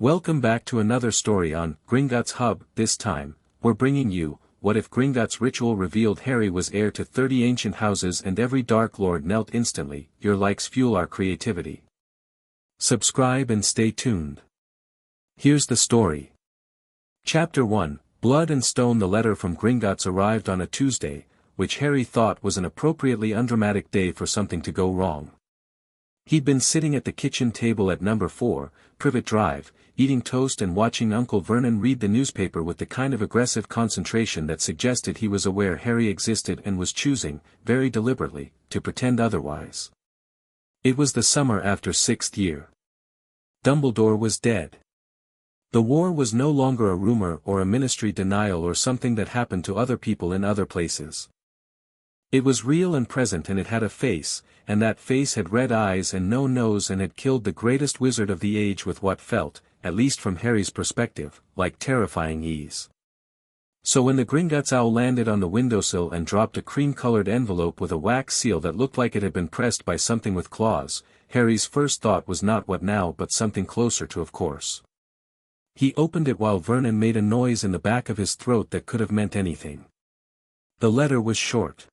Welcome back to another story on Gringotts Hub. This time, we're bringing you, what if Gringotts ritual revealed Harry was heir to 30 ancient houses and every Dark Lord knelt instantly. Your likes fuel our creativity. Subscribe and stay tuned. Here's the story. Chapter 1, Blood and Stone. The letter from Gringotts arrived on a Tuesday, which Harry thought was an appropriately undramatic day for something to go wrong. He'd been sitting at the kitchen table at number 4, Privet Drive, eating toast and watching Uncle Vernon read the newspaper with the kind of aggressive concentration that suggested he was aware Harry existed and was choosing, very deliberately, to pretend otherwise. It was the summer after 6th year. Dumbledore was dead. The war was no longer a rumor or a ministry denial or something that happened to other people in other places. It was real and present, and it had a face, and that face had red eyes and no nose and had killed the greatest wizard of the age with what felt, at least from Harry's perspective, like terrifying ease. So when the Gringotts owl landed on the windowsill and dropped a cream-colored envelope with a wax seal that looked like it had been pressed by something with claws, Harry's first thought was not what now but something closer to of course. He opened it while Vernon made a noise in the back of his throat that could have meant anything. The letter was short.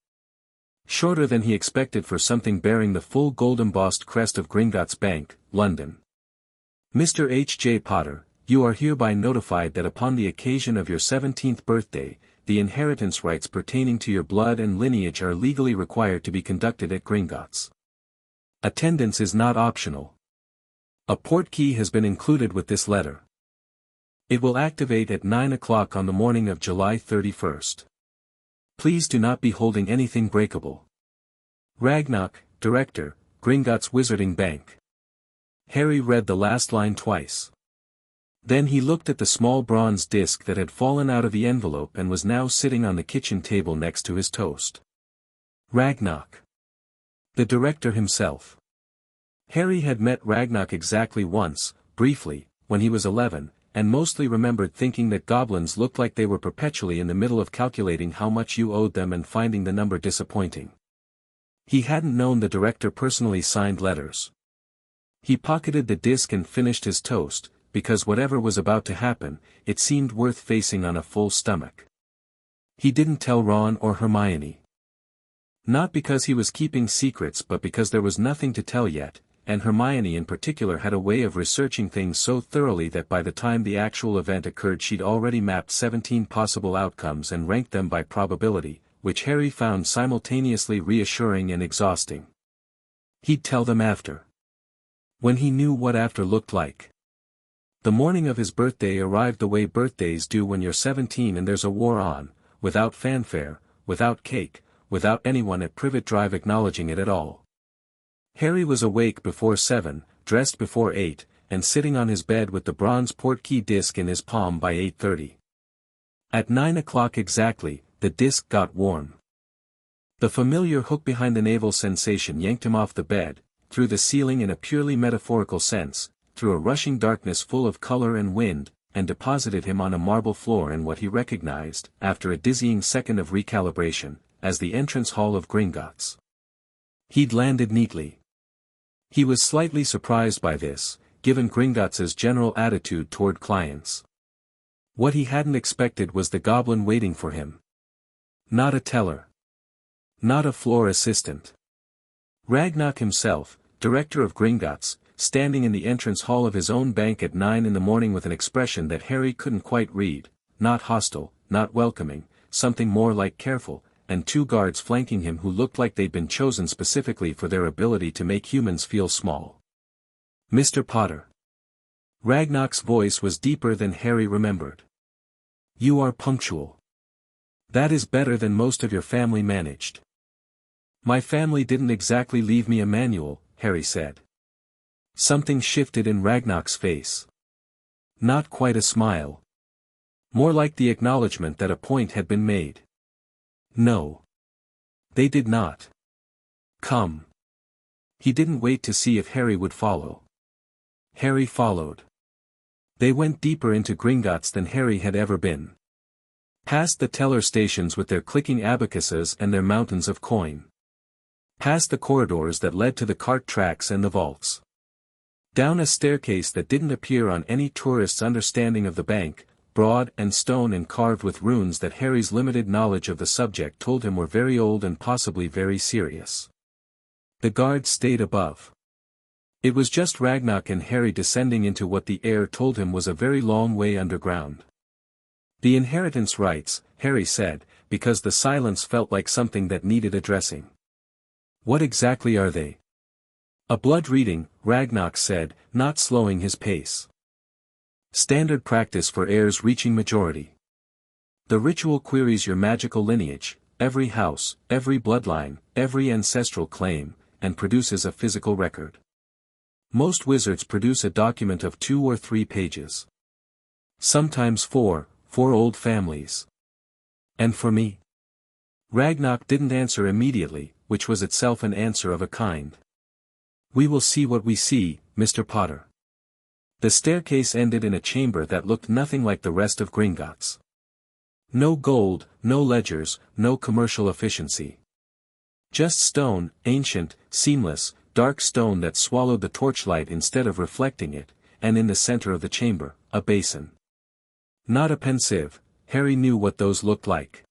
Shorter than he expected for something bearing the full gold-embossed crest of Gringotts Bank, London. Mr. H. J. Potter, you are hereby notified that upon the occasion of your 17th birthday, the inheritance rites pertaining to your blood and lineage are legally required to be conducted at Gringotts. Attendance is not optional. A portkey has been included with this letter. It will activate at 9 o'clock on the morning of July 31st. Please do not be holding anything breakable. Ragnarok, Director, Gringotts Wizarding Bank. Harry read the last line twice. Then he looked at the small bronze disc that had fallen out of the envelope and was now sitting on the kitchen table next to his toast. Ragnarok. The director himself. Harry had met Ragnarok exactly once, briefly, when he was 11, and mostly remembered thinking that goblins looked like they were perpetually in the middle of calculating how much you owed them and finding the number disappointing. He hadn't known the director personally signed letters. He pocketed the disc and finished his toast, because whatever was about to happen, it seemed worth facing on a full stomach. He didn't tell Ron or Hermione. Not because he was keeping secrets but because there was nothing to tell yet, and Hermione in particular had a way of researching things so thoroughly that by the time the actual event occurred she'd already mapped 17 possible outcomes and ranked them by probability, which Harry found simultaneously reassuring and exhausting. He'd tell them after. When he knew what after looked like. The morning of his birthday arrived the way birthdays do when you're 17 and there's a war on, without fanfare, without cake, without anyone at Privet Drive acknowledging it at all. Harry was awake before 7, dressed before 8, and sitting on his bed with the bronze portkey disc in his palm by 8:30. At 9 o'clock exactly, the disc got warm. The familiar hook behind the navel sensation yanked him off the bed, through the ceiling in a purely metaphorical sense, through a rushing darkness full of color and wind, and deposited him on a marble floor in what he recognized, after a dizzying second of recalibration, as the entrance hall of Gringotts. He'd landed neatly. He was slightly surprised by this, given Gringotts's general attitude toward clients. What he hadn't expected was the goblin waiting for him. Not a teller. Not a floor assistant. Ragnarok himself, director of Gringotts, standing in the entrance hall of his own bank at 9 in the morning with an expression that Harry couldn't quite read, not hostile, not welcoming, something more like careful, and 2 guards flanking him who looked like they'd been chosen specifically for their ability to make humans feel small. Mr. Potter. Ragnarok's voice was deeper than Harry remembered. You are punctual. That is better than most of your family managed. My family didn't exactly leave me a manual, Harry said. Something shifted in Ragnarok's face. Not quite a smile. More like the acknowledgement that a point had been made. No. They did not. Come. He didn't wait to see if Harry would follow. Harry followed. They went deeper into Gringotts than Harry had ever been. Past the teller stations with their clicking abacuses and their mountains of coin. Past the corridors that led to the cart tracks and the vaults. Down a staircase that didn't appear on any tourist's understanding of the bank, broad and stone and carved with runes that Harry's limited knowledge of the subject told him were very old and possibly very serious. The guards stayed above. It was just Ragnar and Harry descending into what the heir told him was a very long way underground. The inheritance rites, Harry said, because the silence felt like something that needed addressing. What exactly are they? A blood reading, Ragnar said, not slowing his pace. Standard practice for heirs reaching majority. The ritual queries your magical lineage, every house, every bloodline, every ancestral claim, and produces a physical record. Most wizards produce a document of 2 or 3 pages. Sometimes 4, for old families. And for me? Ragnar didn't answer immediately, which was itself an answer of a kind. We will see what we see, Mr. Potter. The staircase ended in a chamber that looked nothing like the rest of Gringotts. No gold, no ledgers, no commercial efficiency. Just stone, ancient, seamless, dark stone that swallowed the torchlight instead of reflecting it, and in the center of the chamber, a basin. Not a pensieve, Harry knew what those looked like.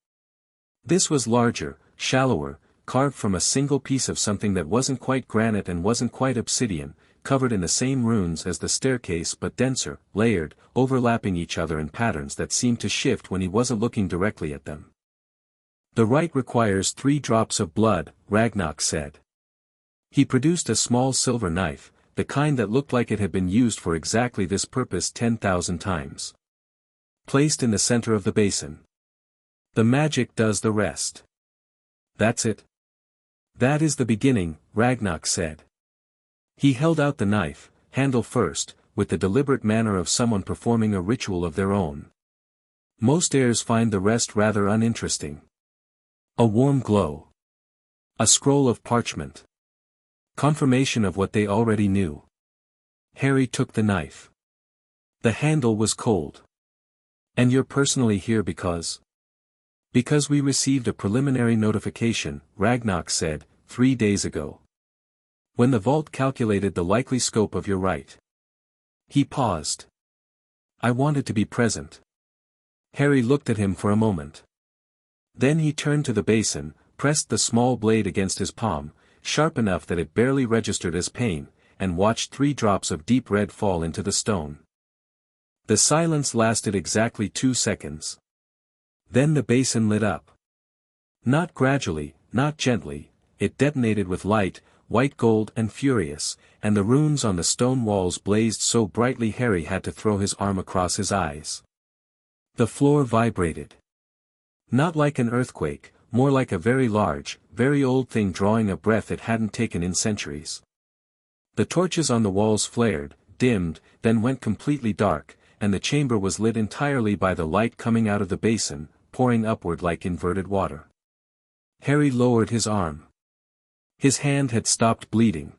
This was larger, shallower, carved from a single piece of something that wasn't quite granite and wasn't quite obsidian, covered in the same runes as the staircase but denser, layered, overlapping each other in patterns that seemed to shift when he wasn't looking directly at them. The rite requires 3 drops of blood, Ragnar said. He produced a small silver knife, the kind that looked like it had been used for exactly this purpose 10,000 times. Placed in the center of the basin. The magic does the rest. That's it. That is the beginning, Ragnar said. He held out the knife, handle first, with the deliberate manner of someone performing a ritual of their own. Most heirs find the rest rather uninteresting. A warm glow. A scroll of parchment. Confirmation of what they already knew. Harry took the knife. The handle was cold. And you're personally here because? Because we received a preliminary notification, Ragnar said, 3 days ago. When the vault calculated the likely scope of your rite. He paused. I wanted to be present. Harry looked at him for a moment. Then he turned to the basin, pressed the small blade against his palm, sharp enough that it barely registered as pain, and watched 3 drops of deep red fall into the stone. The silence lasted exactly 2 seconds. Then the basin lit up. Not gradually, not gently, it detonated with light, white gold and furious, and the runes on the stone walls blazed so brightly Harry had to throw his arm across his eyes. The floor vibrated. Not like an earthquake, more like a very large, very old thing drawing a breath it hadn't taken in centuries. The torches on the walls flared, dimmed, then went completely dark, and the chamber was lit entirely by the light coming out of the basin, pouring upward like inverted water. Harry lowered his arm. His hand had stopped bleeding.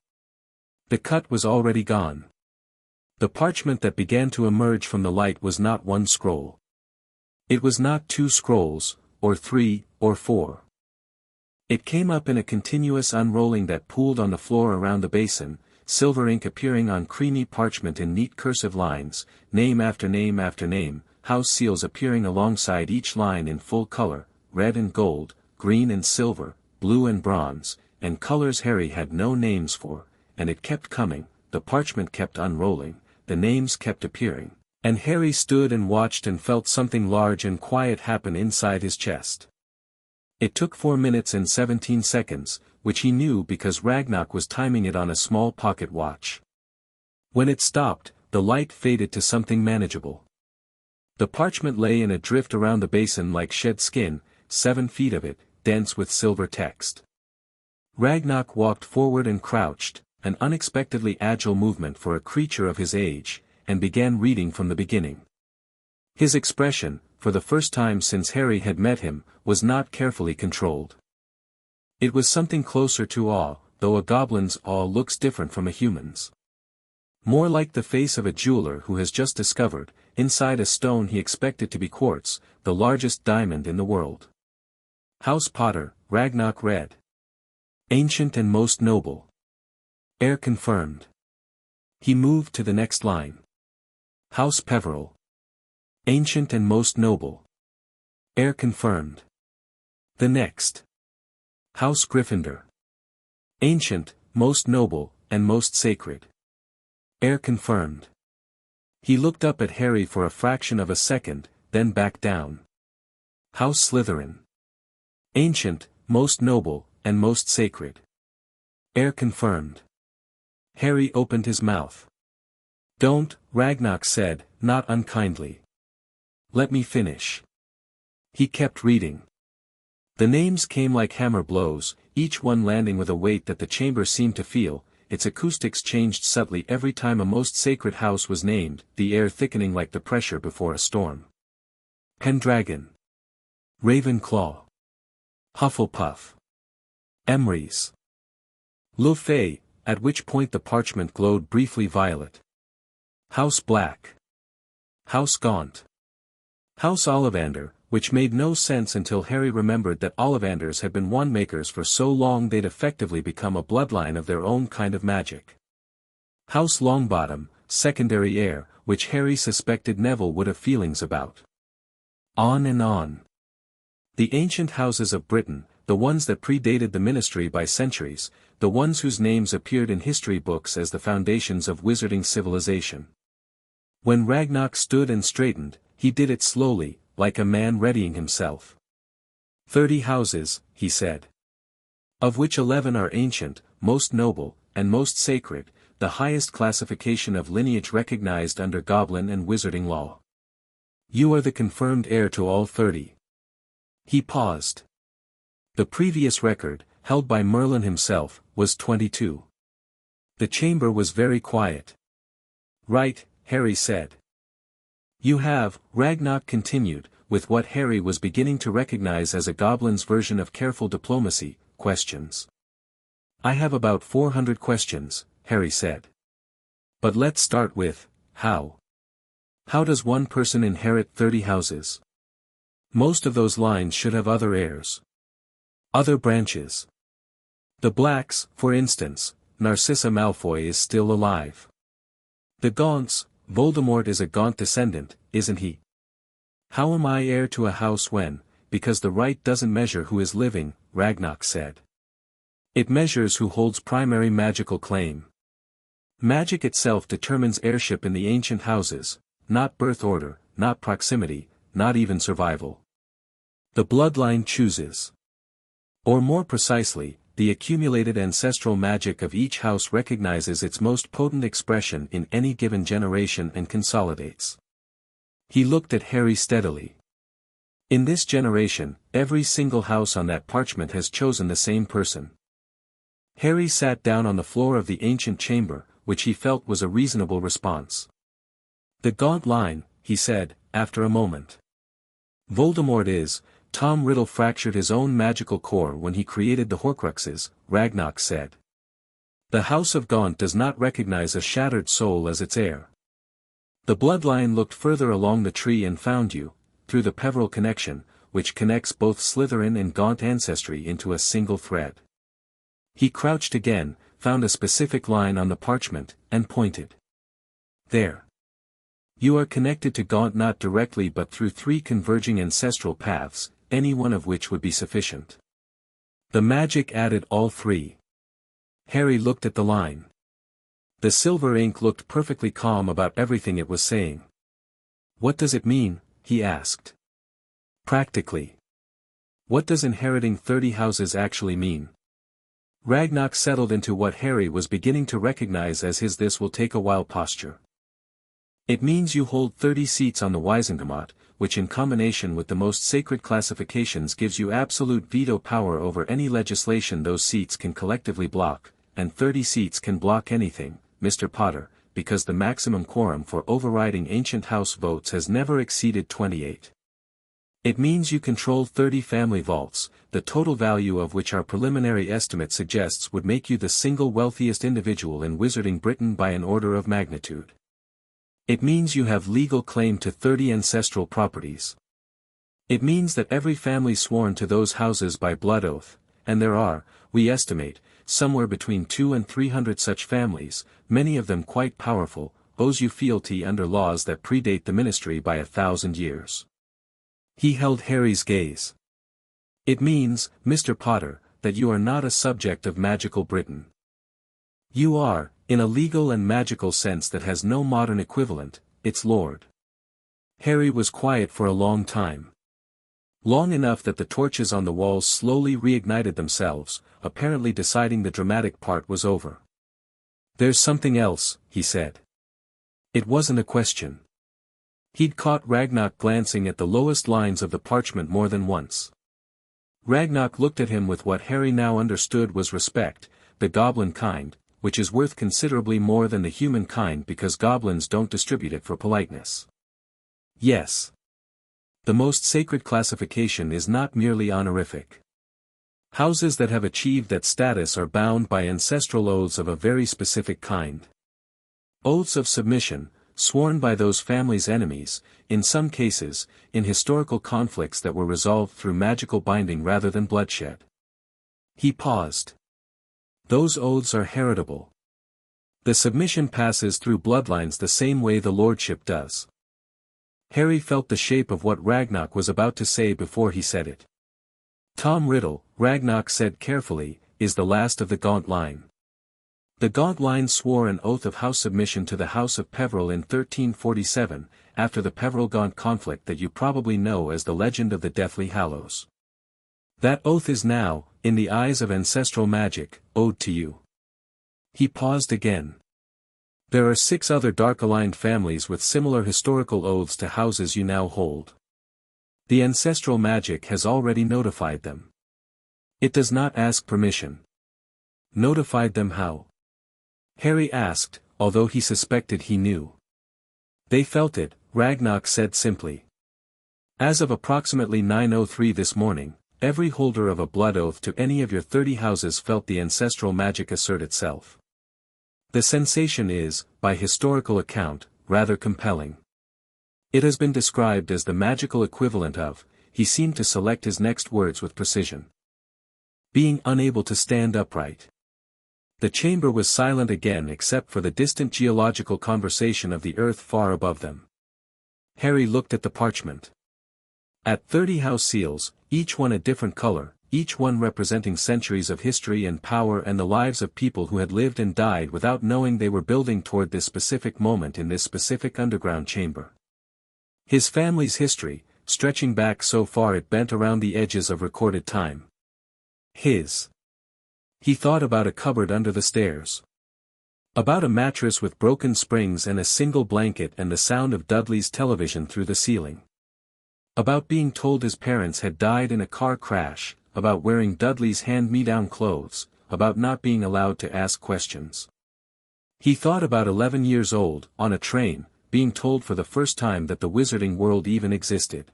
The cut was already gone. The parchment that began to emerge from the light was not 1 scroll. It was not 2 scrolls, or 3, or 4. It came up in a continuous unrolling that pooled on the floor around the basin, silver ink appearing on creamy parchment in neat cursive lines, name after name after name, house seals appearing alongside each line in full color, red and gold, green and silver, blue and bronze, and colors Harry had no names for, and it kept coming, the parchment kept unrolling, the names kept appearing. And Harry stood and watched and felt something large and quiet happen inside his chest. It took 4 minutes and 17 seconds, which he knew because Ragnar was timing it on a small pocket watch. When it stopped, the light faded to something manageable. The parchment lay in a drift around the basin like shed skin, 7 feet of it, dense with silver text. Ragnar walked forward and crouched, an unexpectedly agile movement for a creature of his age, and began reading from the beginning. His expression, for the first time since Harry had met him, was not carefully controlled. It was something closer to awe, though a goblin's awe looks different from a human's. More like the face of a jeweler who has just discovered, inside a stone he expected to be quartz, the largest diamond in the world. House Potter, Ragnar read. Ancient and most noble. Heir confirmed. He moved to the next line. House Peveril. Ancient and most noble. Heir confirmed. The next. House Gryffindor. Ancient, most noble, and most sacred. Heir confirmed. He looked up at Harry for a fraction of a second, then back down. House Slytherin. Ancient, most noble, and most sacred. Heir confirmed. Harry opened his mouth. Don't, Ragnox said, not unkindly. Let me finish. He kept reading. The names came like hammer blows, each one landing with a weight that the chamber seemed to feel. Its acoustics changed subtly every time a most sacred house was named, the air thickening like the pressure before a storm. Pendragon. Ravenclaw. Hufflepuff. Emrys. Lufay, at which point the parchment glowed briefly violet. House Black. House Gaunt. House Ollivander, which made no sense until Harry remembered that Ollivanders had been wandmakers for so long they'd effectively become a bloodline of their own kind of magic. House Longbottom, secondary heir, which Harry suspected Neville would have feelings about. On and on. The ancient houses of Britain, the ones that predated the Ministry by centuries, the ones whose names appeared in history books as the foundations of wizarding civilization. When Ragnox stood and straightened, he did it slowly, like a man readying himself. 30 houses, he said. Of which 11 are ancient, most noble, and most sacred, the highest classification of lineage recognized under goblin and wizarding law. You are the confirmed heir to all 30. He paused. The previous record, held by Merlin himself, was 22. The chamber was very quiet. Right, Harry said. You have, Ragnox continued, with what Harry was beginning to recognize as a goblin's version of careful diplomacy, questions. I have about 400 questions, Harry said. But let's start with, how? How does one person inherit 30 houses? Most of those lines should have other heirs. Other branches. The Blacks, for instance, Narcissa Malfoy is still alive. The Gaunts, Voldemort is a Gaunt descendant, isn't he? How am I heir to a house when, because the rite doesn't measure who is living, Ragnox said. It measures who holds primary magical claim. Magic itself determines heirship in the ancient houses, not birth order, not proximity, not even survival. The bloodline chooses. Or more precisely, the accumulated ancestral magic of each house recognizes its most potent expression in any given generation and consolidates. He looked at Harry steadily. In this generation, every single house on that parchment has chosen the same person. Harry sat down on the floor of the ancient chamber, which he felt was a reasonable response. The Gaunt line, he said, after a moment. Voldemort is, Tom Riddle fractured his own magical core when he created the Horcruxes, Ragnox said. The House of Gaunt does not recognize a shattered soul as its heir. The bloodline looked further along the tree and found you, through the Peveril connection, which connects both Slytherin and Gaunt ancestry into a single thread. He crouched again, found a specific line on the parchment, and pointed. There. You are connected to Gaunt not directly but through 3 converging ancestral paths, any one of which would be sufficient. The magic added all 3. Harry looked at the line. The silver ink looked perfectly calm about everything it was saying. What does it mean? He asked. Practically. What does inheriting 30 houses actually mean? Ragnox settled into what Harry was beginning to recognize as his "this will take a while" posture. It means you hold 30 seats on the Wisengamot, which in combination with the most sacred classifications gives you absolute veto power over any legislation those seats can collectively block, and 30 seats can block anything, Mr. Potter, because the maximum quorum for overriding ancient house votes has never exceeded 28. It means you control 30 family vaults, the total value of which our preliminary estimate suggests would make you the single wealthiest individual in Wizarding Britain by an order of magnitude. It means you have legal claim to 30 ancestral properties. It means that every family sworn to those houses by blood oath, and there are, we estimate, somewhere between 200 and 300 such families, many of them quite powerful, owes you fealty under laws that predate the ministry by 1,000 years. He held Harry's gaze. It means, Mr. Potter, that you are not a subject of magical Britain. You are, in a legal and magical sense that has no modern equivalent, its lord. Harry was quiet for a long time. Long enough that the torches on the walls slowly reignited themselves, apparently deciding the dramatic part was over. There's something else, he said. It wasn't a question. He'd caught Ragnar glancing at the lowest lines of the parchment more than once. Ragnar looked at him with what Harry now understood was respect, the goblin kind, which is worth considerably more than the human kind because goblins don't distribute it for politeness. Yes. The most sacred classification is not merely honorific. Houses that have achieved that status are bound by ancestral oaths of a very specific kind. Oaths of submission, sworn by those families' enemies, in some cases, in historical conflicts that were resolved through magical binding rather than bloodshed. He paused. Those oaths are heritable. The submission passes through bloodlines the same way the lordship does. Harry felt the shape of what Ragnar was about to say before he said it. Tom Riddle, Ragnar said carefully, is the last of the Gaunt line. The Gaunt line swore an oath of house submission to the House of Peveril in 1347, after the Peveril-Gaunt conflict that you probably know as the legend of the Deathly Hallows. That oath is now, in the eyes of ancestral magic, owed to you. He paused again. There are 6 other dark-aligned families with similar historical oaths to houses you now hold. The ancestral magic has already notified them. It does not ask permission. Notified them how? Harry asked, although he suspected he knew. They felt it, Ragnar said simply. As of approximately 9:03 this morning, every holder of a blood oath to any of your 30 houses felt the ancestral magic assert itself. The sensation is, by historical account, rather compelling. It has been described as the magical equivalent of, he seemed to select his next words with precision, being unable to stand upright. The chamber was silent again except for the distant geological conversation of the earth far above them. Harry looked at the parchment. At 30 house seals, each one a different color, each one representing centuries of history and power and the lives of people who had lived and died without knowing they were building toward this specific moment in this specific underground chamber. His family's history, stretching back so far it bent around the edges of recorded time. He thought about a cupboard under the stairs. About a mattress with broken springs and a single blanket and the sound of Dudley's television through the ceiling. About being told his parents had died in a car crash, about wearing Dudley's hand-me-down clothes, about not being allowed to ask questions. He thought about 11 years old, on a train, being told for the first time that the wizarding world even existed.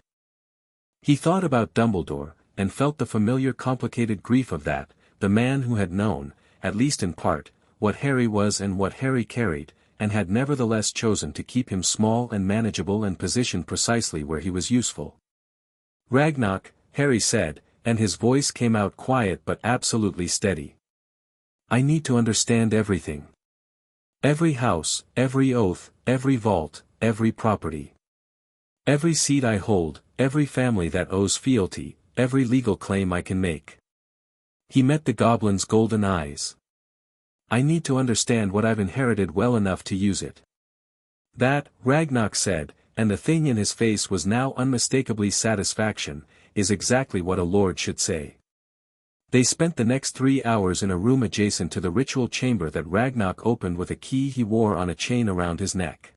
He thought about Dumbledore, and felt the familiar complicated grief of that, the man who had known, at least in part, what Harry was and what Harry carried, and had nevertheless chosen to keep him small and manageable and positioned precisely where he was useful. Ragnar, Harry said, and his voice came out quiet but absolutely steady. I need to understand everything. Every house, every oath, every vault, every property. Every seat I hold, every family that owes fealty, every legal claim I can make. He met the goblin's golden eyes. I need to understand what I've inherited well enough to use it. That, Ragnar said, and the thing in his face was now unmistakably satisfaction, is exactly what a lord should say. They spent the next 3 hours in a room adjacent to the ritual chamber that Ragnar opened with a key he wore on a chain around his neck.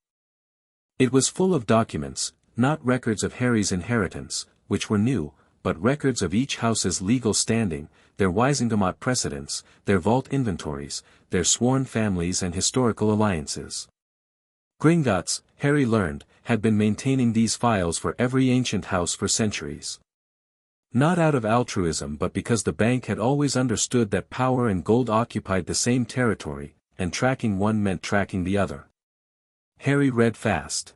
It was full of documents, not records of Harry's inheritance, which were new, but records of each house's legal standing, their Wisingamot precedents, their vault inventories, their sworn families and historical alliances. Gringotts, Harry learned, had been maintaining these files for every ancient house for centuries. Not out of altruism but because the bank had always understood that power and gold occupied the same territory, and tracking one meant tracking the other. Harry read fast.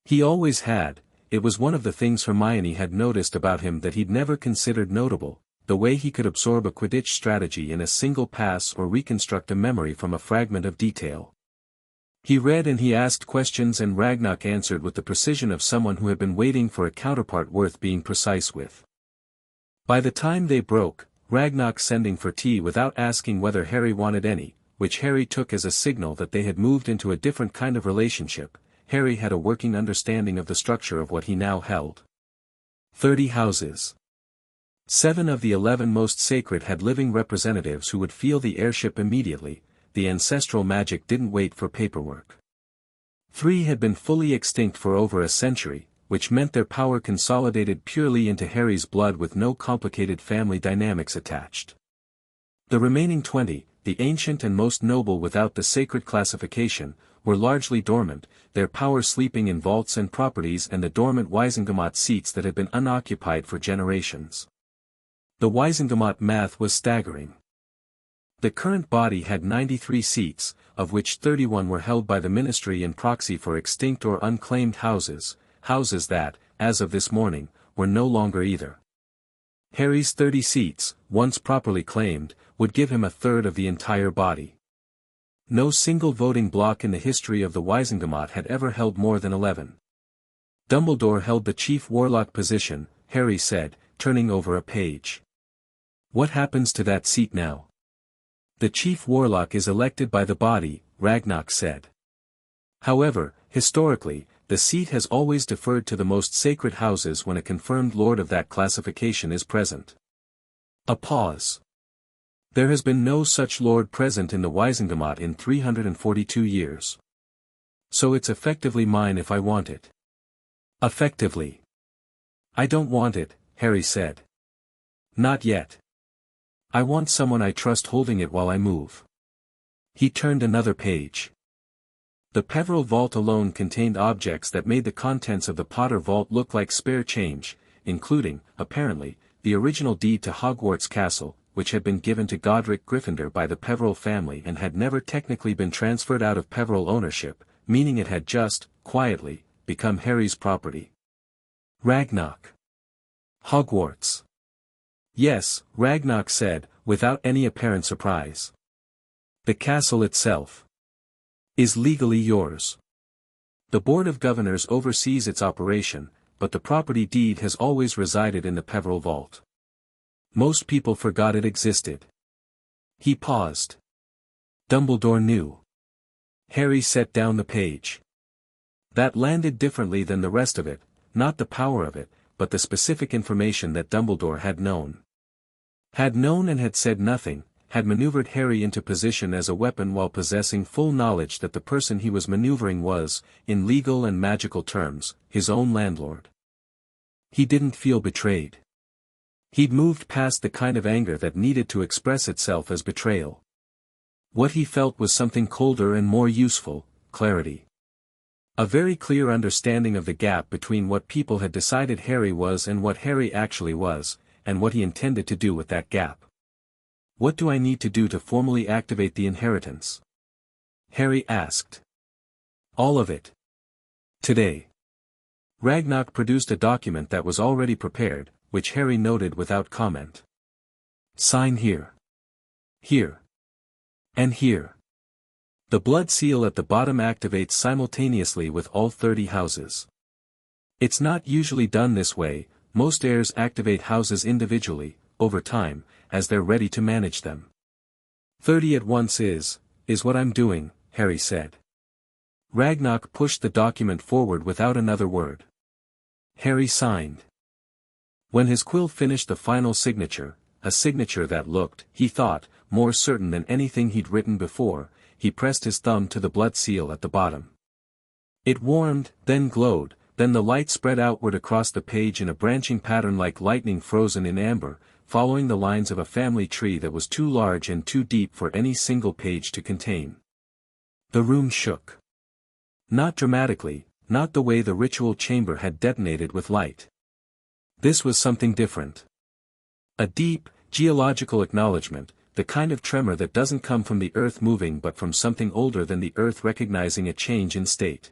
He always had, it was one of the things Hermione had noticed about him that he'd never considered notable, the way he could absorb a Quidditch strategy in a single pass or reconstruct a memory from a fragment of detail. He read and he asked questions and Ragnarok answered with the precision of someone who had been waiting for a counterpart worth being precise with. By the time they broke, Ragnarok sending for tea without asking whether Harry wanted any, which Harry took as a signal that they had moved into a different kind of relationship. Harry had a working understanding of the structure of what he now held. 30 houses. 7 of the 11 most sacred had living representatives who would feel the heirship immediately. The ancestral magic didn't wait for paperwork. 3 had been fully extinct for over a century, which meant their power consolidated purely into Harry's blood with no complicated family dynamics attached. The remaining 20, the ancient and most noble without the sacred classification, were largely dormant, their power sleeping in vaults and properties and the dormant Wizengamot seats that had been unoccupied for generations. The Wizengamot math was staggering. The current body had 93 seats, of which 31 were held by the ministry in proxy for extinct or unclaimed houses that, as of this morning, were no longer either. Harry's 30 seats, once properly claimed, would give him a third of the entire body. No single voting block in the history of the Wizengamot had ever held more than 11. Dumbledore held the chief warlock position, Harry said, turning over a page. What happens to that seat now? The chief warlock is elected by the body, Ragnarok said. However, historically, the seat has always deferred to the most sacred houses when a confirmed lord of that classification is present. A pause. There has been no such lord present in the Wizengamot in 342 years. So it's effectively mine if I want it. Effectively. I don't want it, Harry said. Not yet. I want someone I trust holding it while I move. He turned another page. The Peveril vault alone contained objects that made the contents of the Potter vault look like spare change, including, apparently, the original deed to Hogwarts Castle, which had been given to Godric Gryffindor by the Peveril family and had never technically been transferred out of Peveril ownership, meaning it had just, quietly, become Harry's property. Ragnarok. Hogwarts. Yes, Ragnarok said, without any apparent surprise. The castle itself is legally yours. The Board of Governors oversees its operation, but the property deed has always resided in the Peveril vault. Most people forgot it existed. He paused. Dumbledore knew. Harry set down the page. That landed differently than the rest of it, not the power of it, but the specific information that Dumbledore had known. Had known and had said nothing, had maneuvered Harry into position as a weapon while possessing full knowledge that the person he was maneuvering was, in legal and magical terms, his own landlord. He didn't feel betrayed. He'd moved past the kind of anger that needed to express itself as betrayal. What he felt was something colder and more useful, clarity. A very clear understanding of the gap between what people had decided Harry was and what Harry actually was, and what he intended to do with that gap. What do I need to do to formally activate the inheritance? Harry asked. All of it. Today. Ragnarok produced a document that was already prepared, which Harry noted without comment. Sign here. Here. And here. The blood seal at the bottom activates simultaneously with all 30 houses. It's not usually done this way, most heirs activate houses individually, over time, as they're ready to manage them. 30 at once is what I'm doing, Harry said. Ragnarok pushed the document forward without another word. Harry signed. When his quill finished the final signature, a signature that looked, he thought, more certain than anything he'd written before, he pressed his thumb to the blood seal at the bottom. It warmed, then glowed, then the light spread outward across the page in a branching pattern like lightning frozen in amber, following the lines of a family tree that was too large and too deep for any single page to contain. The room shook. Not dramatically, not the way the ritual chamber had detonated with light. This was something different. A deep, geological acknowledgement, the kind of tremor that doesn't come from the earth moving but from something older than the earth recognizing a change in state.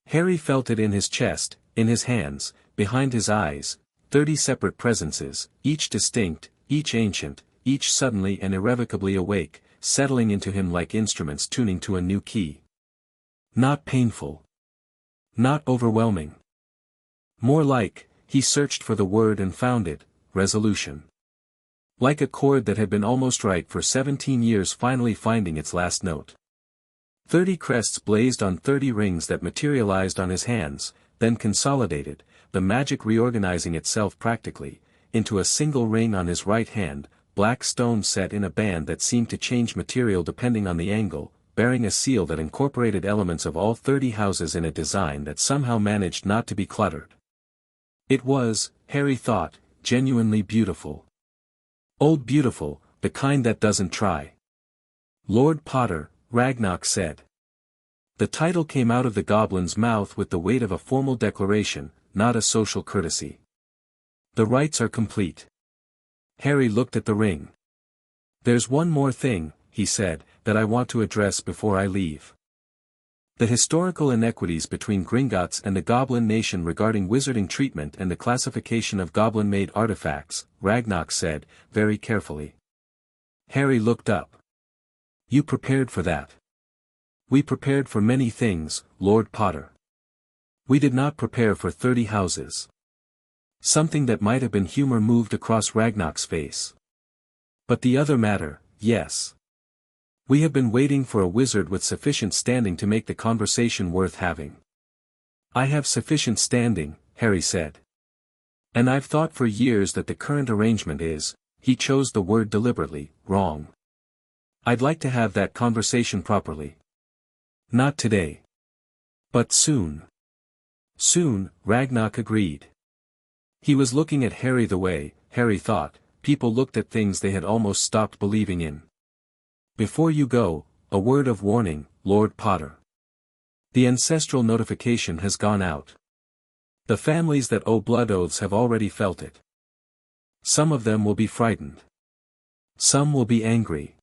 Harry felt it in his chest, in his hands, behind his eyes, 30 separate presences, each distinct, each ancient, each suddenly and irrevocably awake, settling into him like instruments tuning to a new key. Not painful. Not overwhelming. More like, he searched for the word and found it, resolution. Like a chord that had been almost right for 17 years finally finding its last note. 30 crests blazed on 30 rings that materialized on his hands, then consolidated, the magic reorganizing itself practically, into a single ring on his right hand, black stone set in a band that seemed to change material depending on the angle, bearing a seal that incorporated elements of all 30 houses in a design that somehow managed not to be cluttered. It was, Harry thought, genuinely beautiful. Old beautiful, the kind that doesn't try. Lord Potter, Ragnarok said. The title came out of the goblin's mouth with the weight of a formal declaration, not a social courtesy. The rites are complete. Harry looked at the ring. There's one more thing, he said, that I want to address before I leave. The historical inequities between Gringotts and the Goblin Nation regarding wizarding treatment and the classification of goblin-made artifacts, Ragnarok said, very carefully. Harry looked up. You prepared for that. We prepared for many things, Lord Potter. We did not prepare for 30 houses. Something that might have been humor moved across Ragnarok's face. But the other matter, yes. We have been waiting for a wizard with sufficient standing to make the conversation worth having. I have sufficient standing, Harry said. And I've thought for years that the current arrangement is, he chose the word deliberately, wrong. I'd like to have that conversation properly. Not today. But soon. Soon, Ragnarok agreed. He was looking at Harry the way, Harry thought, people looked at things they had almost stopped believing in. Before you go, a word of warning, Lord Potter. The ancestral notification has gone out. The families that owe blood oaths have already felt it. Some of them will be frightened. Some will be angry.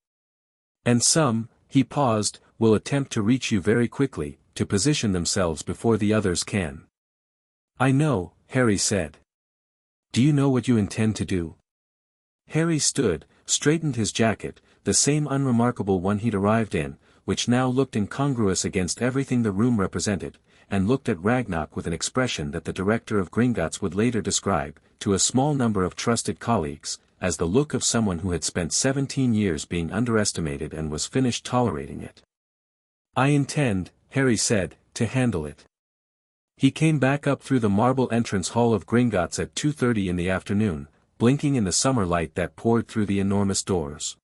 And some, he paused, will attempt to reach you very quickly, to position themselves before the others can. I know, Harry said. Do you know what you intend to do? Harry stood, straightened his jacket, the same unremarkable one he'd arrived in, which now looked incongruous against everything the room represented, and looked at Ragnarok with an expression that the director of Gringotts would later describe, to a small number of trusted colleagues, as the look of someone who had spent 17 years being underestimated and was finished tolerating it. I intend, Harry said, to handle it. He came back up through the marble entrance hall of Gringotts at 2:30 in the afternoon, blinking in the summer light that poured through the enormous doors.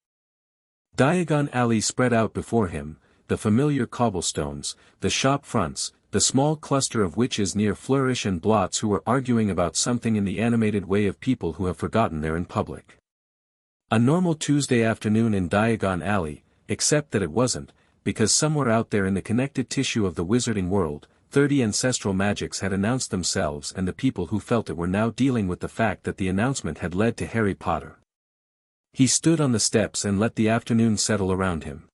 Diagon Alley spread out before him, the familiar cobblestones, the shop fronts, the small cluster of witches near Flourish and Blots who were arguing about something in the animated way of people who have forgotten they're in public. A normal Tuesday afternoon in Diagon Alley, except that it wasn't, because somewhere out there in the connected tissue of the wizarding world, 30 ancestral magics had announced themselves and the people who felt it were now dealing with the fact that the announcement had led to Harry Potter. He stood on the steps and let the afternoon settle around him.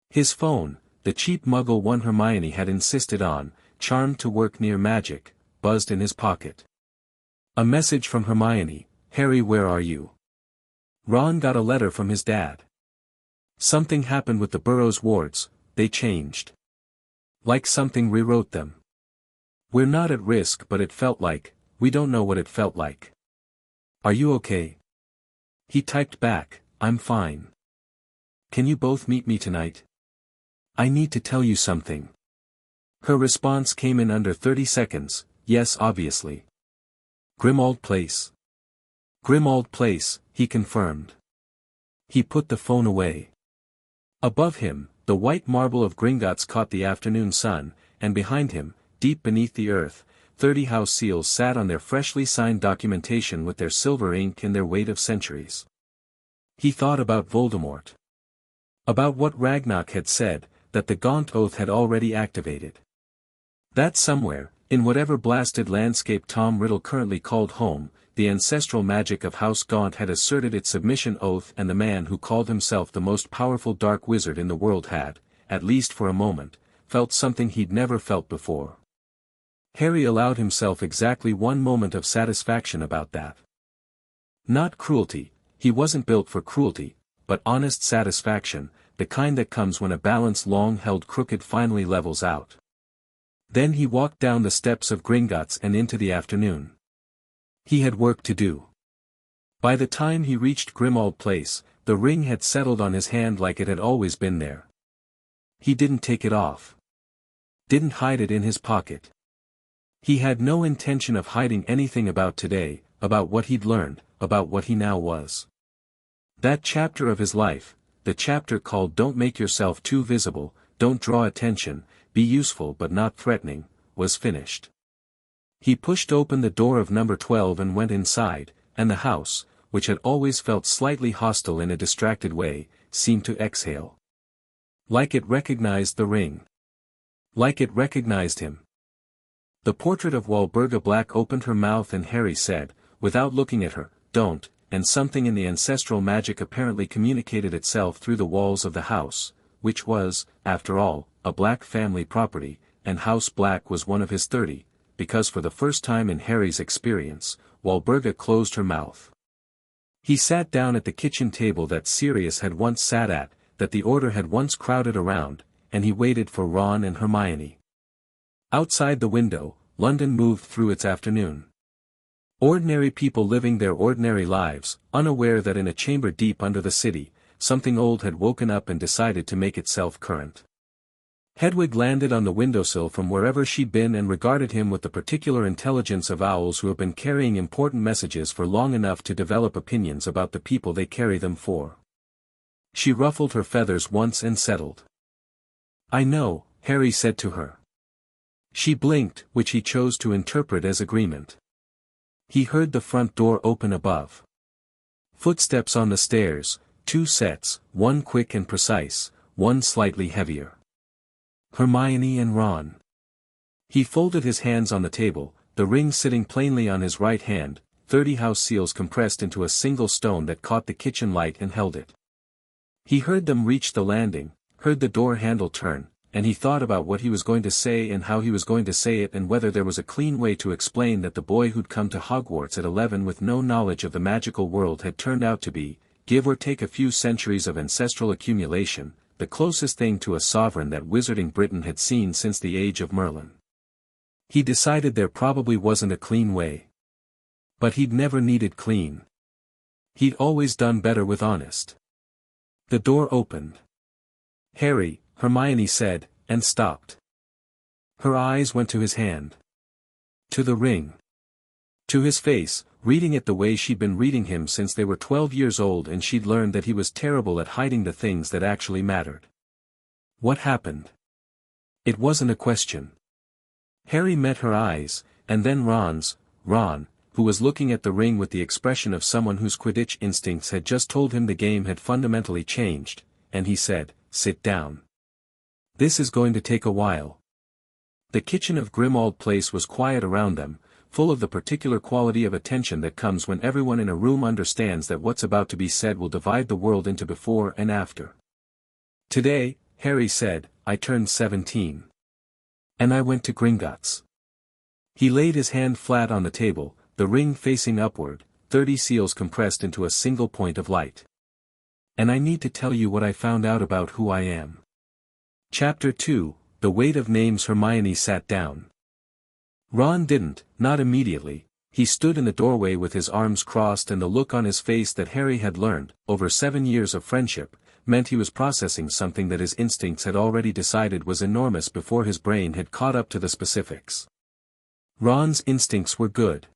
His phone, the cheap Muggle one Hermione had insisted on, charmed to work near magic, buzzed in his pocket. A message from Hermione, Harry, where are you? Ron got a letter from his dad. Something happened with the Burrows wards, they changed. Like something rewrote them. We're not at risk, but it felt like, we don't know what it felt like. Are you okay? He typed back, I'm fine. Can you both meet me tonight? I need to tell you something. Her response came in under 30 seconds, yes, obviously. Grimmauld Place. Grimmauld Place, he confirmed. He put the phone away. Above him, the white marble of Gringotts caught the afternoon sun, and behind him, deep beneath the earth, 30 house seals sat on their freshly signed documentation with their silver ink and their weight of centuries. He thought about Voldemort. About what Ragnarok had said, that the Gaunt oath had already activated. That somewhere, in whatever blasted landscape Tom Riddle currently called home, the ancestral magic of House Gaunt had asserted its submission oath, and the man who called himself the most powerful dark wizard in the world had, at least for a moment, felt something he'd never felt before. Harry allowed himself exactly one moment of satisfaction about that. Not cruelty, He wasn't built for cruelty, but honest satisfaction, the kind that comes when a balance long held crooked finally levels out. Then he walked down the steps of Gringotts and into the afternoon. He had work to do. By the time he reached Grimmauld Place, the ring had settled on his hand like it had always been there. He didn't take it off. Didn't hide it in his pocket. He had no intention of hiding anything about today, about what he'd learned, about what he now was. That chapter of his life, the chapter called Don't Make Yourself Too Visible, Don't Draw Attention, Be Useful but Not Threatening, was finished. He pushed open the door of number 12 and went inside, and the house, which had always felt slightly hostile in a distracted way, seemed to exhale. Like it recognized the ring. Like it recognized him. The portrait of Walburga Black opened her mouth and Harry said, without looking at her, "Don't," and something in the ancestral magic apparently communicated itself through the walls of the house, which was, after all, a Black family property, and House Black was one of his 30, because for the first time in Harry's experience, Walburga closed her mouth. He sat down at the kitchen table that Sirius had once sat at, that the Order had once crowded around, and he waited for Ron and Hermione. Outside the window, London moved through its afternoon. Ordinary people living their ordinary lives, unaware that in a chamber deep under the city, something old had woken up and decided to make itself current. Hedwig landed on the windowsill from wherever she'd been and regarded him with the particular intelligence of owls who have been carrying important messages for long enough to develop opinions about the people they carry them for. She ruffled her feathers once and settled. "I know," Harry said to her. She blinked, which he chose to interpret as agreement. He heard the front door open above. Footsteps on the stairs, 2 sets, one quick and precise, one slightly heavier. Hermione and Ron. He folded his hands on the table, the ring sitting plainly on his right hand, 30 house seals compressed into a single stone that caught the kitchen light and held it. He heard them reach the landing, heard the door handle turn, and he thought about what he was going to say and how he was going to say it and whether there was a clean way to explain that the boy who'd come to Hogwarts at 11 with no knowledge of the magical world had turned out to be, give or take a few centuries of ancestral accumulation, the closest thing to a sovereign that wizarding Britain had seen since the age of Merlin. He decided there probably wasn't a clean way. But he'd never needed clean. He'd always done better with honest. The door opened. "Harry," Hermione said, and stopped. Her eyes went to his hand. To the ring. To his face, reading it the way she'd been reading him since they were 12 years old and she'd learned that he was terrible at hiding the things that actually mattered. What happened? It wasn't a question. Harry met her eyes, and then Ron's, Ron, who was looking at the ring with the expression of someone whose Quidditch instincts had just told him the game had fundamentally changed, and he said, "Sit down. This is going to take a while." The kitchen of Grimmauld Place was quiet around them, full of the particular quality of attention that comes when everyone in a room understands that what's about to be said will divide the world into before and after. "Today," Harry said, "I turned 17. And I went to Gringotts." He laid his hand flat on the table, the ring facing upward, 30 seals compressed into a single point of light. "And I need to tell you what I found out about who I am." Chapter 2, The Weight of Names. Hermione sat down. Ron didn't, not immediately. He stood in the doorway with his arms crossed and the look on his face that Harry had learned, over 7 years of friendship, meant he was processing something that his instincts had already decided was enormous before his brain had caught up to the specifics. Ron's instincts were good.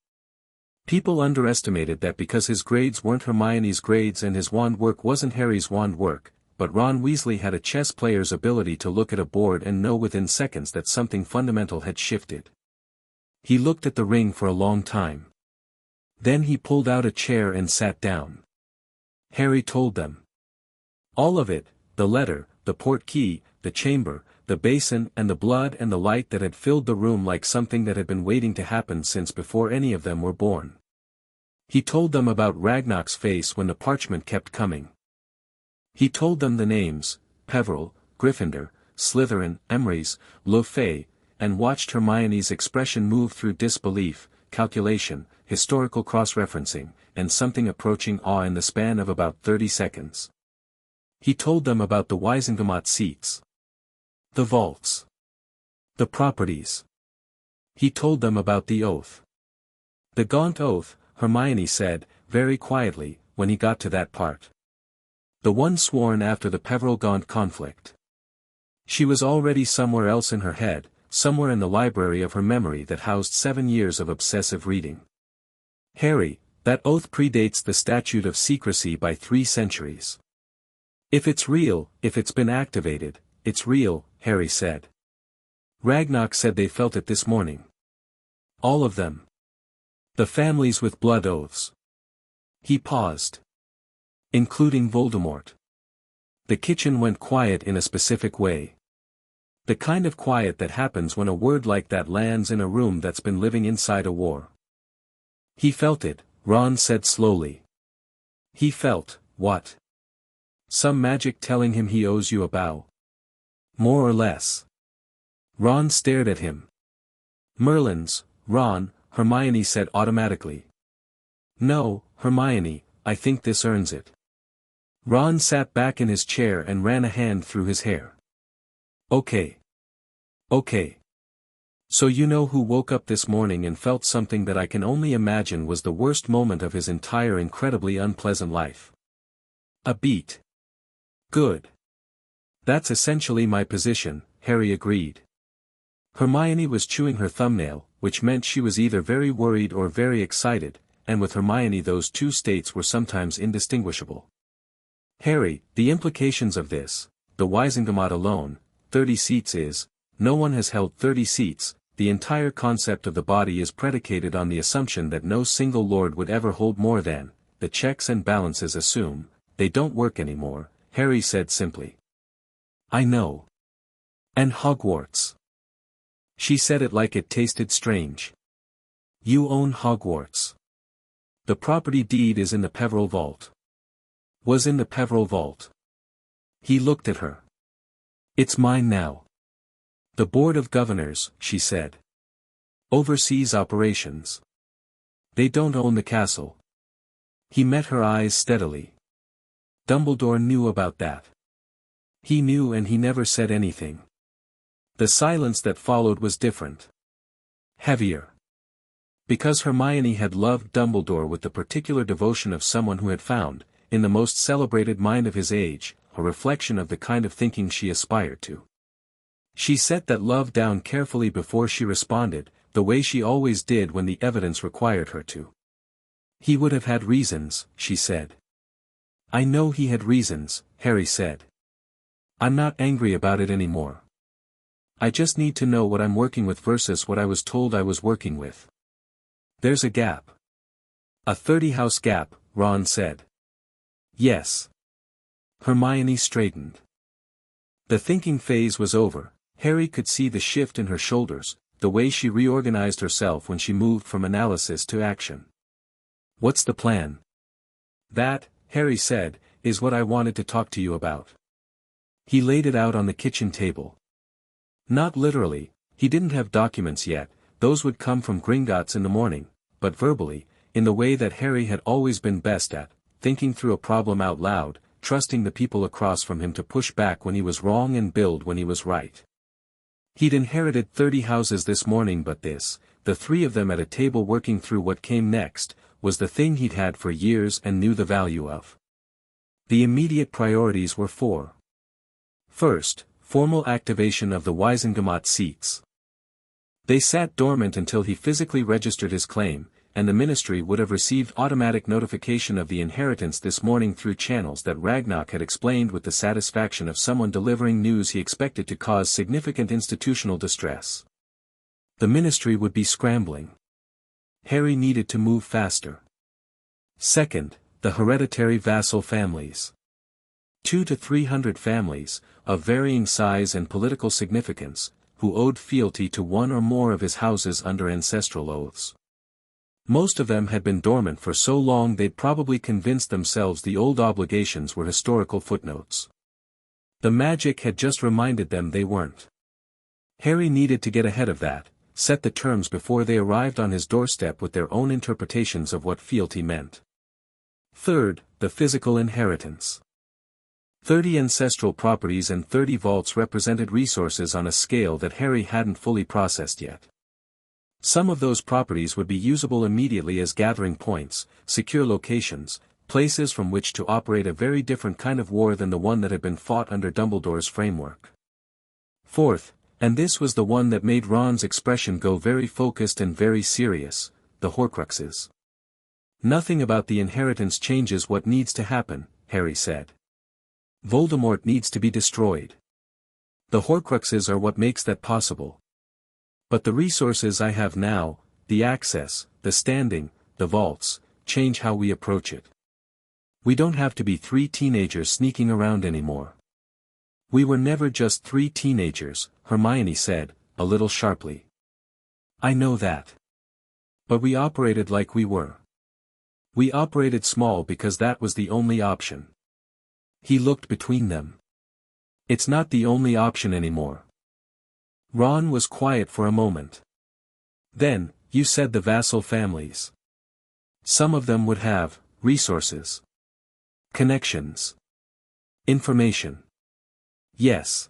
People underestimated that because his grades weren't Hermione's grades and his wand work wasn't Harry's wand work, but Ron Weasley had a chess player's ability to look at a board and know within seconds that something fundamental had shifted. He looked at the ring for a long time. Then he pulled out a chair and sat down. Harry told them. All of it, the letter, the portkey, the chamber, the basin and the blood and the light that had filled the room like something that had been waiting to happen since before any of them were born. He told them about Ragnar's face when the parchment kept coming. He told them the names, Peveril, Gryffindor, Slytherin, Emrys, Le Fay, and watched Hermione's expression move through disbelief, calculation, historical cross-referencing, and something approaching awe in the span of about 30 seconds. He told them about the Gaunt seats, the vaults, the properties. He told them about the oath. The Gaunt oath, Hermione said, very quietly, when he got to that part. The one sworn after the Peveril-Gaunt conflict. She was already somewhere else in her head, somewhere in the library of her memory that housed 7 years of obsessive reading. Harry, that oath predates the statute of secrecy by 3 centuries. If it's real, if it's been activated, it's real, Harry said. Ragnarok said they felt it this morning. All of them. The families with blood oaths. He paused. Including Voldemort. The kitchen went quiet in a specific way. The kind of quiet that happens when a word like that lands in a room that's been living inside a war. He felt it, Ron said slowly. He felt, what? Some magic telling him he owes you a bow? More or less. Ron stared at him. Merlin's, Ron, Hermione said automatically. No, Hermione, I think this earns it. Ron sat back in his chair and ran a hand through his hair. Okay. Okay. So you know who woke up this morning and felt something that I can only imagine was the worst moment of his entire incredibly unpleasant life. A beat. Good. That's essentially my position, Harry agreed. Hermione was chewing her thumbnail, which meant she was either very worried or very excited, and with Hermione those two states were sometimes indistinguishable. Harry, the implications of this, the Wizengamot alone, 30 seats is, no one has held 30 seats, the entire concept of the body is predicated on the assumption that no single lord would ever hold more than, the checks and balances assume, they don't work anymore, Harry said simply. I know. And Hogwarts. She said it like it tasted strange. You own Hogwarts. The property deed is in the Peveril Vault. Was in the Peveril Vault. He looked at her. It's mine now. The Board of Governors, she said. Oversees operations. They don't own the castle. He met her eyes steadily. Dumbledore knew about that. He knew and he never said anything. The silence that followed was different. Heavier. Because Hermione had loved Dumbledore with the particular devotion of someone who had found, in the most celebrated mind of his age, a reflection of the kind of thinking she aspired to. She set that love down carefully before she responded, the way she always did when the evidence required her to. He would have had reasons, she said. I know he had reasons, Harry said. I'm not angry about it anymore. I just need to know what I'm working with versus what I was told I was working with. There's a gap. A 30-house gap, Ron said. Yes. Hermione straightened. The thinking phase was over. Harry could see the shift in her shoulders, the way she reorganized herself when she moved from analysis to action. What's the plan? That, Harry said, is what I wanted to talk to you about. He laid it out on the kitchen table. Not literally, he didn't have documents yet, those would come from Gringotts in the morning, but verbally, in the way that Harry had always been best at, thinking through a problem out loud, trusting the people across from him to push back when he was wrong and build when he was right. He'd inherited 30 houses this morning, but this, the 3 of them at a table working through what came next, was the thing he'd had for years and knew the value of. The immediate priorities were 4. First, formal activation of the Wizengamot seats. They sat dormant until he physically registered his claim, and the ministry would have received automatic notification of the inheritance this morning through channels that Ragnarok had explained with the satisfaction of someone delivering news he expected to cause significant institutional distress. The ministry would be scrambling. Harry needed to move faster. Second, the hereditary vassal families. 200 to 300 families, of varying size and political significance, who owed fealty to one or more of his houses under ancestral oaths. Most of them had been dormant for so long they'd probably convinced themselves the old obligations were historical footnotes. The magic had just reminded them they weren't. Harry needed to get ahead of that, set the terms before they arrived on his doorstep with their own interpretations of what fealty meant. Third, the physical inheritance. 30 ancestral properties and 30 vaults represented resources on a scale that Harry hadn't fully processed yet. Some of those properties would be usable immediately as gathering points, secure locations, places from which to operate a very different kind of war than the one that had been fought under Dumbledore's framework. Fourth, and this was the one that made Ron's expression go very focused and very serious, the Horcruxes. Nothing about the inheritance changes what needs to happen, Harry said. Voldemort needs to be destroyed. The Horcruxes are what makes that possible. But the resources I have now, the access, the standing, the vaults, change how we approach it. We don't have to be 3 teenagers sneaking around anymore. We were never just 3 teenagers, Hermione said, a little sharply. I know that. But we operated like we were. We operated small because that was the only option. He looked between them. It's not the only option anymore. Ron was quiet for a moment. Then, you said the vassal families. Some of them would have resources. Connections. Information. Yes.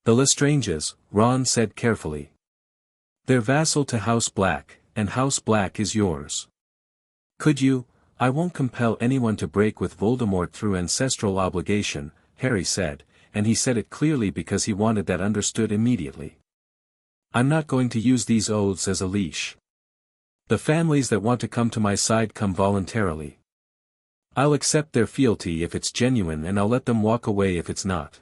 The Lestranges, Ron said carefully. They're vassal to House Black, and House Black is yours. Could you? I won't compel anyone to break with Voldemort through ancestral obligation, Harry said, and he said it clearly because he wanted that understood immediately. I'm not going to use these oaths as a leash. The families that want to come to my side come voluntarily. I'll accept their fealty if it's genuine and I'll let them walk away if it's not.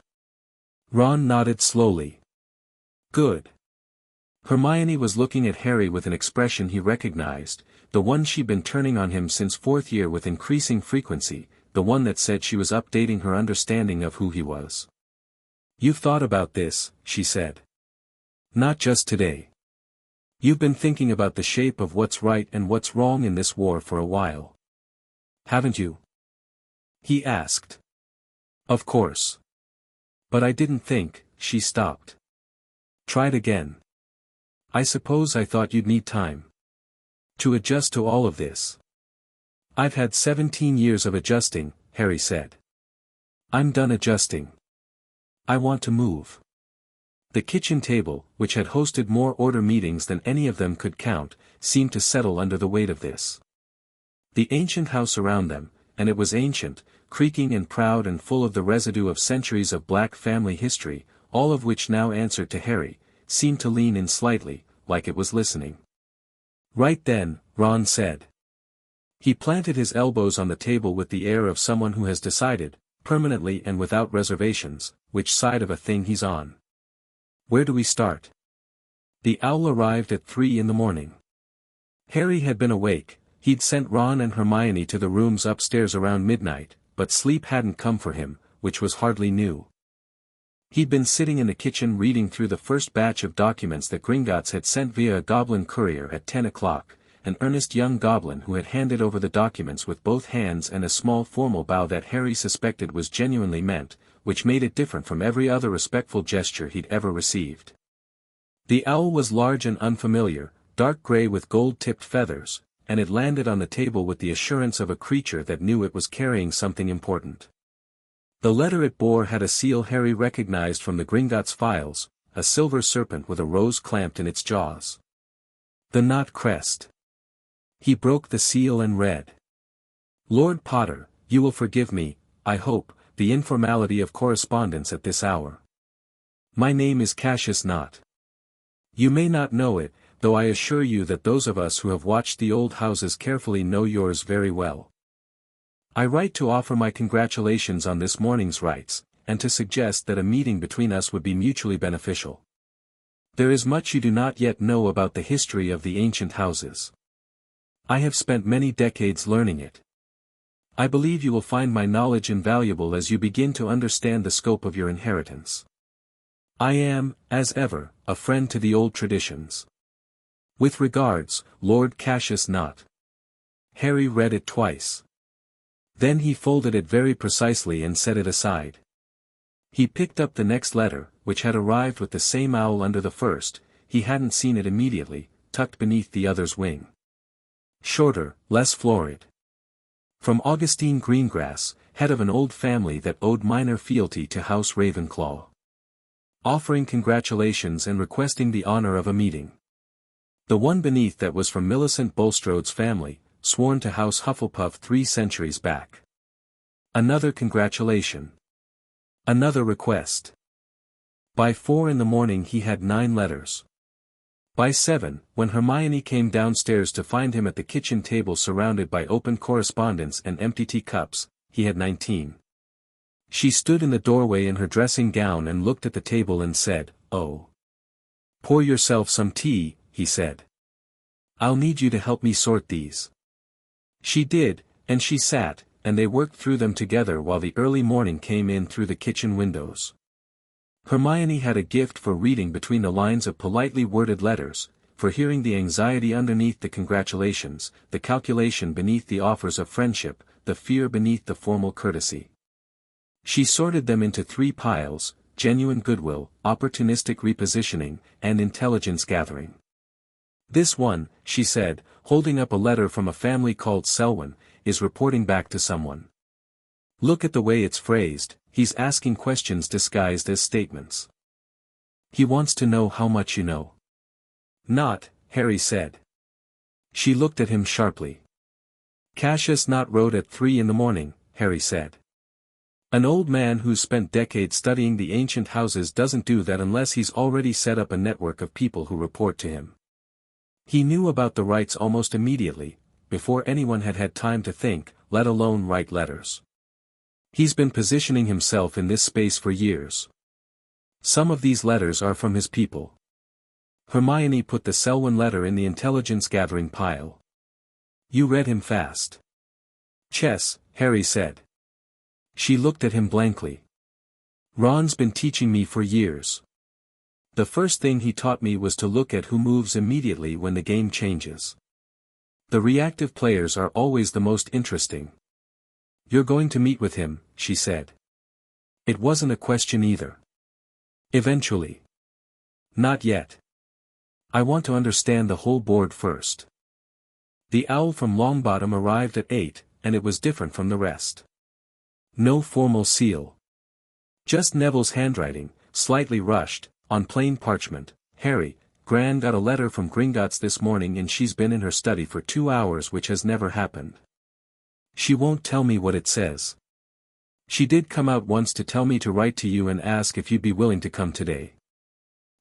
Ron nodded slowly. Good. Hermione was looking at Harry with an expression he recognized, the one she'd been turning on him since 4th year with increasing frequency, the one that said she was updating her understanding of who he was. You've thought about this, she said. Not just today. You've been thinking about the shape of what's right and what's wrong in this war for a while. Haven't you? He asked. Of course. But I didn't think, she stopped. Tried again. I suppose I thought you'd need time to adjust to all of this. I've had 17 years of adjusting, Harry said. I'm done adjusting. I want to move. The kitchen table, which had hosted more order meetings than any of them could count, seemed to settle under the weight of this. The ancient house around them, and it was ancient, creaking and proud and full of the residue of centuries of Black family history, all of which now answered to Harry, seemed to lean in slightly, like it was listening. Right then, Ron said. He planted his elbows on the table with the air of someone who has decided, permanently and without reservations, which side of a thing he's on. Where do we start? The owl arrived at 3 in the morning. Harry had been awake, he'd sent Ron and Hermione to the rooms upstairs around midnight, but sleep hadn't come for him, which was hardly new. He'd been sitting in the kitchen reading through the first batch of documents that Gringotts had sent via a goblin courier at 10 o'clock, an earnest young goblin who had handed over the documents with both hands and a small formal bow that Harry suspected was genuinely meant, which made it different from every other respectful gesture he'd ever received. The owl was large and unfamiliar, dark gray with gold-tipped feathers, and it landed on the table with the assurance of a creature that knew it was carrying something important. The letter it bore had a seal Harry recognized from the Gringotts files, a silver serpent with a rose clamped in its jaws. The knot crest. He broke the seal and read. Lord Potter, you will forgive me, I hope, the informality of correspondence at this hour. My name is Cassius Knot. You may not know it, though I assure you that those of us who have watched the old houses carefully know yours very well. I write to offer my congratulations on this morning's rites, and to suggest that a meeting between us would be mutually beneficial. There is much you do not yet know about the history of the ancient houses. I have spent many decades learning it. I believe you will find my knowledge invaluable as you begin to understand the scope of your inheritance. I am, as ever, a friend to the old traditions. With regards, Lord Cassius Knot. Harry read it twice. Then he folded it very precisely and set it aside. He picked up the next letter, which had arrived with the same owl under the first. he hadn't seen it immediately, tucked beneath the other's wing. Shorter, less florid. From Augustine Greengrass, head of an old family that owed minor fealty to House Ravenclaw. Offering congratulations and requesting the honor of a meeting. The one beneath that was from Millicent Bulstrode's family, sworn to House Hufflepuff 3 centuries back. Another congratulation. Another request. By 4 in the morning he had 9 letters. By 7, when Hermione came downstairs to find him at the kitchen table surrounded by open correspondence and empty teacups, he had 19. She stood in the doorway in her dressing gown and looked at the table and said, "Oh. Pour yourself some tea," he said. "I'll need you to help me sort these." She did, and she sat, and they worked through them together while the early morning came in through the kitchen windows. Hermione had a gift for reading between the lines of politely worded letters, for hearing the anxiety underneath the congratulations, the calculation beneath the offers of friendship, the fear beneath the formal courtesy. She sorted them into 3 piles: genuine goodwill, opportunistic repositioning, and intelligence gathering. "This one," she said, holding up a letter from a family called Selwyn, "is reporting back to someone. Look at the way it's phrased, he's asking questions disguised as statements. He wants to know how much you know." "Not," Harry said. She looked at him sharply. "Cassius not wrote at 3 in the morning," Harry said. "An old man who's spent decades studying the ancient houses doesn't do that unless he's already set up a network of people who report to him." He knew about the rites almost immediately, before anyone had had time to think, let alone write letters. He's been positioning himself in this space for years. Some of these letters are from his people. Hermione put the Selwyn letter in the intelligence-gathering pile. "You read him fast." "Chess," Harry said. She looked at him blankly. "Ron's been teaching me for years. The first thing he taught me was to look at who moves immediately when the game changes. The reactive players are always the most interesting." "You're going to meet with him," she said. It wasn't a question either. "Eventually." "Not yet. I want to understand the whole board first." The owl from Longbottom arrived at 8, and it was different from the rest. No formal seal. Just Neville's handwriting, slightly rushed, on plain parchment. "Harry, Gran got a letter from Gringotts this morning and she's been in her study for 2 hours, which has never happened. She won't tell me what it says. She did come out once to tell me to write to you and ask if you'd be willing to come today.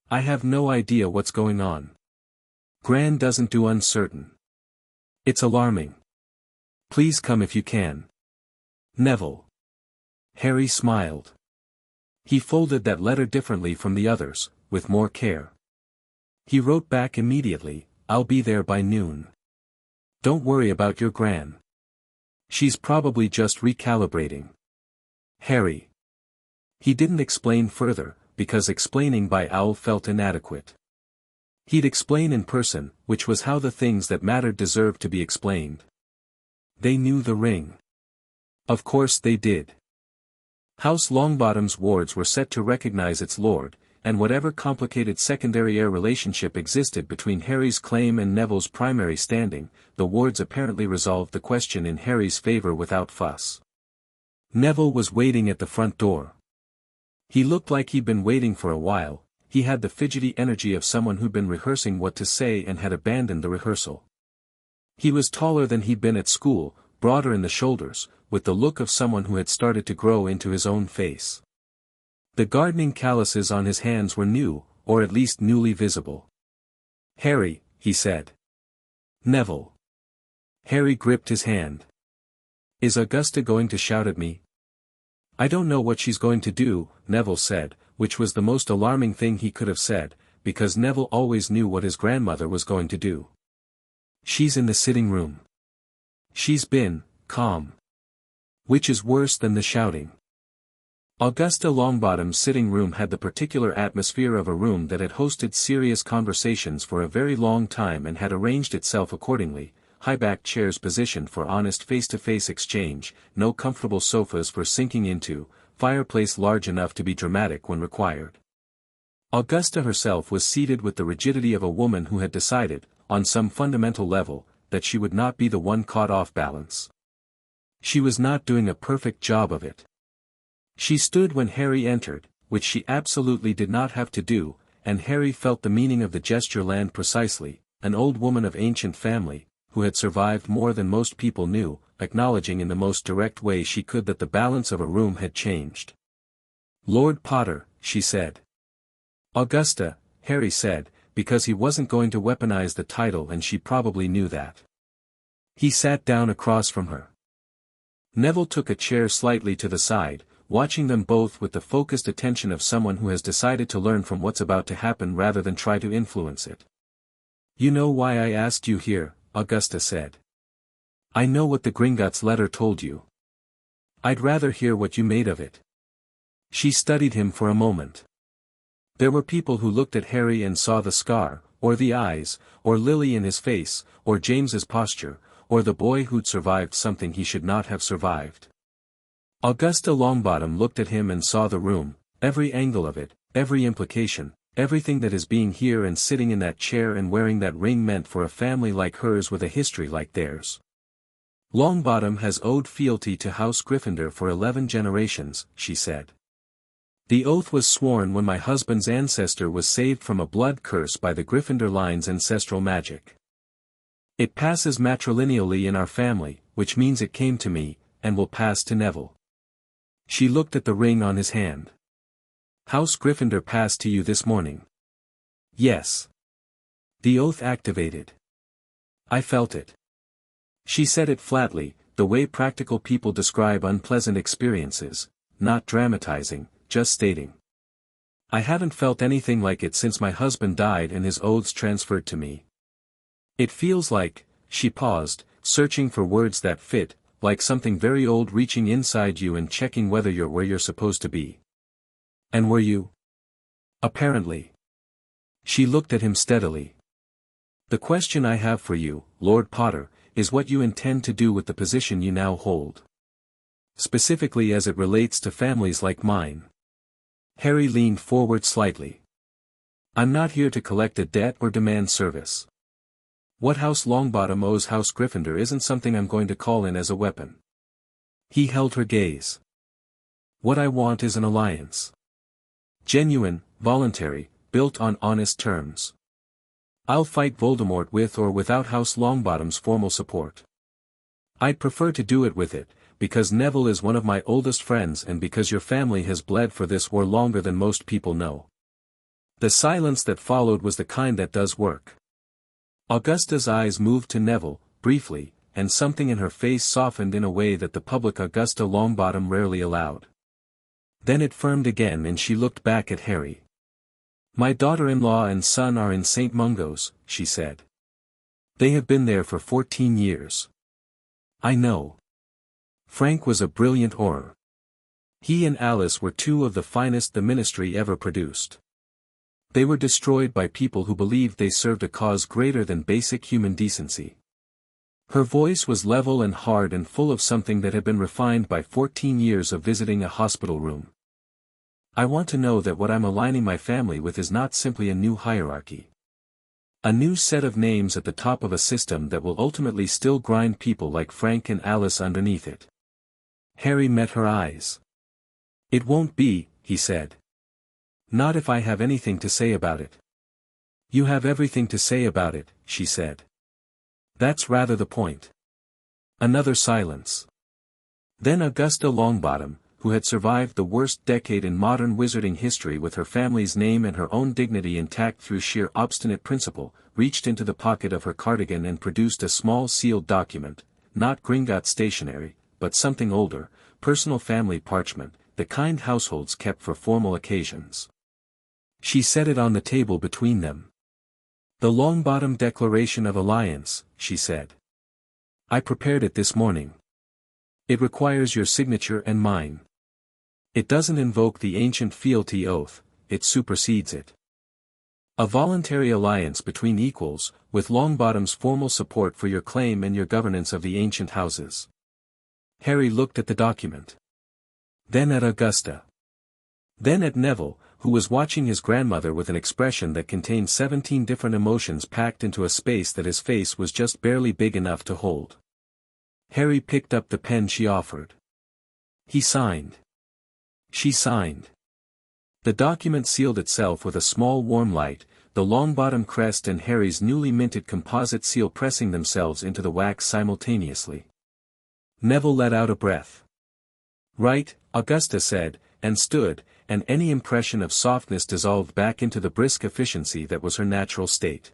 I have no idea what's going on. Gran doesn't do uncertain. It's alarming. Please come if you can. Neville." Harry smiled. He folded that letter differently from the others, with more care. He wrote back immediately, "I'll be there by noon. Don't worry about your Gran. She's probably just recalibrating." Harry. He didn't explain further, because explaining by owl felt inadequate. He'd explain in person, which was how the things that mattered deserved to be explained. They knew the ring. Of course they did. House Longbottom's wards were set to recognize its lord, and whatever complicated secondary heir relationship existed between Harry's claim and Neville's primary standing, the wards apparently resolved the question in Harry's favor without fuss. Neville was waiting at the front door. He looked like he'd been waiting for a while. He had the fidgety energy of someone who'd been rehearsing what to say and had abandoned the rehearsal. He was taller than he'd been at school, broader in the shoulders, with the look of someone who had started to grow into his own face. The gardening calluses on his hands were new, or at least newly visible. "Harry," he said. "Neville." Harry gripped his hand. "Is Augusta going to shout at me?" "I don't know what she's going to do," Neville said, which was the most alarming thing he could have said, because Neville always knew what his grandmother was going to do. "She's in the sitting room. She's been calm. Which is worse than the shouting." Augusta Longbottom's sitting room had the particular atmosphere of a room that had hosted serious conversations for a very long time and had arranged itself accordingly: high-backed chairs positioned for honest face-to-face exchange, no comfortable sofas for sinking into, fireplace large enough to be dramatic when required. Augusta herself was seated with the rigidity of a woman who had decided, on some fundamental level, that she would not be the one caught off balance. She was not doing a perfect job of it. She stood when Harry entered, which she absolutely did not have to do, and Harry felt the meaning of the gesture land precisely, an old woman of ancient family, who had survived more than most people knew, acknowledging in the most direct way she could that the balance of a room had changed. "Lord Potter," she said. "Augusta," Harry said, because he wasn't going to weaponize the title and she probably knew that. He sat down across from her. Neville took a chair slightly to the side, watching them both with the focused attention of someone who has decided to learn from what's about to happen rather than try to influence it. "You know why I asked you here," Augusta said. "I know what the Gringotts letter told you. I'd rather hear what you made of it." She studied him for a moment. There were people who looked at Harry and saw the scar, or the eyes, or Lily in his face, or James's posture, or the boy who'd survived something he should not have survived. Augusta Longbottom looked at him and saw the room, every angle of it, every implication, everything that is being here and sitting in that chair and wearing that ring meant for a family like hers with a history like theirs. "Longbottom has owed fealty to House Gryffindor for 11 generations, she said. "The oath was sworn when my husband's ancestor was saved from a blood curse by the Gryffindor line's ancestral magic. It passes matrilineally in our family, which means it came to me, and will pass to Neville." She looked at the ring on his hand. "House Gryffindor passed to you this morning." "Yes." The oath activated. "I felt it." She said it flatly, the way practical people describe unpleasant experiences, not dramatizing, just stating. "I haven't felt anything like it since my husband died and his oaths transferred to me. It feels like," she paused, searching for words that fit, "like something very old reaching inside you and checking whether you're where you're supposed to be." "And were you?" "Apparently." She looked at him steadily. "The question I have for you, Lord Potter, is what you intend to do with the position you now hold. Specifically as it relates to families like mine." Harry leaned forward slightly. "I'm not here to collect a debt or demand service. What House Longbottom owes House Gryffindor isn't something I'm going to call in as a weapon." He held her gaze. "What I want is an alliance. Genuine, voluntary, built on honest terms. I'll fight Voldemort with or without House Longbottom's formal support. I'd prefer to do it with it, because Neville is one of my oldest friends and because your family has bled for this war longer than most people know." The silence that followed was the kind that does work. Augusta's eyes moved to Neville, briefly, and something in her face softened in a way that the public Augusta Longbottom rarely allowed. Then it firmed again and she looked back at Harry. "My daughter-in-law and son are in St. Mungo's," she said. "They have been there for 14 years. I know. Frank was a brilliant Auror. He and Alice were two of the finest the Ministry ever produced. They were destroyed by people who believed they served a cause greater than basic human decency." Her voice was level and hard and full of something that had been refined by 14 years of visiting a hospital room. "I want to know that what I'm aligning my family with is not simply a new hierarchy. A new set of names at the top of a system that will ultimately still grind people like Frank and Alice underneath it." Harry met her eyes. "It won't be," he said. "Not if I have anything to say about it." "You have everything to say about it," she said. "That's rather the point." Another silence. Then Augusta Longbottom, who had survived the worst decade in modern wizarding history with her family's name and her own dignity intact through sheer obstinate principle, reached into the pocket of her cardigan and produced a small sealed document, not Gringotts stationery, but something older, personal family parchment, the kind households kept for formal occasions. She set it on the table between them. "The Longbottom Declaration of Alliance," she said. "I prepared it this morning. It requires your signature and mine. It doesn't invoke the ancient fealty oath, it supersedes it. A voluntary alliance between equals, with Longbottom's formal support for your claim and your governance of the ancient houses." Harry looked at the document. Then at Augusta. Then at Neville, who was watching his grandmother with an expression that contained 17 different emotions packed into a space that his face was just barely big enough to hold. Harry picked up the pen she offered. He signed. She signed. The document sealed itself with a small warm light, the Longbottom crest and Harry's newly minted composite seal pressing themselves into the wax simultaneously. Neville let out a breath. "Right," Augusta said, and stood, and any impression of softness dissolved back into the brisk efficiency that was her natural state.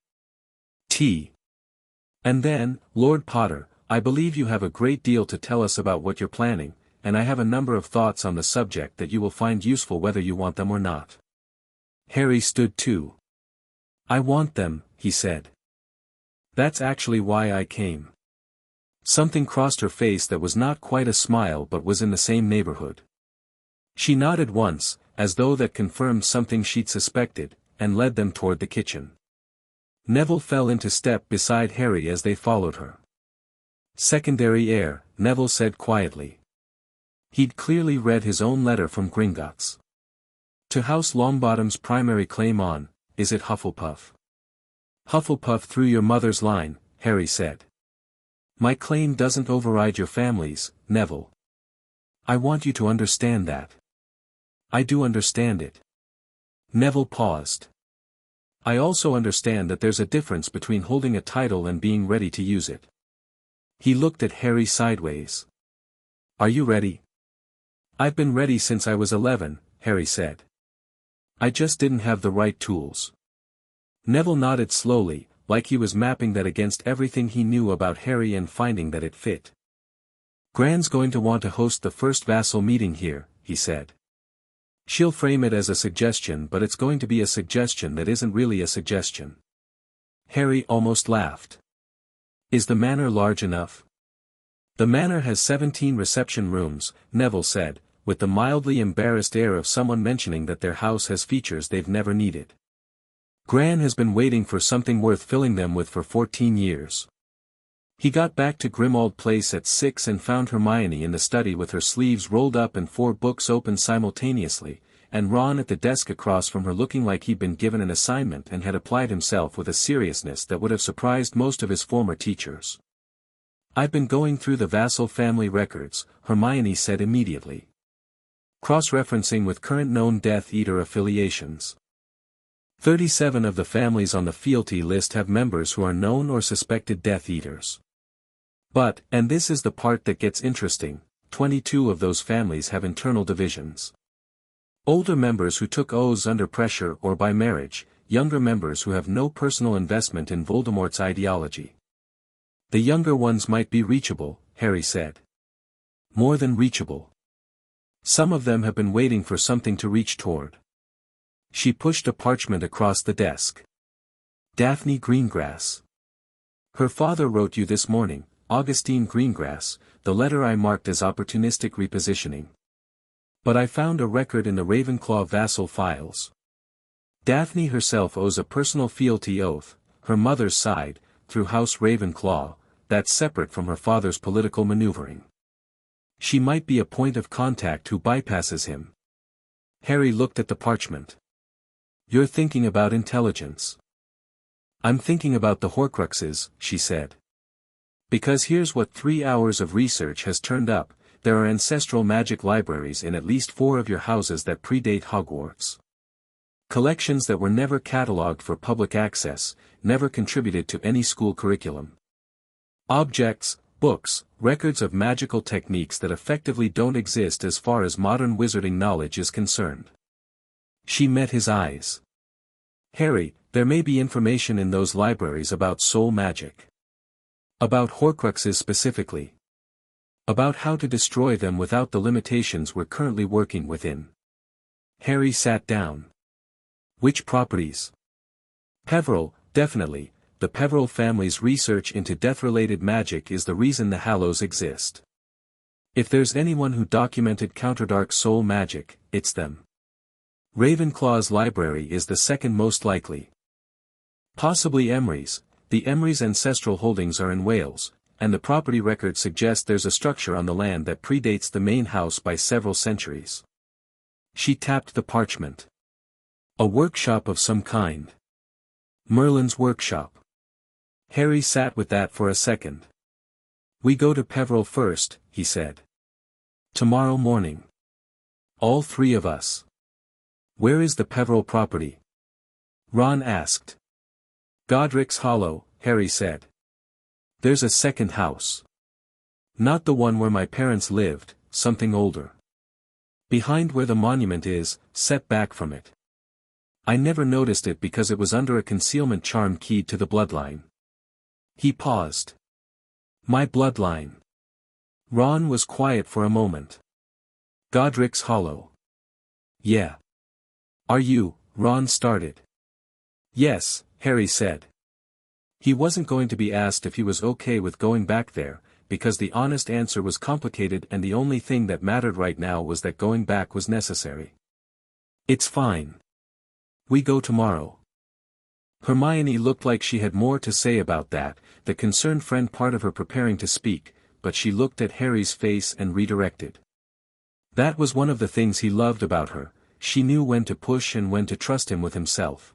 And then, Lord Potter, I believe you have a great deal to tell us about what you're planning, and I have a number of thoughts on the subject that you will find useful whether you want them or not. Harry stood too. "I want them," he said. "That's actually why I came." Something crossed her face that was not quite a smile but was in the same neighborhood. She nodded once, as though that confirmed something she'd suspected, and led them toward the kitchen. Neville fell into step beside Harry as they followed her. "Secondary heir," Neville said quietly. He'd clearly read his own letter from Gringotts. "To House Longbottom's primary claim on, is it Hufflepuff?" "Hufflepuff through your mother's line," Harry said. "My claim doesn't override your family's, Neville. I want you to understand that." "I do understand it." Neville paused. "I also understand that there's a difference between holding a title and being ready to use it." He looked at Harry sideways. "Are you ready?" "I've been ready since I was 11, Harry said. "I just didn't have the right tools." Neville nodded slowly, like he was mapping that against everything he knew about Harry and finding that it fit. "Gran's going to want to host the first vassal meeting here," he said. "She'll frame it as a suggestion, but it's going to be a suggestion that isn't really a suggestion." Harry almost laughed. "Is the manor large enough?" "The manor has 17 reception rooms," Neville said, with the mildly embarrassed air of someone mentioning that their house has features they've never needed. "Gran has been waiting for something worth filling them with for 14 years. He got back to Grimmauld Place at 6 and found Hermione in the study with her sleeves rolled up and 4 books open simultaneously, and Ron at the desk across from her looking like he'd been given an assignment and had applied himself with a seriousness that would have surprised most of his former teachers. "I've been going through the vassal family records," Hermione said immediately. "Cross-referencing with current known Death Eater affiliations. 37 of the families on the fealty list have members who are known or suspected Death Eaters. But, and this is the part that gets interesting, 22 of those families have internal divisions. Older members who took oaths under pressure or by marriage, younger members who have no personal investment in Voldemort's ideology. The younger ones might be reachable," Harry said. "More than reachable. Some of them have been waiting for something to reach toward." She pushed a parchment across the desk. "Daphne Greengrass. Her father wrote you this morning, Augustine Greengrass, the letter I marked as opportunistic repositioning. But I found a record in the Ravenclaw vassal files. Daphne herself owes a personal fealty oath, her mother's side, through House Ravenclaw, that's separate from her father's political maneuvering. She might be a point of contact who bypasses him." Harry looked at the parchment. "You're thinking about intelligence." "I'm thinking about the Horcruxes," she said. "Because here's what 3 hours of research has turned up, there are ancestral magic libraries in at least 4 of your houses that predate Hogwarts. Collections that were never catalogued for public access, never contributed to any school curriculum. Objects, books, records of magical techniques that effectively don't exist as far as modern wizarding knowledge is concerned." She met his eyes. "Harry, there may be information in those libraries about soul magic. About Horcruxes specifically. About how to destroy them without the limitations we're currently working within." Harry sat down. "Which properties?" "Peveril, definitely. The Peveril family's research into death-related magic is the reason the Hallows exist. If there's anyone who documented counterdark soul magic, it's them. Ravenclaw's library is the second most likely. Possibly Emery's. The Emery's ancestral holdings are in Wales, and the property record suggests there's a structure on the land that predates the main house by several centuries." She tapped the parchment. A workshop of some kind. Merlin's workshop. Harry sat with that for a second. We go to Peveril first, he said. Tomorrow morning. All three of us. Where is the Peveril property? Ron asked. Godric's Hollow, Harry said. There's a second house. Not the one where my parents lived, something older. Behind where the monument is, set back from it. I never noticed it because it was under a concealment charm keyed to the bloodline. He paused. My bloodline. Ron was quiet for a moment. Godric's Hollow. Yeah. Are you? Ron started. Yes, Harry said. He wasn't going to be asked if he was okay with going back there, because the honest answer was complicated and the only thing that mattered right now was that going back was necessary. It's fine. We go tomorrow. Hermione looked like she had more to say about that, the concerned friend part of her preparing to speak, but she looked at Harry's face and redirected. That was one of the things he loved about her, she knew when to push and when to trust him with himself.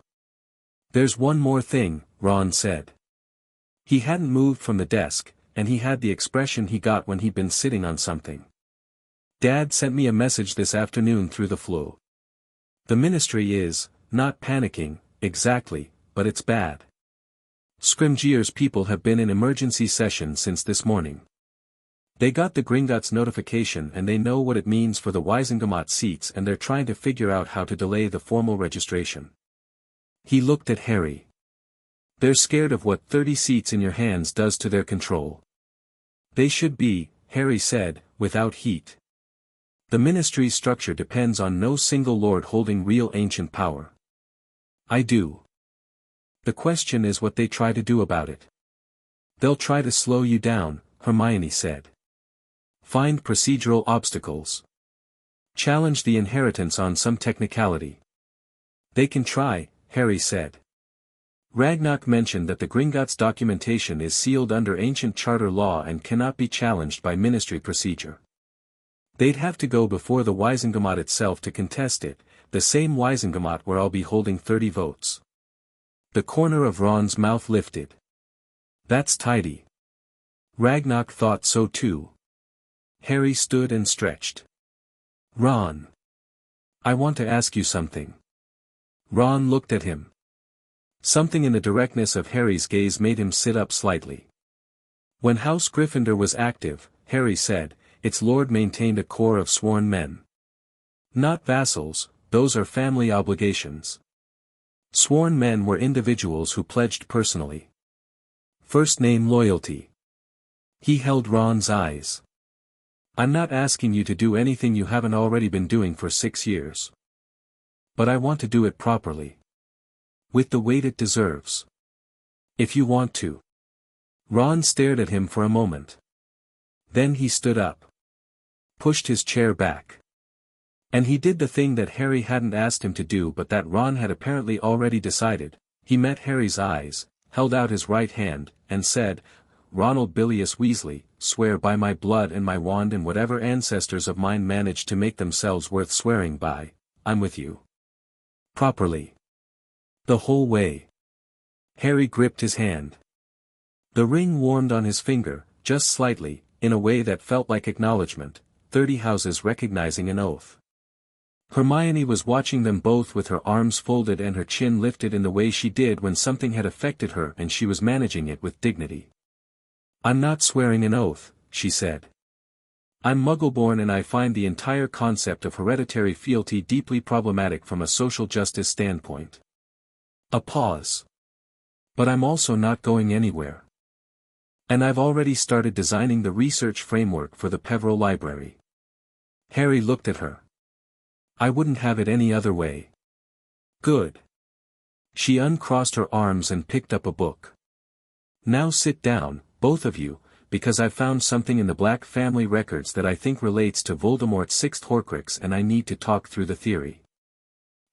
There's one more thing, Ron said. He hadn't moved from the desk, and he had the expression he got when he'd been sitting on something. Dad sent me a message this afternoon through the flu. The ministry is, not panicking, exactly, but it's bad. Scrimgeour's people have been in emergency session since this morning. They got the Gringotts notification and they know what it means for the Wisengamot seats and they're trying to figure out how to delay the formal registration. He looked at Harry. They're scared of what 30 seats in your hands does to their control. They should be, Harry said, without heat. The ministry's structure depends on no single lord holding real ancient power. I do. The question is what they try to do about it. They'll try to slow you down, Hermione said. Find procedural obstacles. Challenge the inheritance on some technicality. They can try, Harry said. Ragnarok mentioned that the Gringotts documentation is sealed under ancient charter law and cannot be challenged by ministry procedure. They'd have to go before the Wisengamot itself to contest it, the same Wisengamot where I'll be holding 30 votes. The corner of Ron's mouth lifted. That's tidy. Ragnarok thought so too. Harry stood and stretched. Ron. I want to ask you something. Ron looked at him. Something in the directness of Harry's gaze made him sit up slightly. When House Gryffindor was active, Harry said, its lord maintained a corps of sworn men. Not vassals, those are family obligations. Sworn men were individuals who pledged personally. First name loyalty. He held Ron's eyes. I'm not asking you to do anything you haven't already been doing for 6 years. But I want to do it properly. With the weight it deserves. If you want to. Ron stared at him for a moment. Then he stood up. Pushed his chair back. And he did the thing that Harry hadn't asked him to do but that Ron had apparently already decided. He met Harry's eyes, held out his right hand, and said, Ronald Bilious Weasley, swear by my blood and my wand and whatever ancestors of mine managed to make themselves worth swearing by, I'm with you. Properly. The whole way. Harry gripped his hand. The ring warmed on his finger, just slightly, in a way that felt like acknowledgement, 30 houses recognizing an oath. Hermione was watching them both with her arms folded and her chin lifted in the way she did when something had affected her and she was managing it with dignity. I'm not swearing an oath, she said. I'm Muggleborn and I find the entire concept of hereditary fealty deeply problematic from a social justice standpoint. A pause. But I'm also not going anywhere. And I've already started designing the research framework for the Peveril Library. Harry looked at her. I wouldn't have it any other way. Good. She uncrossed her arms and picked up a book. Now sit down, both of you, because I've found something in the Black family records that I think relates to Voldemort's 6th Horcrux and I need to talk through the theory.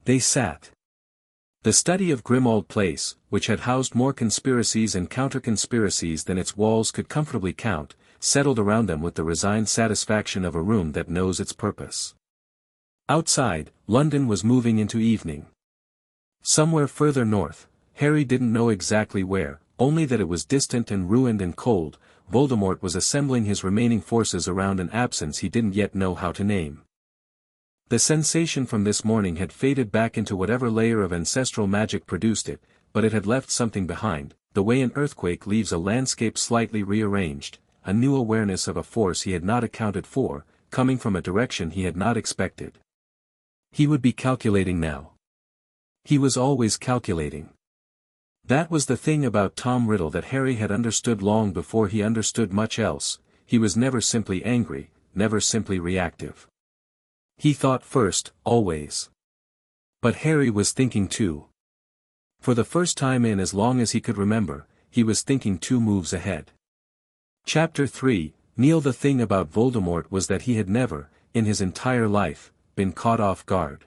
They sat. The study of Grimmauld Place, which had housed more conspiracies and counter-conspiracies than its walls could comfortably count, settled around them with the resigned satisfaction of a room that knows its purpose. Outside, London was moving into evening. Somewhere further north, Harry didn't know exactly where, only that it was distant and ruined and cold. Voldemort was assembling his remaining forces around an absence he didn't yet know how to name. The sensation from this morning had faded back into whatever layer of ancestral magic produced it, but it had left something behind, the way an earthquake leaves a landscape slightly rearranged, a new awareness of a force he had not accounted for, coming from a direction he had not expected. He would be calculating now. He was always calculating. That was the thing about Tom Riddle that Harry had understood long before he understood much else. He was never simply angry, never simply reactive. He thought first, always. But Harry was thinking too. For the first time in as long as he could remember, he was thinking 2 moves ahead. Chapter 3, Neil. The thing about Voldemort was that he had never, in his entire life, been caught off guard.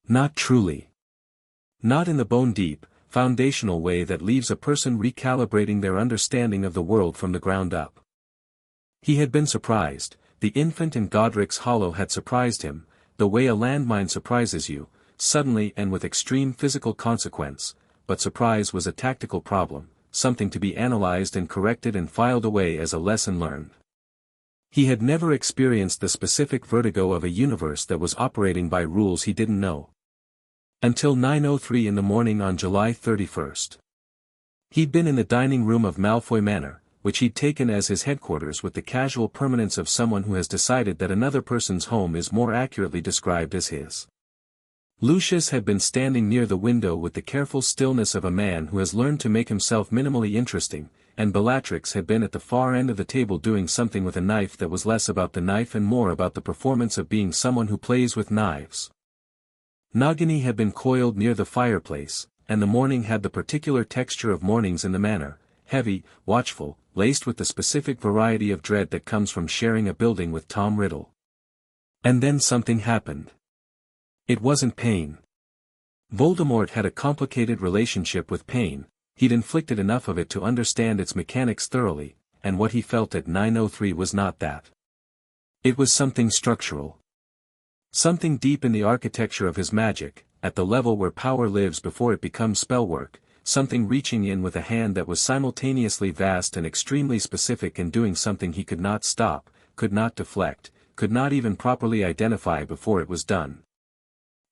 Not truly. Not in the bone-deep, foundational way that leaves a person recalibrating their understanding of the world from the ground up. He had been surprised, the infant in Godric's Hollow had surprised him, the way a landmine surprises you, suddenly and with extreme physical consequence, but surprise was a tactical problem, something to be analyzed and corrected and filed away as a lesson learned. He had never experienced the specific vertigo of a universe that was operating by rules he didn't know. Until 9:03 in the morning on July 31st. He'd been in the dining room of Malfoy Manor, which he'd taken as his headquarters with the casual permanence of someone who has decided that another person's home is more accurately described as his. Lucius had been standing near the window with the careful stillness of a man who has learned to make himself minimally interesting, and Bellatrix had been at the far end of the table doing something with a knife that was less about the knife and more about the performance of being someone who plays with knives. Nagini had been coiled near the fireplace, and the morning had the particular texture of mornings in the manor, heavy, watchful, laced with the specific variety of dread that comes from sharing a building with Tom Riddle. And then something happened. It wasn't pain. Voldemort had a complicated relationship with pain, he'd inflicted enough of it to understand its mechanics thoroughly, and what he felt at 9:03 was not that. It was something structural. Something deep in the architecture of his magic, at the level where power lives before it becomes spellwork, something reaching in with a hand that was simultaneously vast and extremely specific and doing something he could not stop, could not deflect, could not even properly identify before it was done.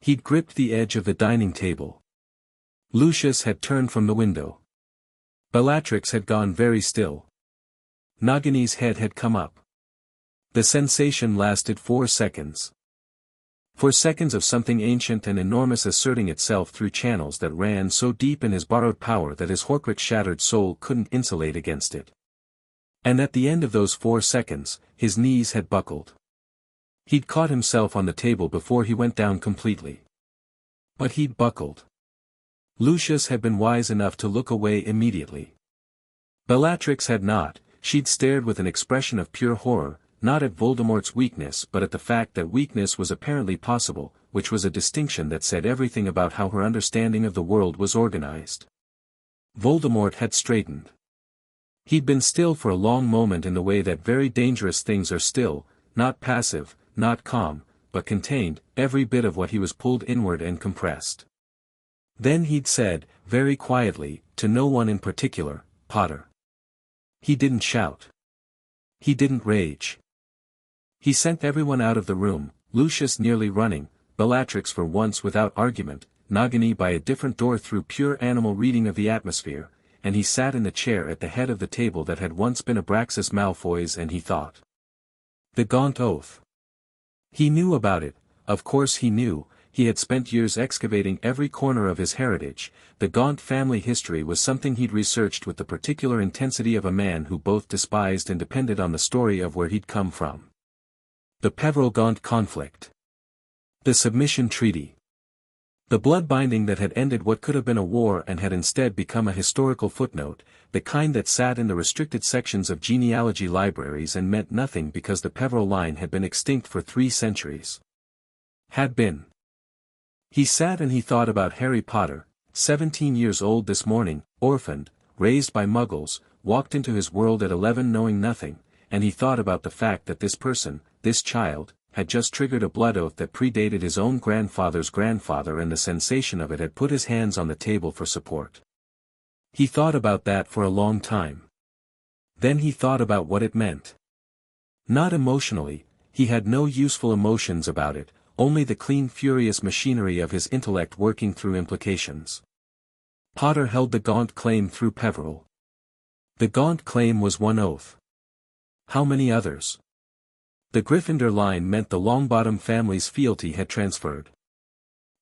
He'd gripped the edge of the dining table. Lucius had turned from the window. Bellatrix had gone very still. Nagini's head had come up. The sensation lasted 4 seconds. 4 seconds of something ancient and enormous asserting itself through channels that ran so deep in his borrowed power that his Horcrux-shattered soul couldn't insulate against it. And at the end of those 4 seconds, his knees had buckled. He'd caught himself on the table before he went down completely. But he'd buckled. Lucius had been wise enough to look away immediately. Bellatrix had not. She'd stared with an expression of pure horror, not at Voldemort's weakness but at the fact that weakness was apparently possible, which was a distinction that said everything about how her understanding of the world was organized. Voldemort had straightened. He'd been still for a long moment in the way that very dangerous things are still, not passive, not calm, but contained, every bit of what he was pulled inward and compressed. Then he'd said, very quietly, to no one in particular, "Potter." He didn't shout. He didn't rage. He sent everyone out of the room, Lucius nearly running, Bellatrix for once without argument, Nagini by a different door through pure animal reading of the atmosphere, and he sat in the chair at the head of the table that had once been Abraxas Malfoy's and he thought. The Gaunt Oath. He knew about it, of course he knew, he had spent years excavating every corner of his heritage. The Gaunt family history was something he'd researched with the particular intensity of a man who both despised and depended on the story of where he'd come from. The Peveril-Gaunt conflict. The submission treaty. The blood binding that had ended what could have been a war and had instead become a historical footnote, the kind that sat in the restricted sections of genealogy libraries and meant nothing because the Peveril line had been extinct for 3 centuries. Had been. He sat and he thought about Harry Potter, 17 years old this morning, orphaned, raised by muggles, walked into his world at 11 knowing nothing, and he thought about the fact that this person, this child, had just triggered a blood oath that predated his own grandfather's grandfather, and the sensation of it had put his hands on the table for support. He thought about that for a long time. Then he thought about what it meant. Not emotionally, he had no useful emotions about it, only the clean furious machinery of his intellect working through implications. Potter held the Gaunt claim through Peveril. The Gaunt claim was one oath. How many others? The Gryffindor line meant the Longbottom family's fealty had transferred.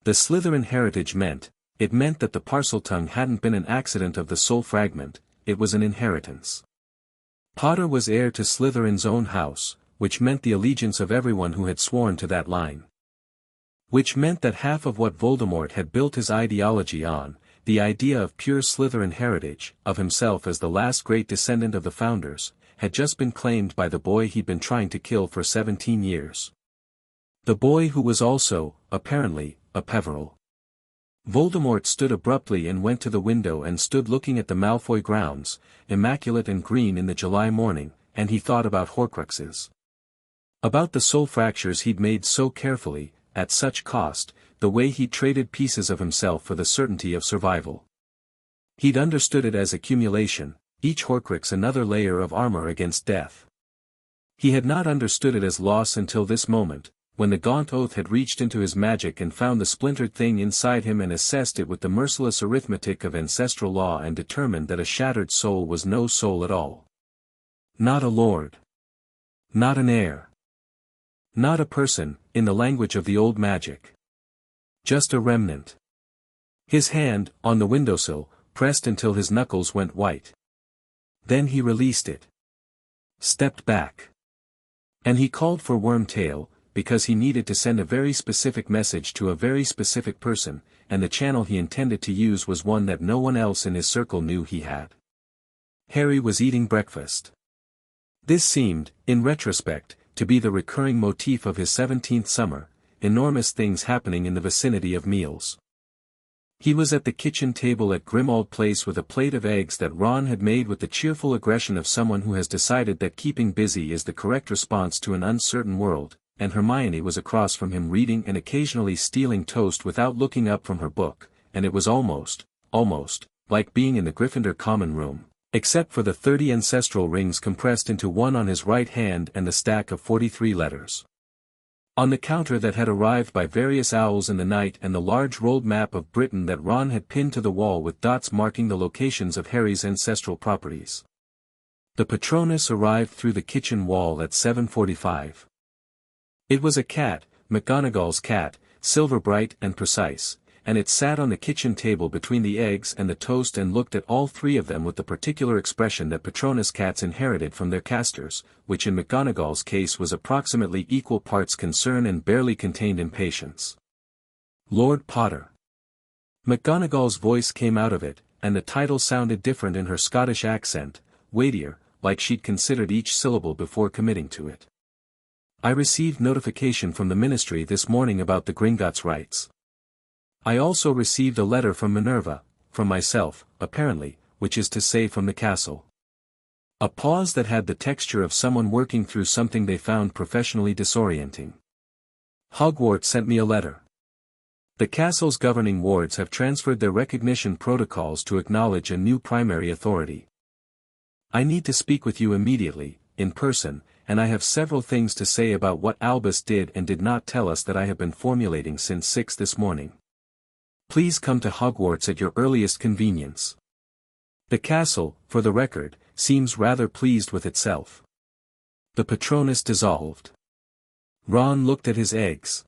The Slytherin heritage meant that the Parseltongue hadn't been an accident of the soul fragment, it was an inheritance. Potter was heir to Slytherin's own house, which meant the allegiance of everyone who had sworn to that line. Which meant that half of what Voldemort had built his ideology on, the idea of pure Slytherin heritage, of himself as the last great descendant of the founders, had just been claimed by the boy he'd been trying to kill for 17 years. The boy who was also, apparently, a Peveril. Voldemort stood abruptly and went to the window and stood looking at the Malfoy grounds, immaculate and green in the July morning, and he thought about Horcruxes. About the soul fractures he'd made so carefully, at such cost, the way he'd traded pieces of himself for the certainty of survival. He'd understood it as accumulation, each Horcrux another layer of armor against death. He had not understood it as loss until this moment, when the Gaunt oath had reached into his magic and found the splintered thing inside him and assessed it with the merciless arithmetic of ancestral law and determined that a shattered soul was no soul at all. Not a lord. Not an heir. Not a person, in the language of the old magic. Just a remnant. His hand, on the windowsill, pressed until his knuckles went white. Then he released it. Stepped back. And he called for Wormtail, because he needed to send a very specific message to a very specific person, and the channel he intended to use was one that no one else in his circle knew he had. Harry was eating breakfast. This seemed, in retrospect, to be the recurring motif of his 17th summer, enormous things happening in the vicinity of meals. He was at the kitchen table at Grimmauld Place with a plate of eggs that Ron had made with the cheerful aggression of someone who has decided that keeping busy is the correct response to an uncertain world, and Hermione was across from him reading and occasionally stealing toast without looking up from her book, and it was almost, like being in the Gryffindor common room, except for the 30 ancestral rings compressed into one on his right hand and the stack of 43 letters. On the counter that had arrived by various owls in the night and the large rolled map of Britain that Ron had pinned to the wall with dots marking the locations of Harry's ancestral properties. The Patronus arrived through the kitchen wall at 7:45. It was a cat, McGonagall's cat, silver bright and precise, and it sat on the kitchen table between the eggs and the toast and looked at all three of them with the particular expression that Patronus cats inherited from their casters, which in McGonagall's case was approximately equal parts concern and barely contained impatience. Lord Potter. McGonagall's voice came out of it, and the title sounded different in her Scottish accent, weightier, like she'd considered each syllable before committing to it. I received notification from the ministry this morning about the Gringotts rites. I also received a letter from Minerva, from myself, apparently, which is to say from the castle. A pause that had the texture of someone working through something they found professionally disorienting. Hogwarts sent me a letter. The castle's governing wards have transferred their recognition protocols to acknowledge a new primary authority. I need to speak with you immediately, in person, and I have several things to say about what Albus did and did not tell us that I have been formulating since 6 this morning. Please come to Hogwarts at your earliest convenience. The castle, for the record, seems rather pleased with itself. The Patronus dissolved. Ron looked at his eggs.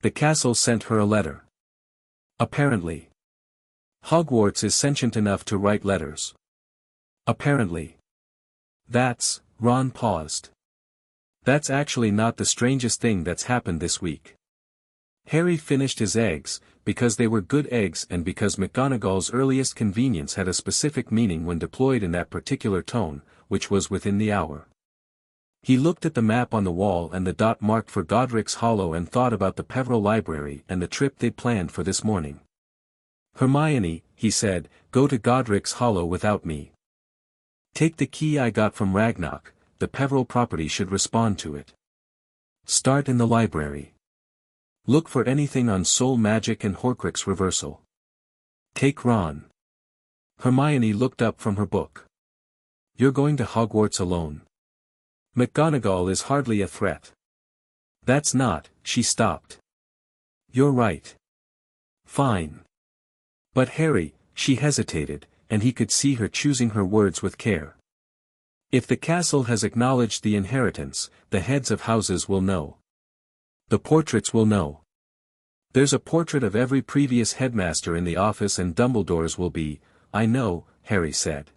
The castle sent her a letter. Apparently. Hogwarts is sentient enough to write letters. Apparently. Ron paused. That's actually not the strangest thing that's happened this week. Harry finished his eggs, because they were good eggs and because McGonagall's earliest convenience had a specific meaning when deployed in that particular tone, which was within the hour. He looked at the map on the wall and the dot marked for Godric's Hollow and thought about the Peveril Library and the trip they'd planned for this morning. Hermione, he said, go to Godric's Hollow without me. Take the key I got from Ragnarok, the Peveril property should respond to it. Start in the library. Look for anything on soul magic and Horcrux reversal. Take Ron. Hermione looked up from her book. You're going to Hogwarts alone. McGonagall is hardly a threat. That's not, she stopped. You're right. Fine. But Harry, she hesitated, and he could see her choosing her words with care. If the castle has acknowledged the inheritance, the heads of houses will know. The portraits will know. There's a portrait of every previous headmaster in the office and Dumbledore's will be, I know, Harry said.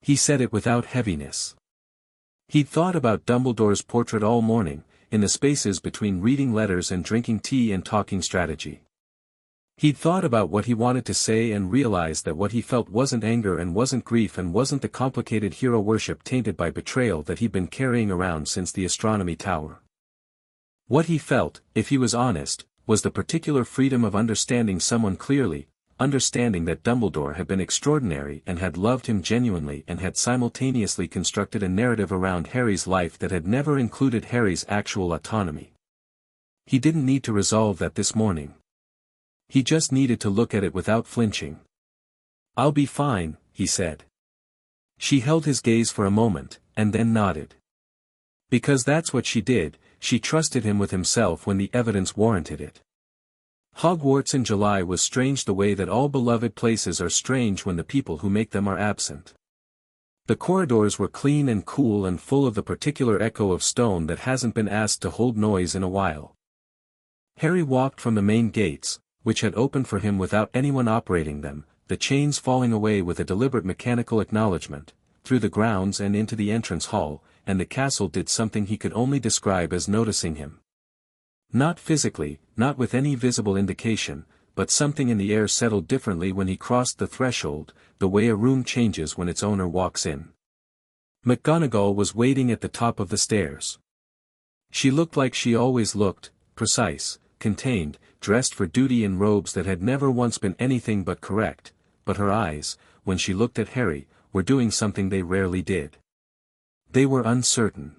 He said it without heaviness. He'd thought about Dumbledore's portrait all morning, in the spaces between reading letters and drinking tea and talking strategy. He'd thought about what he wanted to say and realized that what he felt wasn't anger and wasn't grief and wasn't the complicated hero worship tainted by betrayal that he'd been carrying around since the astronomy tower. What he felt, if he was honest, was the particular freedom of understanding someone clearly, understanding that Dumbledore had been extraordinary and had loved him genuinely and had simultaneously constructed a narrative around Harry's life that had never included Harry's actual autonomy. He didn't need to resolve that this morning. He just needed to look at it without flinching. I'll be fine, he said. She held his gaze for a moment, and then nodded. Because that's what she did, she trusted him with himself when the evidence warranted it. Hogwarts in July was strange the way that all beloved places are strange when the people who make them are absent. The corridors were clean and cool and full of the particular echo of stone that hasn't been asked to hold noise in a while. Harry walked from the main gates, which had opened for him without anyone operating them, the chains falling away with a deliberate mechanical acknowledgement, through the grounds and into the entrance hall, and the castle did something he could only describe as noticing him. Not physically, not with any visible indication, but something in the air settled differently when he crossed the threshold, the way a room changes when its owner walks in. McGonagall was waiting at the top of the stairs. She looked like she always looked, precise, contained, dressed for duty in robes that had never once been anything but correct, but her eyes, when she looked at Harry, were doing something they rarely did. They were uncertain.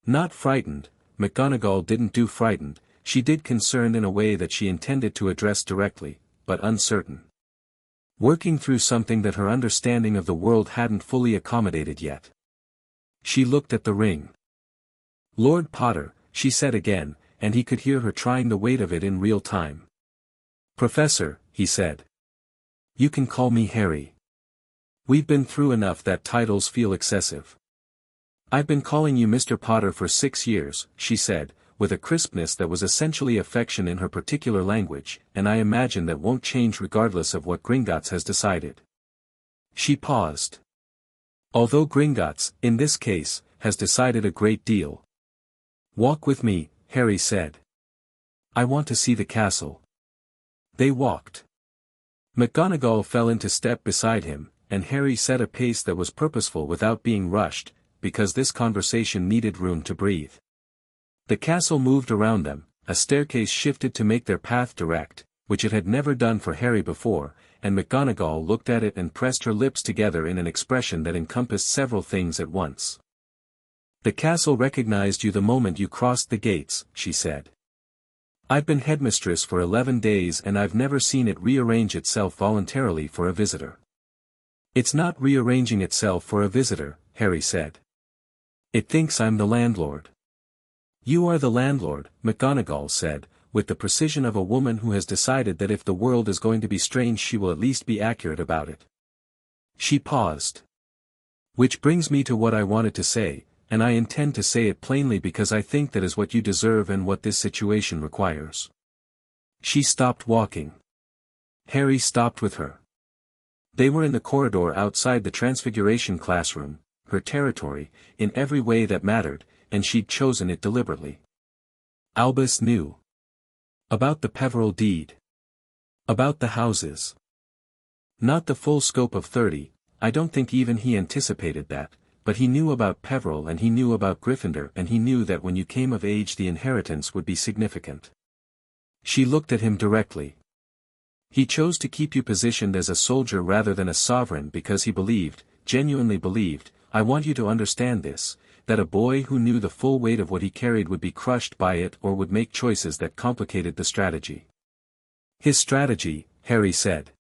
Not frightened, McGonagall didn't do frightened, she did concerned in a way that she intended to address directly, but uncertain. Working through something that her understanding of the world hadn't fully accommodated yet. She looked at the ring. Lord Potter, she said again, and he could hear her trying the weight of it in real time. Professor, he said. You can call me Harry. We've been through enough that titles feel excessive. I've been calling you Mr. Potter for 6 years, she said, with a crispness that was essentially affection in her particular language, and I imagine that won't change regardless of what Gringotts has decided. She paused. Although Gringotts, in this case, has decided a great deal. Walk with me, Harry said. I want to see the castle. They walked. McGonagall fell into step beside him, and Harry set a pace that was purposeful without being rushed, because this conversation needed room to breathe. The castle moved around them, a staircase shifted to make their path direct, which it had never done for Harry before, and McGonagall looked at it and pressed her lips together in an expression that encompassed several things at once. The castle recognized you the moment you crossed the gates, she said. I've been headmistress for 11 days and I've never seen it rearrange itself voluntarily for a visitor. It's not rearranging itself for a visitor, Harry said. It thinks I'm the landlord. You are the landlord, McGonagall said, with the precision of a woman who has decided that if the world is going to be strange she will at least be accurate about it. She paused. Which brings me to what I wanted to say, and I intend to say it plainly because I think that is what you deserve and what this situation requires. She stopped walking. Harry stopped with her. They were in the corridor outside the Transfiguration classroom, her territory, in every way that mattered, and she'd chosen it deliberately. Albus knew. About the Peveril deed. About the houses. Not the full scope of 30, I don't think even he anticipated that, but he knew about Peveril and he knew about Gryffindor and he knew that when you came of age the inheritance would be significant. She looked at him directly. He chose to keep you positioned as a soldier rather than a sovereign because he believed, genuinely believed, I want you to understand this, that a boy who knew the full weight of what he carried would be crushed by it or would make choices that complicated the strategy. His strategy, Harry said.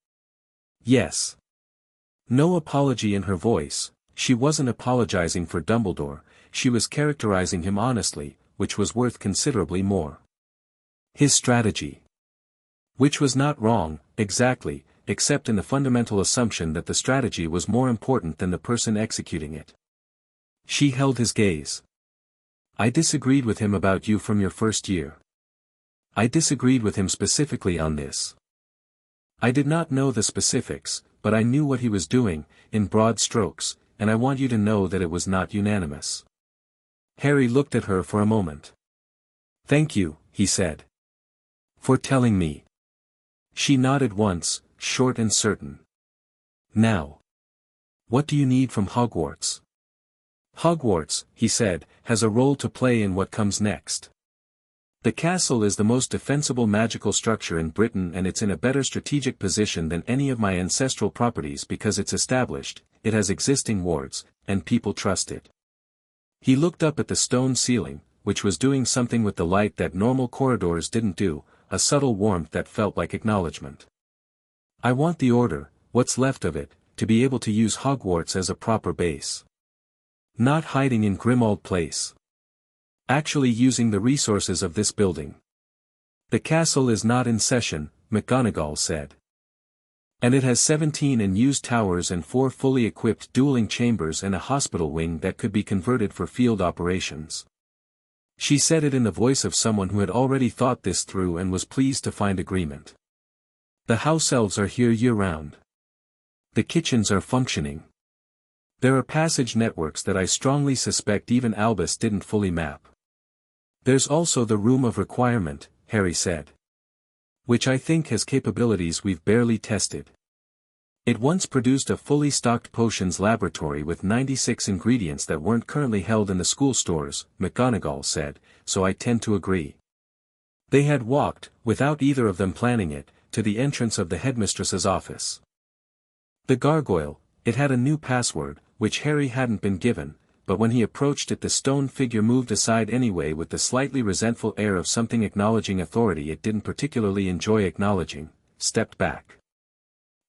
Yes. No apology in her voice. She wasn't apologizing for Dumbledore, she was characterizing him honestly, which was worth considerably more. His strategy. Which was not wrong, exactly, except in the fundamental assumption that the strategy was more important than the person executing it. She held his gaze. I disagreed with him about you from your first year. I disagreed with him specifically on this. I did not know the specifics, but I knew what he was doing, in broad strokes, and I want you to know that it was not unanimous. Harry looked at her for a moment. Thank you, he said. For telling me. She nodded once, short and certain. Now. What do you need from Hogwarts? Hogwarts, he said, has a role to play in what comes next. The castle is the most defensible magical structure in Britain, and it's in a better strategic position than any of my ancestral properties because it's established, it has existing wards, and people trust it. He looked up at the stone ceiling, which was doing something with the light that normal corridors didn't do, a subtle warmth that felt like acknowledgement. I want the Order, what's left of it, to be able to use Hogwarts as a proper base. Not hiding in Grimmauld Place. Actually using the resources of this building. The castle is not in session, McGonagall said. And it has 17 unused towers and 4 fully equipped dueling chambers and a hospital wing that could be converted for field operations. She said it in the voice of someone who had already thought this through and was pleased to find agreement. The house elves are here year-round. The kitchens are functioning. There are passage networks that I strongly suspect even Albus didn't fully map. There's also the Room of Requirement, Harry said. Which I think has capabilities we've barely tested. It once produced a fully stocked potions laboratory with 96 ingredients that weren't currently held in the school stores, McGonagall said, so I tend to agree. They had walked, without either of them planning it, to the entrance of the headmistress's office. The gargoyle, it had a new password, which Harry hadn't been given, but when he approached it the stone figure moved aside anyway with the slightly resentful air of something acknowledging authority it didn't particularly enjoy acknowledging, stepped back.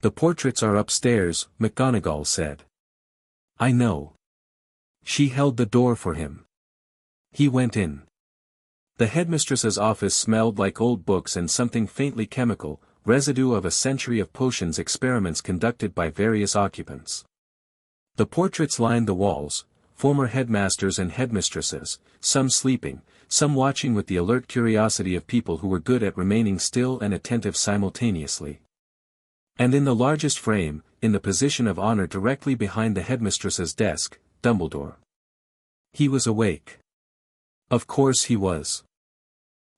The portraits are upstairs, McGonagall said. I know. She held the door for him. He went in. The headmistress's office smelled like old books and something faintly chemical, residue of a century of potions experiments conducted by various occupants. The portraits lined the walls, former headmasters and headmistresses, some sleeping, some watching with the alert curiosity of people who were good at remaining still and attentive simultaneously. And in the largest frame, in the position of honor directly behind the headmistress's desk, Dumbledore. He was awake. Of course he was.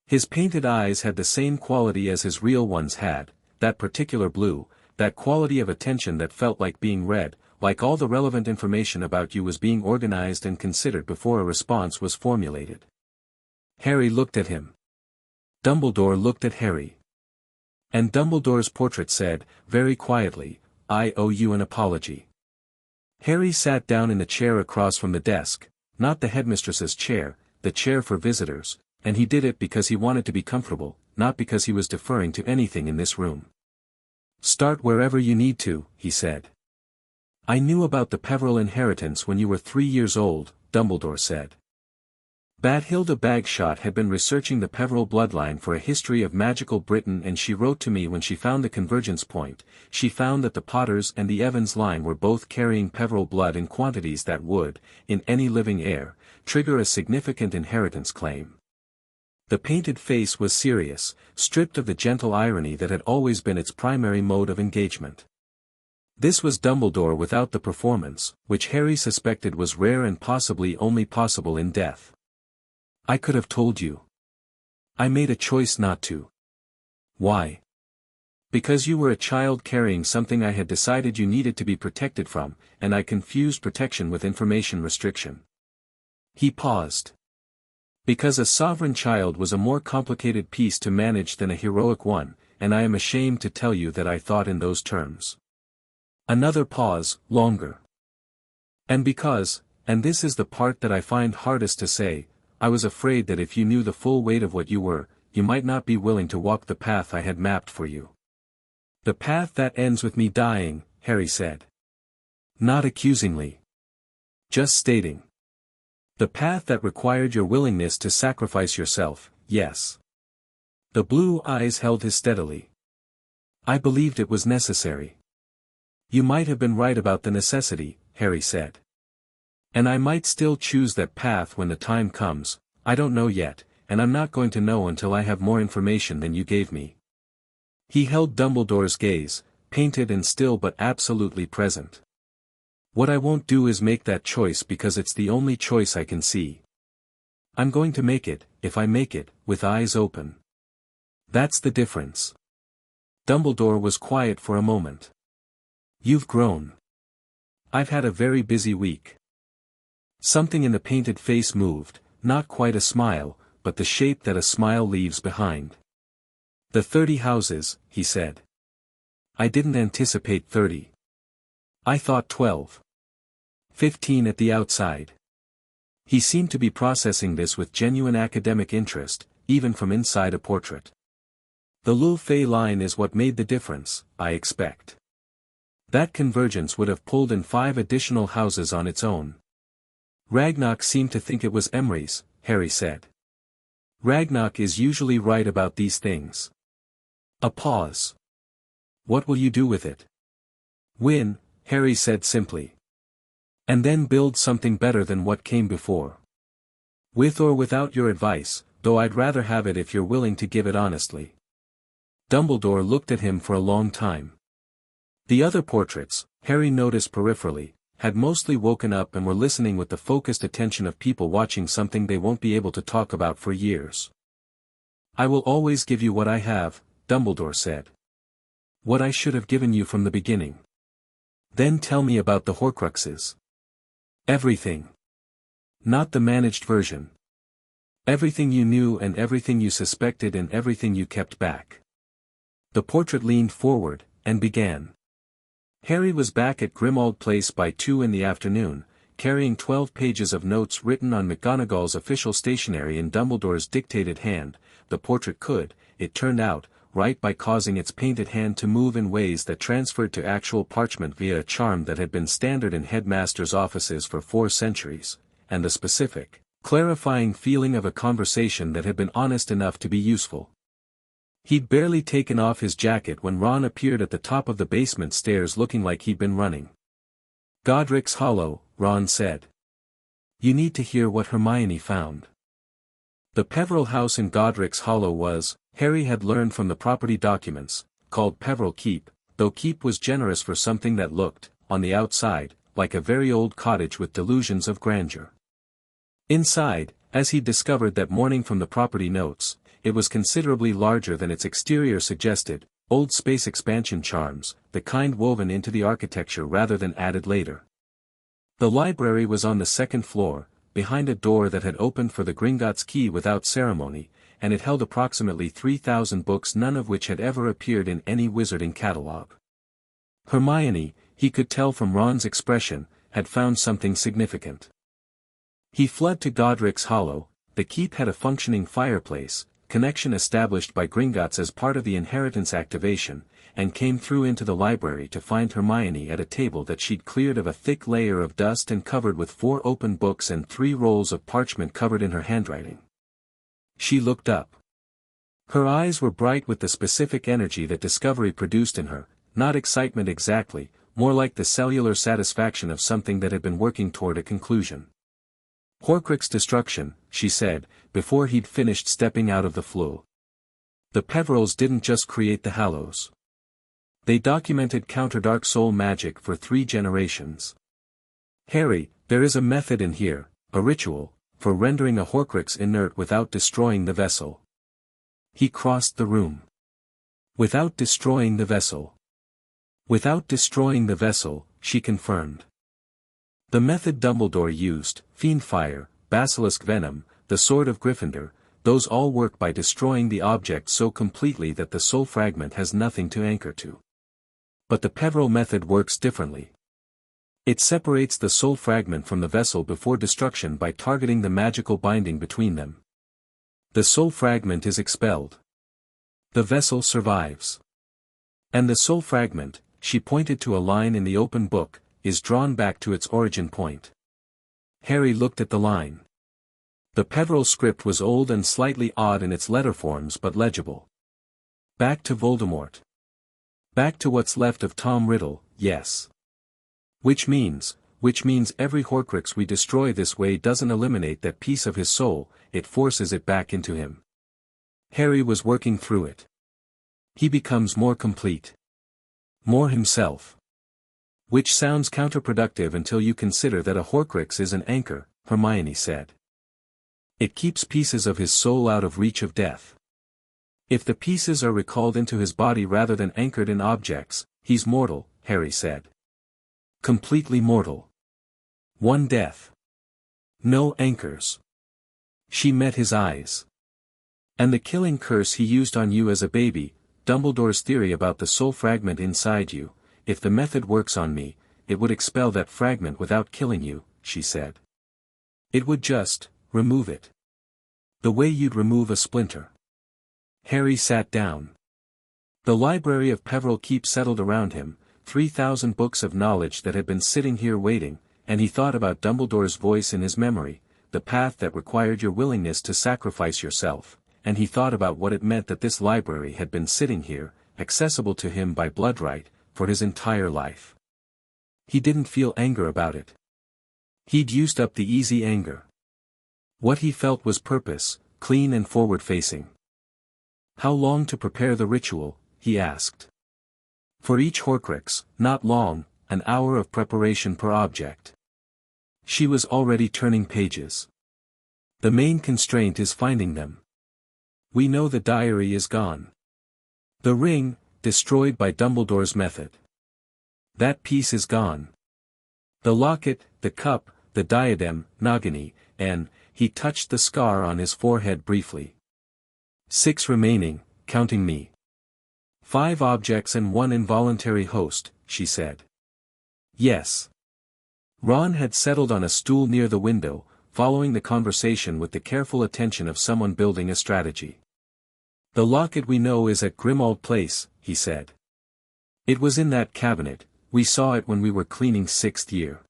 His painted eyes had the same quality as his real ones had, that particular blue, that quality of attention that felt like being read, like all the relevant information about you was being organized and considered before a response was formulated. Harry looked at him. Dumbledore looked at Harry. And Dumbledore's portrait said, very quietly, I owe you an apology. Harry sat down in the chair across from the desk, not the headmistress's chair, the chair for visitors, and he did it because he wanted to be comfortable, not because he was deferring to anything in this room. Start wherever you need to, he said. I knew about the Peverell inheritance when you were 3 years old, Dumbledore said. Bathilda Bagshot had been researching the Peverell bloodline for a history of magical Britain, and she wrote to me when she found the convergence point. She found that the Potters and the Evans line were both carrying Peverell blood in quantities that would, in any living heir, trigger a significant inheritance claim. The painted face was serious, stripped of the gentle irony that had always been its primary mode of engagement. This was Dumbledore without the performance, which Harry suspected was rare and possibly only possible in death. I could have told you. I made a choice not to. Why? Because you were a child carrying something I had decided you needed to be protected from, and I confused protection with information restriction. He paused. Because a sovereign child was a more complicated piece to manage than a heroic one, and I am ashamed to tell you that I thought in those terms. Another pause, longer. And because, And this is the part that I find hardest to say, I was afraid that if you knew the full weight of what you were, you might not be willing to walk the path I had mapped for you. The path that ends with me dying, Harry said. Not accusingly. Just stating. The path that required your willingness to sacrifice yourself, yes. The blue eyes held his steadily. I believed it was necessary. You might have been right about the necessity, Harry said. And I might still choose that path when the time comes, I don't know yet, and I'm not going to know until I have more information than you gave me. He held Dumbledore's gaze, painted and still but absolutely present. What I won't do is make that choice because it's the only choice I can see. I'm going to make it, if I make it, with eyes open. That's the difference. Dumbledore was quiet for a moment. You've grown. I've had a very busy week. Something in the painted face moved, not quite a smile, but the shape that a smile leaves behind. The 30 houses, he said. I didn't anticipate 30. I thought 12. 15 at the outside. He seemed to be processing this with genuine academic interest, even from inside a portrait. The Lul Fei line is what made the difference, I expect. That convergence would have pulled in 5 additional houses on its own. Ragnarok seemed to think it was Emery's, Harry said. Ragnarok is usually right about these things. A pause. What will you do with it? Win, Harry said simply. And then build something better than what came before. With or without your advice, though I'd rather have it if you're willing to give it honestly. Dumbledore looked at him for a long time. The other portraits, Harry noticed peripherally, had mostly woken up and were listening with the focused attention of people watching something they won't be able to talk about for years. I will always give you what I have, Dumbledore said. What I should have given you from the beginning. Then tell me about the Horcruxes. Everything. Not the managed version. Everything you knew and everything you suspected and everything you kept back. The portrait leaned forward, and began. Harry was back at Grimmauld Place by 2 in the afternoon, carrying 12 pages of notes written on McGonagall's official stationery in Dumbledore's dictated hand. The portrait could, it turned out, write by causing its painted hand to move in ways that transferred to actual parchment via a charm that had been standard in headmasters' offices for 4 centuries, and the specific, clarifying feeling of a conversation that had been honest enough to be useful. He'd barely taken off his jacket when Ron appeared at the top of the basement stairs looking like he'd been running. Godric's Hollow, Ron said. You need to hear what Hermione found. The Peveril house in Godric's Hollow was, Harry had learned from the property documents, called Peveril Keep, though Keep was generous for something that looked, on the outside, like a very old cottage with delusions of grandeur. Inside, as he'd discovered that morning from the property notes, it was considerably larger than its exterior suggested, old space expansion charms, the kind woven into the architecture rather than added later. The library was on the 2nd floor, behind a door that had opened for the Gringotts key without ceremony, and it held approximately 3,000 books, none of which had ever appeared in any wizarding catalogue. Hermione, he could tell from Ron's expression, had found something significant. He fled to Godric's Hollow. The keep had a functioning fireplace, connection established by Gringotts as part of the inheritance activation, and came through into the library to find Hermione at a table that she'd cleared of a thick layer of dust and covered with 4 open books and 3 rolls of parchment covered in her handwriting. She looked up. Her eyes were bright with the specific energy that discovery produced in her, not excitement exactly, more like the cellular satisfaction of something that had been working toward a conclusion. Horcrux destruction, she said, before he'd finished stepping out of the flue. The Peverils didn't just create the Hallows. They documented counterdark soul magic for 3 generations. Harry, there is a method in here, a ritual, for rendering a Horcrux inert without destroying the vessel. He crossed the room. Without destroying the vessel. Without destroying the vessel, she confirmed. The method Dumbledore used, fiend fire, basilisk venom, the sword of Gryffindor, those all work by destroying the object so completely that the soul fragment has nothing to anchor to. But the Peveril method works differently. It separates the soul fragment from the vessel before destruction by targeting the magical binding between them. The soul fragment is expelled. The vessel survives. And the soul fragment, she pointed to a line in the open book, is drawn back to its origin point. Harry looked at the line. The Peveril script was old and slightly odd in its letter forms but legible. Back to Voldemort. Back to what's left of Tom Riddle, yes. Which means every Horcrux we destroy this way doesn't eliminate that piece of his soul, it forces it back into him. Harry was working through it. He becomes more complete. More himself. Which sounds counterproductive until you consider that a Horcrux is an anchor, Hermione said. It keeps pieces of his soul out of reach of death. If the pieces are recalled into his body rather than anchored in objects, he's mortal, Harry said. Completely mortal. One death. No anchors. She met his eyes. And the killing curse he used on you as a baby, Dumbledore's theory about the soul fragment inside you, if the method works on me, it would expel that fragment without killing you, she said. It would just remove it. The way you'd remove a splinter. Harry sat down. The library of Peveril Keep settled around him, 3,000 books of knowledge that had been sitting here waiting, and he thought about Dumbledore's voice in his memory, the path that required your willingness to sacrifice yourself, and he thought about what it meant that this library had been sitting here, accessible to him by blood rite, for his entire life. He didn't feel anger about it. He'd used up the easy anger. What he felt was purpose, clean and forward-facing. How long to prepare the ritual, he asked. For each Horcrux, not long, an hour of preparation per object. She was already turning pages. The main constraint is finding them. We know the diary is gone. The ring, destroyed by Dumbledore's method. That piece is gone. The locket, the cup, the diadem, Nagini, and, he touched the scar on his forehead briefly. 6 remaining, counting me. 5 objects and 1 involuntary host, she said. Yes. Ron had settled on a stool near the window, following the conversation with the careful attention of someone building a strategy. The locket we know is at Grimmauld Place, he said. It was in that cabinet, we saw it when we were cleaning 6th year.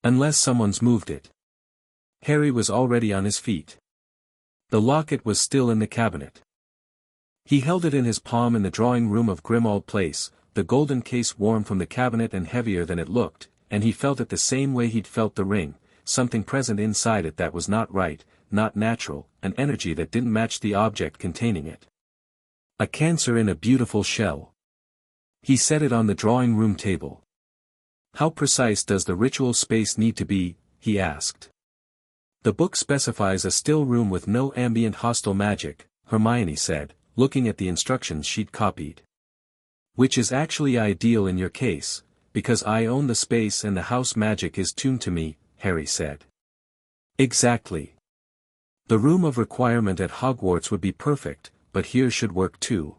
Unless someone's moved it. Harry was already on his feet. The locket was still in the cabinet. He held it in his palm in the drawing room of Grimmauld Place, the golden case warm from the cabinet and heavier than it looked, and he felt it the same way he'd felt the ring, something present inside it that was not right, not natural, an energy that didn't match the object containing it. A cancer in a beautiful shell. He set it on the drawing room table. How precise does the ritual space need to be, he asked. The book specifies a still room with no ambient hostile magic, Hermione said, looking at the instructions she'd copied. Which is actually ideal in your case, because I own the space and the house magic is tuned to me, Harry said. Exactly. The room of requirement at Hogwarts would be perfect, but here should work too.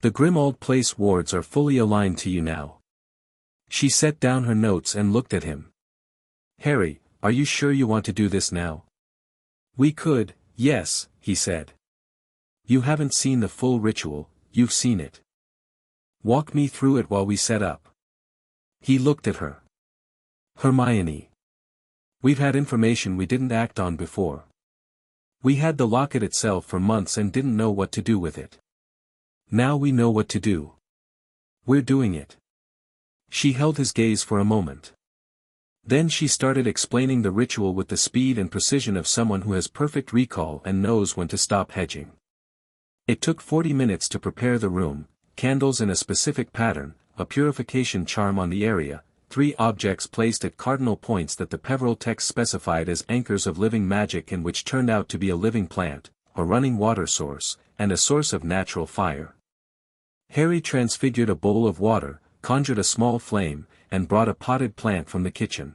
The Grimmauld Place wards are fully aligned to you now. She set down her notes and looked at him. Harry, are you sure you want to do this now? We could, yes, he said. You haven't seen the full ritual, you've seen it. Walk me through it while we set up. He looked at her. Hermione. We've had information we didn't act on before. We had the locket itself for months and didn't know what to do with it. Now we know what to do. We're doing it. She held his gaze for a moment. Then she started explaining the ritual with the speed and precision of someone who has perfect recall and knows when to stop hedging. It took 40 minutes to prepare the room, candles in a specific pattern, a purification charm on the area, 3 objects placed at cardinal points that the Peveril text specified as anchors of living magic and which turned out to be a living plant, a running water source, and a source of natural fire. Harry transfigured a bowl of water, conjured a small flame, and brought a potted plant from the kitchen.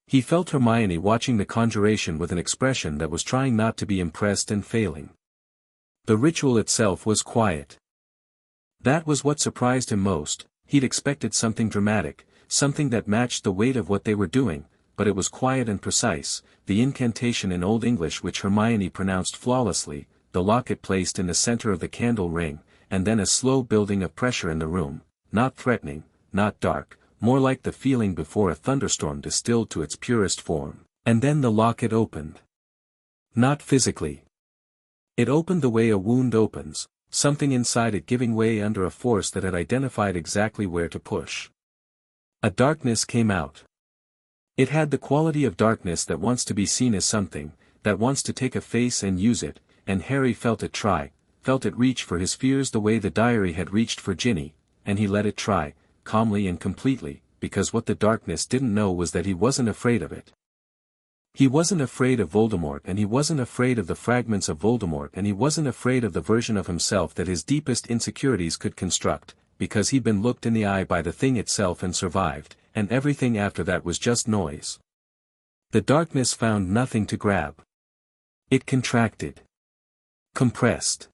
He felt Hermione watching the conjuration with an expression that was trying not to be impressed and failing. The ritual itself was quiet. That was what surprised him most. He'd expected something dramatic, something that matched the weight of what they were doing, but it was quiet and precise, the incantation in Old English which Hermione pronounced flawlessly, the locket placed in the center of the candle ring, and then a slow building of pressure in the room, not threatening, not dark, more like the feeling before a thunderstorm distilled to its purest form, and then the locket opened. Not physically. It opened the way a wound opens, something inside it giving way under a force that had identified exactly where to push. A darkness came out. It had the quality of darkness that wants to be seen as something, that wants to take a face and use it, and Harry felt it try, felt it reach for his fears the way the diary had reached for Ginny, and he let it try, calmly and completely, because what the darkness didn't know was that he wasn't afraid of it. He wasn't afraid of Voldemort, and he wasn't afraid of the fragments of Voldemort, and he wasn't afraid of the version of himself that his deepest insecurities could construct, because he'd been looked in the eye by the thing itself and survived, and everything after that was just noise. The darkness found nothing to grab. It contracted. Compressed.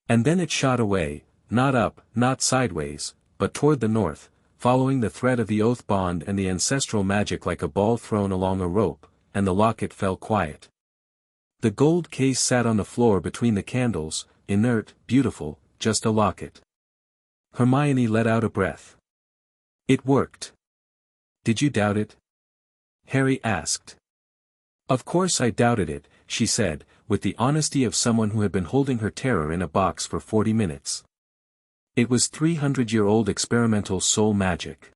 And then it shot away, not up, not sideways, but toward the north, following the thread of the oath bond and the ancestral magic like a ball thrown along a rope, and the locket fell quiet. The gold case sat on the floor between the candles, inert, beautiful, just a locket. Hermione let out a breath. It worked. Did you doubt it? Harry asked. Of course I doubted it, she said, with the honesty of someone who had been holding her terror in a box for 40 minutes. It was 300-year-old experimental soul magic.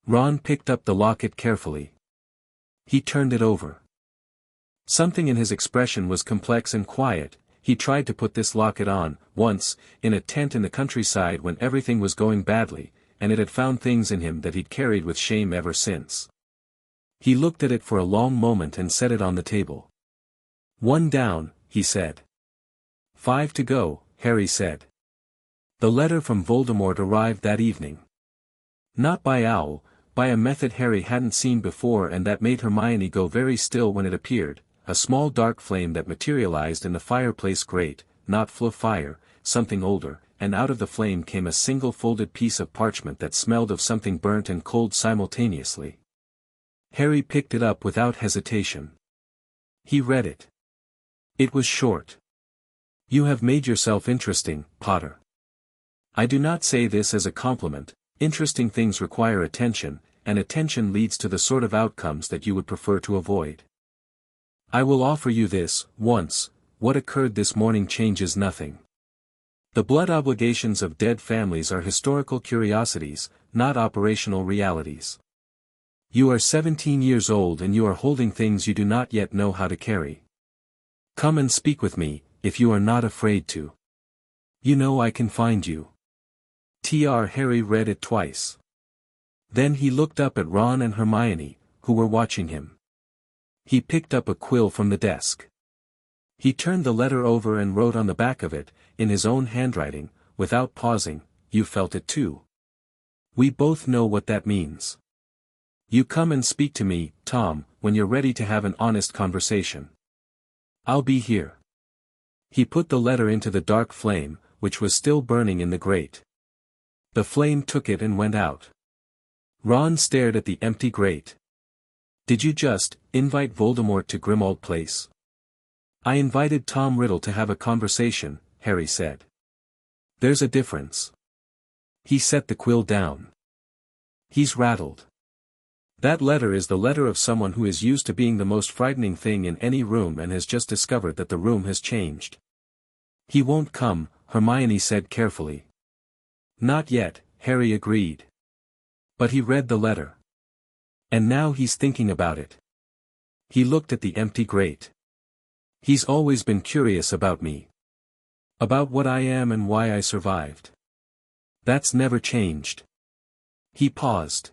Ron picked up the locket carefully. He turned it over. Something in his expression was complex and quiet. He tried to put this locket on, once, in a tent in the countryside when everything was going badly, and it had found things in him that he'd carried with shame ever since. He looked at it for a long moment and set it on the table. 1 down, he said. 5 to go, Harry said. The letter from Voldemort arrived that evening. Not by owl, by a method Harry hadn't seen before and that made Hermione go very still when it appeared, a small dark flame that materialized in the fireplace grate, not full of fire, something older, and out of the flame came a single folded piece of parchment that smelled of something burnt and cold simultaneously. Harry picked it up without hesitation. He read it. It was short. You have made yourself interesting, Potter. I do not say this as a compliment. Interesting things require attention, and attention leads to the sort of outcomes that you would prefer to avoid. I will offer you this, once, what occurred this morning changes nothing. The blood obligations of dead families are historical curiosities, not operational realities. You are 17 years old and you are holding things you do not yet know how to carry. Come and speak with me, if you are not afraid to. You know I can find you. Harry read it twice. Then he looked up at Ron and Hermione, who were watching him. He picked up a quill from the desk. He turned the letter over and wrote on the back of it, in his own handwriting, without pausing, you felt it too. We both know what that means. You come and speak to me, Tom, when you're ready to have an honest conversation. I'll be here. He put the letter into the dark flame, which was still burning in the grate. The flame took it and went out. Ron stared at the empty grate. Did you just invite Voldemort to Grimmauld Place? I invited Tom Riddle to have a conversation, Harry said. There's a difference. He set the quill down. He's rattled. That letter is the letter of someone who is used to being the most frightening thing in any room and has just discovered that the room has changed. He won't come, Hermione said carefully. Not yet, Harry agreed. But he read the letter. And now he's thinking about it. He looked at the empty grate. He's always been curious about me. About what I am and why I survived. That's never changed. He paused.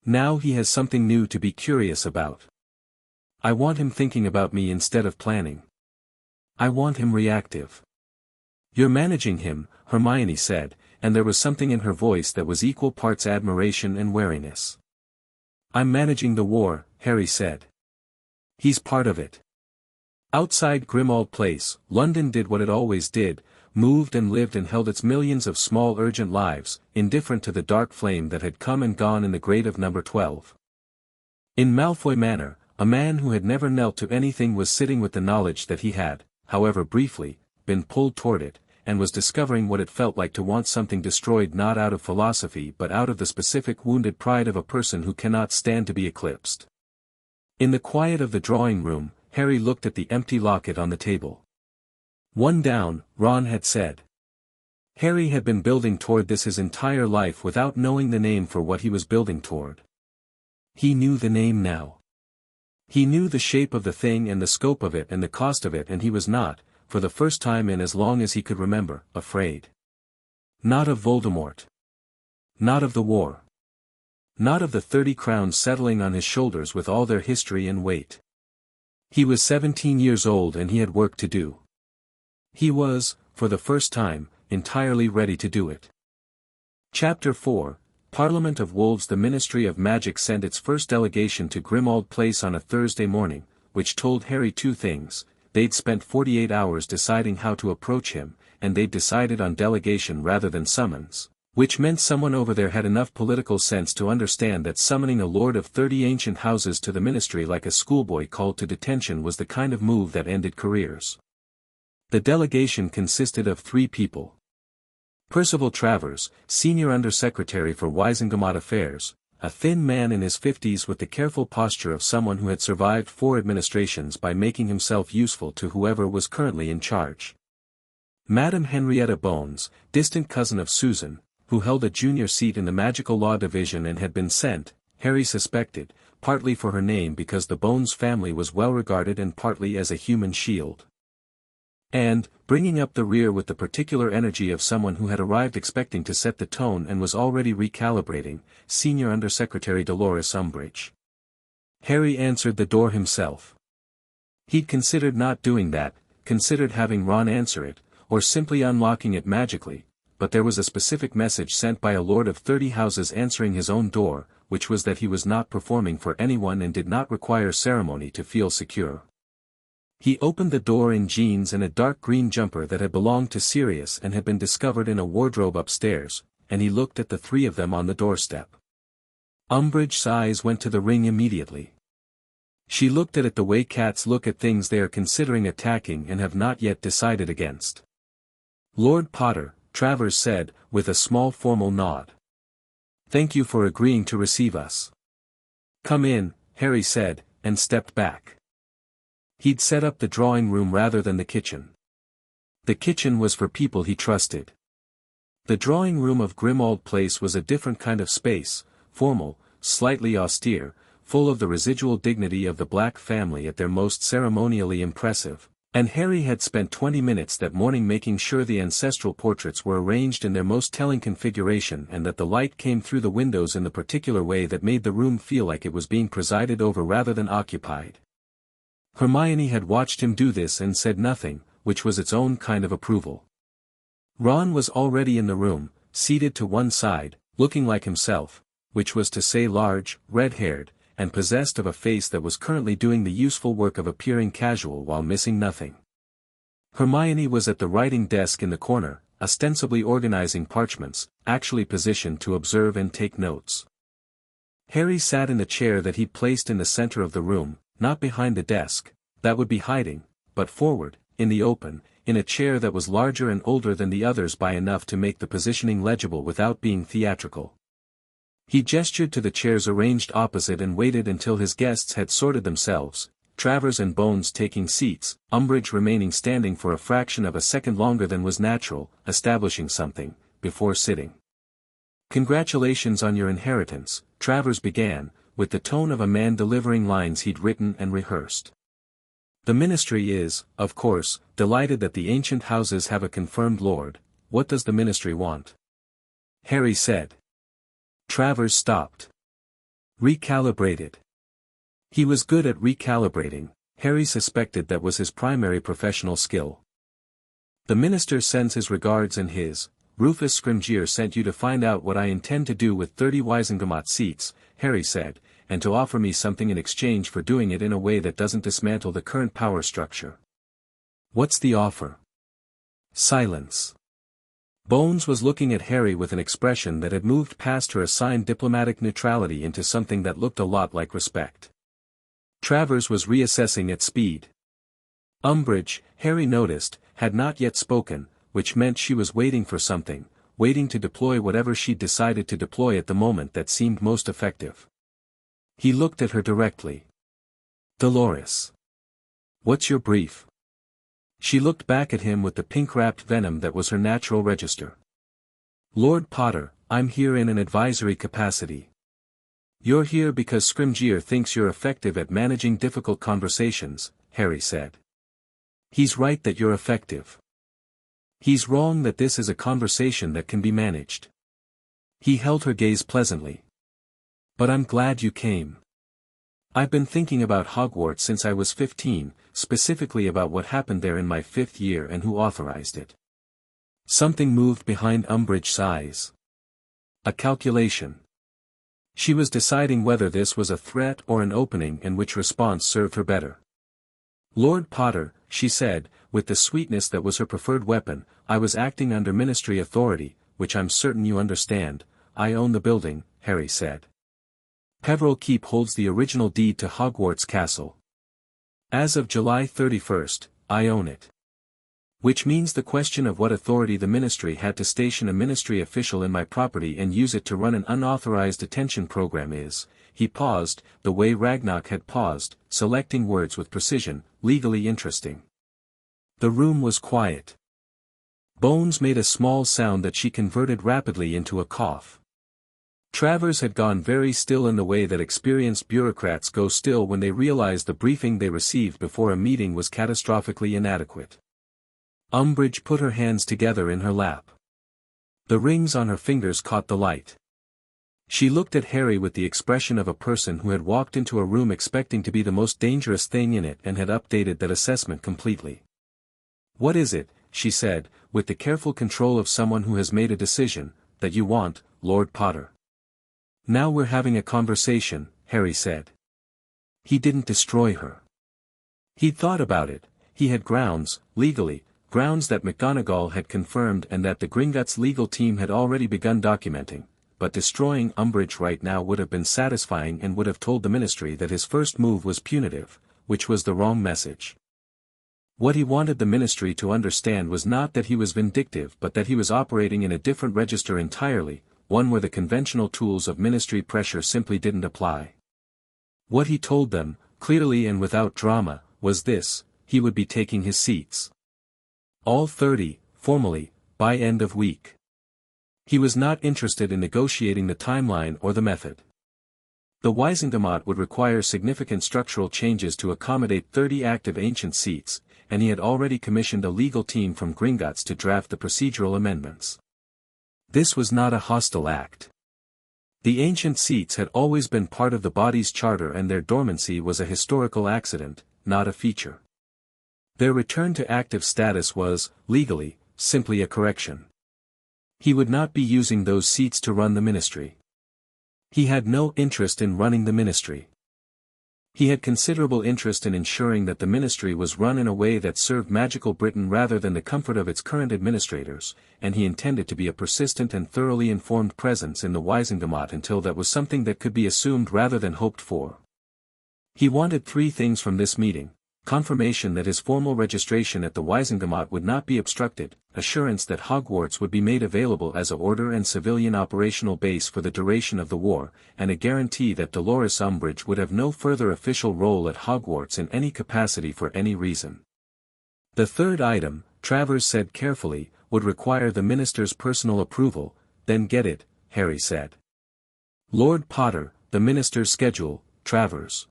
Now he has something new to be curious about. I want him thinking about me instead of planning. I want him reactive. You're managing him, Hermione said, and there was something in her voice that was equal parts admiration and wariness. I'm managing the war, Harry said. He's part of it. Outside Grimmauld Place, London did what it always did, moved and lived and held its millions of small urgent lives, indifferent to the dark flame that had come and gone in the grate of number 12. In Malfoy Manor, a man who had never knelt to anything was sitting with the knowledge that he had, however briefly, been pulled toward it, and was discovering what it felt like to want something destroyed not out of philosophy but out of the specific wounded pride of a person who cannot stand to be eclipsed. In the quiet of the drawing room, Harry looked at the empty locket on the table. "One down," Ron had said. Harry had been building toward this his entire life without knowing the name for what he was building toward. He knew the name now. He knew the shape of the thing and the scope of it and the cost of it, and he was not, for the first time in as long as he could remember, afraid. Not of Voldemort. Not of the war. Not of the 30 crowns settling on his shoulders with all their history and weight. He was 17 years old and he had work to do. He was, for the first time, entirely ready to do it. Chapter 4, Parliament of Wolves. The Ministry of Magic sent its first delegation to Grimmauld Place on a Thursday morning, which told Harry two things: they'd spent 48 hours deciding how to approach him, and they'd decided on delegation rather than summons, which meant someone over there had enough political sense to understand that summoning a lord of 30 ancient houses to the ministry like a schoolboy called to detention was the kind of move that ended careers. The delegation consisted of 3 people. Percival Travers, Senior Undersecretary for Wisengamot Affairs, a thin man in his 50s with the careful posture of someone who had survived 4 administrations by making himself useful to whoever was currently in charge. Madame Henrietta Bones, distant cousin of Susan, who held a junior seat in the Magical Law Division and had been sent, Harry suspected, partly for her name because the Bones family was well regarded and partly as a human shield. And, bringing up the rear with the particular energy of someone who had arrived expecting to set the tone and was already recalibrating, Senior Undersecretary Dolores Umbridge. Harry answered the door himself. He'd considered not doing that, considered having Ron answer it, or simply unlocking it magically, but there was a specific message sent by a lord of 30 houses answering his own door, which was that he was not performing for anyone and did not require ceremony to feel secure. He opened the door in jeans and a dark green jumper that had belonged to Sirius and had been discovered in a wardrobe upstairs, and he looked at the 3 of them on the doorstep. Umbridge's eyes went to the ring immediately. She looked at it the way cats look at things they are considering attacking and have not yet decided against. "Lord Potter," Travers said, with a small formal nod. "Thank you for agreeing to receive us." "Come in," Harry said, and stepped back. He'd set up the drawing room rather than the kitchen. The kitchen was for people he trusted. The drawing room of Grimmauld Place was a different kind of space, formal, slightly austere, full of the residual dignity of the Black family at their most ceremonially impressive, and Harry had spent 20 minutes that morning making sure the ancestral portraits were arranged in their most telling configuration and that the light came through the windows in the particular way that made the room feel like it was being presided over rather than occupied. Hermione had watched him do this and said nothing, which was its own kind of approval. Ron was already in the room, seated to one side, looking like himself, which was to say large, red-haired, and possessed of a face that was currently doing the useful work of appearing casual while missing nothing. Hermione was at the writing desk in the corner, ostensibly organizing parchments, actually positioned to observe and take notes. Harry sat in the chair that he'd placed in the center of the room, not behind the desk, that would be hiding, but forward, in the open, in a chair that was larger and older than the others by enough to make the positioning legible without being theatrical. He gestured to the chairs arranged opposite and waited until his guests had sorted themselves, Travers and Bones taking seats, Umbridge remaining standing for a fraction of a second longer than was natural, establishing something, before sitting. "Congratulations on your inheritance," Travers began, with the tone of a man delivering lines he'd written and rehearsed. "The ministry is, of course, delighted that the ancient houses have a confirmed lord. What does the ministry want?" Harry said. Travers stopped. "Recalibrated." He was good at recalibrating. Harry suspected that was his primary professional skill. "The minister sends his regards and his, Rufus Scrimgeour sent you to find out what I intend to do with 30 Wisengamot seats," Harry said, "and to offer me something in exchange for doing it in a way that doesn't dismantle the current power structure." "What's the offer?" Silence. Bones was looking at Harry with an expression that had moved past her assigned diplomatic neutrality into something that looked a lot like respect. Travers was reassessing at speed. Umbridge, Harry noticed, had not yet spoken, which meant she was waiting for something, waiting to deploy whatever she'd decided to deploy at the moment that seemed most effective. He looked at her directly. Dolores. What's your brief? She looked back at him with the pink-wrapped venom that was her natural register. Lord Potter, I'm here in an advisory capacity. You're here because Scrimgeour thinks you're effective at managing difficult conversations, Harry said. He's right that you're effective. He's wrong that this is a conversation that can be managed. He held her gaze pleasantly. But I'm glad you came. I've been thinking about Hogwarts since I was 15, specifically about what happened there in my 5th year and who authorized it. Something moved behind Umbridge's eyes. A calculation. She was deciding whether this was a threat or an opening and which response served her better. Lord Potter, she said, with the sweetness that was her preferred weapon, I was acting under ministry authority, which I'm certain you understand. I own the building, Harry said. Peveril Keep holds the original deed to Hogwarts Castle. As of July 31st, I own it. Which means the question of what authority the ministry had to station a ministry official in my property and use it to run an unauthorized detention program is, he paused, the way Ragnarok had paused, selecting words with precision, legally interesting. The room was quiet. Bones made a small sound that she converted rapidly into a cough. Travers had gone very still in the way that experienced bureaucrats go still when they realize the briefing they received before a meeting was catastrophically inadequate. Umbridge put her hands together in her lap. The rings on her fingers caught the light. She looked at Harry with the expression of a person who had walked into a room expecting to be the most dangerous thing in it and had updated that assessment completely. What is it, she said, with the careful control of someone who has made a decision, that you want, Lord Potter? Now we're having a conversation, Harry said. He didn't destroy her. He'd thought about it, he had grounds, legally, grounds that McGonagall had confirmed and that the Gringotts legal team had already begun documenting, but destroying Umbridge right now would have been satisfying and would have told the ministry that his first move was punitive, which was the wrong message. What he wanted the ministry to understand was not that he was vindictive but that he was operating in a different register entirely, one where the conventional tools of ministry pressure simply didn't apply. What he told them, clearly and without drama, was this: he would be taking his seats. All 30, formally, by end of week. He was not interested in negotiating the timeline or the method. The Wizengamot would require significant structural changes to accommodate 30 active ancient seats, and he had already commissioned a legal team from Gringotts to draft the procedural amendments. This was not a hostile act. The ancient seats had always been part of the body's charter and their dormancy was a historical accident, not a feature. Their return to active status was, legally, simply a correction. He would not be using those seats to run the ministry. He had no interest in running the ministry. He had considerable interest in ensuring that the ministry was run in a way that served magical Britain rather than the comfort of its current administrators, and he intended to be a persistent and thoroughly informed presence in the Wizengamot until that was something that could be assumed rather than hoped for. He wanted 3 things from this meeting: confirmation that his formal registration at the Wizengamot would not be obstructed, assurance that Hogwarts would be made available as a order and civilian operational base for the duration of the war, and a guarantee that Dolores Umbridge would have no further official role at Hogwarts in any capacity for any reason. The third item, Travers said carefully, would require the minister's personal approval. Then get it, Harry said. Lord Potter, the minister's schedule, Travers.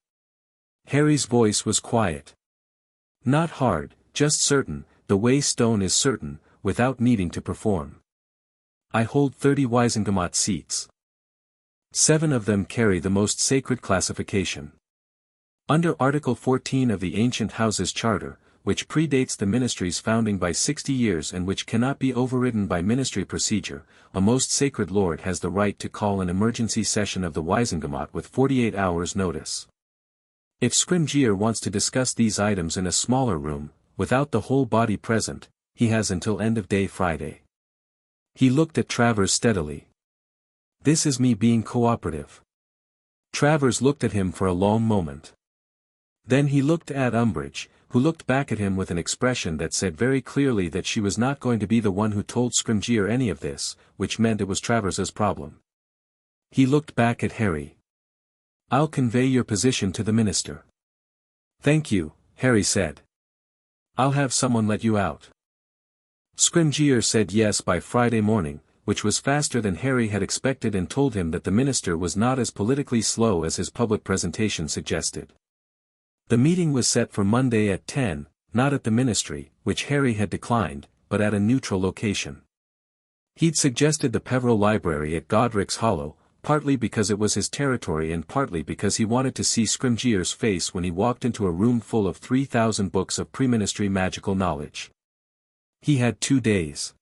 Harry's voice was quiet. Not hard, just certain, the way stone is certain, without needing to perform. I hold 30 Wizengamot seats. 7 of them carry the most sacred classification. Under Article 14 of the Ancient Houses Charter, which predates the ministry's founding by 60 years and which cannot be overridden by ministry procedure, a most sacred lord has the right to call an emergency session of the Wizengamot with 48 hours' notice. If Scrimgeour wants to discuss these items in a smaller room, without the whole body present, he has until end of day Friday. He looked at Travers steadily. This is me being cooperative. Travers looked at him for a long moment. Then he looked at Umbridge, who looked back at him with an expression that said very clearly that she was not going to be the one who told Scrimgeour any of this, which meant it was Travers's problem. He looked back at Harry. I'll convey your position to the minister. Thank you, Harry said. I'll have someone let you out. Scrimgeour said yes by Friday morning, which was faster than Harry had expected, and told him that the minister was not as politically slow as his public presentation suggested. The meeting was set for Monday at 10, not at the ministry, which Harry had declined, but at a neutral location. He'd suggested the Peveril Library at Godric's Hollow, partly because it was his territory and partly because he wanted to see Scrimgeour's face when he walked into a room full of 3,000 books of preministry magical knowledge. He had 2 days.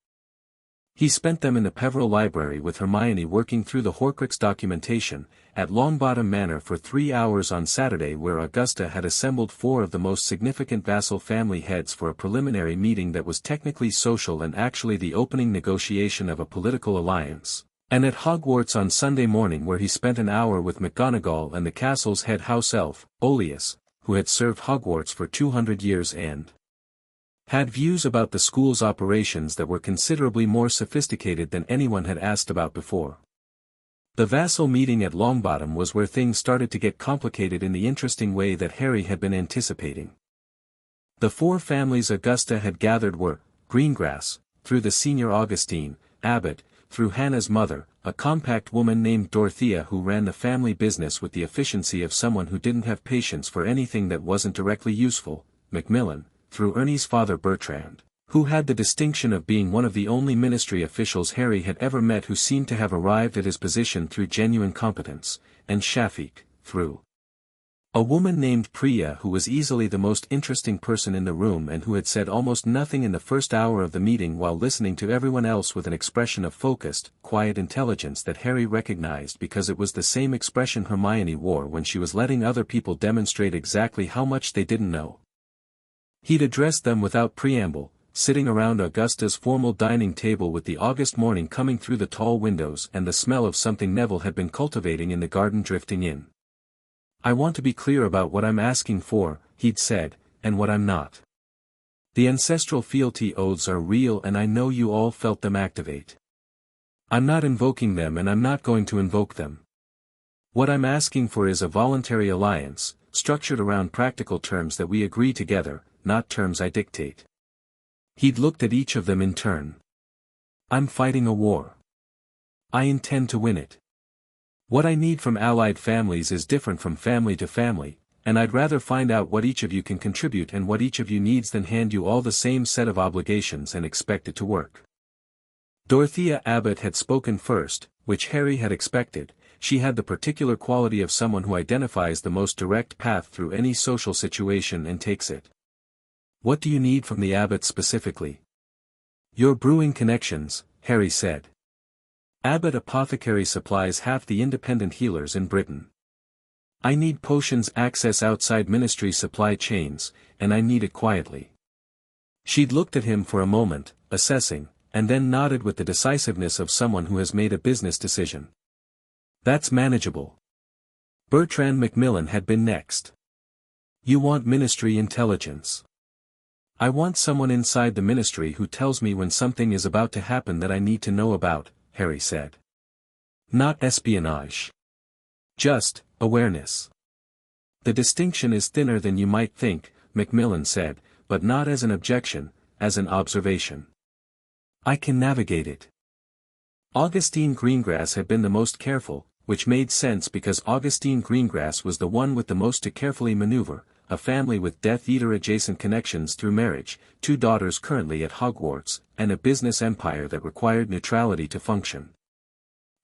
He spent them in the Peveril Library with Hermione working through the Horcrux documentation, at Longbottom Manor for 3 hours on Saturday, where Augusta had assembled 4 of the most significant vassal family heads for a preliminary meeting that was technically social and actually the opening negotiation of a political alliance, and at Hogwarts on Sunday morning, where he spent an hour with McGonagall and the castle's head house elf, Oleus, who had served Hogwarts for 200 years and had views about the school's operations that were considerably more sophisticated than anyone had asked about before. The vassal meeting at Longbottom was where things started to get complicated in the interesting way that Harry had been anticipating. The 4 families Augusta had gathered were, Greengrass, through the senior Augustine, Abbott, through Hannah's mother, a compact woman named Dorothea who ran the family business with the efficiency of someone who didn't have patience for anything that wasn't directly useful, Macmillan, through Ernie's father Bertrand, who had the distinction of being one of the only ministry officials Harry had ever met who seemed to have arrived at his position through genuine competence, and Shafiq, through a woman named Priya who was easily the most interesting person in the room and who had said almost nothing in the first hour of the meeting while listening to everyone else with an expression of focused, quiet intelligence that Harry recognized because it was the same expression Hermione wore when she was letting other people demonstrate exactly how much they didn't know. He'd addressed them without preamble, sitting around Augusta's formal dining table with the August morning coming through the tall windows and the smell of something Neville had been cultivating in the garden drifting in. I want to be clear about what I'm asking for, he'd said, and what I'm not. The ancestral fealty oaths are real and I know you all felt them activate. I'm not invoking them and I'm not going to invoke them. What I'm asking for is a voluntary alliance, structured around practical terms that we agree together, not terms I dictate. He'd looked at each of them in turn. I'm fighting a war. I intend to win it. What I need from allied families is different from family to family, and I'd rather find out what each of you can contribute and what each of you needs than hand you all the same set of obligations and expect it to work. Dorothea Abbott had spoken first, which Harry had expected. She had the particular quality of someone who identifies the most direct path through any social situation and takes it. What do you need from the Abbott specifically? Your brewing connections, Harry said. Abbott Apothecary supplies half the independent healers in Britain. I need potions access outside ministry supply chains, and I need it quietly. She'd looked at him for a moment, assessing, and then nodded with the decisiveness of someone who has made a business decision. That's manageable. Bertrand Macmillan had been next. You want ministry intelligence. I want someone inside the ministry who tells me when something is about to happen that I need to know about, Harry said. Not espionage. Just awareness. The distinction is thinner than you might think, Macmillan said, but not as an objection, as an observation. I can navigate it. Augustine Greengrass had been the most careful, which made sense because Augustine Greengrass was the one with the most to carefully maneuver, a family with Death Eater adjacent connections through marriage, 2 daughters currently at Hogwarts, and a business empire that required neutrality to function.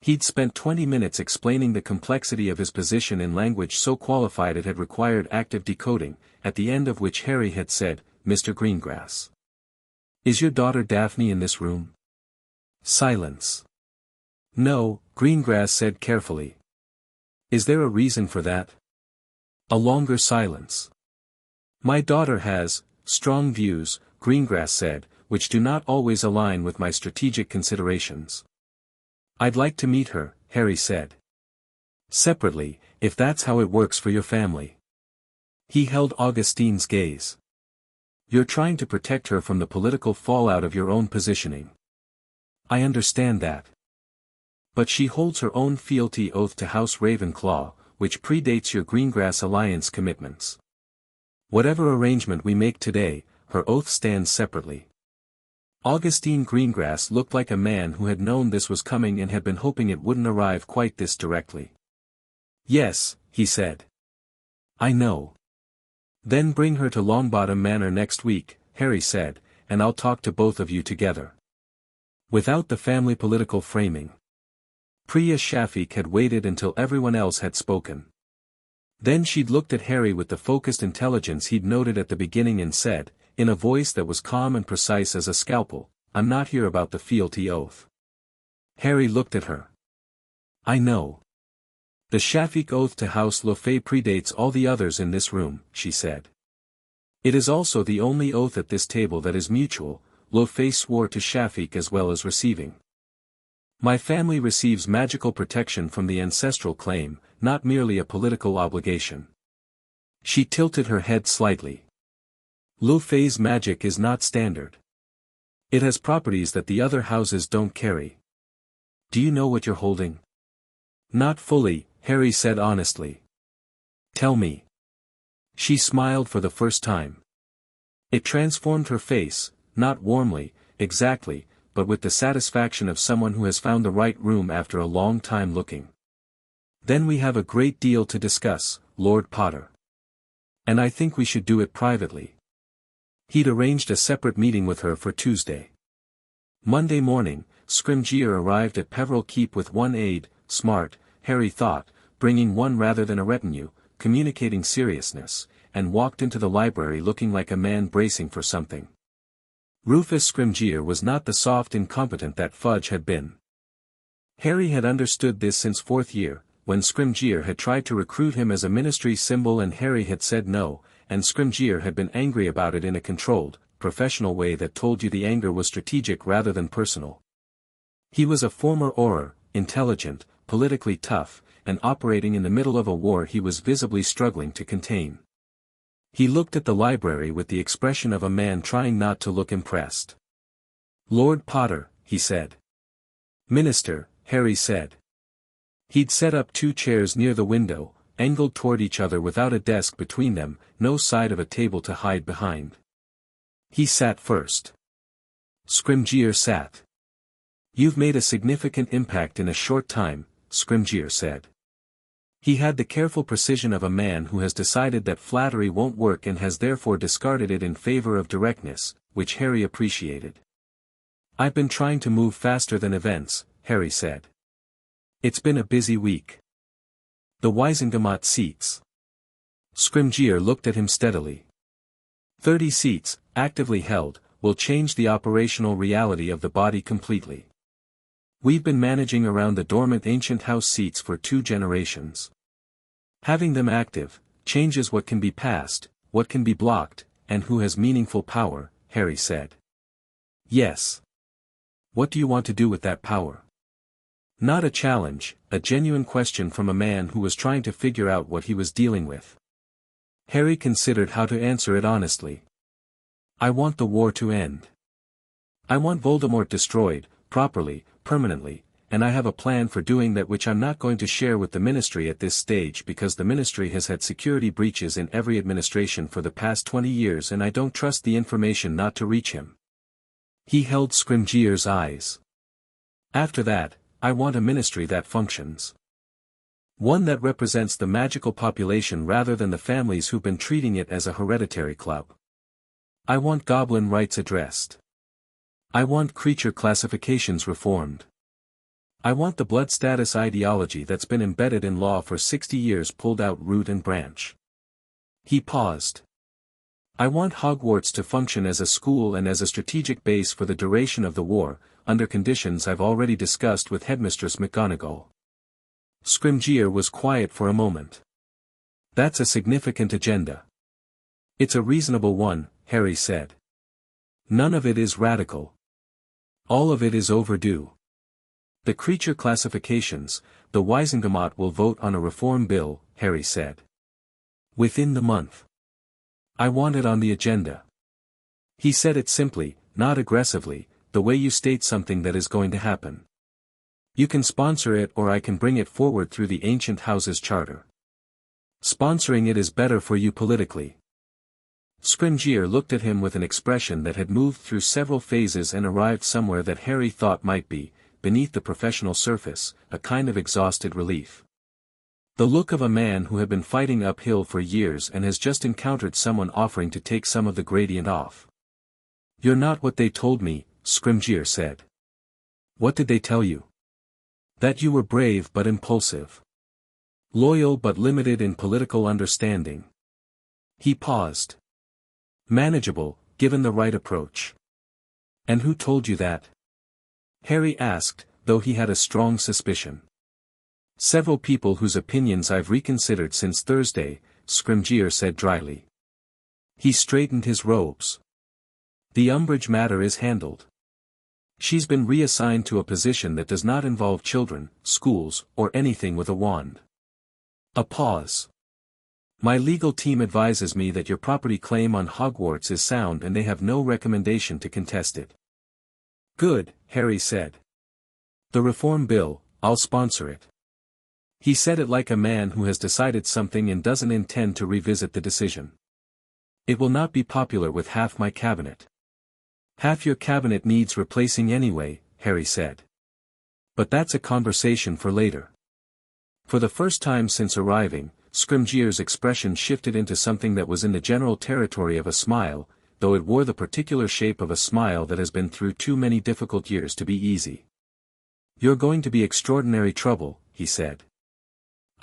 He'd spent 20 minutes explaining the complexity of his position in language so qualified it had required active decoding, at the end of which Harry had said, Mr. Greengrass. Is your daughter Daphne in this room? Silence. No, Greengrass said carefully. Is there a reason for that? A longer silence. My daughter has strong views, Greengrass said, which do not always align with my strategic considerations. I'd like to meet her, Harry said. Separately, if that's how it works for your family. He held Augustine's gaze. You're trying to protect her from the political fallout of your own positioning. I understand that. But she holds her own fealty oath to House Ravenclaw, which predates your Greengrass Alliance commitments. Whatever arrangement we make today, her oath stands separately. Augustine Greengrass looked like a man who had known this was coming and had been hoping it wouldn't arrive quite this directly. Yes, he said. I know. Then bring her to Longbottom Manor next week, Harry said, and I'll talk to both of you together. Without the family political framing. Priya Shafik had waited until everyone else had spoken. Then she'd looked at Harry with the focused intelligence he'd noted at the beginning and said, in a voice that was calm and precise as a scalpel, I'm not here about the fealty oath. Harry looked at her. I know. The Shafik oath to House Lofay predates all the others in this room, she said. It is also the only oath at this table that is mutual. Lofay swore to Shafik as well as receiving. My family receives magical protection from the ancestral claim, not merely a political obligation. She tilted her head slightly. Lofay's magic is not standard. It has properties that the other houses don't carry. Do you know what you're holding? Not fully, Harry said honestly. Tell me. She smiled for the first time. It transformed her face, not warmly, exactly, but with the satisfaction of someone who has found the right room after a long time looking. Then we have a great deal to discuss, Lord Potter. And I think we should do it privately. He'd arranged a separate meeting with her for Tuesday. Monday morning, Scrimgeour arrived at Peveril Keep with one aide, smart, Harry thought, bringing one rather than a retinue, communicating seriousness, and walked into the library looking like a man bracing for something. Rufus Scrimgeour was not the soft incompetent that Fudge had been. Harry had understood this since fourth year, when Scrimgeour had tried to recruit him as a ministry symbol and Harry had said no, and Scrimgeour had been angry about it in a controlled, professional way that told you the anger was strategic rather than personal. He was a former Auror, intelligent, politically tough, and operating in the middle of a war he was visibly struggling to contain. He looked at the library with the expression of a man trying not to look impressed. Lord Potter, he said. Minister, Harry said. He'd set up two chairs near the window, angled toward each other without a desk between them, no side of a table to hide behind. He sat first. Scrimgeour sat. You've made a significant impact in a short time, Scrimgeour said. He had the careful precision of a man who has decided that flattery won't work and has therefore discarded it in favor of directness, which Harry appreciated. I've been trying to move faster than events, Harry said. It's been a busy week. The Wisengamot seats. Scrimgeour looked at him steadily. 30 seats, actively held, will change the operational reality of the body completely. We've been managing around the dormant ancient house seats for 2 generations. Having them active, changes what can be passed, what can be blocked, and who has meaningful power, Harry said. Yes. What do you want to do with that power? Not a challenge, a genuine question from a man who was trying to figure out what he was dealing with. Harry considered how to answer it honestly. I want the war to end. I want Voldemort destroyed, properly, permanently, and I have a plan for doing that which I'm not going to share with the Ministry at this stage because the Ministry has had security breaches in every administration for the past 20 years and I don't trust the information not to reach him. He held Scrimgeour's eyes. After that, I want a ministry that functions. One that represents the magical population rather than the families who've been treating it as a hereditary club. I want goblin rights addressed. I want creature classifications reformed. I want the blood status ideology that's been embedded in law for 60 years pulled out root and branch. He paused. I want Hogwarts to function as a school and as a strategic base for the duration of the war, under conditions I've already discussed with Headmistress McGonagall. Scrimgeour was quiet for a moment. That's a significant agenda. It's a reasonable one, Harry said. None of it is radical. All of it is overdue. The creature classifications, the Wisengamot will vote on a reform bill, Harry said. Within the month. I want it on the agenda. He said it simply, not aggressively, the way you state something that is going to happen. You can sponsor it or I can bring it forward through the Ancient House's charter. Sponsoring it is better for you politically. Scrimgeour looked at him with an expression that had moved through several phases and arrived somewhere that Harry thought might be, beneath the professional surface, a kind of exhausted relief. The look of a man who had been fighting uphill for years and has just encountered someone offering to take some of the gradient off. You're not what they told me, Scrimgeour said. What did they tell you? That you were brave but impulsive. Loyal but limited in political understanding. He paused. Manageable, given the right approach. And who told you that? Harry asked, though he had a strong suspicion. Several people whose opinions I've reconsidered since Thursday, Scrimgeour said dryly. He straightened his robes. The Umbridge matter is handled. She's been reassigned to a position that does not involve children, schools, or anything with a wand. A pause. My legal team advises me that your property claim on Hogwarts is sound and they have no recommendation to contest it. Good, Harry said. The reform bill, I'll sponsor it. He said it like a man who has decided something and doesn't intend to revisit the decision. It will not be popular with half my cabinet. Half your cabinet needs replacing anyway, Harry said. But that's a conversation for later. For the first time since arriving, Scrimgeour's expression shifted into something that was in the general territory of a smile, though it wore the particular shape of a smile that has been through too many difficult years to be easy. You're going to be extraordinary trouble, he said.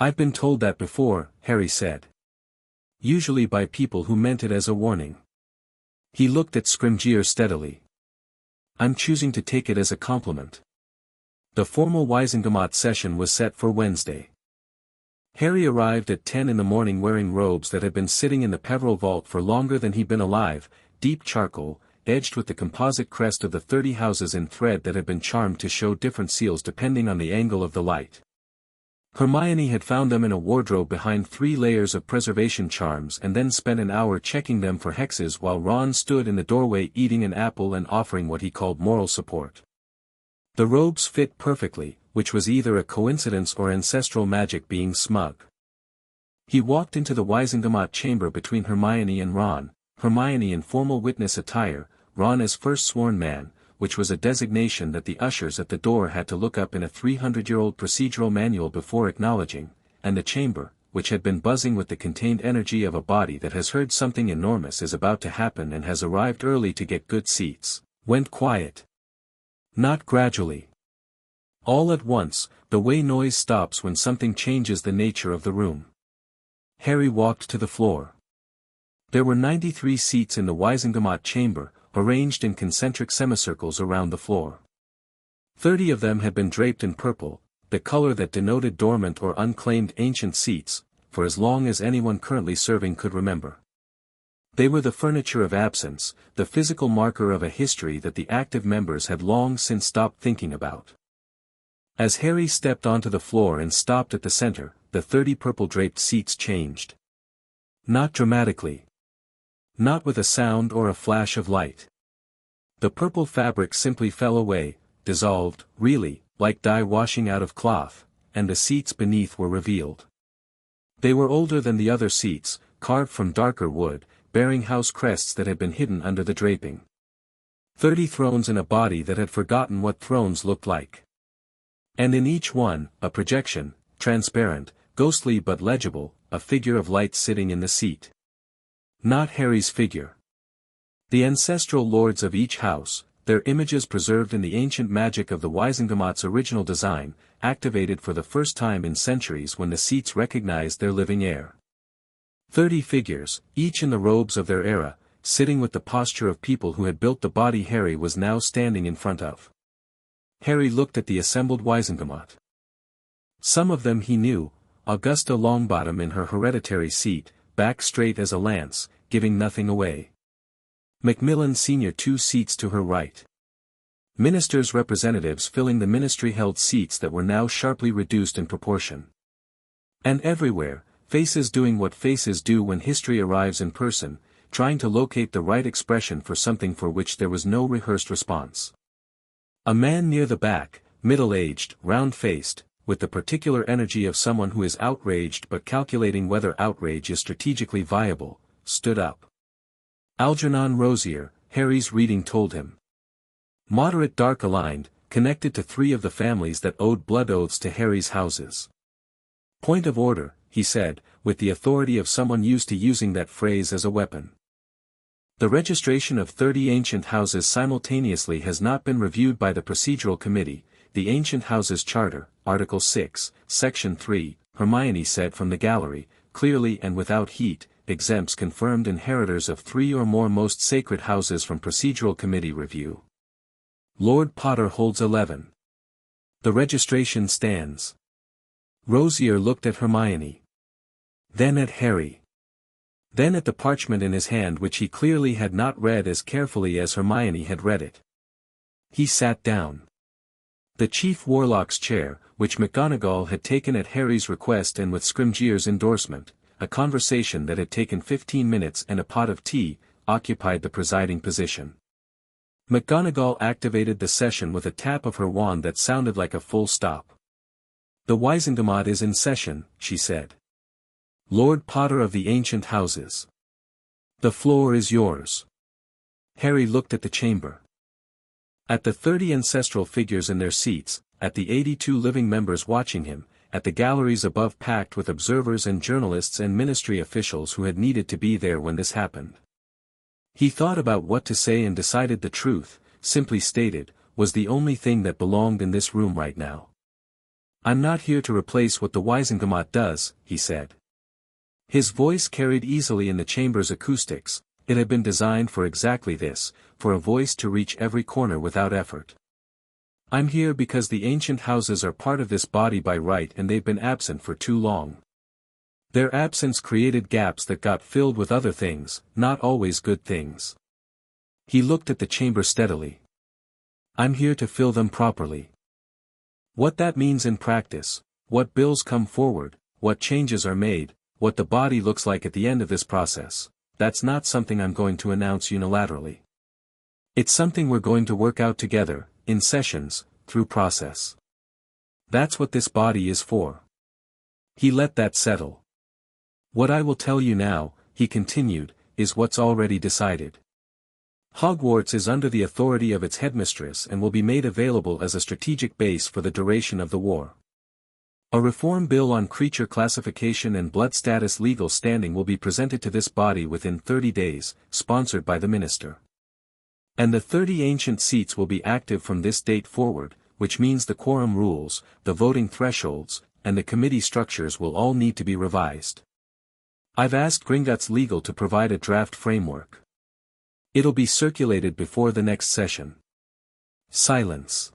I've been told that before, Harry said. Usually by people who meant it as a warning. He looked at Scrimgeour steadily. I'm choosing to take it as a compliment. The formal Wisengamot session was set for Wednesday. Harry arrived at 10 in the morning wearing robes that had been sitting in the Peveril vault for longer than he'd been alive, deep charcoal, edged with the composite crest of the 30 houses in thread that had been charmed to show different seals depending on the angle of the light. Hermione had found them in a wardrobe behind 3 layers of preservation charms and then spent an hour checking them for hexes while Ron stood in the doorway eating an apple and offering what he called moral support. The robes fit perfectly, which was either a coincidence or ancestral magic being smug. He walked into the Wisengamot chamber between Hermione and Ron, Hermione in formal witness attire, Ron as first sworn man, which was a designation that the ushers at the door had to look up in a 300-year-old procedural manual before acknowledging, and the chamber, which had been buzzing with the contained energy of a body that has heard something enormous is about to happen and has arrived early to get good seats, went quiet. Not gradually. All at once, the way noise stops when something changes the nature of the room. Harry walked to the floor. There were 93 seats in the Wisengamot chamber, arranged in concentric semicircles around the floor. 30 of them had been draped in purple, the color that denoted dormant or unclaimed ancient seats, for as long as anyone currently serving could remember. They were the furniture of absence, the physical marker of a history that the active members had long since stopped thinking about. As Harry stepped onto the floor and stopped at the center, the 30 purple-draped seats changed. Not dramatically. Not with a sound or a flash of light. The purple fabric simply fell away, dissolved, really, like dye washing out of cloth, and the seats beneath were revealed. They were older than the other seats, carved from darker wood, bearing house crests that had been hidden under the draping. 30 thrones in a body that had forgotten what thrones looked like. And in each one, a projection, transparent, ghostly but legible, a figure of light sitting in the seat. Not Harry's figure. The ancestral lords of each house, their images preserved in the ancient magic of the Wisengamot's original design, activated for the first time in centuries when the seats recognized their living heir. 30 figures, each in the robes of their era, sitting with the posture of people who had built the body Harry was now standing in front of. Harry looked at the assembled Wisengamot. Some of them he knew, Augusta Longbottom in her hereditary seat, back straight as a lance, giving nothing away. Macmillan Sr. 2 seats to her right. Ministers' representatives filling the ministry-held seats that were now sharply reduced in proportion. And everywhere, faces doing what faces do when history arrives in person, trying to locate the right expression for something for which there was no rehearsed response. A man near the back, middle-aged, round-faced, with the particular energy of someone who is outraged but calculating whether outrage is strategically viable, stood up. Algernon Rosier, Harry's reading told him. Moderate dark-aligned, connected to 3 of the families that owed blood oaths to Harry's houses. Point of order, he said, with the authority of someone used to using that phrase as a weapon. The registration of 30 ancient houses simultaneously has not been reviewed by the Procedural Committee, the Ancient Houses Charter, Article 6, Section 3, Hermione said from the gallery, clearly and without heat, exempts confirmed inheritors of 3 or more most sacred houses from Procedural Committee review. Lord Potter holds 11. The registration stands. Rosier looked at Hermione. Then at Harry. Then at the parchment in his hand which he clearly had not read as carefully as Hermione had read it. He sat down. The Chief Warlock's chair, which McGonagall had taken at Harry's request and with Scrimgeour's endorsement, a conversation that had taken 15 minutes and a pot of tea, occupied the presiding position. McGonagall activated the session with a tap of her wand that sounded like a full stop. "The Wisengamot is in session," she said. "Lord Potter of the Ancient Houses. The floor is yours." Harry looked at the chamber. At the 30 ancestral figures in their seats, at the 82 living members watching him, at the galleries above packed with observers and journalists and ministry officials who had needed to be there when this happened. He thought about what to say and decided the truth, simply stated, was the only thing that belonged in this room right now. "I'm not here to replace what the Wisengamot does," he said. His voice carried easily in the chamber's acoustics. It had been designed for exactly this, for a voice to reach every corner without effort. "I'm here because the ancient houses are part of this body by right and they've been absent for too long. Their absence created gaps that got filled with other things, not always good things." He looked at the chamber steadily. "I'm here to fill them properly. What that means in practice, what bills come forward, what changes are made, what the body looks like at the end of this process, that's not something I'm going to announce unilaterally. It's something we're going to work out together, in sessions, through process. That's what this body is for." He let that settle. "What I will tell you now," he continued, "is what's already decided. Hogwarts is under the authority of its headmistress and will be made available as a strategic base for the duration of the war. A reform bill on creature classification and blood status legal standing will be presented to this body within 30 days, sponsored by the minister. And the 30 ancient seats will be active from this date forward, which means the quorum rules, the voting thresholds, and the committee structures will all need to be revised. I've asked Gringotts Legal to provide a draft framework. It'll be circulated before the next session." Silence.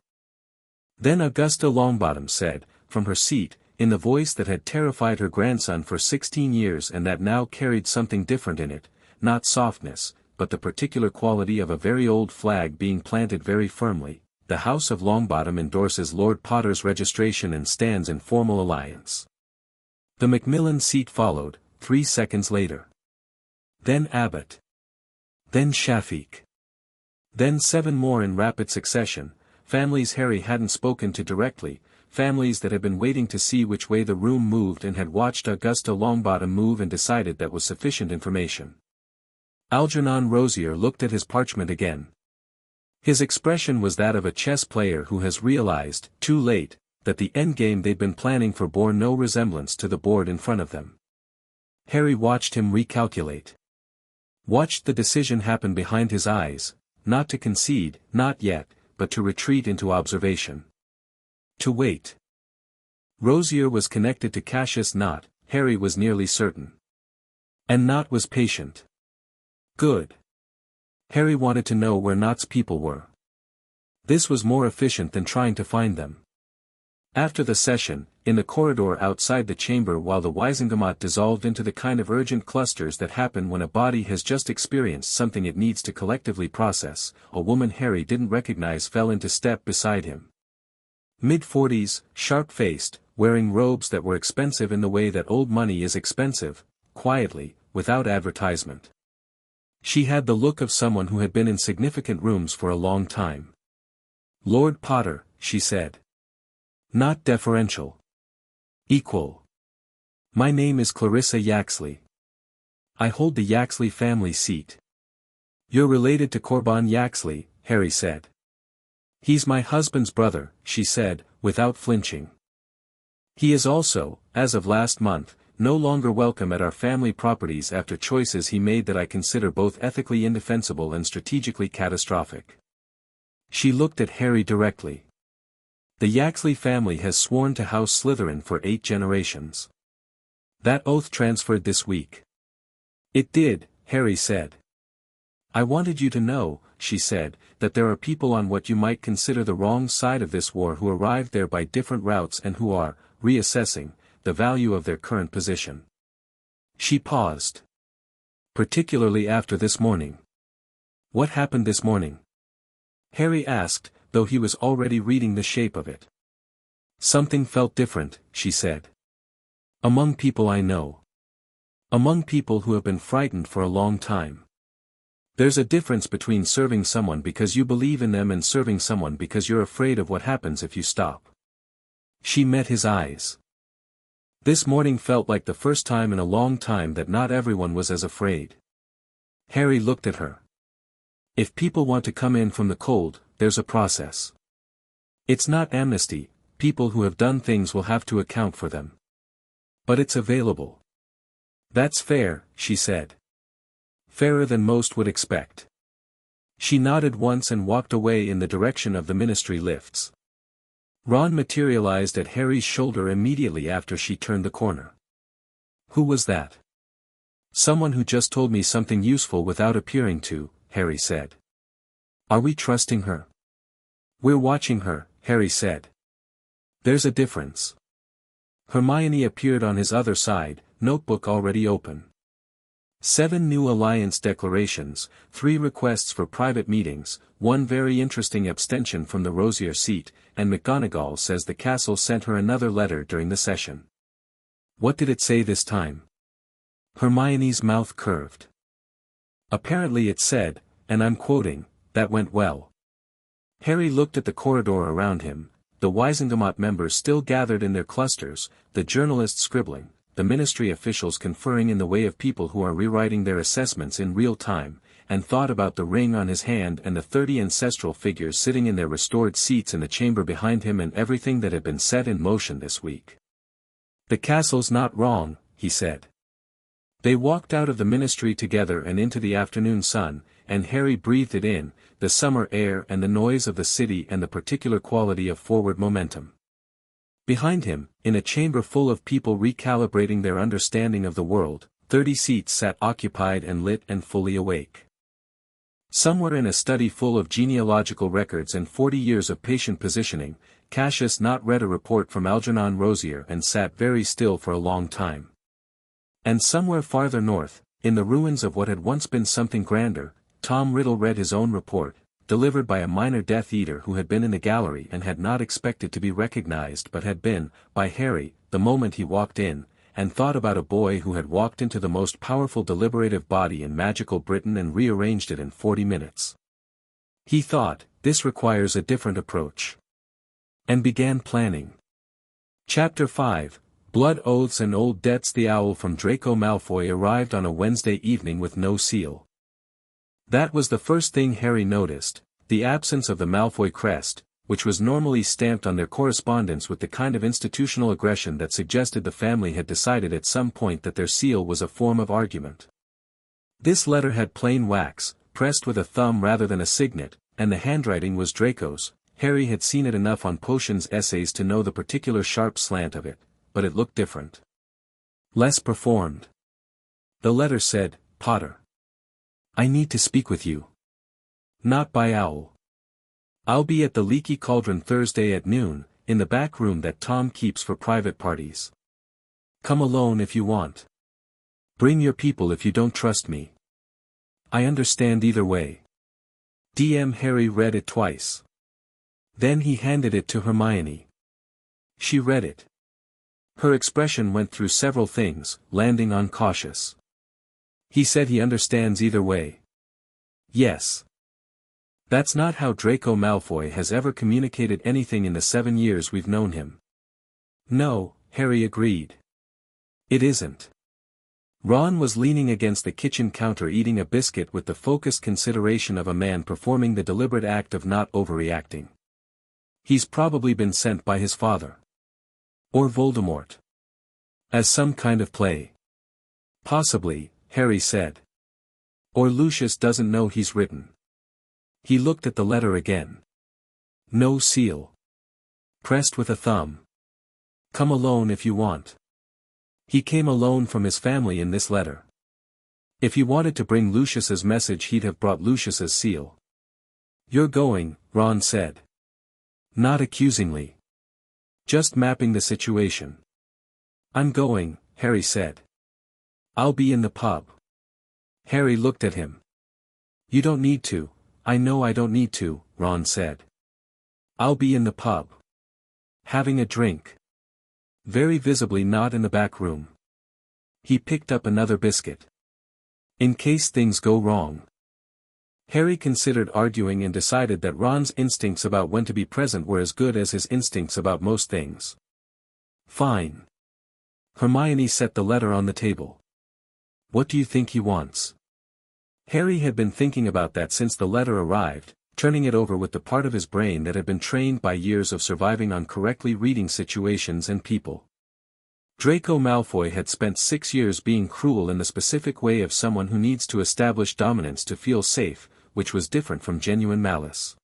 Then Augusta Longbottom said, from her seat, in the voice that had terrified her grandson for 16 years and that now carried something different in it, not softness, but the particular quality of a very old flag being planted very firmly, "The House of Longbottom endorses Lord Potter's registration and stands in formal alliance." The Macmillan seat followed, 3 seconds later. Then Abbott. Then Shafiq. Then 7 more in rapid succession, families Harry hadn't spoken to directly, families that had been waiting to see which way the room moved and had watched Augusta Longbottom move and decided that was sufficient information. Algernon Rosier looked at his parchment again. His expression was that of a chess player who has realized, too late, that the endgame they'd been planning for bore no resemblance to the board in front of them. Harry watched him recalculate. Watched the decision happen behind his eyes, not to concede, not yet, but to retreat into observation. To wait. Rosier was connected to Cassius Knott, Harry was nearly certain. And Knott was patient. Good. Harry wanted to know where Knott's people were. This was more efficient than trying to find them. After the session, in the corridor outside the chamber while the Wisengamot dissolved into the kind of urgent clusters that happen when a body has just experienced something it needs to collectively process, a woman Harry didn't recognize fell into step beside him. Mid-40s, sharp-faced, wearing robes that were expensive in the way that old money is expensive, quietly, without advertisement. She had the look of someone who had been in significant rooms for a long time. "Lord Potter," she said. Not deferential. Equal. "My name is Clarissa Yaxley. I hold the Yaxley family seat." "You're related to Corban Yaxley," Harry said. "He's my husband's brother," she said, without flinching. "He is also, as of last month, no longer welcome at our family properties after choices he made that I consider both ethically indefensible and strategically catastrophic." She looked at Harry directly. "The Yaxley family has sworn to House Slytherin for 8 generations. That oath transferred this week." "It did," Harry said. "I wanted you to know," she said, "that there are people on what you might consider the wrong side of this war who arrived there by different routes and who are, reassessing, the value of their current position." She paused. "Particularly after this morning." "What happened this morning?" Harry asked, though he was already reading the shape of it. "Something felt different," she said. "Among people I know. Among people who have been frightened for a long time. There's a difference between serving someone because you believe in them and serving someone because you're afraid of what happens if you stop." She met his eyes. This morning felt like the first time in a long time that not everyone was as afraid. Harry looked at her. "If people want to come in from the cold, there's a process. It's not amnesty, people who have done things will have to account for them. But it's available." "That's fair," she said. "Fairer than most would expect." She nodded once and walked away in the direction of the ministry lifts. Ron materialized at Harry's shoulder immediately after she turned the corner. "Who was that?" "Someone who just told me something useful without appearing to," Harry said. "Are we trusting her?" "We're watching her," Harry said. "There's a difference." Hermione appeared on his other side, notebook already open. 7 new alliance declarations, 3 requests for private meetings, 1 very interesting abstention from the Rosier seat, and McGonagall says the castle sent her another letter during the session. "What did it say this time?" Hermione's mouth curved. "Apparently it said, and I'm quoting, 'That went well.'" Harry looked at the corridor around him, the Wisengamot members still gathered in their clusters, the journalists scribbling, the ministry officials conferring in the way of people who are rewriting their assessments in real time, and thought about the ring on his hand and the 30 ancestral figures sitting in their restored seats in the chamber behind him and everything that had been set in motion this week. "The castle's not wrong," he said. They walked out of the ministry together and into the afternoon sun, and Harry breathed it in, the summer air and the noise of the city and the particular quality of forward momentum. Behind him, in a chamber full of people recalibrating their understanding of the world, 30 seats sat occupied and lit and fully awake. Some were in a study full of genealogical records and 40 years of patient positioning. Cassius not read a report from Algernon Rosier and sat very still for a long time. And somewhere farther north, in the ruins of what had once been something grander, Tom Riddle read his own report, delivered by a minor Death Eater who had been in the gallery and had not expected to be recognized but had been, by Harry, the moment he walked in, and thought about a boy who had walked into the most powerful deliberative body in magical Britain and rearranged it in 40 minutes. He thought, this requires a different approach. And began planning. Chapter 5, Blood Oaths and Old Debts. The owl from Draco Malfoy arrived on a Wednesday evening with no seal. That was the first thing Harry noticed, the absence of the Malfoy crest, which was normally stamped on their correspondence with the kind of institutional aggression that suggested the family had decided at some point that their seal was a form of argument. This letter had plain wax, pressed with a thumb rather than a signet, and the handwriting was Draco's. Harry had seen it enough on Potions essays to know the particular sharp slant of it, but it looked different. Less performed. The letter said, "Potter. I need to speak with you. Not by owl. I'll be at the Leaky Cauldron Thursday at noon, in the back room that Tom keeps for private parties. Come alone if you want. Bring your people if you don't trust me. I understand either way. DM Harry read it twice. Then he handed it to Hermione. She read it. Her expression went through several things, landing on cautious. He said he understands either way. Yes. That's not how Draco Malfoy has ever communicated anything in the 7 years we've known him. No, Harry agreed. It isn't. Ron was leaning against the kitchen counter eating a biscuit with the focused consideration of a man performing the deliberate act of not overreacting. He's probably been sent by his father. Or Voldemort. As some kind of play. Possibly, Harry said. Or Lucius doesn't know he's written. He looked at the letter again. No seal. Pressed with a thumb. Come alone if you want. He came alone from his family in this letter. If he wanted to bring Lucius's message he'd have brought Lucius's seal. You're going, Ron said. Not accusingly. Just mapping the situation. I'm going, Harry said. I'll be in the pub. Harry looked at him. You don't need to, I know I don't need to, Ron said. I'll be in the pub. Having a drink. Very visibly not in the back room. He picked up another biscuit. In case things go wrong. Harry considered arguing and decided that Ron's instincts about when to be present were as good as his instincts about most things. Fine. Hermione set the letter on the table. What do you think he wants? Harry had been thinking about that since the letter arrived, turning it over with the part of his brain that had been trained by years of surviving on correctly reading situations and people. Draco Malfoy had spent 6 years being cruel in the specific way of someone who needs to establish dominance to feel safe, which was different from genuine malice.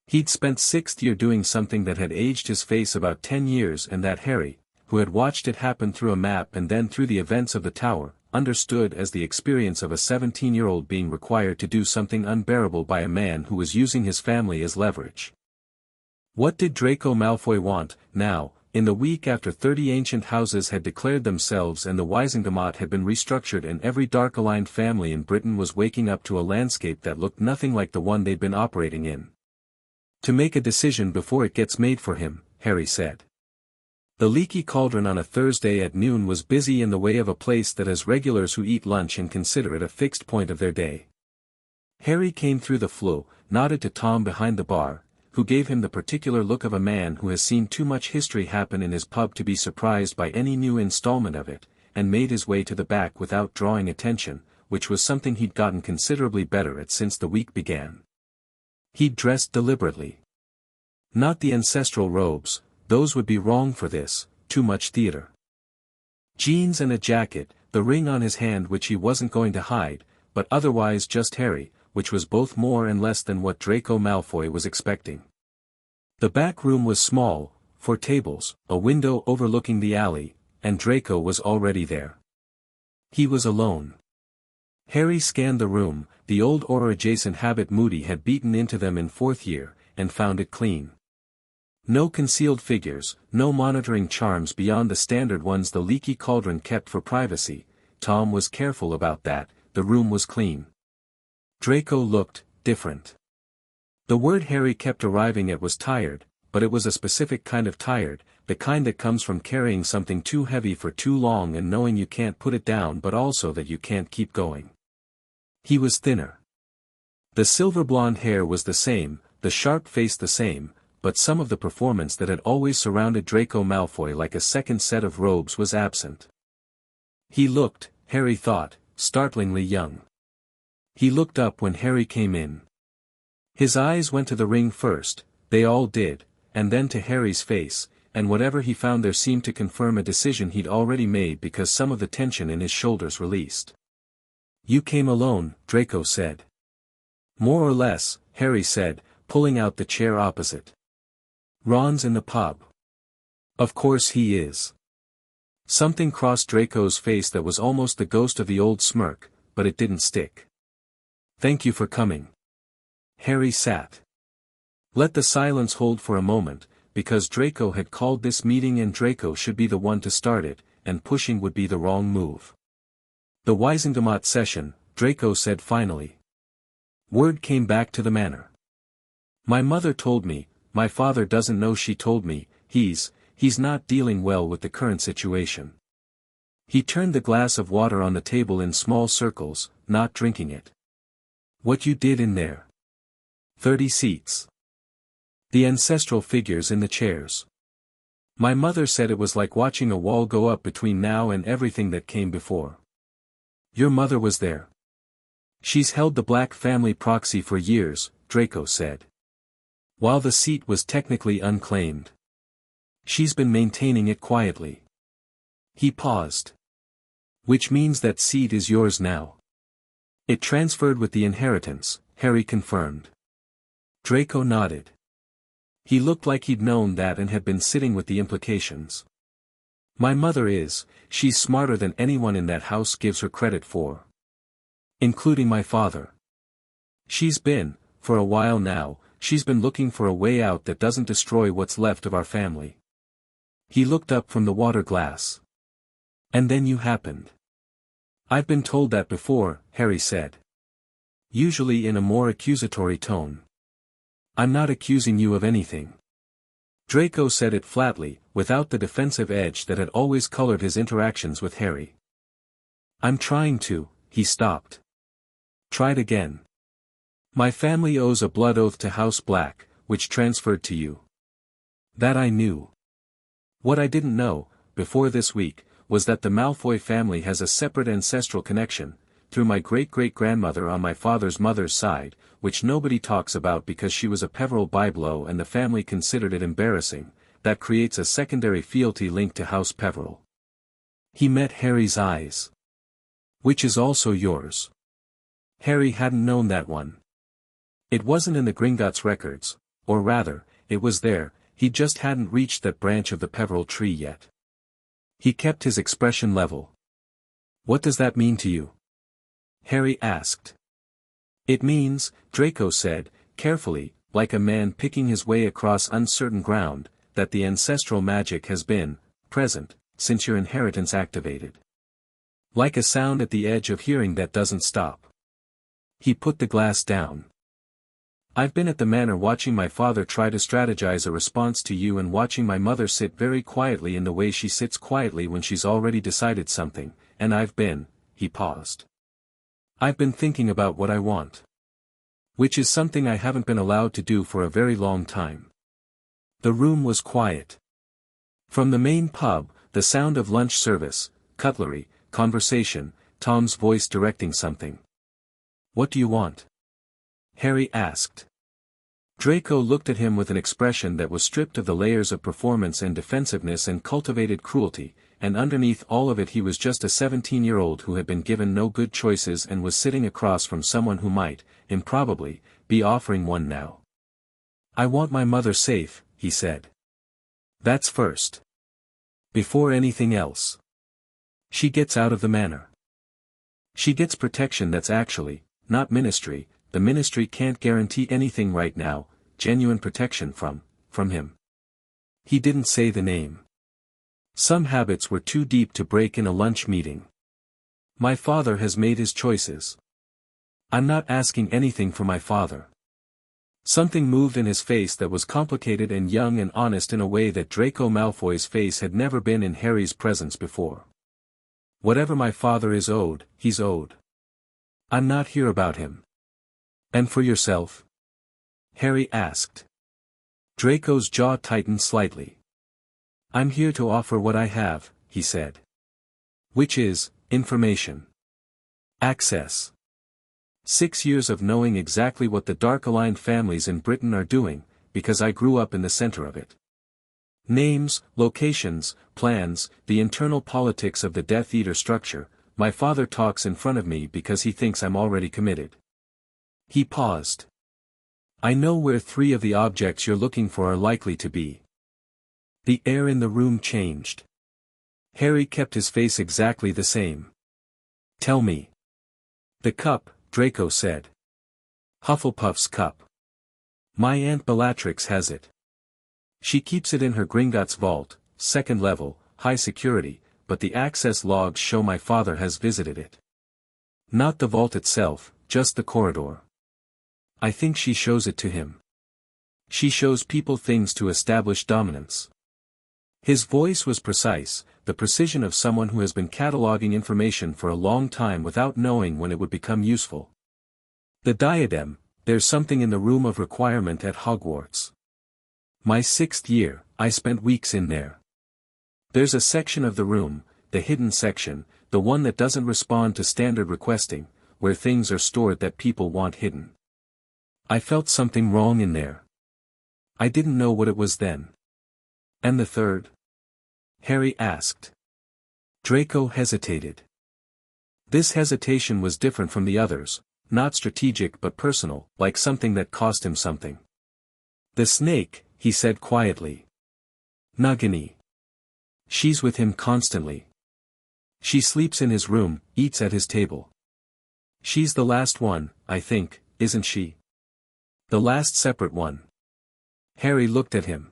He'd spent 6th year doing something that had aged his face about 10 years and that Harry, who had watched it happen through a map and then through the events of the tower, understood as the experience of a 17-year-old being required to do something unbearable by a man who was using his family as leverage. What did Draco Malfoy want, now, in the week after 30 ancient houses had declared themselves and the Wisingamot had been restructured and every dark-aligned family in Britain was waking up to a landscape that looked nothing like the one they'd been operating in? To make a decision before it gets made for him, Harry said. The Leaky Cauldron on a Thursday at noon was busy in the way of a place that has regulars who eat lunch and consider it a fixed point of their day. Harry came through the floor, nodded to Tom behind the bar, who gave him the particular look of a man who has seen too much history happen in his pub to be surprised by any new installment of it, and made his way to the back without drawing attention, which was something he'd gotten considerably better at since the week began. He'd dressed deliberately. Not the ancestral robes, those would be wrong for this, too much theater. Jeans and a jacket, the ring on his hand which he wasn't going to hide, but otherwise just Harry, which was both more and less than what Draco Malfoy was expecting. The back room was small, 4 tables, a window overlooking the alley, and Draco was already there. He was alone. Harry scanned the room, the old aura-adjacent habit Moody had beaten into them in 4th year, and found it clean. No concealed figures, no monitoring charms beyond the standard ones the Leaky Cauldron kept for privacy. Tom was careful about that, the room was clean. Draco looked different. The word Harry kept arriving at was tired, but it was a specific kind of tired, the kind that comes from carrying something too heavy for too long and knowing you can't put it down but also that you can't keep going. He was thinner. The silver blonde hair was the same, the sharp face the same, but some of the performance that had always surrounded Draco Malfoy like a second set of robes was absent. He looked, Harry thought, startlingly young. He looked up when Harry came in. His eyes went to the ring first, they all did, and then to Harry's face, and whatever he found there seemed to confirm a decision he'd already made because some of the tension in his shoulders released. You came alone, Draco said. More or less, Harry said, pulling out the chair opposite. Ron's in the pub. Of course he is. Something crossed Draco's face that was almost the ghost of the old smirk, but it didn't stick. Thank you for coming. Harry sat. Let the silence hold for a moment, because Draco had called this meeting and Draco should be the one to start it, and pushing would be the wrong move. The Wisengamot session, Draco said finally. Word came back to the manor. My mother told me, my father doesn't know she told me, he's not dealing well with the current situation. He turned the glass of water on the table in small circles, not drinking it. What you did in there? 30 seats. The ancestral figures in the chairs. My mother said it was like watching a wall go up between now and everything that came before. Your mother was there. She's held the Black family proxy for years, Draco said. While the seat was technically unclaimed. She's been maintaining it quietly. He paused. Which means that seat is yours now. It transferred with the inheritance, Harry confirmed. Draco nodded. He looked like he'd known that and had been sitting with the implications. My mother she's smarter than anyone in that house gives her credit for. Including my father. She's been, for a while now, she's been looking for a way out that doesn't destroy what's left of our family. He looked up from the water glass. And then you happened. I've been told that before, Harry said. Usually in a more accusatory tone. I'm not accusing you of anything. Draco said it flatly, without the defensive edge that had always colored his interactions with Harry. I'm trying to, he stopped. Tried again. My family owes a blood oath to House Black, which transferred to you. That I knew. What I didn't know, before this week, was that the Malfoy family has a separate ancestral connection, through my great-great-grandmother on my father's mother's side, which nobody talks about because she was a Peverell byblow and the family considered it embarrassing, that creates a secondary fealty link to House Peverell. He met Harry's eyes. Which is also yours. Harry hadn't known that one. It wasn't in the Gringotts records, or rather, it was there, he just hadn't reached that branch of the Peverell tree yet. He kept his expression level. What does that mean to you? Harry asked. It means, Draco said, carefully, like a man picking his way across uncertain ground, that the ancestral magic has been present since your inheritance activated. Like a sound at the edge of hearing that doesn't stop. He put the glass down. I've been at the manor watching my father try to strategize a response to you and watching my mother sit very quietly in the way she sits quietly when she's already decided something, and he paused. I've been thinking about what I want. Which is something I haven't been allowed to do for a very long time. The room was quiet. From the main pub, the sound of lunch service, cutlery, conversation, Tom's voice directing something. What do you want? Harry asked. Draco looked at him with an expression that was stripped of the layers of performance and defensiveness and cultivated cruelty, and underneath all of it he was just a 17-year-old who had been given no good choices and was sitting across from someone who might, improbably, be offering one now. I want my mother safe, he said. That's first. Before anything else. She gets out of the manor. She gets protection that's actually, not ministry. The ministry can't guarantee anything right now, genuine protection from him. He didn't say the name. Some habits were too deep to break in a lunch meeting. My father has made his choices. I'm not asking anything for my father. Something moved in his face that was complicated and young and honest in a way that Draco Malfoy's face had never been in Harry's presence before. Whatever my father is owed, he's owed. I'm not here about him. And for yourself? Harry asked. Draco's jaw tightened slightly. I'm here to offer what I have, he said. Which is, information. Access. 6 years of knowing exactly what the dark-aligned families in Britain are doing, because I grew up in the center of it. Names, locations, plans, the internal politics of the Death Eater structure, my father talks in front of me because he thinks I'm already committed. He paused. I know where 3 of the objects you're looking for are likely to be. The air in the room changed. Harry kept his face exactly the same. Tell me. The cup, Draco said. Hufflepuff's cup. My Aunt Bellatrix has it. She keeps it in her Gringotts vault, second level, high security, but the access logs show my father has visited it. Not the vault itself, just the corridor. I think she shows it to him. She shows people things to establish dominance. His voice was precise, the precision of someone who has been cataloging information for a long time without knowing when it would become useful. The diadem, there's something in the room of requirement at Hogwarts. My 6th year, I spent weeks in there. There's a section of the room, the hidden section, the one that doesn't respond to standard requesting, where things are stored that people want hidden. I felt something wrong in there. I didn't know what it was then. And the third? Harry asked. Draco hesitated. This hesitation was different from the others, not strategic but personal, like something that cost him something. The snake, he said quietly. Nagini. She's with him constantly. She sleeps in his room, eats at his table. She's the last one, I think, isn't she? The last separate one. Harry looked at him.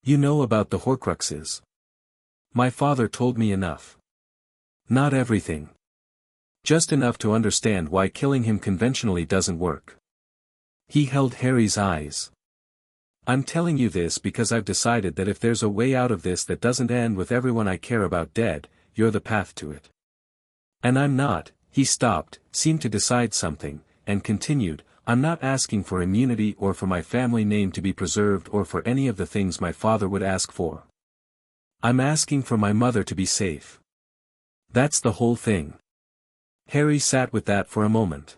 You know about the Horcruxes. My father told me enough. Not everything. Just enough to understand why killing him conventionally doesn't work. He held Harry's eyes. I'm telling you this because I've decided that if there's a way out of this that doesn't end with everyone I care about dead, you're the path to it. And I'm not. He stopped, seemed to decide something, and continued, I'm not asking for immunity or for my family name to be preserved or for any of the things my father would ask for. I'm asking for my mother to be safe. That's the whole thing. Harry sat with that for a moment.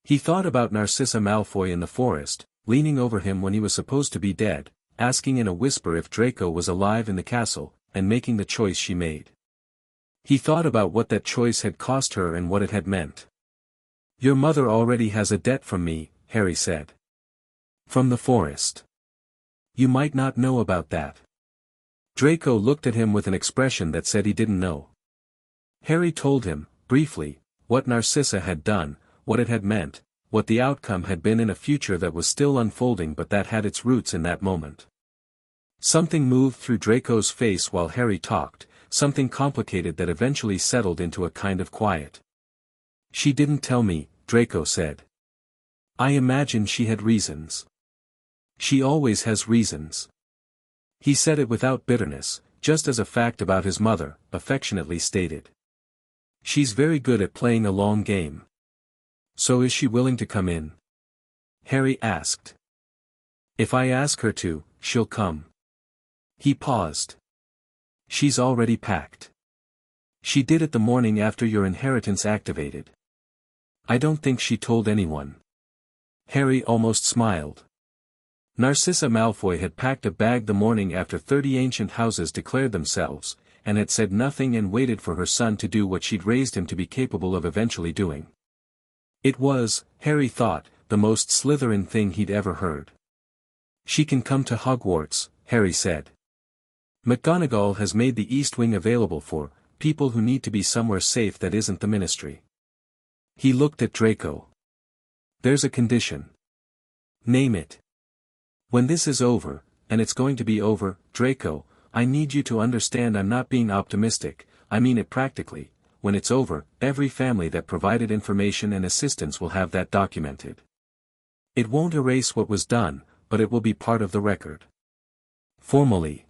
He thought about Narcissa Malfoy in the forest, leaning over him when he was supposed to be dead, asking in a whisper if Draco was alive in the castle, and making the choice she made. He thought about what that choice had cost her and what it had meant. Your mother already has a debt from me, Harry said. From the forest. You might not know about that. Draco looked at him with an expression that said he didn't know. Harry told him, briefly, what Narcissa had done, what it had meant, what the outcome had been in a future that was still unfolding but that had its roots in that moment. Something moved through Draco's face while Harry talked, something complicated that eventually settled into a kind of quiet. She didn't tell me, Draco said. I imagine she had reasons. She always has reasons. He said it without bitterness, just as a fact about his mother, affectionately stated. She's very good at playing a long game. So is she willing to come in? Harry asked. If I ask her to, she'll come. He paused. She's already packed. She did it the morning after your inheritance activated. I don't think she told anyone. Harry almost smiled. Narcissa Malfoy had packed a bag the morning after 30 ancient houses declared themselves, and had said nothing and waited for her son to do what she'd raised him to be capable of eventually doing. It was, Harry thought, the most Slytherin thing he'd ever heard. She can come to Hogwarts, Harry said. McGonagall has made the East Wing available for people who need to be somewhere safe that isn't the Ministry. He looked at Draco. There's a condition. Name it. When this is over, and it's going to be over, Draco, I need you to understand I'm not being optimistic, I mean it practically. When it's over, every family that provided information and assistance will have that documented. It won't erase what was done, but it will be part of the record. Formally.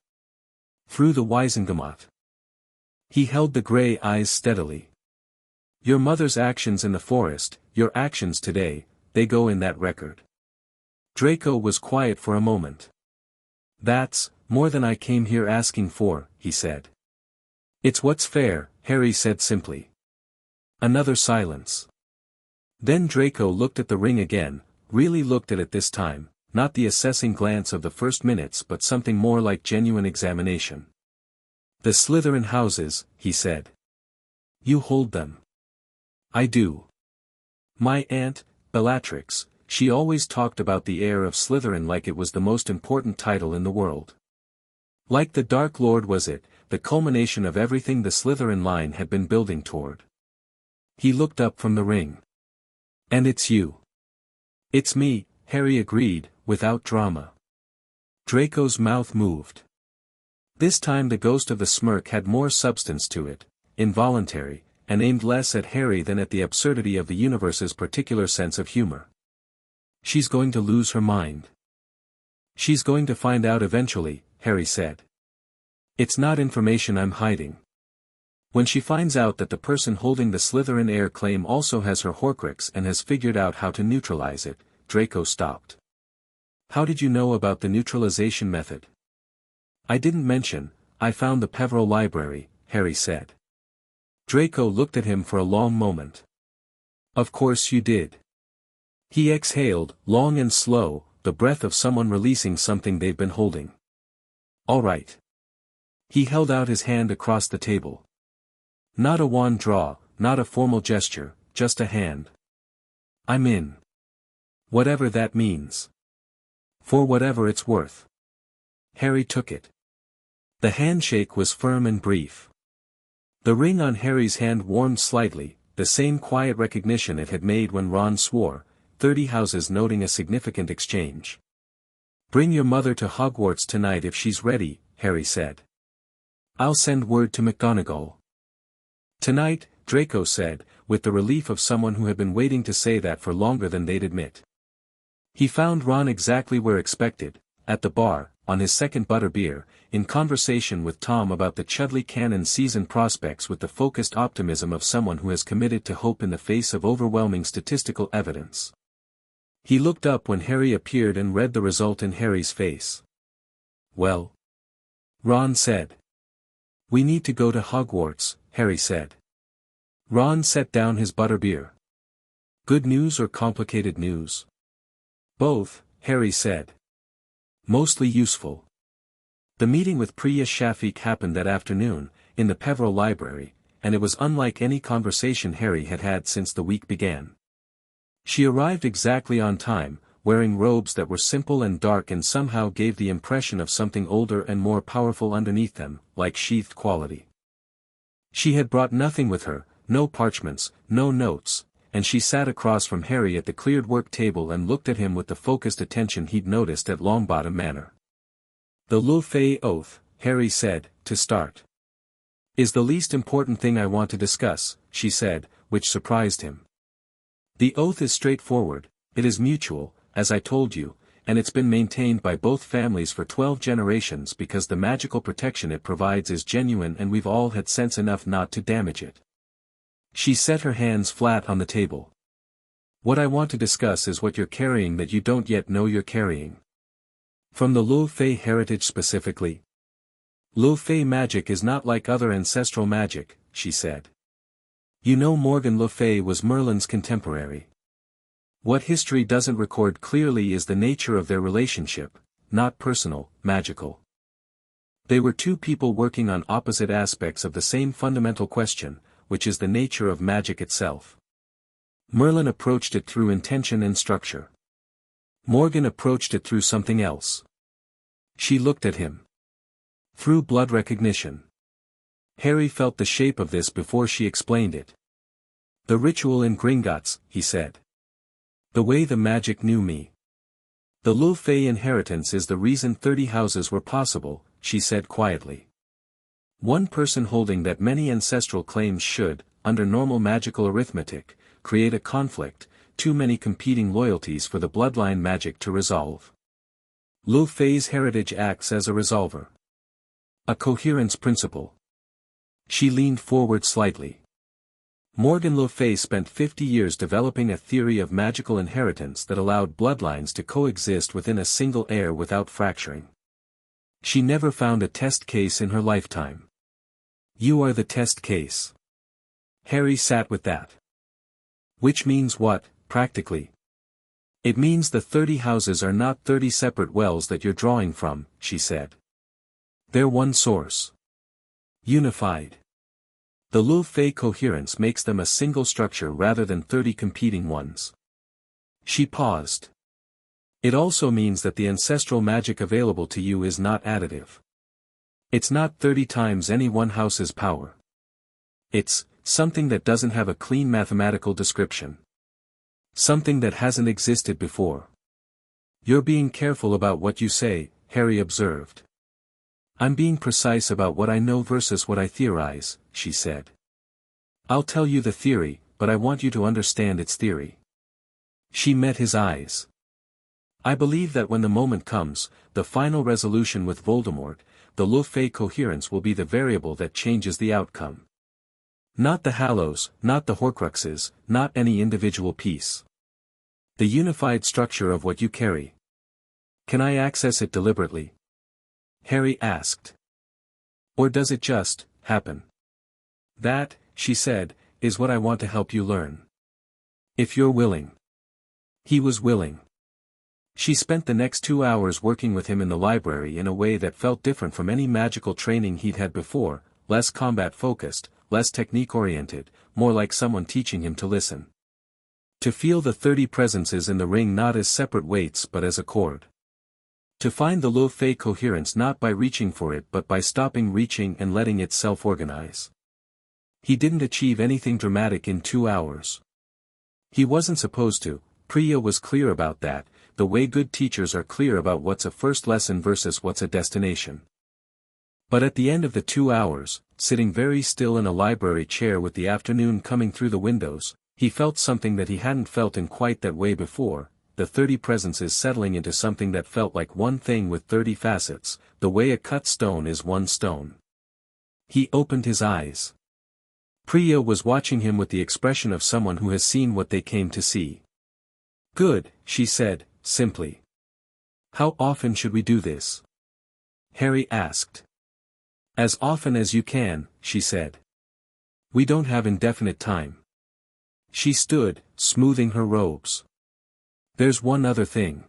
Through the Wizengamot. He held the grey eyes steadily. Your mother's actions in the forest, your actions today, they go in that record. Draco was quiet for a moment. That's more than I came here asking for, he said. It's what's fair, Harry said simply. Another silence. Then Draco looked at the ring again, really looked at it this time, not the assessing glance of the first minutes but something more like genuine examination. The Slytherin houses, he said. You hold them. I do. My aunt, Bellatrix, she always talked about the heir of Slytherin like it was the most important title in the world. Like the Dark Lord was it, the culmination of everything the Slytherin line had been building toward. He looked up from the ring. And it's you. It's me, Harry agreed, without drama. Draco's mouth moved. This time the ghost of the smirk had more substance to it, involuntary, and aimed less at Harry than at the absurdity of the universe's particular sense of humor. She's going to lose her mind. She's going to find out eventually, Harry said. It's not information I'm hiding. When she finds out that the person holding the Slytherin heir claim also has her Horcrux and has figured out how to neutralize it, Draco stopped. How did you know about the neutralization method? I didn't mention, I found the Peveril library, Harry said. Draco looked at him for a long moment. Of course you did. He exhaled, long and slow, the breath of someone releasing something they've been holding. All right. He held out his hand across the table. Not a wand draw, not a formal gesture, just a hand. I'm in. Whatever that means. For whatever it's worth. Harry took it. The handshake was firm and brief. The ring on Harry's hand warmed slightly, the same quiet recognition it had made when Ron swore, 30 houses noting a significant exchange. Bring your mother to Hogwarts tonight if she's ready, Harry said. I'll send word to McGonagall. Tonight, Draco said, with the relief of someone who had been waiting to say that for longer than they'd admit. He found Ron exactly where expected, at the bar, on his second butterbeer, in conversation with Tom about the Chudley Cannon season prospects with the focused optimism of someone who has committed to hope in the face of overwhelming statistical evidence. He looked up when Harry appeared and read the result in Harry's face. Well? Ron said. We need to go to Hogwarts, Harry said. Ron set down his butterbeer. Good news or complicated news? Both, Harry said. Mostly useful. The meeting with Priya Shafiq happened that afternoon, in the Peveril library, and it was unlike any conversation Harry had had since the week began. She arrived exactly on time, wearing robes that were simple and dark and somehow gave the impression of something older and more powerful underneath them, like sheathed quality. She had brought nothing with her, no parchments, no notes, and she sat across from Harry at the cleared work table and looked at him with the focused attention he'd noticed at Longbottom Manor. The Lulfey oath, Harry said, to start. Is the least important thing I want to discuss, she said, which surprised him. The oath is straightforward, it is mutual, as I told you, and it's been maintained by both families for 12 generations because the magical protection it provides is genuine and we've all had sense enough not to damage it. She set her hands flat on the table. What I want to discuss is what you're carrying that you don't yet know you're carrying. From the Lulfey heritage specifically. Lulfey magic is not like other ancestral magic, she said. You know Morgan Le Fay was Merlin's contemporary. What history doesn't record clearly is the nature of their relationship, not personal, magical. They were two people working on opposite aspects of the same fundamental question, which is the nature of magic itself. Merlin approached it through intention and structure. Morgan approached it through something else. She looked at him. Through blood recognition. Harry felt the shape of this before she explained it. The ritual in Gringotts, he said. The way the magic knew me. The Lulfey inheritance is the reason 30 houses were possible, she said quietly. One person holding that many ancestral claims should, under normal magical arithmetic, create a conflict, too many competing loyalties for the bloodline magic to resolve. Lulfey's heritage acts as a resolver. A coherence principle. She leaned forward slightly. Morgan Le Fay spent 50 years developing a theory of magical inheritance that allowed bloodlines to coexist within a single heir without fracturing. She never found a test case in her lifetime. You are the test case. Harry sat with that. Which means what, practically? It means the 30 houses are not 30 separate wells that you're drawing from, she said. They're one source. Unified. The Lulfey coherence makes them a single structure rather than 30 competing ones. She paused. It also means that the ancestral magic available to you is not additive. It's not 30 times any one house's power. It's something that doesn't have a clean mathematical description. Something that hasn't existed before. You're being careful about what you say, Harry observed. I'm being precise about what I know versus what I theorize, she said. I'll tell you the theory, but I want you to understand its theory. She met his eyes. I believe that when the moment comes, the final resolution with Voldemort, the Lu-Fei coherence will be the variable that changes the outcome. Not the Hallows, not the Horcruxes, not any individual piece. The unified structure of what you carry. Can I access it deliberately? Harry asked. Or does it just happen? That, she said, is what I want to help you learn. If you're willing. He was willing. She spent the next 2 hours working with him in the library in a way that felt different from any magical training he'd had before, less combat-focused, less technique-oriented, more like someone teaching him to listen. To feel the 30 presences in the ring not as separate weights but as a chord. To find the Lu-Fei coherence not by reaching for it but by stopping reaching and letting it self-organize. He didn't achieve anything dramatic in 2 hours. He wasn't supposed to, Priya was clear about that, the way good teachers are clear about what's a first lesson versus what's a destination. But at the end of the 2 hours, sitting very still in a library chair with the afternoon coming through the windows, he felt something that he hadn't felt in quite that way before, the 30 presences settling into something that felt like one thing with 30 facets, the way a cut stone is one stone. He opened his eyes. Priya was watching him with the expression of someone who has seen what they came to see. Good, she said, simply. How often should we do this? Harry asked. As often as you can, she said. We don't have indefinite time. She stood, smoothing her robes. There's one other thing.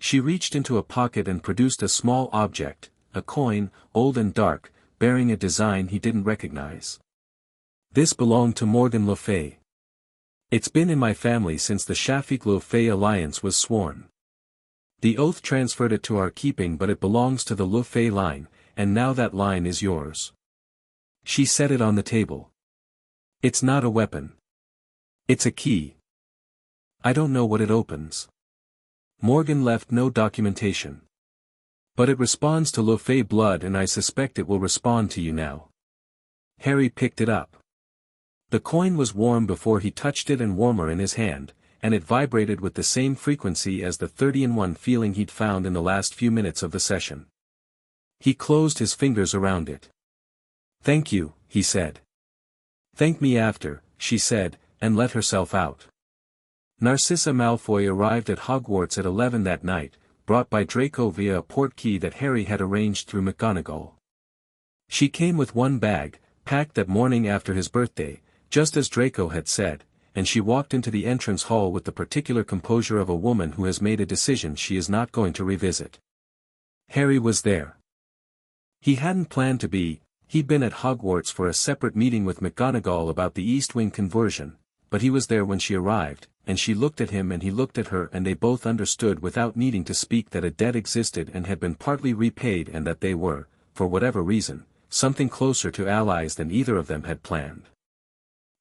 She reached into a pocket and produced a small object, a coin, old and dark, bearing a design he didn't recognize. This belonged to Morgan Le Fay. It's been in my family since the Shafik-Le Fay alliance was sworn. The oath transferred it to our keeping, but it belongs to the Le Fay line, and now that line is yours. She set it on the table. It's not a weapon. It's a key. I don't know what it opens. Morgan left no documentation. But it responds to Le Fay blood, and I suspect it will respond to you now. Harry picked it up. The coin was warm before he touched it and warmer in his hand, and it vibrated with the same frequency as the 30-in-1 feeling he'd found in the last few minutes of the session. He closed his fingers around it. Thank you, he said. Thank me after, she said, and let herself out. Narcissa Malfoy arrived at Hogwarts at 11 that night, brought by Draco via a portkey that Harry had arranged through McGonagall. She came with one bag, packed that morning after his birthday, just as Draco had said, and she walked into the entrance hall with the particular composure of a woman who has made a decision she is not going to revisit. Harry was there. He hadn't planned to be, he'd been at Hogwarts for a separate meeting with McGonagall about the East Wing conversion, but he was there when she arrived, and she looked at him and he looked at her, and they both understood without needing to speak that a debt existed and had been partly repaid, and that they were, for whatever reason, something closer to allies than either of them had planned.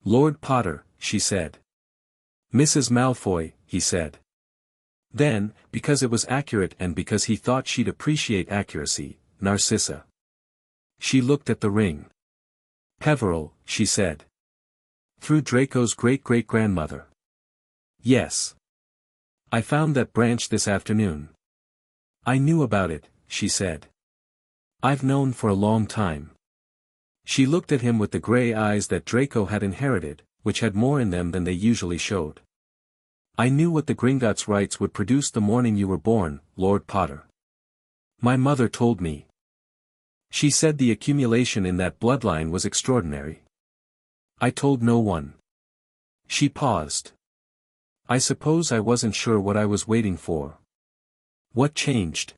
Lord Potter, she said. Mrs. Malfoy, he said. Then, because it was accurate and because he thought she'd appreciate accuracy, Narcissa. She looked at the ring. Peveril, she said. Through Draco's great-great-grandmother. Yes. I found that branch this afternoon. I knew about it, she said. I've known for a long time. She looked at him with the grey eyes that Draco had inherited, which had more in them than they usually showed. I knew what the Gringotts rites would produce the morning you were born, Lord Potter. My mother told me. She said the accumulation in that bloodline was extraordinary. I told no one. She paused. I suppose I wasn't sure what I was waiting for. What changed?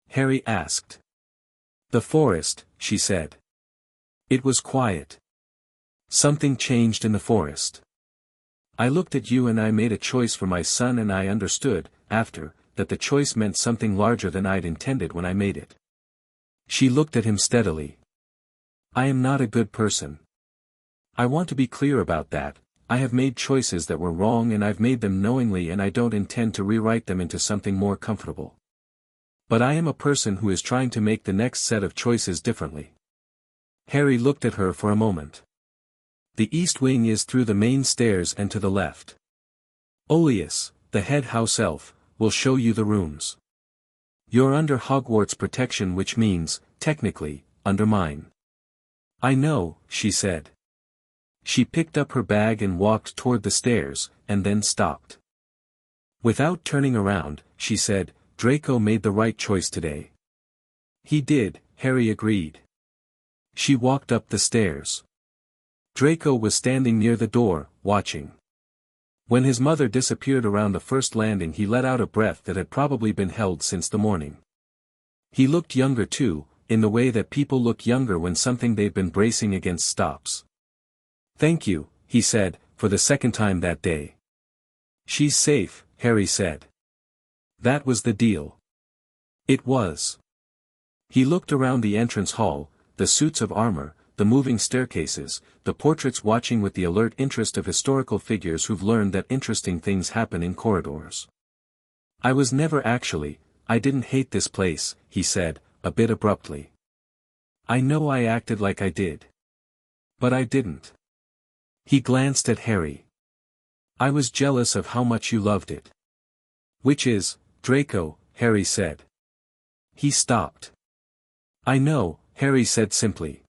Harry asked. The forest, she said. It was quiet. Something changed in the forest. I looked at you and I made a choice for my son, and I understood, after, that the choice meant something larger than I'd intended when I made it. She looked at him steadily. I am not a good person. I want to be clear about that. I have made choices that were wrong, and I've made them knowingly, and I don't intend to rewrite them into something more comfortable. But I am a person who is trying to make the next set of choices differently. Harry looked at her for a moment. The east wing is through the main stairs and to the left. Oleus, the head house elf, will show you the rooms. You're under Hogwarts protection, which means, technically, under mine. I know, she said. She picked up her bag and walked toward the stairs, and then stopped. Without turning around, she said, Draco made the right choice today. He did, Harry agreed. She walked up the stairs. Draco was standing near the door, watching. When his mother disappeared around the first landing, he let out a breath that had probably been held since the morning. He looked younger too, in the way that people look younger when something they've been bracing against stops. Thank you, he said, for the second time that day. She's safe, Harry said. That was the deal. It was. He looked around the entrance hall, the suits of armor, the moving staircases, the portraits, watching with the alert interest of historical figures who've learned that interesting things happen in corridors. I was never actually, I didn't hate this place, he said, a bit abruptly. I know I acted like I did. But I didn't. He glanced at Harry. I was jealous of how much you loved it. Which is, Draco, Harry said. He stopped. I know, Harry said simply.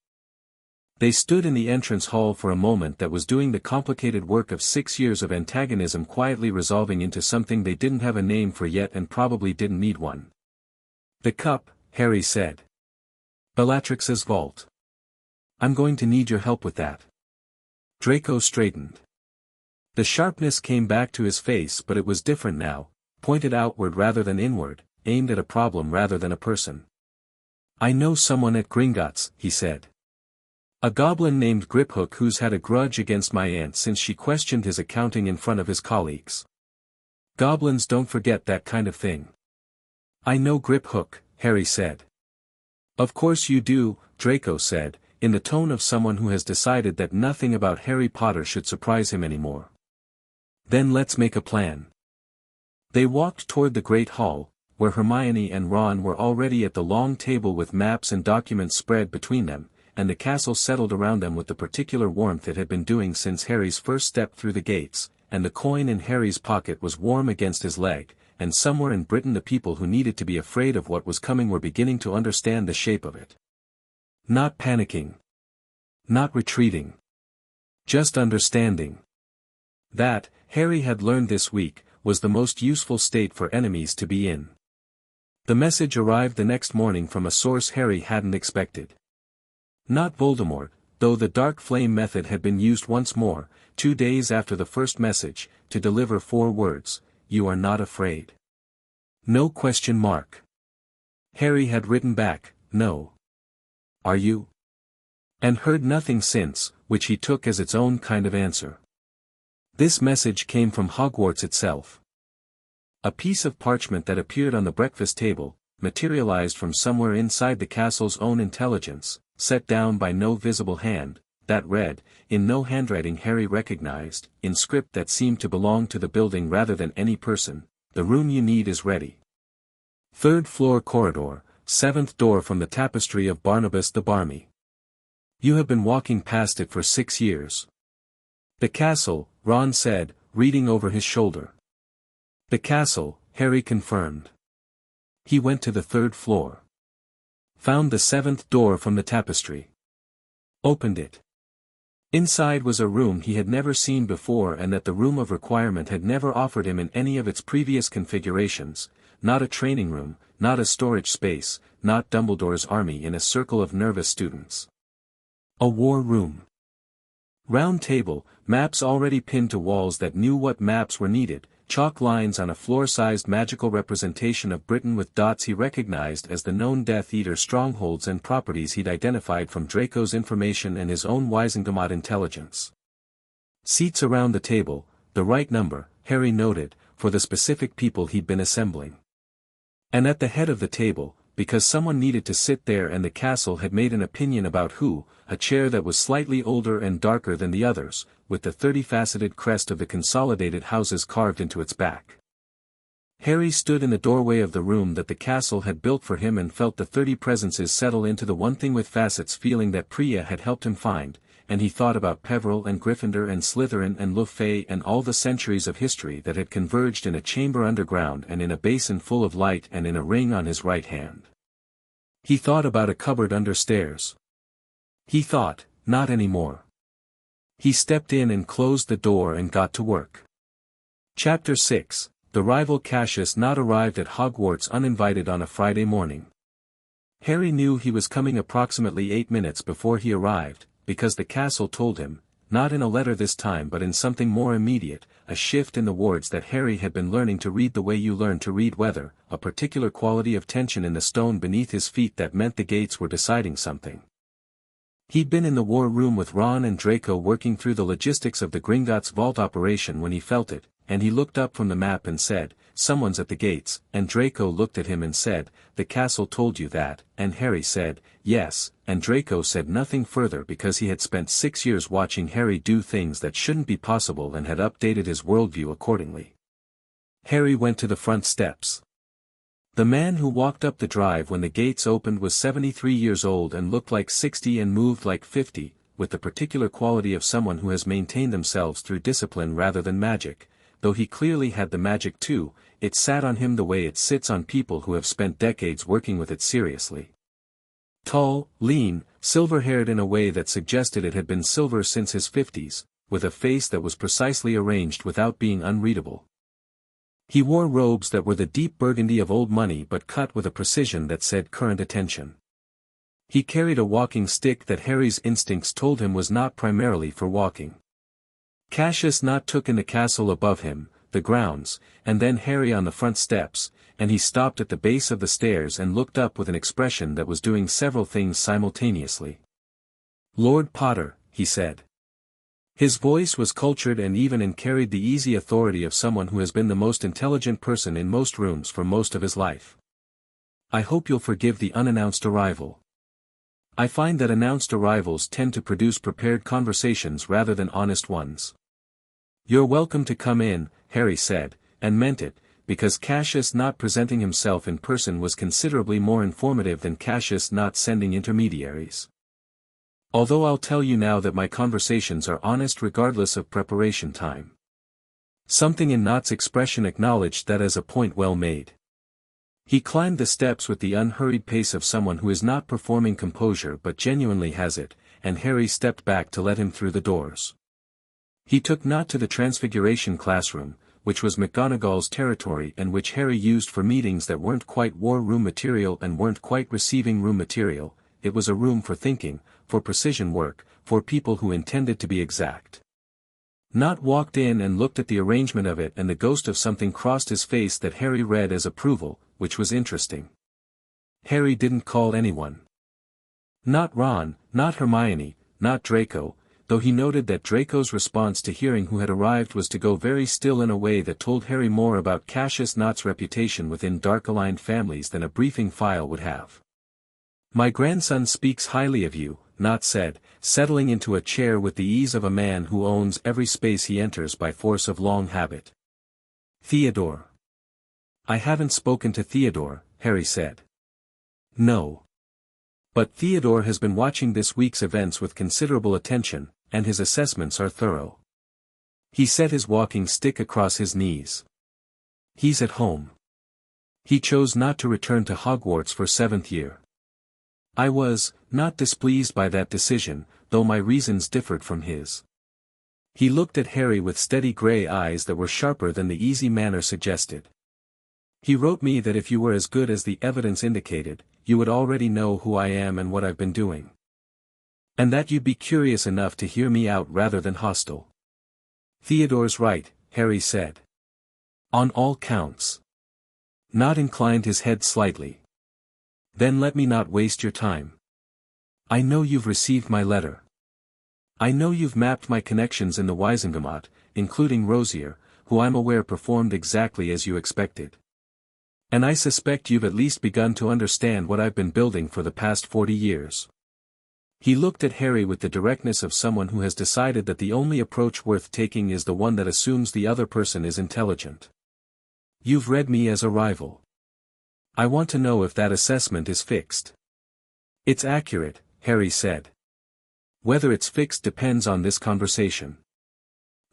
They stood in the entrance hall for a moment that was doing the complicated work of 6 years of antagonism quietly resolving into something they didn't have a name for yet and probably didn't need one. The cup, Harry said. Bellatrix's vault. I'm going to need your help with that. Draco straightened. The sharpness came back to his face, but it was different now, pointed outward rather than inward, aimed at a problem rather than a person. I know someone at Gringotts, he said. A goblin named Griphook who's had a grudge against my aunt since she questioned his accounting in front of his colleagues. Goblins don't forget that kind of thing. I know Griphook, Harry said. Of course you do, Draco said, in the tone of someone who has decided that nothing about Harry Potter should surprise him anymore. Then let's make a plan. They walked toward the Great Hall, where Hermione and Ron were already at the long table with maps and documents spread between them, and the castle settled around them with the particular warmth it had been doing since Harry's first step through the gates, and the coin in Harry's pocket was warm against his leg, and somewhere in Britain the people who needed to be afraid of what was coming were beginning to understand the shape of it. Not panicking. Not retreating. Just understanding. That, Harry had learned this week, was the most useful state for enemies to be in. The message arrived the next morning from a source Harry hadn't expected. Not Voldemort, though the dark flame method had been used once more, 2 days after the first message, to deliver 4 words, "You are not afraid." No question mark. Harry had written back, "No. Are you?" And heard nothing since, which he took as its own kind of answer. This message came from Hogwarts itself. A piece of parchment that appeared on the breakfast table, materialized from somewhere inside the castle's own intelligence, set down by no visible hand, that read, in no handwriting Harry recognized, in script that seemed to belong to the building rather than any person, "The room you need is ready. 3rd floor corridor, 7th door from the tapestry of Barnabas the Barmy. You have been walking past it for 6 years. The castle, Ron said, reading over his shoulder. The castle, Harry confirmed. He went to the 3rd floor. Found the 7th door from the tapestry. Opened it. Inside was a room he had never seen before and that the room of requirement had never offered him in any of its previous configurations, not a training room, not a storage space, not Dumbledore's army in a circle of nervous students. A war room. Round table, maps already pinned to walls that knew what maps were needed, chalk lines on a floor-sized magical representation of Britain with dots he recognized as the known Death Eater strongholds and properties he'd identified from Draco's information and his own Wisengamot intelligence. Seats around the table, the right number, Harry noted, for the specific people he'd been assembling. And at the head of the table, because someone needed to sit there and the castle had made an opinion about who, a chair that was slightly older and darker than the others, with the 30-faceted crest of the consolidated houses carved into its back. Harry stood in the doorway of the room that the castle had built for him and felt the 30 presences settle into the one thing with facets feeling that Priya had helped him find, and he thought about Peveril and Gryffindor and Slytherin and Lufay and all the centuries of history that had converged in a chamber underground and in a basin full of light and in a ring on his right hand. He thought about a cupboard under stairs. He thought, not anymore. He stepped in and closed the door and got to work. Chapter 6. The rival Cassius not arrived at Hogwarts uninvited on a Friday morning. Harry knew he was coming approximately 8 minutes before he arrived, because the castle told him, not in a letter this time but in something more immediate, a shift in the wards that Harry had been learning to read the way you learn to read weather, a particular quality of tension in the stone beneath his feet that meant the gates were deciding something. He'd been in the war room with Ron and Draco working through the logistics of the Gringotts vault operation when he felt it, and he looked up from the map and said, "Someone's at the gates," and Draco looked at him and said, "The castle told you that," and Harry said, "Yes," and Draco said nothing further because he had spent 6 years watching Harry do things that shouldn't be possible and had updated his worldview accordingly. Harry went to the front steps. The man who walked up the drive when the gates opened was 73 years old and looked like 60 and moved like 50, with the particular quality of someone who has maintained themselves through discipline rather than magic. Though he clearly had the magic too, it sat on him the way it sits on people who have spent decades working with it seriously. Tall, lean, silver-haired in a way that suggested it had been silver since his 50s, with a face that was precisely arranged without being unreadable. He wore robes that were the deep burgundy of old money but cut with a precision that said current attention. He carried a walking stick that Harry's instincts told him was not primarily for walking. Cassius not took in the castle above him, the grounds, and then Harry on the front steps, and he stopped at the base of the stairs and looked up with an expression that was doing several things simultaneously. "Lord Potter," he said. His voice was cultured and even and carried the easy authority of someone who has been the most intelligent person in most rooms for most of his life. "I hope you'll forgive the unannounced arrival. I find that announced arrivals tend to produce prepared conversations rather than honest ones." "You're welcome to come in," Harry said, and meant it, because Cassius not presenting himself in person was considerably more informative than Cassius not sending intermediaries. "Although I'll tell you now that my conversations are honest regardless of preparation time." Something in Nott's expression acknowledged that as a point well made. He climbed the steps with the unhurried pace of someone who is not performing composure but genuinely has it, and Harry stepped back to let him through the doors. He took Knott to the Transfiguration classroom, which was McGonagall's territory and which Harry used for meetings that weren't quite war room material and weren't quite receiving room material. It was a room for thinking, for precision work, for people who intended to be exact. Knott walked in and looked at the arrangement of it and the ghost of something crossed his face that Harry read as approval, which was interesting. Harry didn't call anyone. Not Ron, not Hermione, not Draco, though he noted that Draco's response to hearing who had arrived was to go very still in a way that told Harry more about Cassius Knott's reputation within dark-aligned families than a briefing file would have. "My grandson speaks highly of you," Knott said, settling into a chair with the ease of a man who owns every space he enters by force of long habit. "Theodore." "I haven't spoken to Theodore," Harry said. "No. But Theodore has been watching this week's events with considerable attention, and his assessments are thorough." He set his walking stick across his knees. "He's at home. He chose not to return to Hogwarts for 7th year. I was, not displeased by that decision, though my reasons differed from his." He looked at Harry with steady grey eyes that were sharper than the easy manner suggested. "He wrote me that if you were as good as the evidence indicated, you would already know who I am and what I've been doing. And that you'd be curious enough to hear me out rather than hostile." "Theodore's right," Harry said. "On all counts." Knott inclined his head slightly. "Then let me not waste your time. I know you've received my letter. I know you've mapped my connections in the Wisengamot, including Rosier, who I'm aware performed exactly as you expected. And I suspect you've at least begun to understand what I've been building for the past 40 years. He looked at Harry with the directness of someone who has decided that the only approach worth taking is the one that assumes the other person is intelligent. You've read me as a rival. I want to know if that assessment is fixed. It's accurate, Harry said. Whether it's fixed depends on this conversation.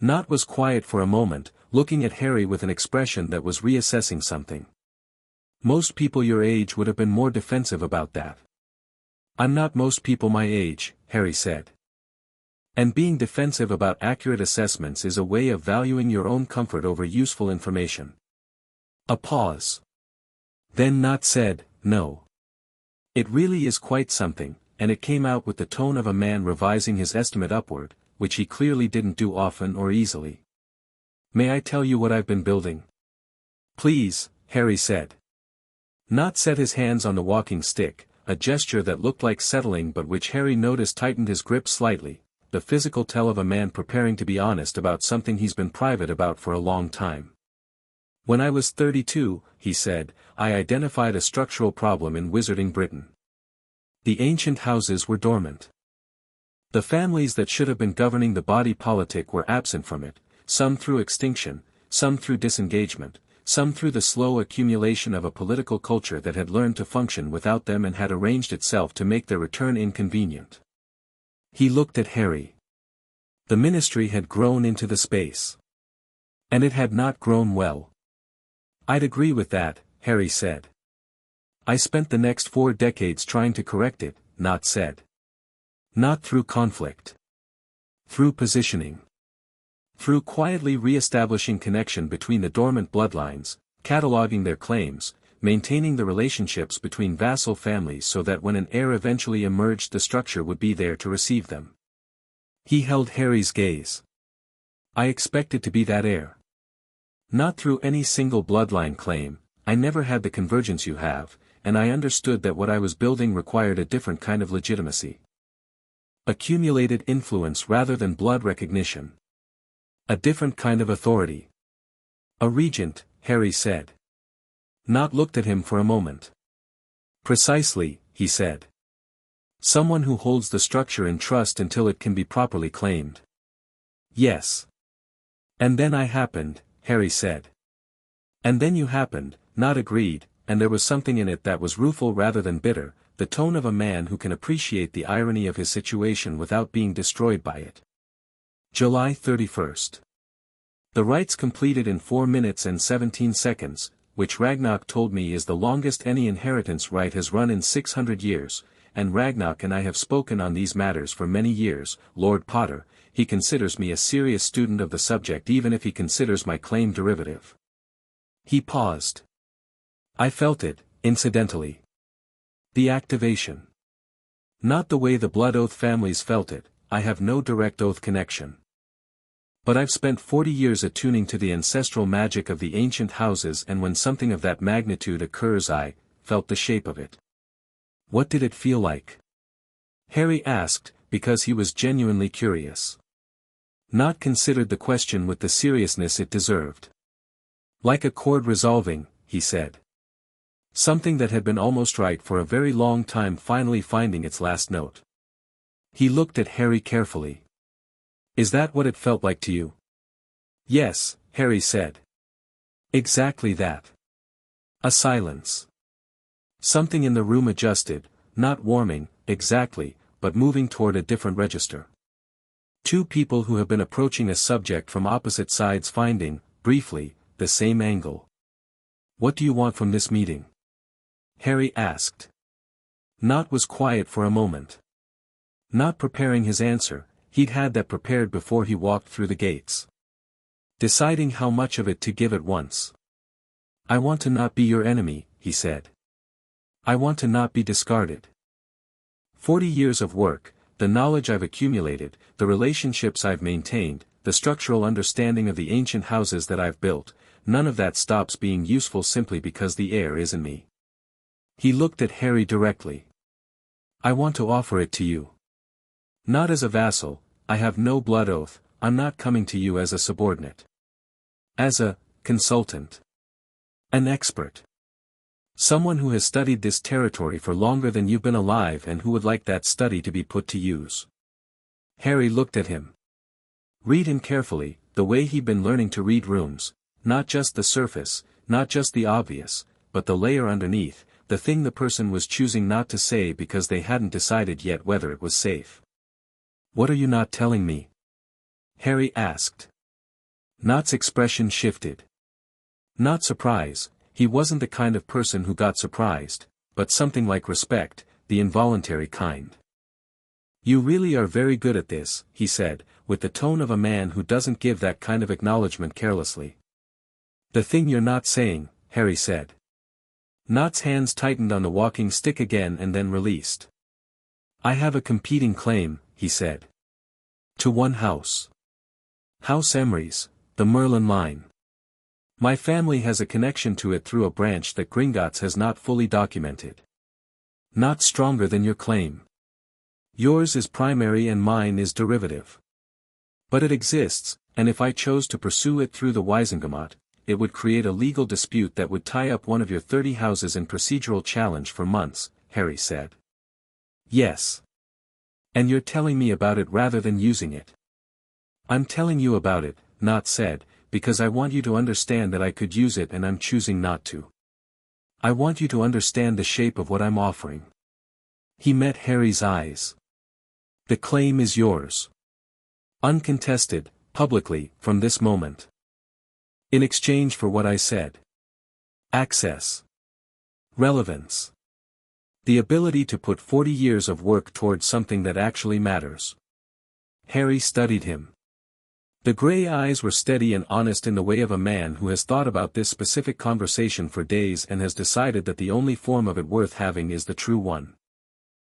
Knelt was quiet for a moment, looking at Harry with an expression that was reassessing something. Most people your age would have been more defensive about that. I'm not most people my age, Harry said. And being defensive about accurate assessments is a way of valuing your own comfort over useful information. A pause. Then Knelt said, no. It really is quite something, and it came out with the tone of a man revising his estimate upward, which he clearly didn't do often or easily. May I tell you what I've been building? Please, Harry said. Knelt set his hands on the walking stick, a gesture that looked like settling but which Harry noticed tightened his grip slightly, the physical tell of a man preparing to be honest about something he's been private about for a long time. When I was 32, he said, I identified a structural problem in Wizarding Britain. The ancient houses were dormant. The families that should have been governing the body politic were absent from it, some through extinction, some through disengagement, some through the slow accumulation of a political culture that had learned to function without them and had arranged itself to make their return inconvenient. He looked at Harry. The ministry had grown into the space. And it had not grown well. I'd agree with that, Harry said. I spent the next 4 decades trying to correct it, Knelt said. Not through conflict. Through positioning. Through quietly re-establishing connection between the dormant bloodlines, cataloging their claims, maintaining the relationships between vassal families so that when an heir eventually emerged the structure would be there to receive them. He held Harry's gaze. I expected to be that heir. Not through any single bloodline claim, I never had the convergence you have, and I understood that what I was building required a different kind of legitimacy. Accumulated influence rather than blood recognition. A different kind of authority. A regent, Harry said. Knelt looked at him for a moment. Precisely, he said. Someone who holds the structure in trust until it can be properly claimed. Yes. And then I happened, Harry said. And then you happened, Knelt agreed, and there was something in it that was rueful rather than bitter, the tone of a man who can appreciate the irony of his situation without being destroyed by it. July 31st. The rites completed in 4 minutes and 17 seconds, which Ragnarok told me is the longest any inheritance rite has run in 600 years, and Ragnarok and I have spoken on these matters for many years. Lord Potter, he considers me a serious student of the subject even if he considers my claim derivative. He paused. I felt it, incidentally. The activation. Not the way the blood oath families felt it, I have no direct oath connection. But I've spent 40 years attuning to the ancestral magic of the ancient houses, and when something of that magnitude occurs I felt the shape of it. What did it feel like? Harry asked, because he was genuinely curious. Knelt considered the question with the seriousness it deserved. Like a chord resolving, he said. Something that had been almost right for a very long time finally finding its last note. He looked at Harry carefully. Is that what it felt like to you? Yes, Harry said. Exactly that. A silence. Something in the room adjusted, not warming, exactly, but moving toward a different register. Two people who have been approaching a subject from opposite sides finding, briefly, the same angle. What do you want from this meeting? Harry asked. Knelt was quiet for a moment. Not preparing his answer, he'd had that prepared before he walked through the gates. Deciding how much of it to give at once. I want to not be your enemy, he said. I want to not be discarded. 40 years of work, the knowledge I've accumulated, the relationships I've maintained, the structural understanding of the ancient houses that I've built, none of that stops being useful simply because the heir isn't me. He looked at Harry directly. I want to offer it to you. Not as a vassal, I have no blood oath, I'm not coming to you as a subordinate. As a consultant. An expert. Someone who has studied this territory for longer than you've been alive and who would like that study to be put to use. Harry looked at him. Read him carefully, the way he'd been learning to read rooms, not just the surface, not just the obvious, but the layer underneath, the thing the person was choosing not to say because they hadn't decided yet whether it was safe. "What are you not telling me?" Harry asked. Knott's expression shifted. Not surprise, he wasn't the kind of person who got surprised, but something like respect, the involuntary kind. "You really are very good at this," he said, with the tone of a man who doesn't give that kind of acknowledgement carelessly. "The thing you're not saying," Harry said. Knott's hands tightened on the walking stick again and then released. "I have a competing claim," he said. "To one house. House Emery's, the Merlin line. My family has a connection to it through a branch that Gringotts has not fully documented. Not stronger than your claim. Yours is primary and mine is derivative. But it exists, and if I chose to pursue it through the Wisengamot, it would create a legal dispute that would tie up one of your 30 houses in procedural challenge for months," Harry said. "Yes. And you're telling me about it rather than using it." "I'm telling you about it," Knott said, "because I want you to understand that I could use it and I'm choosing not to. I want you to understand the shape of what I'm offering." He met Harry's eyes. "The claim is yours. Uncontested, publicly, from this moment. In exchange for what I said. Access. Relevance. The ability to put 40 years of work towards something that actually matters." Harry studied him. The gray eyes were steady and honest in the way of a man who has thought about this specific conversation for days and has decided that the only form of it worth having is the true one.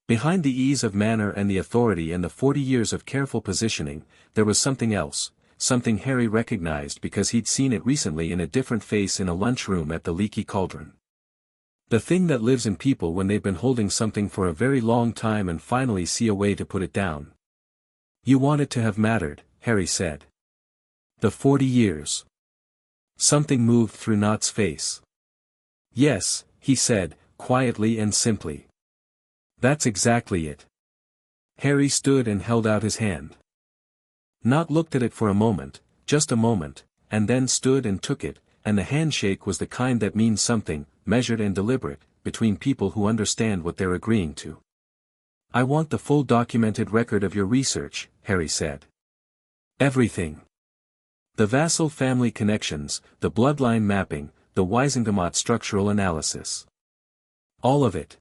Behind the ease of manner and the authority and the 40 years of careful positioning, there was something else, something Harry recognized because he'd seen it recently in a different face in a lunchroom at the Leaky Cauldron. The thing that lives in people when they've been holding something for a very long time and finally see a way to put it down. "You want it to have mattered," Harry said. "The 40 years." Something moved through Knott's face. "Yes," he said, quietly and simply. "That's exactly it." Harry stood and held out his hand. Knott looked at it for a moment, just a moment, and then stood and took it, and the handshake was the kind that means something, measured and deliberate, between people who understand what they're agreeing to. "I want the full documented record of your research," Harry said. "Everything. The vassal family connections, the bloodline mapping, the Wisengamot structural analysis. All of it.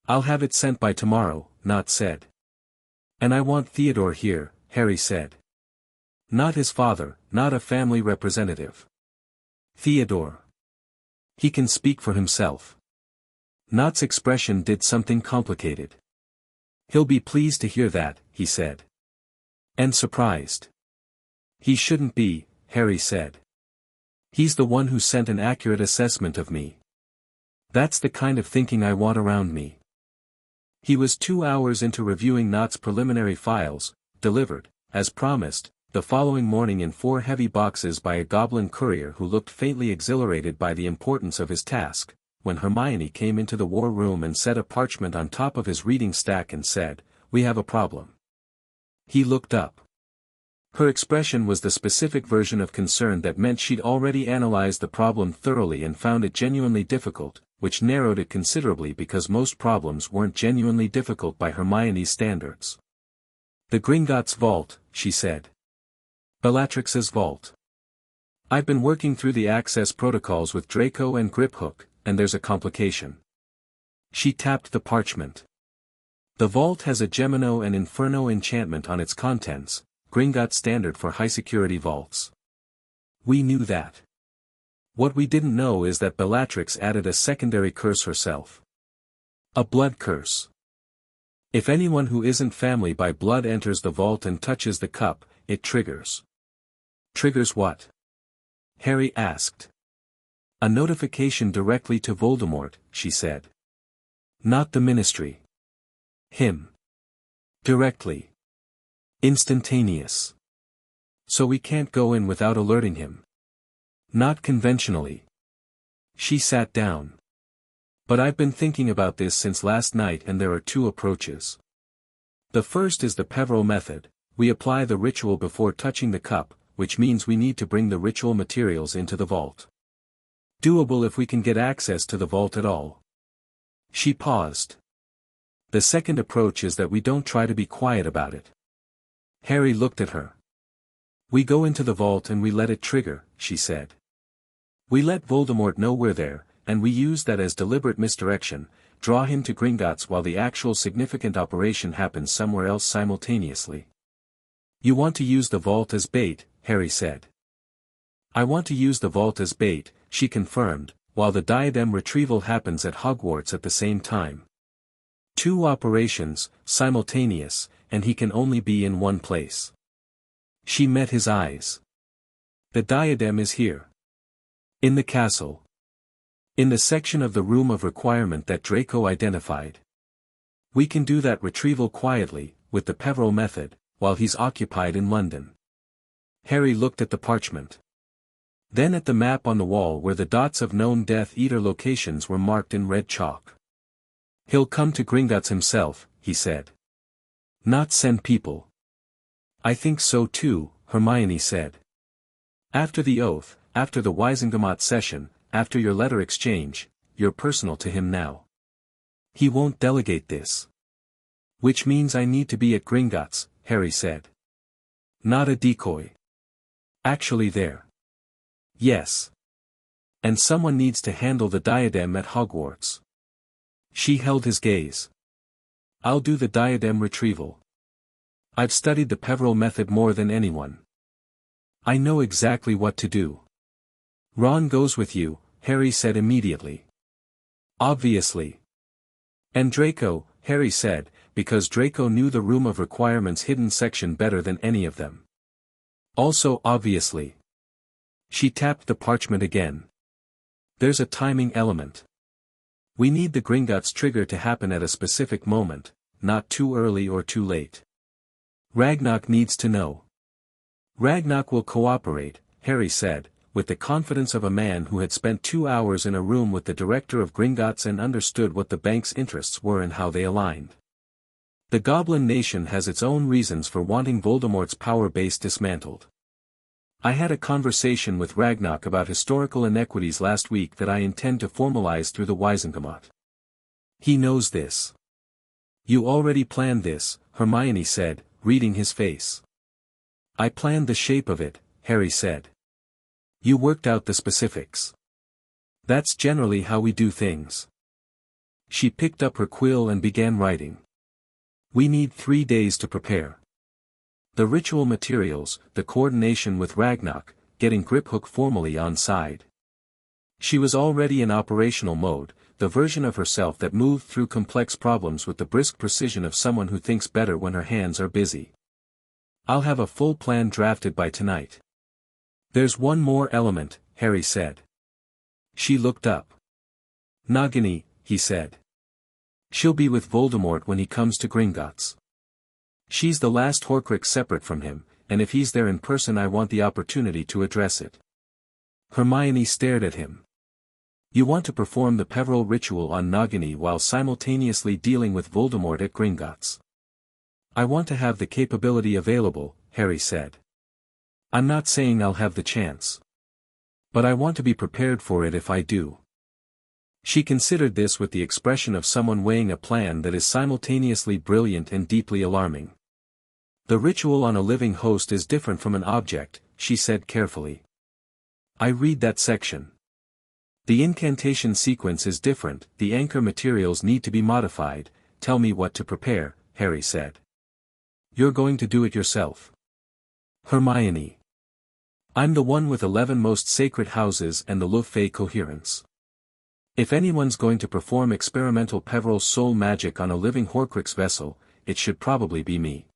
I'll have it sent by tomorrow," Knott said. "And I want Theodore here," Harry said. "Not his father, not a family representative. Theodore. He can speak for himself." Knott's expression did something complicated. "He'll be pleased to hear that," he said. "And surprised." "He shouldn't be," Harry said. "He's the one who sent an accurate assessment of me. That's the kind of thinking I want around me." He was 2 hours into reviewing Knott's preliminary files, delivered, as promised, the following morning in 4 heavy boxes by a goblin courier who looked faintly exhilarated by the importance of his task, when Hermione came into the war room and set a parchment on top of his reading stack and said, "We have a problem." He looked up. Her expression was the specific version of concern that meant she'd already analyzed the problem thoroughly and found it genuinely difficult, which narrowed it considerably because most problems weren't genuinely difficult by Hermione's standards. "The Gringotts vault," she said. "Bellatrix's vault. I've been working through the access protocols with Draco and Griphook, and there's a complication." She tapped the parchment. "The vault has a Gemino and Inferno enchantment on its contents, Gringotts standard for high-security vaults. We knew that. What we didn't know is that Bellatrix added a secondary curse herself. A blood curse. If anyone who isn't family by blood enters the vault and touches the cup, it triggers." "Triggers what?" Harry asked. "A notification directly to Voldemort," she said. "Not the Ministry. Him. Directly. Instantaneous. So we can't go in without alerting him. Not conventionally." She sat down. "But I've been thinking about this since last night and there are 2 approaches. The first is the Peveril method. We apply the ritual before touching the cup, which means we need to bring the ritual materials into the vault. doable if we can get access to the vault at all. She paused. The second approach is that we don't try to be quiet about it. Harry looked at her. We go into the vault and we let it trigger, she said. We let Voldemort know we're there, and we use that as deliberate misdirection, draw him to Gringotts while the actual significant operation happens somewhere else simultaneously. You want to use the vault as bait, Harry said. I want to use the vault as bait, she confirmed, while the diadem retrieval happens at Hogwarts at the same time. 2 operations, simultaneous, and he can only be in one place. She met his eyes. The diadem is here. In the castle. In the section of the room of requirement that Draco identified. We can do that retrieval quietly, with the Peveril method, while he's occupied in London. Harry looked at the parchment. Then at the map on the wall where the dots of known Death Eater locations were marked in red chalk. He'll come to Gringotts himself, he said. Not send people. I think so too, Hermione said. After the oath, after the Wizengamot session, after your letter exchange, you're personal to him now. He won't delegate this. Which means I need to be at Gringotts, Harry said. Not a decoy. Actually there. Yes. And someone needs to handle the diadem at Hogwarts. She held his gaze. I'll do the diadem retrieval. I've studied the Peveril method more than anyone. I know exactly what to do. Ron goes with you, Harry said immediately. Obviously. And Draco, Harry said, because Draco knew the room of requirements hidden section better than any of them. Also obviously. She tapped the parchment again. There's a timing element. We need the Gringotts trigger to happen at a specific moment, not too early or too late. Ragnarok needs to know. Ragnarok will cooperate, Harry said, with the confidence of a man who had spent 2 hours in a room with the director of Gringotts and understood what the bank's interests were and how they aligned. The Goblin Nation has its own reasons for wanting Voldemort's power base dismantled. I had a conversation with Ragnarok about historical inequities last week that I intend to formalize through the Wizengamot. He knows this. You already planned this, Hermione said, reading his face. I planned the shape of it, Harry said. You worked out the specifics. That's generally how we do things. She picked up her quill and began writing. We need 3 days to prepare. The ritual materials, the coordination with Ragnarok, getting Griphook formally on side. She was already in operational mode, the version of herself that moved through complex problems with the brisk precision of someone who thinks better when her hands are busy. I'll have a full plan drafted by tonight. There's one more element, Harry said. She looked up. Nagini, he said. She'll be with Voldemort when he comes to Gringotts. She's the last Horcrux separate from him, and if he's there in person I want the opportunity to address it. Hermione stared at him. You want to perform the Peveril ritual on Nagini while simultaneously dealing with Voldemort at Gringotts. I want to have the capability available, Harry said. I'm not saying I'll have the chance. But I want to be prepared for it if I do. She considered this with the expression of someone weighing a plan that is simultaneously brilliant and deeply alarming. The ritual on a living host is different from an object, she said carefully. I read that section. The incantation sequence is different, the anchor materials need to be modified, tell me what to prepare, Harry said. You're going to do it yourself. Hermione. I'm the one with 11 most sacred houses and the Lufey coherence. If anyone's going to perform experimental Peveril soul magic on a living Horcrux vessel, it should probably be me.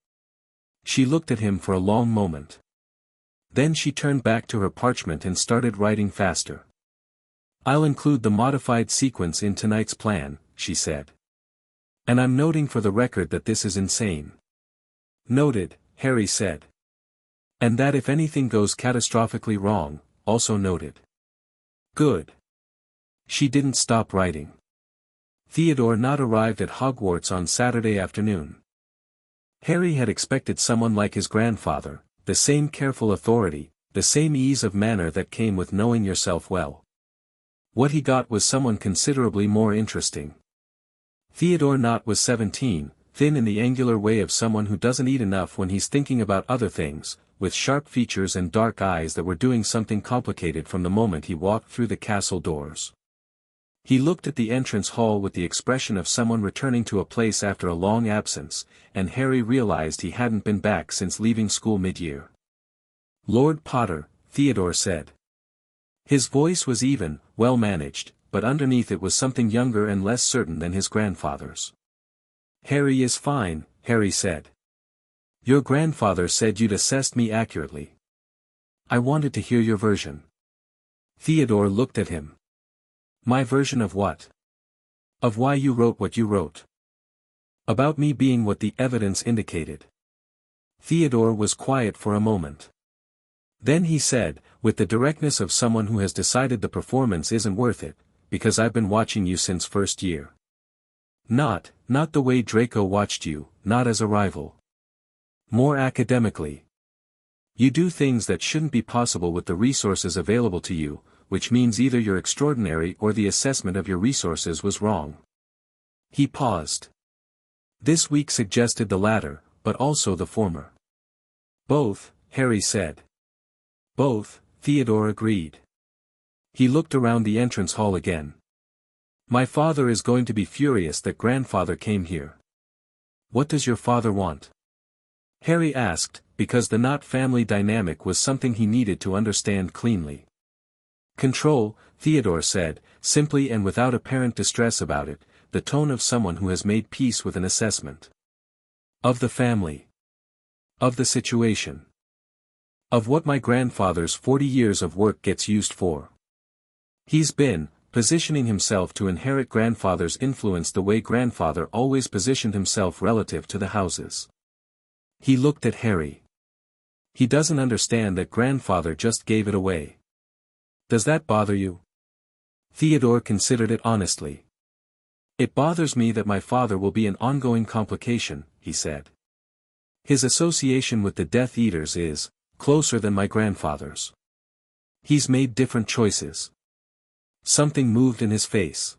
She looked at him for a long moment. Then she turned back to her parchment and started writing faster. I'll include the modified sequence in tonight's plan, she said. And I'm noting for the record that this is insane. Noted, Harry said. And that if anything goes catastrophically wrong, also noted. Good. She didn't stop writing. Theodore not arrived at Hogwarts on Saturday afternoon. Harry had expected someone like his grandfather, the same careful authority, the same ease of manner that came with knowing yourself well. What he got was someone considerably more interesting. Theodore Knelt was 17, thin in the angular way of someone who doesn't eat enough when he's thinking about other things, with sharp features and dark eyes that were doing something complicated from the moment he walked through the castle doors. He looked at the entrance hall with the expression of someone returning to a place after a long absence, and Harry realized he hadn't been back since leaving school mid-year. "Lord Potter," Theodore said. His voice was even, well-managed, but underneath it was something younger and less certain than his grandfather's. "Harry is fine," Harry said. "Your grandfather said you'd assessed me accurately. I wanted to hear your version." Theodore looked at him. "My version of what?" "Of why you wrote what you wrote. About me being what the evidence indicated." Theodore was quiet for a moment. Then he said, with the directness of someone who has decided the performance isn't worth it, "Because I've been watching you since first year. Not the way Draco watched you, not as a rival. More academically. You do things that shouldn't be possible with the resources available to you, which means either you're extraordinary or the assessment of your resources was wrong." He paused. This week suggested the latter, but also the former. "Both," Harry said. "Both," Theodore agreed. He looked around the entrance hall again. "My father is going to be furious that grandfather came here." "What does your father want?" Harry asked, because the Knelt family dynamic was something he needed to understand cleanly. "Control," Theodore said, simply and without apparent distress about it, the tone of someone who has made peace with an assessment. "Of the family. Of the situation. Of what my grandfather's 40 years of work gets used for. He's been positioning himself to inherit grandfather's influence the way grandfather always positioned himself relative to the houses." He looked at Harry. "He doesn't understand that grandfather just gave it away. Does that bother you?" Theodore considered it honestly. "It bothers me that my father will be an ongoing complication," he said. "His association with the Death Eaters is closer than my grandfather's. He's made different choices." Something moved in his face.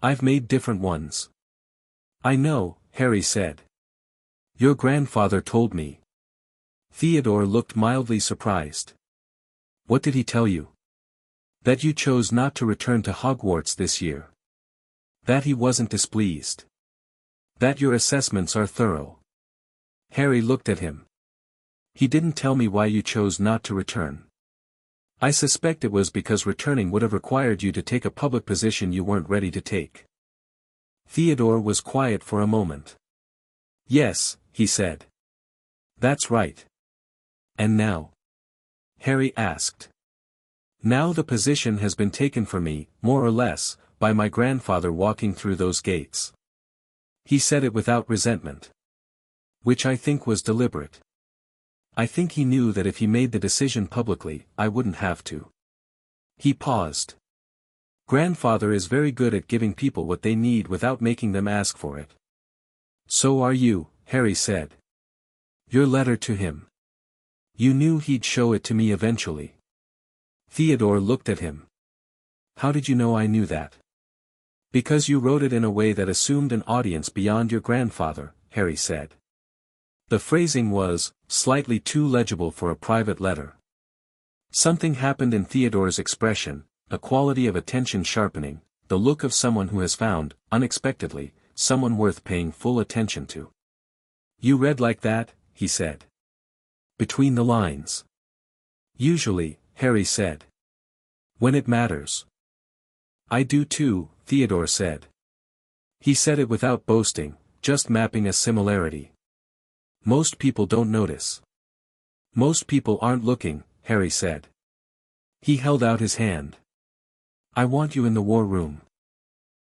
"I've made different ones." "I know," Harry said. "Your grandfather told me." Theodore looked mildly surprised. "What did he tell you?" "That you chose not to return to Hogwarts this year. That he wasn't displeased. That your assessments are thorough." Harry looked at him. "He didn't tell me why you chose not to return. I suspect it was because returning would have required you to take a public position you weren't ready to take." Theodore was quiet for a moment. "Yes," he said. "That's right." "And now?" Harry asked. "Now the position has been taken for me, more or less, by my grandfather walking through those gates." He said it without resentment. "Which I think was deliberate. I think he knew that if he made the decision publicly, I wouldn't have to." He paused. "Grandfather is very good at giving people what they need without making them ask for it." "So are you," Harry said. "Your letter to him. You knew he'd show it to me eventually." Theodore looked at him. "How did you know I knew that?" "Because you wrote it in a way that assumed an audience beyond your grandfather," Harry said. The phrasing was slightly too legible for a private letter. Something happened in Theodore's expression, a quality of attention sharpening, the look of someone who has found, unexpectedly, someone worth paying full attention to. "You read like that?" he said. "Between the lines." "Usually," Harry said. "When it matters." "I do too," Theodore said. He said it without boasting, just mapping a similarity. "Most people don't notice." "Most people aren't looking," Harry said. He held out his hand. "I want you in the war room.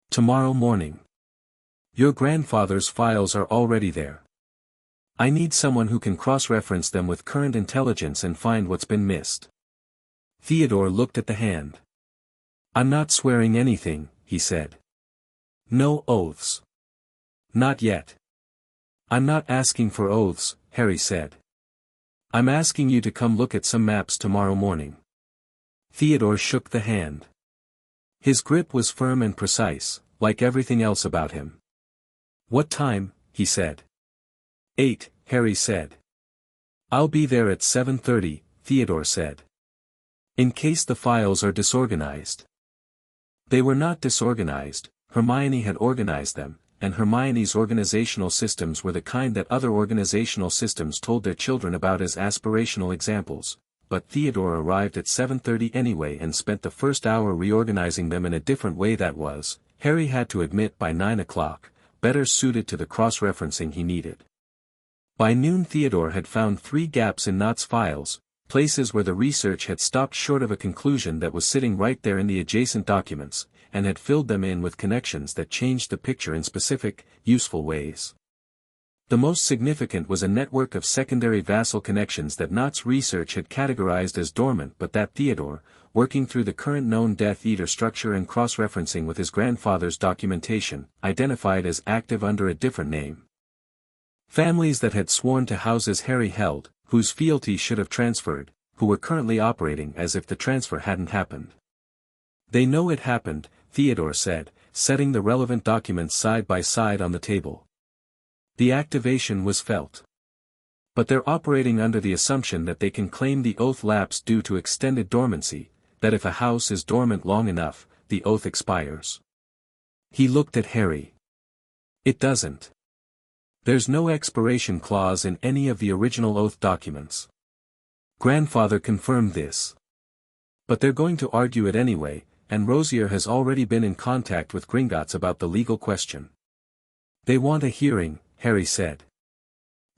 Tomorrow morning. Your grandfather's files are already there. I need someone who can cross-reference them with current intelligence and find what's been missed." Theodore looked at the hand. "I'm not swearing anything," he said. "No oaths." "Not yet." "I'm not asking for oaths," Harry said. "I'm asking you to come look at some maps tomorrow morning." Theodore shook the hand. His grip was firm and precise, like everything else about him. "What time?" he said. "8, Harry said. "I'll be there at 7:30, Theodore said. "In case the files are disorganized." They were not disorganized, Hermione had organized them, and Hermione's organizational systems were the kind that other organizational systems told their children about as aspirational examples, but Theodore arrived at 7:30 anyway and spent the first hour reorganizing them in a different way that was, Harry had to admit, by 9 o'clock, better suited to the cross-referencing he needed. By noon Theodore had found 3 gaps in Knott's files, places where the research had stopped short of a conclusion that was sitting right there in the adjacent documents, and had filled them in with connections that changed the picture in specific, useful ways. The most significant was a network of secondary vassal connections that Knott's research had categorized as dormant, but that Theodore, working through the current known Death Eater structure and cross-referencing with his grandfather's documentation, identified as active under a different name. Families that had sworn to houses Harry held, whose fealty should have transferred, who were currently operating as if the transfer hadn't happened. "They know it happened," Theodore said, setting the relevant documents side by side on the table. "The activation was felt. But they're operating under the assumption that they can claim the oath lapse due to extended dormancy, that if a house is dormant long enough, the oath expires." He looked at Harry. "It doesn't. There's no expiration clause in any of the original oath documents." Grandfather confirmed this. "But they're going to argue it anyway, and Rosier has already been in contact with Gringotts about the legal question." "They want a hearing," Harry said.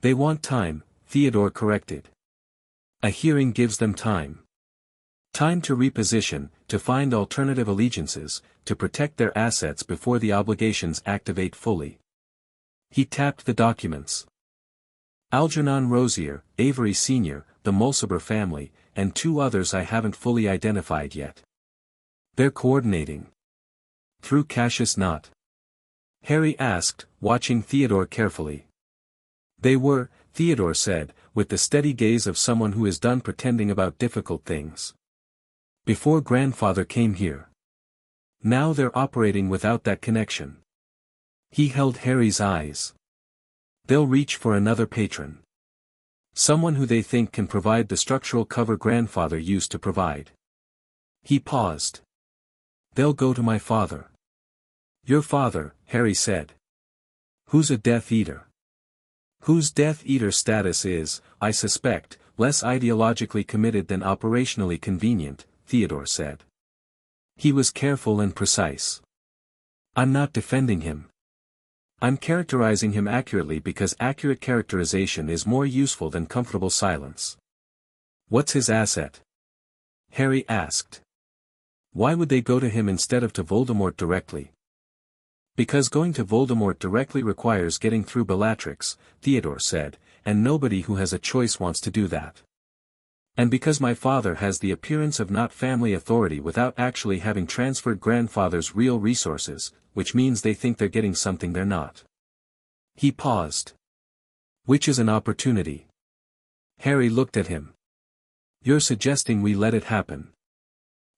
"They want time," Theodore corrected. "A hearing gives them time. Time to reposition, to find alternative allegiances, to protect their assets before the obligations activate fully." He tapped the documents. "Algernon Rosier, Avery Sr., the Mulciber family, and 2 others I haven't fully identified yet. They're coordinating. Through Cassius Knott?" Harry asked, watching Theodore carefully. "They were," Theodore said, with the steady gaze of someone who is done pretending about difficult things. "Before grandfather came here. Now they're operating without that connection." He held Harry's eyes. "They'll reach for another patron. Someone who they think can provide the structural cover grandfather used to provide." He paused. "They'll go to my father." "Your father," Harry said. "Who's a Death Eater. Whose Death Eater status is, I suspect, less ideologically committed than operationally convenient," Theodore said. He was careful and precise. "I'm not defending him. I'm characterizing him accurately because accurate characterization is more useful than comfortable silence." "What's his asset?" Harry asked. "Why would they go to him instead of to Voldemort directly?" "Because going to Voldemort directly requires getting through Bellatrix," Theodore said, "and nobody who has a choice wants to do that. And because my father has the appearance of not family authority without actually having transferred grandfather's real resources, which means they think they're getting something they're not." He paused. "Which is an opportunity." Harry looked at him. "You're suggesting we let it happen."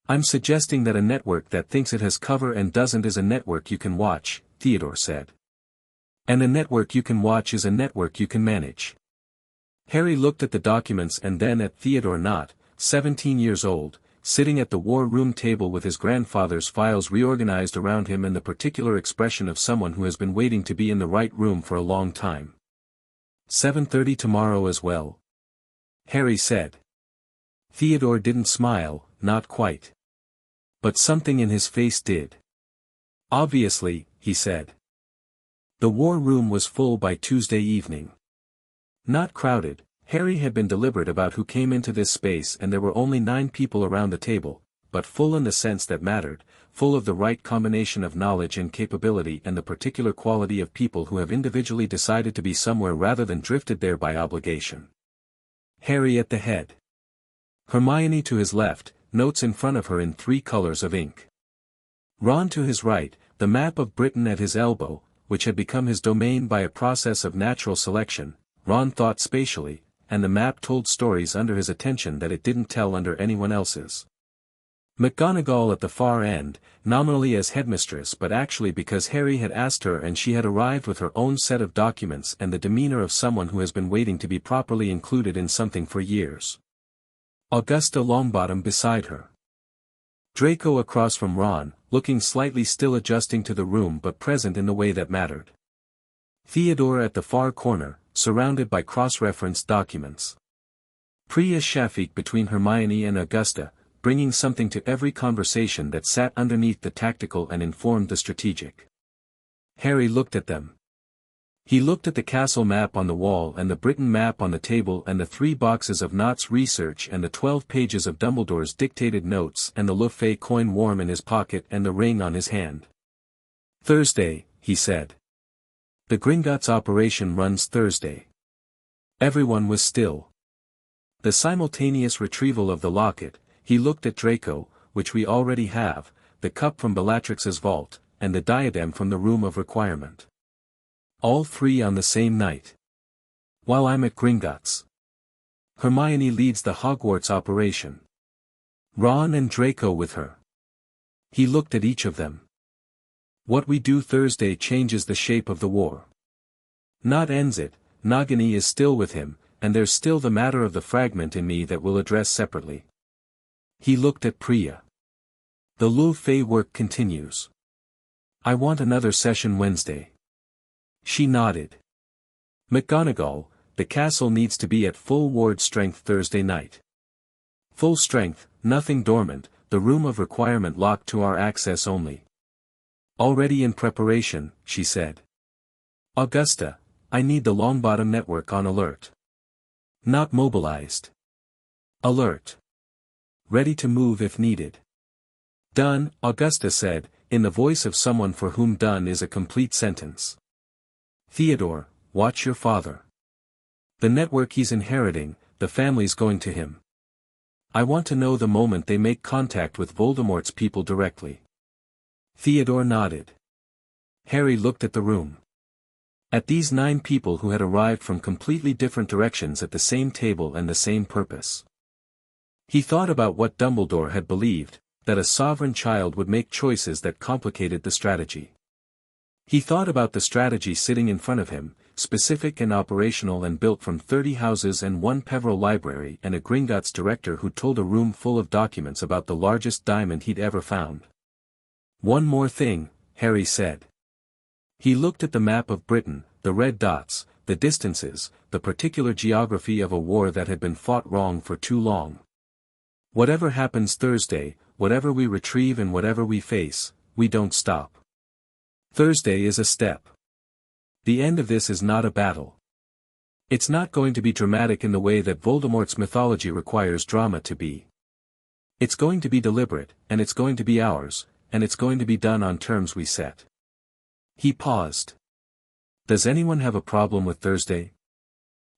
"I'm suggesting that a network that thinks it has cover and doesn't is a network you can watch," Theodore said. "And a network you can watch is a network you can manage." Harry looked at the documents and then at Theodore Knott, 17 years old, sitting at the war room table with his grandfather's files reorganized around him and the particular expression of someone who has been waiting to be in the right room for a long time. 7:30 tomorrow as well?" Harry said. Theodore didn't smile, not quite. But something in his face did. "Obviously," he said. The war room was full by Tuesday evening. Not crowded, Harry had been deliberate about who came into this space and there were only 9 people around the table, but full in the sense that mattered, full of the right combination of knowledge and capability and the particular quality of people who have individually decided to be somewhere rather than drifted there by obligation. Harry at the head. Hermione to his left, notes in front of her in 3 colors of ink. Ron to his right, the map of Britain at his elbow, which had become his domain by a process of natural selection. Ron thought spatially, and the map told stories under his attention that it didn't tell under anyone else's. McGonagall at the far end, nominally as headmistress but actually because Harry had asked her and she had arrived with her own set of documents and the demeanor of someone who has been waiting to be properly included in something for years. Augusta Longbottom beside her. Draco across from Ron, looking slightly still adjusting to the room but present in the way that mattered. Theodore at the far corner, surrounded by cross-referenced documents. Priya Shafik between Hermione and Augusta, bringing something to every conversation that sat underneath the tactical and informed the strategic. Harry looked at them. He looked at the castle map on the wall and the Britain map on the table and the 3 boxes of Knott's research and the 12 pages of Dumbledore's dictated notes and the Lefay coin warm in his pocket and the ring on his hand. Thursday, he said. The Gringotts operation runs Thursday. Everyone was still. The simultaneous retrieval of the locket, he looked at Draco, which we already have, the cup from Bellatrix's vault, and the diadem from the room of requirement. All 3 on the same night. While I'm at Gringotts. Hermione leads the Hogwarts operation. Ron and Draco with her. He looked at each of them. What we do Thursday changes the shape of the war. Not ends it, Nagini is still with him, and there's still the matter of the fragment in me that we'll address separately. He looked at Priya. The Lefay work continues. I want another session Wednesday. She nodded. McGonagall, the castle needs to be at full ward strength Thursday night. Full strength, nothing dormant, the room of requirement locked to our access only. Already in preparation, she said. Augusta, I need the Longbottom network on alert. Not mobilized. Alert. Ready to move if needed. Done, Augusta said, in the voice of someone for whom done is a complete sentence. Theodore, watch your father. The network he's inheriting, the family's going to him. I want to know the moment they make contact with Voldemort's people directly. Theodore nodded. Harry looked at the room. At these 9 people who had arrived from completely different directions at the same table and the same purpose. He thought about what Dumbledore had believed, that a sovereign child would make choices that complicated the strategy. He thought about the strategy sitting in front of him, specific and operational and built from 30 houses and 1 Peveril library and a Gringotts director who told a room full of documents about the largest diamond he'd ever found. One more thing, Harry said. He looked at the map of Britain, the red dots, the distances, the particular geography of a war that had been fought wrong for too long. Whatever happens Thursday, whatever we retrieve and whatever we face, we don't stop. Thursday is a step. The end of this is not a battle. It's not going to be dramatic in the way that Voldemort's mythology requires drama to be. It's going to be deliberate, and it's going to be ours, and it's going to be done on terms we set. He paused. Does anyone have a problem with Thursday?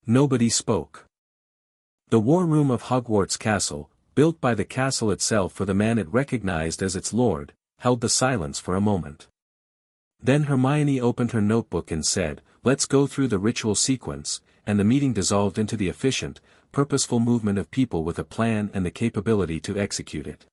Nobody spoke. The war room of Hogwarts Castle, built by the castle itself for the man it recognized as its lord, held the silence for a moment. Then Hermione opened her notebook and said, let's go through the ritual sequence, and the meeting dissolved into the efficient, purposeful movement of people with a plan and the capability to execute it.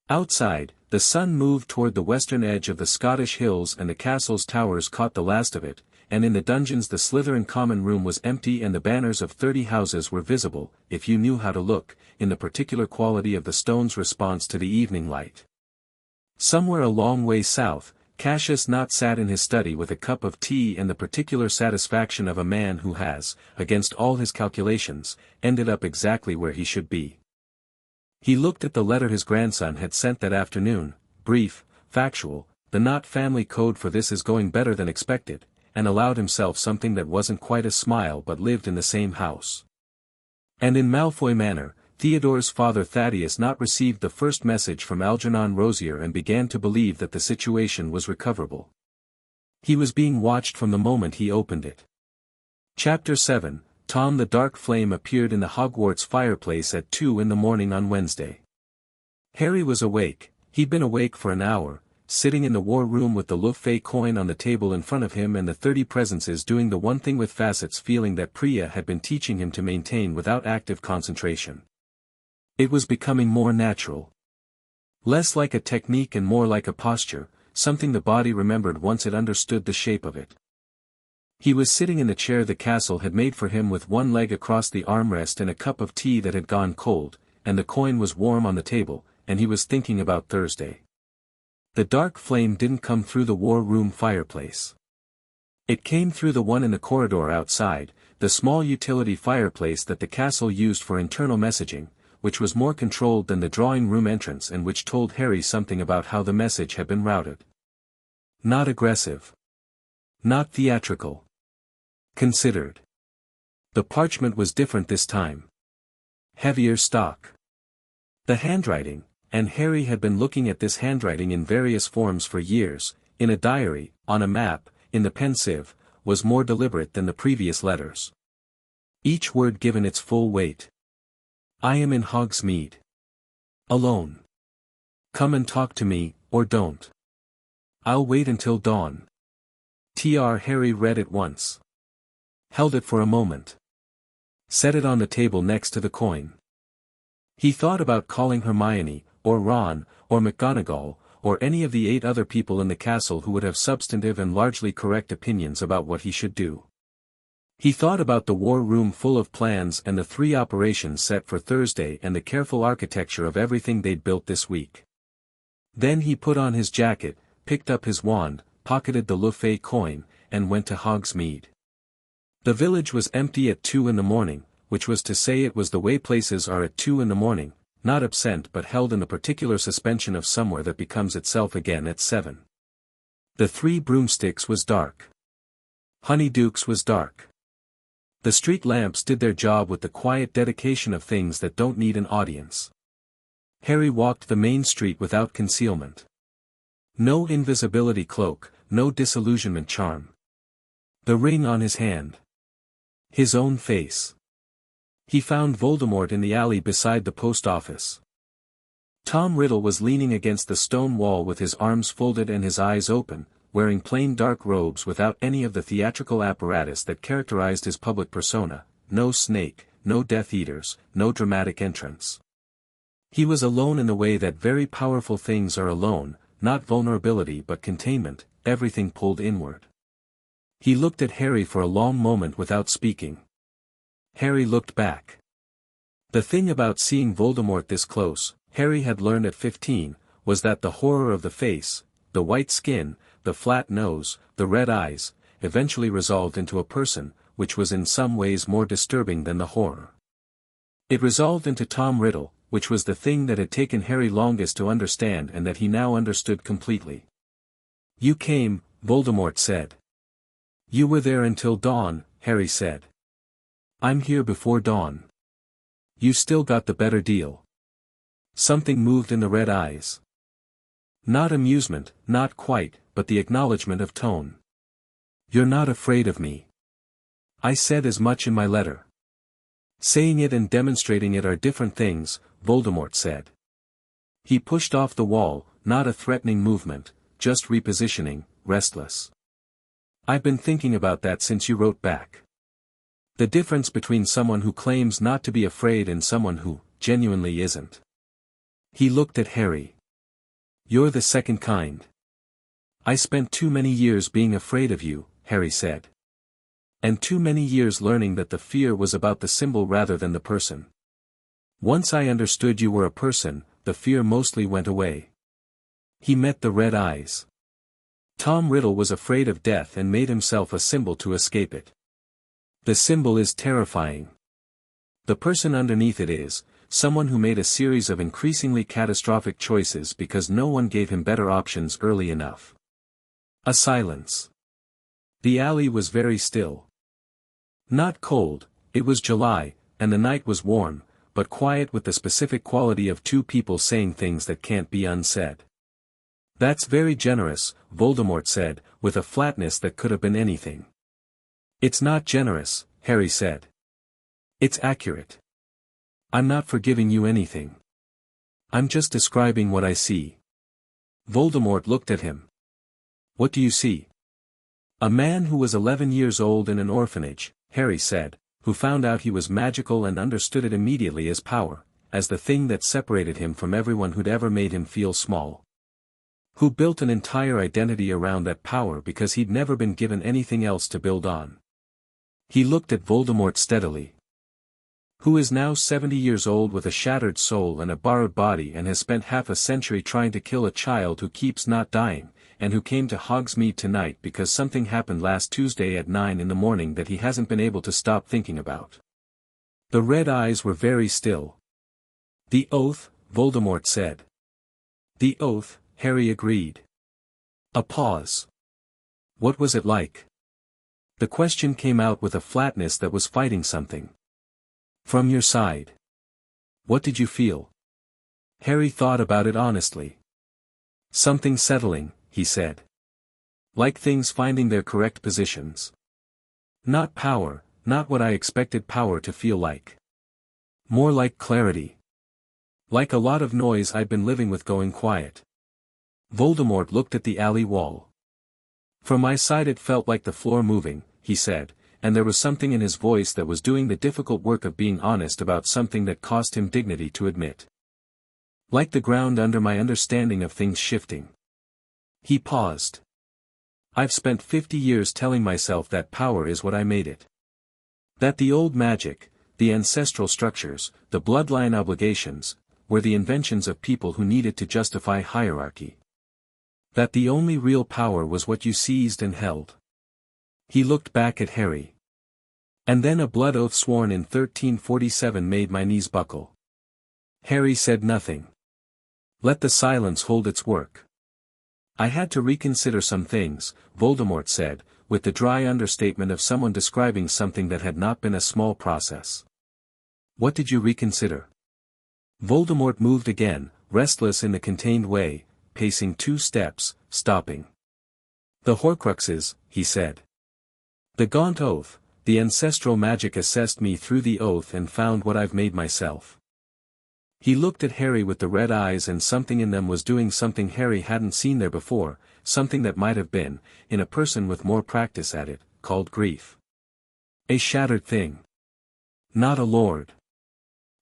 Outside, the sun moved toward the western edge of the Scottish hills and the castle's towers caught the last of it, and in the dungeons the Slytherin common room was empty and the banners of 30 houses were visible, if you knew how to look, in the particular quality of the stone's response to the evening light. Somewhere a long way south, Cassius Knott sat in his study with a cup of tea and the particular satisfaction of a man who has, against all his calculations, ended up exactly where he should be. He looked at the letter his grandson had sent that afternoon, brief, factual, the Knott family code for this is going better than expected, and allowed himself something that wasn't quite a smile but lived in the same house. And in Malfoy Manor, Theodore's father Thaddeus Knott received the first message from Algernon Rosier and began to believe that the situation was recoverable. He was being watched from the moment he opened it. Chapter 7, Tom the Dark Flame appeared in the Hogwarts fireplace at 2 in the morning on Wednesday. Harry was awake, he'd been awake for an hour, sitting in the war room with the Lefay coin on the table in front of him and the 30 presences doing the one thing with facets feeling that Priya had been teaching him to maintain without active concentration. It was becoming more natural. Less like a technique and more like a posture, something the body remembered once it understood the shape of it. He was sitting in the chair the castle had made for him with one leg across the armrest and a cup of tea that had gone cold, and the coin was warm on the table, and he was thinking about Thursday. The dark flame didn't come through the war room fireplace. It came through the one in the corridor outside, the small utility fireplace that the castle used for internal messaging, which was more controlled than the drawing room entrance and which told Harry something about how the message had been routed. Not aggressive. Not theatrical. Considered. The parchment was different this time. Heavier stock. The handwriting, and Harry had been looking at this handwriting in various forms for years, in a diary, on a map, in the pensieve, was more deliberate than the previous letters. Each word given its full weight. I am in Hogsmeade. Alone. Come and talk to me, or don't. I'll wait until dawn. Harry read it once. Held it for a moment. Set it on the table next to the coin. He thought about calling Hermione, or Ron, or McGonagall, or any of the 8 other people in the castle who would have substantive and largely correct opinions about what he should do. He thought about the war room full of plans and the 3 operations set for Thursday and the careful architecture of everything they'd built this week. Then he put on his jacket, picked up his wand, pocketed the Luffey coin, and went to Hogsmeade. The village was empty at 2 in the morning, which was to say it was the way places are at 2 in the morning, not absent but held in the particular suspension of somewhere that becomes itself again at 7. The 3 Broomsticks was dark. Honeydukes was dark. The street lamps did their job with the quiet dedication of things that don't need an audience. Harry walked the main street without concealment. No invisibility cloak, no disillusionment charm. The ring on his hand. His own face. He found Voldemort in the alley beside the post office. Tom Riddle was leaning against the stone wall with his arms folded and his eyes open, wearing plain dark robes without any of the theatrical apparatus that characterized his public persona, no snake, no Death Eaters, no dramatic entrance. He was alone in the way that very powerful things are alone, not vulnerability but containment, everything pulled inward. He looked at Harry for a long moment without speaking. Harry looked back. The thing about seeing Voldemort this close, Harry had learned at 15, was that the horror of the face, the white skin, the flat nose, the red eyes, eventually resolved into a person, which was in some ways more disturbing than the horror. It resolved into Tom Riddle, which was the thing that had taken Harry longest to understand and that he now understood completely. You came, Voldemort said. You were there until dawn, Harry said. I'm here before dawn. You still got the better deal. Something moved in the red eyes. Not amusement, not quite, but the acknowledgement of tone. You're not afraid of me. I said as much in my letter. Saying it and demonstrating it are different things, Voldemort said. He pushed off the wall, not a threatening movement, just repositioning, restless. I've been thinking about that since you wrote back. The difference between someone who claims not to be afraid and someone who, genuinely isn't. He looked at Harry. You're the second kind. I spent too many years being afraid of you, Harry said. And too many years learning that the fear was about the symbol rather than the person. Once I understood you were a person, the fear mostly went away. He met the red eyes. Tom Riddle was afraid of death and made himself a symbol to escape it. The symbol is terrifying. The person underneath it is, someone who made a series of increasingly catastrophic choices because no one gave him better options early enough. A silence. The alley was very still. Not cold, it was July, and the night was warm, but quiet with the specific quality of 2 people saying things that can't be unsaid. That's very generous, Voldemort said, with a flatness that could have been anything. It's not generous, Harry said. It's accurate. I'm not forgiving you anything. I'm just describing what I see. Voldemort looked at him. What do you see? A man who was 11 years old in an orphanage, Harry said, who found out he was magical and understood it immediately as power, as the thing that separated him from everyone who'd ever made him feel small. Who built an entire identity around that power because he'd never been given anything else to build on. He looked at Voldemort steadily. Who is now 70 years old with a shattered soul and a borrowed body and has spent half a century trying to kill a child who keeps not dying, and who came to Hogsmeade tonight because something happened last Tuesday at 9 in the morning that he hasn't been able to stop thinking about. The red eyes were very still. The oath, Voldemort said. The oath, Harry agreed. A pause. What was it like? The question came out with a flatness that was fighting something. From your side. What did you feel? Harry thought about it honestly. Something settling, he said. Like things finding their correct positions. Not power, not what I expected power to feel like. More like clarity. Like a lot of noise I'd been living with going quiet. Voldemort looked at the alley wall. From my side it felt like the floor moving, he said, and there was something in his voice that was doing the difficult work of being honest about something that cost him dignity to admit. Like the ground under my understanding of things shifting. He paused. I've spent 50 years telling myself that power is what I made it. That the old magic, the ancestral structures, the bloodline obligations, were the inventions of people who needed to justify hierarchy. That the only real power was what you seized and held. He looked back at Harry. And then a blood oath sworn in 1347 made my knees buckle. Harry said nothing. Let the silence hold its work. I had to reconsider some things, Voldemort said, with the dry understatement of someone describing something that had not been a small process. What did you reconsider? Voldemort moved again, restless in the contained way, pacing 2 steps, stopping. The Horcruxes, he said. The Gaunt oath, the ancestral magic assessed me through the oath and found what I've made myself. He looked at Harry with the red eyes and something in them was doing something Harry hadn't seen there before, something that might have been, in a person with more practice at it, called grief. A shattered thing. Not a lord.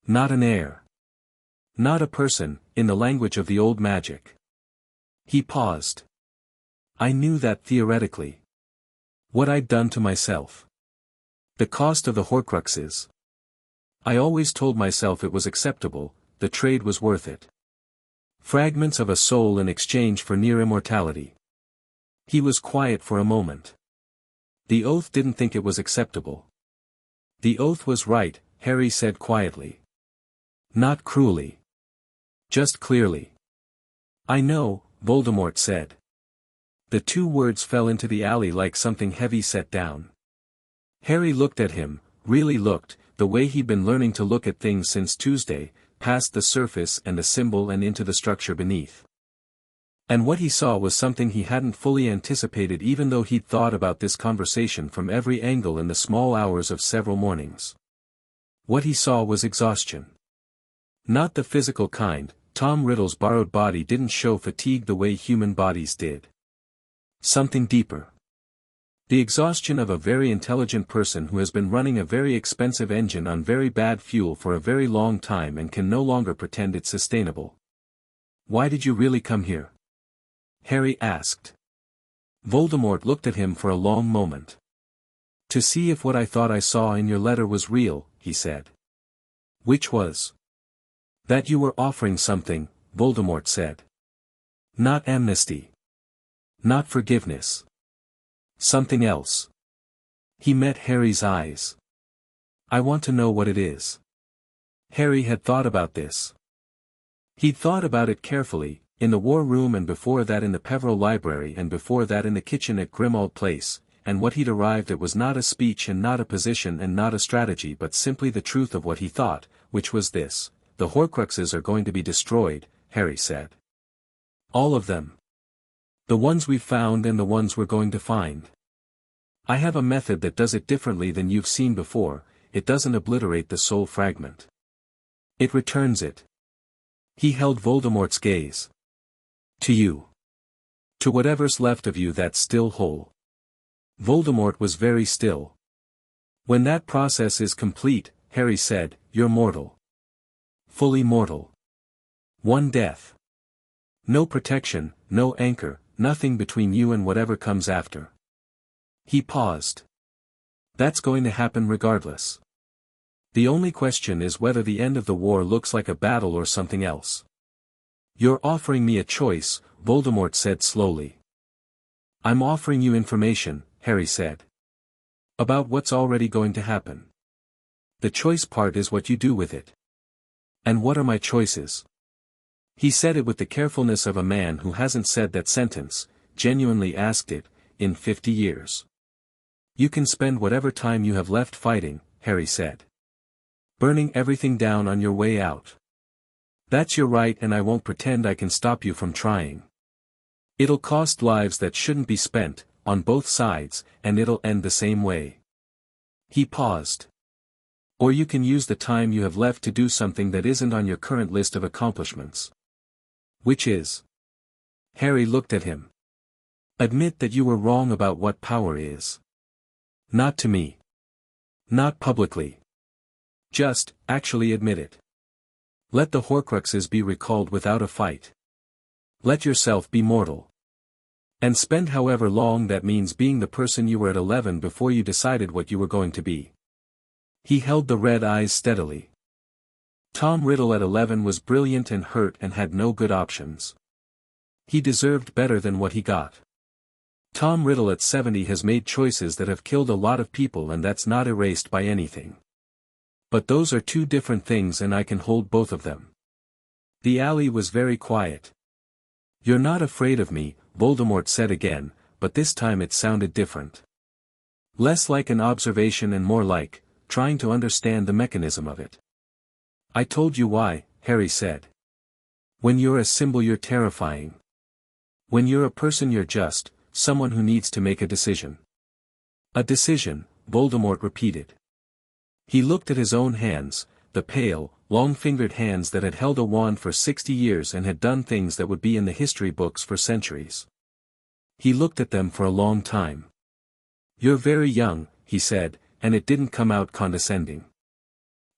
Not an heir. Not a person, in the language of the old magic. He paused. I knew that theoretically. What I'd done to myself. The cost of the Horcruxes. I always told myself it was acceptable, the trade was worth it. Fragments of a soul in exchange for near immortality. He was quiet for a moment. The oath didn't think it was acceptable. The oath was right, Harry said quietly. Not cruelly. Just clearly. I know, Voldemort said. The 2 words fell into the alley like something heavy set down. Harry looked at him, really looked, the way he'd been learning to look at things since Tuesday, past the surface and the symbol and into the structure beneath. And what he saw was something he hadn't fully anticipated even though he'd thought about this conversation from every angle in the small hours of several mornings. What he saw was exhaustion. Not the physical kind, Tom Riddle's borrowed body didn't show fatigue the way human bodies did. Something deeper. The exhaustion of a very intelligent person who has been running a very expensive engine on very bad fuel for a very long time and can no longer pretend it's sustainable. Why did you really come here? Harry asked. Voldemort looked at him for a long moment. To see if what I thought I saw in your letter was real, he said. Which was? That you were offering something, Voldemort said. Not amnesty. Not forgiveness. Something else. He met Harry's eyes. I want to know what it is. Harry had thought about this. He'd thought about it carefully, in the war room and before that in the Peveril Library and before that in the kitchen at Grimmauld Place, and what he'd arrived at was not a speech and not a position and not a strategy but simply the truth of what he thought, which was this: the Horcruxes are going to be destroyed, Harry said. All of them. The ones we've found and the ones we're going to find. I have a method that does it differently than you've seen before. It doesn't obliterate the soul fragment. It returns it. He held Voldemort's gaze. To you. To whatever's left of you that's still whole. Voldemort was very still. When that process is complete, Harry said, you're mortal. fully mortal. One death. No protection, no anchor, nothing between you and whatever comes after. He paused. That's going to happen regardless. The only question is whether the end of the war looks like a battle or something else. You're offering me a choice, Voldemort said slowly. I'm offering you information, Harry said. About what's already going to happen. The choice part is what you do with it. And what are my choices? He said it with the carefulness of a man who hasn't said that sentence, genuinely asked it, in 50 years. You can spend whatever time you have left fighting, Harry said. Burning everything down on your way out. That's your right, and I won't pretend I can stop you from trying. It'll cost lives that shouldn't be spent, on both sides, and it'll end the same way. He paused. Or you can use the time you have left to do something that isn't on your current list of accomplishments. Which is? Harry looked at him. Admit that you were wrong about what power is. Not to me. Not publicly. Just, actually admit it. Let the Horcruxes be recalled without a fight. Let yourself be mortal. And spend however long that means being the person you were at 11 before you decided what you were going to be. He held the red eyes steadily. Tom Riddle at 11 was brilliant and hurt and had no good options. He deserved better than what he got. Tom Riddle at 70 has made choices that have killed a lot of people, and that's not erased by anything. But those are two different things, and I can hold both of them. The alley was very quiet. You're not afraid of me, Voldemort said again, but this time it sounded different. Less like an observation and more like, trying to understand the mechanism of it. I told you why, Harry said. When you're a symbol you're terrifying. When you're a person you're just, someone who needs to make a decision. A decision, Voldemort repeated. He looked at his own hands, the pale, long-fingered hands that had held a wand for 60 years and had done things that would be in the history books for centuries. He looked at them for a long time. You're very young, he said, and it didn't come out condescending.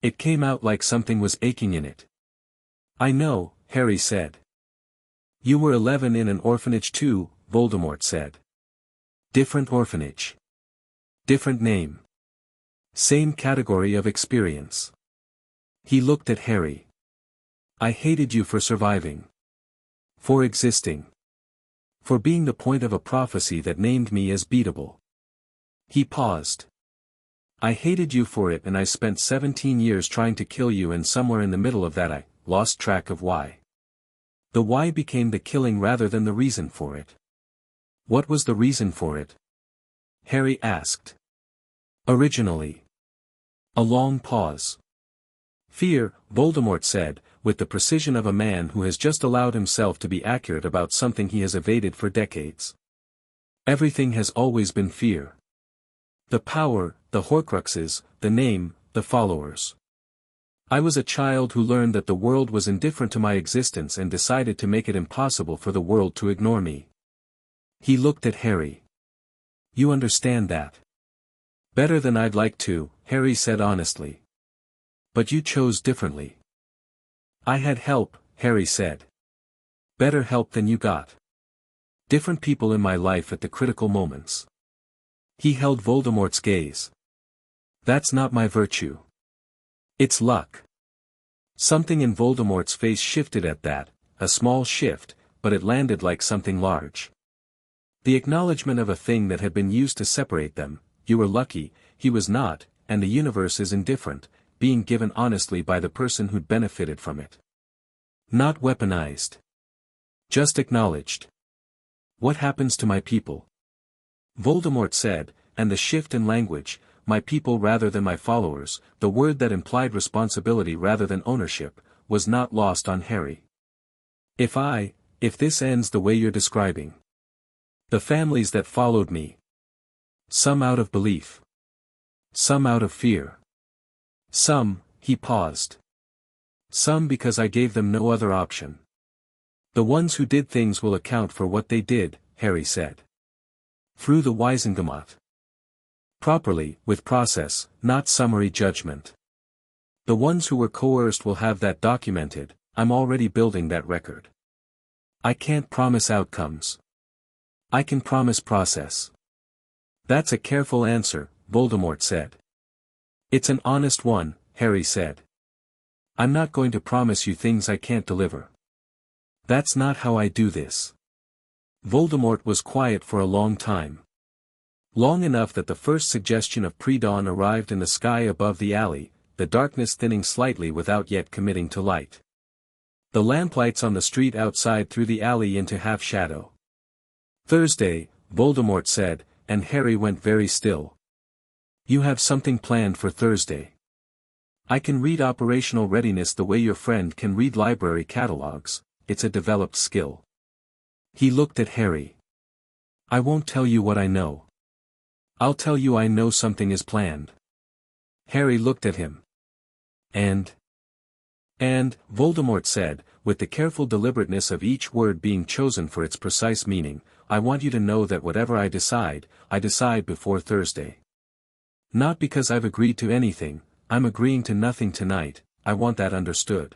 It came out like something was aching in it. I know, Harry said. You were 11 in an orphanage too, Voldemort said. Different orphanage. Different name. Same category of experience. He looked at Harry. I hated you for surviving. For existing. For being the point of a prophecy that named me as beatable. He paused. I hated you for it, and I spent 17 years trying to kill you, and somewhere in the middle of that I lost track of why. The why became the killing rather than the reason for it. What was the reason for it? Harry asked. Originally. A long pause. Fear, Voldemort said, with the precision of a man who has just allowed himself to be accurate about something he has evaded for decades. Everything has always been fear. The power, the Horcruxes, the name, the followers. I was a child who learned that the world was indifferent to my existence and decided to make it impossible for the world to ignore me. He looked at Harry. You understand that? Better than I'd like to, Harry said honestly. But you chose differently. I had help, Harry said. Better help than you got. Different people in my life at the critical moments. He held Voldemort's gaze. That's not my virtue. It's luck. Something in Voldemort's face shifted at that, a small shift, but it landed like something large. The acknowledgement of a thing that had been used to separate them. You were lucky, he was not, and the universe is indifferent, being given honestly by the person who'd benefited from it. Not weaponized. Just acknowledged. What happens to my people? Voldemort said, and the shift in language, my people rather than my followers, the word that implied responsibility rather than ownership, was not lost on Harry. If this ends the way you're describing. The families that followed me. Some out of belief. Some out of fear. Some, he paused. Some because I gave them no other option. The ones who did things will account for what they did, Harry said. Through the Wisengamot. Properly, with process, not summary judgment. The ones who were coerced will have that documented. I'm already building that record. I can't promise outcomes. I can promise process. That's a careful answer, Voldemort said. It's an honest one, Harry said. I'm not going to promise you things I can't deliver. That's not how I do this. Voldemort was quiet for a long time. Long enough that the first suggestion of pre-dawn arrived in the sky above the alley, the darkness thinning slightly without yet committing to light. The lamplights on the street outside threw the alley into half-shadow. Thursday, Voldemort said, and Harry went very still. You have something planned for Thursday. I can read operational readiness the way your friend can read library catalogs. It's a developed skill. He looked at Harry. I won't tell you what I know. I'll tell you I know something is planned. Harry looked at him. And, Voldemort said, with the careful deliberateness of each word being chosen for its precise meaning, I want you to know that whatever I decide before Thursday. Not because I've agreed to anything, I'm agreeing to nothing tonight, I want that understood.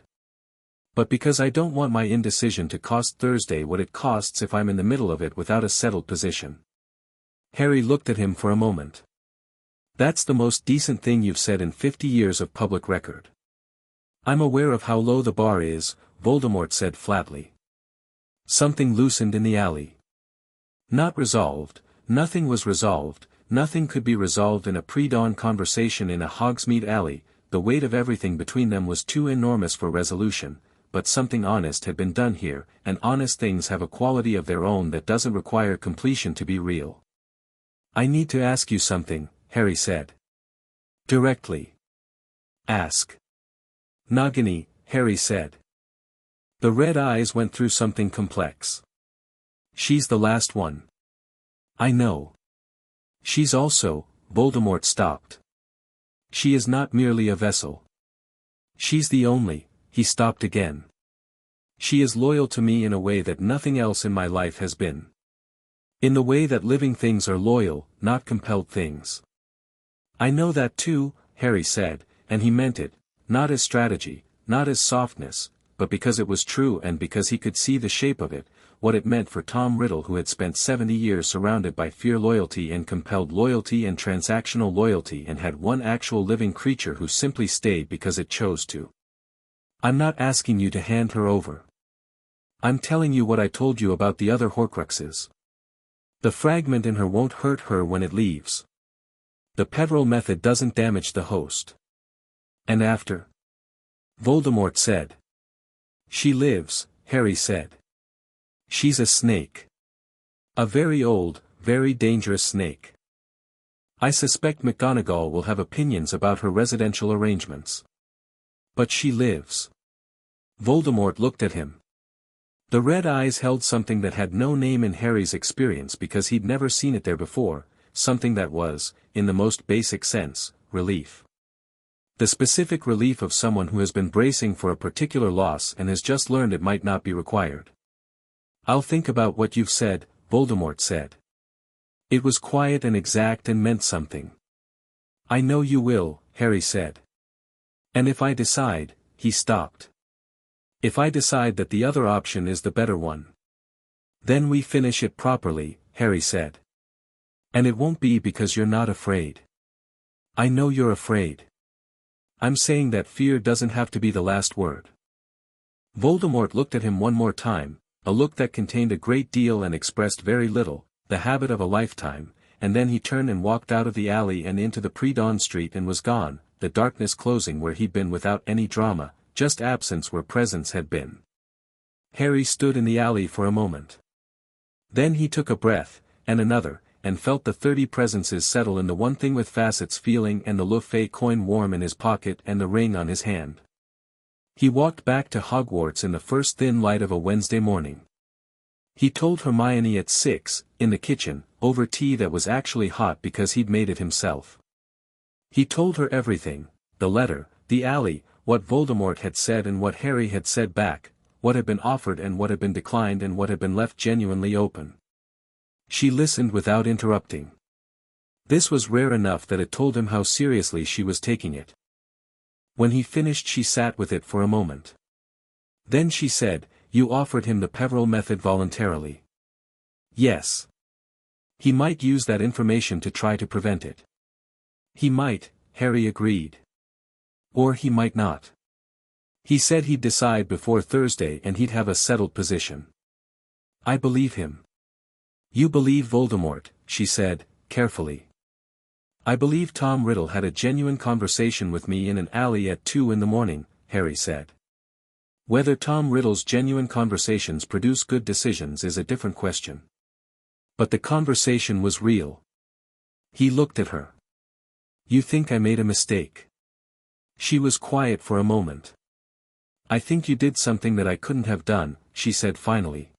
But because I don't want my indecision to cost Thursday what it costs if I'm in the middle of it without a settled position. Harry looked at him for a moment. That's the most decent thing you've said in 50 years of public record. I'm aware of how low the bar is, Voldemort said flatly. Something loosened in the alley. Not resolved, nothing was resolved, nothing could be resolved in a pre-dawn conversation in a Hogsmeade alley, the weight of everything between them was too enormous for resolution, but something honest had been done here, and honest things have a quality of their own that doesn't require completion to be real. I need to ask you something, Harry said. Directly. Ask. Nagini, Harry said. The red eyes went through something complex. She's the last one. I know. She's also, Voldemort stopped. She is not merely a vessel. She's the only, he stopped again. She is loyal to me in a way that nothing else in my life has been. In the way that living things are loyal, not compelled things. I know that too, Harry said, and he meant it, not as strategy, not as softness, but because it was true and because he could see the shape of it, what it meant for Tom Riddle who had spent 70 years surrounded by fear loyalty and compelled loyalty and transactional loyalty and had one actual living creature who simply stayed because it chose to. I'm not asking you to hand her over. I'm telling you what I told you about the other Horcruxes. The fragment in her won't hurt her when it leaves. The Peveril method doesn't damage the host. And after? Voldemort said. She lives, Harry said. She's a snake. A very old, very dangerous snake. I suspect McGonagall will have opinions about her residential arrangements. But she lives. Voldemort looked at him. The red eyes held something that had no name in Harry's experience because he'd never seen it there before, something that was, in the most basic sense, relief. The specific relief of someone who has been bracing for a particular loss and has just learned it might not be required. I'll think about what you've said, Voldemort said. It was quiet and exact and meant something. I know you will, Harry said. And if I decide, he stopped. If I decide that the other option is the better one. Then we finish it properly, Harry said. And it won't be because you're not afraid. I know you're afraid. I'm saying that fear doesn't have to be the last word. Voldemort looked at him one more time, a look that contained a great deal and expressed very little, the habit of a lifetime, and then he turned and walked out of the alley and into the pre-dawn street and was gone, the darkness closing where he'd been without any drama, just absence where presence had been. Harry stood in the alley for a moment. Then he took a breath, and another, and felt the 30 presences settle in the one thing with facets feeling and the Luffy coin warm in his pocket and the ring on his hand. He walked back to Hogwarts in the first thin light of a Wednesday morning. He told Hermione at 6, in the kitchen, over tea that was actually hot because he'd made it himself. He told her everything, the letter, the alley, what Voldemort had said and what Harry had said back, what had been offered and what had been declined and what had been left genuinely open. She listened without interrupting. This was rare enough that it told him how seriously she was taking it. When he finished she sat with it for a moment. Then she said, "You offered him the Peveril method voluntarily." "Yes. He might use that information to try to prevent it." "He might," Harry agreed. "Or he might not. He said he'd decide before Thursday and he'd have a settled position." "I believe him." "You believe Voldemort," she said, carefully. "I believe Tom Riddle had a genuine conversation with me in an alley at 2 in the morning," Harry said. Whether Tom Riddle's genuine conversations produce good decisions is a different question. But the conversation was real. He looked at her. "You think I made a mistake?" She was quiet for a moment. "I think you did something that I couldn't have done," she said finally.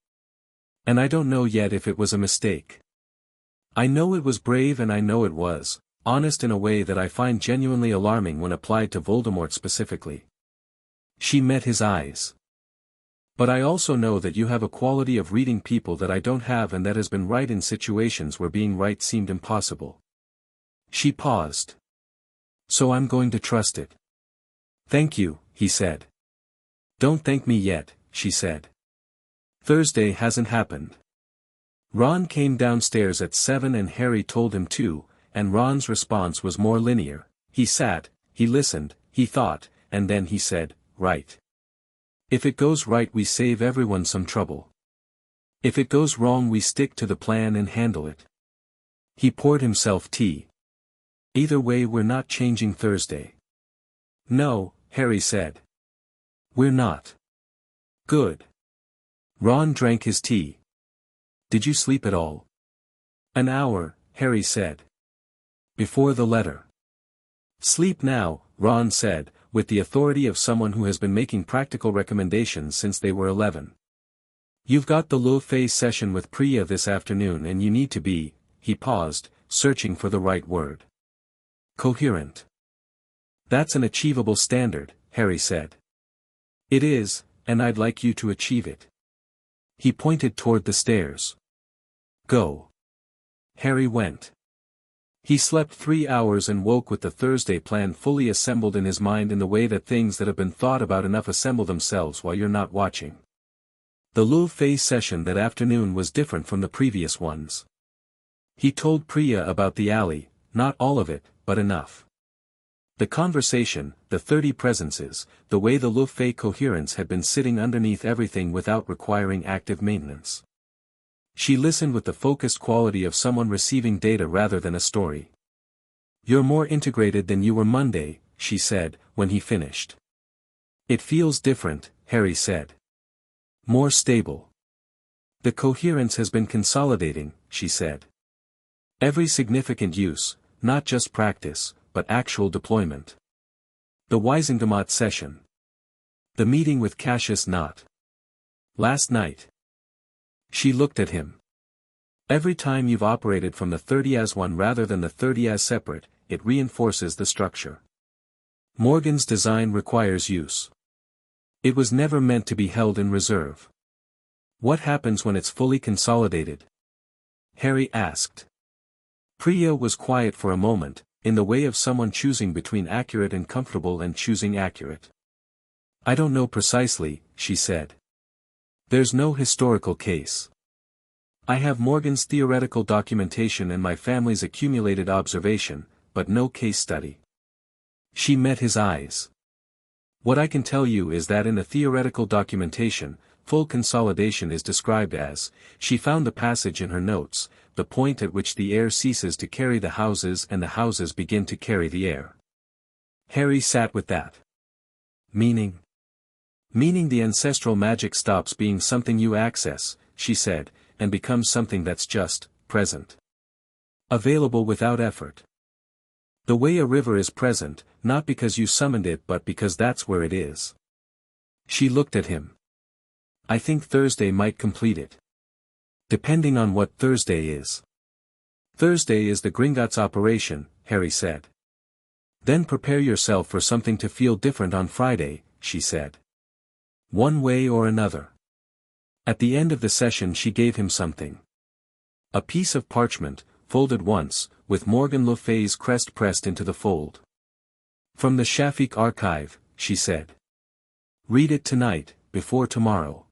"And I don't know yet if it was a mistake. I know it was brave and I know it was honest in a way that I find genuinely alarming when applied to Voldemort specifically." She met his eyes. "But I also know that you have a quality of reading people that I don't have and that has been right in situations where being right seemed impossible." She paused. "So I'm going to trust it." "Thank you," he said. "Don't thank me yet," she said. "Thursday hasn't happened." Ron came downstairs at 7 and Harry told him to, and Ron's response was more linear. He sat, he listened, he thought, and then he said, "Right. If it goes right we save everyone some trouble. If it goes wrong we stick to the plan and handle it." He poured himself tea. "Either way we're not changing Thursday." "No," Harry said. "We're not." "Good." Ron drank his tea. "Did you sleep at all?" "An hour," Harry said. "Before the letter." "Sleep now," Ron said, with the authority of someone who has been making practical recommendations since they were 11. "You've got the low phase session with Priya this afternoon and you need to be," he paused, searching for the right word. "Coherent." "That's an achievable standard," Harry said. "It is, and I'd like you to achieve it." He pointed toward the stairs. "Go." Harry went. He slept 3 hours and woke with the Thursday plan fully assembled in his mind in the way that things that have been thought about enough assemble themselves while you're not watching. The low phase session that afternoon was different from the previous ones. He told Priya about the alley, not all of it, but enough. The conversation, the 30 presences, the way the low phase coherence had been sitting underneath everything without requiring active maintenance. She listened with the focused quality of someone receiving data rather than a story. "You're more integrated than you were Monday," she said, when he finished. "It feels different," Harry said. "More stable." "The coherence has been consolidating," she said. "Every significant use, not just practice, but actual deployment. The Wisengamot session. The meeting with Cassius Knott. Last night." She looked at him. "Every time you've operated from the 30 as one rather than the 30 as separate, it reinforces the structure. Morgan's design requires use. It was never meant to be held in reserve." "What happens when it's fully consolidated?" Harry asked. Priya was quiet for a moment, in the way of someone choosing between accurate and comfortable and choosing accurate. "I don't know precisely," she said. "There's no historical case. I have Morgan's theoretical documentation and my family's accumulated observation, but no case study." She met his eyes. "What I can tell you is that in the theoretical documentation, full consolidation is described as," she found the passage in her notes, "the point at which the heir ceases to carry the houses and the houses begin to carry the heir." Harry sat with that. "Meaning?" "Meaning the ancestral magic stops being something you access," she said, "and becomes something that's just, present. Available without effort. The way a river is present, not because you summoned it but because that's where it is." She looked at him. "I think Thursday might complete it." "Depending on what Thursday is." "Thursday is the Gringotts operation," Harry said. "Then prepare yourself for something to feel different on Friday," she said. "One way or another." At the end of the session she gave him something. A piece of parchment, folded once, with Morgan Le Fay's crest pressed into the fold. From the Shafik archive, she said. Read it tonight, before tomorrow.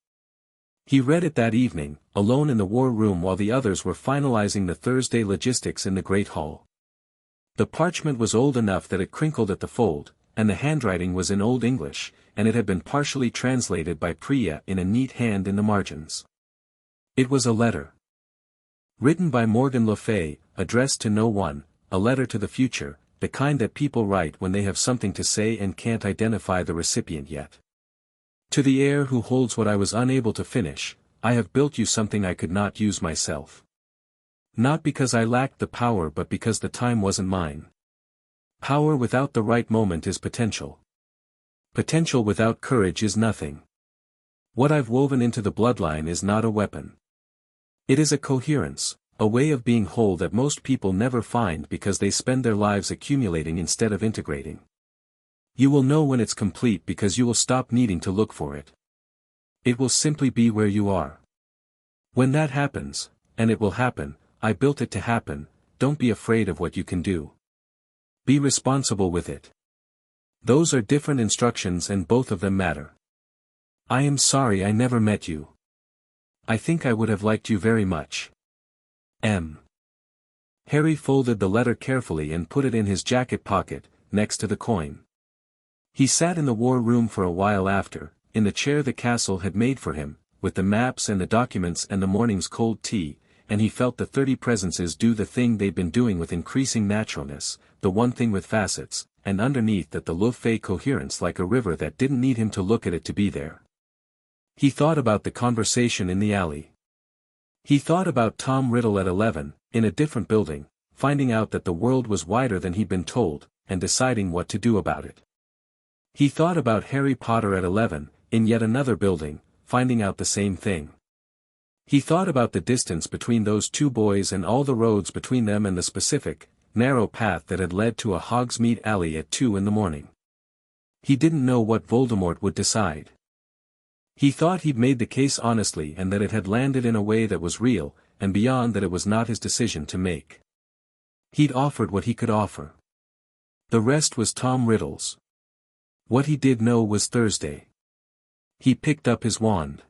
He read it that evening, alone in the war room while the others were finalizing the Thursday logistics in the Great Hall. The parchment was old enough that it crinkled at the fold, and the handwriting was in Old English, and it had been partially translated by Priya in a neat hand in the margins. It was a letter. Written by Morgan Le Fay, addressed to no one, a letter to the future, the kind that people write when they have something to say and can't identify the recipient yet. To the heir who holds what I was unable to finish, I have built you something I could not use myself. Not because I lacked the power but because the time wasn't mine. Power without the right moment is potential. Potential without courage is nothing. What I've woven into the bloodline is not a weapon. It is a coherence, a way of being whole that most people never find because they spend their lives accumulating instead of integrating. You will know when it's complete because you will stop needing to look for it. It will simply be where you are. When that happens, and it will happen, I built it to happen, don't be afraid of what you can do. Be responsible with it. Those are different instructions and both of them matter. I am sorry I never met you. I think I would have liked you very much. M. Harry folded the letter carefully and put it in his jacket pocket, next to the coin. He sat in the war room for a while after, in the chair the castle had made for him, with the maps and the documents and the morning's cold tea, and he felt the 30 presences do the thing they'd been doing with increasing naturalness, the one thing with facets, and underneath that the Le Fay coherence like a river that didn't need him to look at it to be there. He thought about the conversation in the alley. He thought about Tom Riddle at 11, in a different building, finding out that the world was wider than he'd been told, and deciding what to do about it. He thought about Harry Potter at 11, in yet another building, finding out the same thing. He thought about the distance between those two boys and all the roads between them and the specific, narrow path that had led to a Hogsmeade alley at 2 in the morning. He didn't know what Voldemort would decide. He thought he'd made the case honestly and that it had landed in a way that was real, and beyond that it was not his decision to make. He'd offered what he could offer. The rest was Tom Riddle's. What he did know was Thursday. He picked up his wand.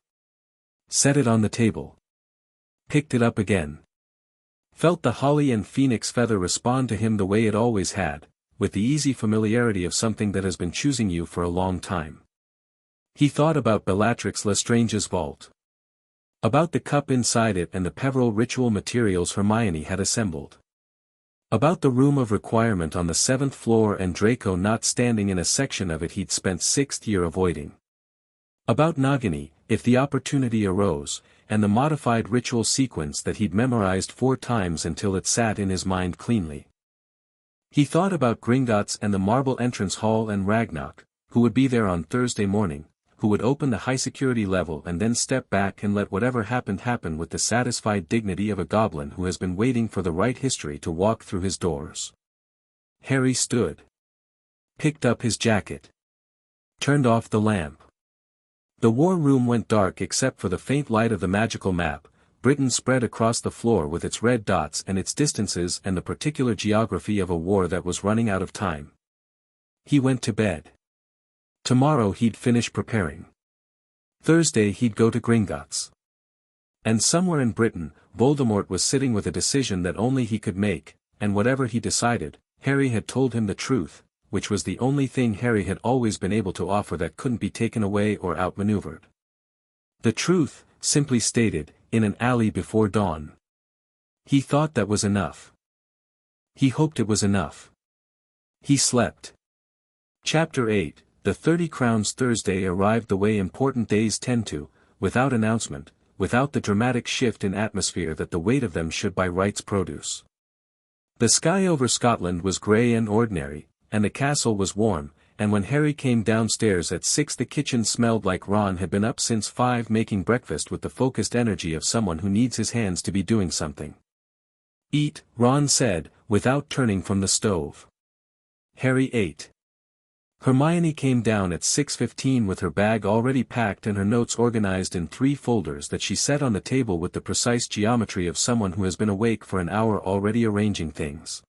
Set it on the table. Picked it up again. Felt the holly and phoenix feather respond to him the way it always had, with the easy familiarity of something that has been choosing you for a long time. He thought about Bellatrix Lestrange's vault. About the cup inside it and the Peveril ritual materials Hermione had assembled. About the room of requirement on the 7th floor and Draco not standing in a section of it he'd spent 6th year avoiding. About Nagini, if the opportunity arose, and the modified ritual sequence that he'd memorized 4 times until it sat in his mind cleanly. He thought about Gringotts and the marble entrance hall and Ragnarok, who would be there on Thursday morning, who would open the high security level and then step back and let whatever happened happen with the satisfied dignity of a goblin who has been waiting for the right history to walk through his doors. Harry stood. Picked up his jacket. Turned off the lamp. The war room went dark except for the faint light of the magical map, Britain spread across the floor with its red dots and its distances and the particular geography of a war that was running out of time. He went to bed. Tomorrow he'd finish preparing. Thursday he'd go to Gringotts. And somewhere in Britain, Voldemort was sitting with a decision that only he could make, and whatever he decided, Harry had told him the truth, which was the only thing Harry had always been able to offer that couldn't be taken away or outmaneuvered. The truth, simply stated, in an alley before dawn. He thought that was enough. He hoped it was enough. He slept. Chapter 8, The 30 Crowns. Thursday arrived the way important days tend to, without announcement, without the dramatic shift in atmosphere that the weight of them should by rights produce. The sky over Scotland was grey and ordinary, and the castle was warm, and when Harry came downstairs at 6 the kitchen smelled like Ron had been up since 5 making breakfast with the focused energy of someone who needs his hands to be doing something. Eat, Ron said, without turning from the stove. Harry ate. Hermione came down at 6:15 with her bag already packed and her notes organized in 3 folders that she set on the table with the precise geometry of someone who has been awake for an hour already arranging things.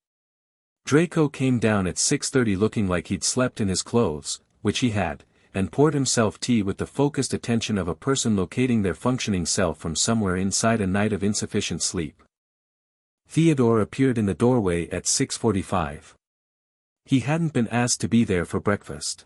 Draco came down at 6:30 looking like he'd slept in his clothes, which he had, and poured himself tea with the focused attention of a person locating their functioning self from somewhere inside a night of insufficient sleep. Theodore appeared in the doorway at 6:45. He hadn't been asked to be there for breakfast.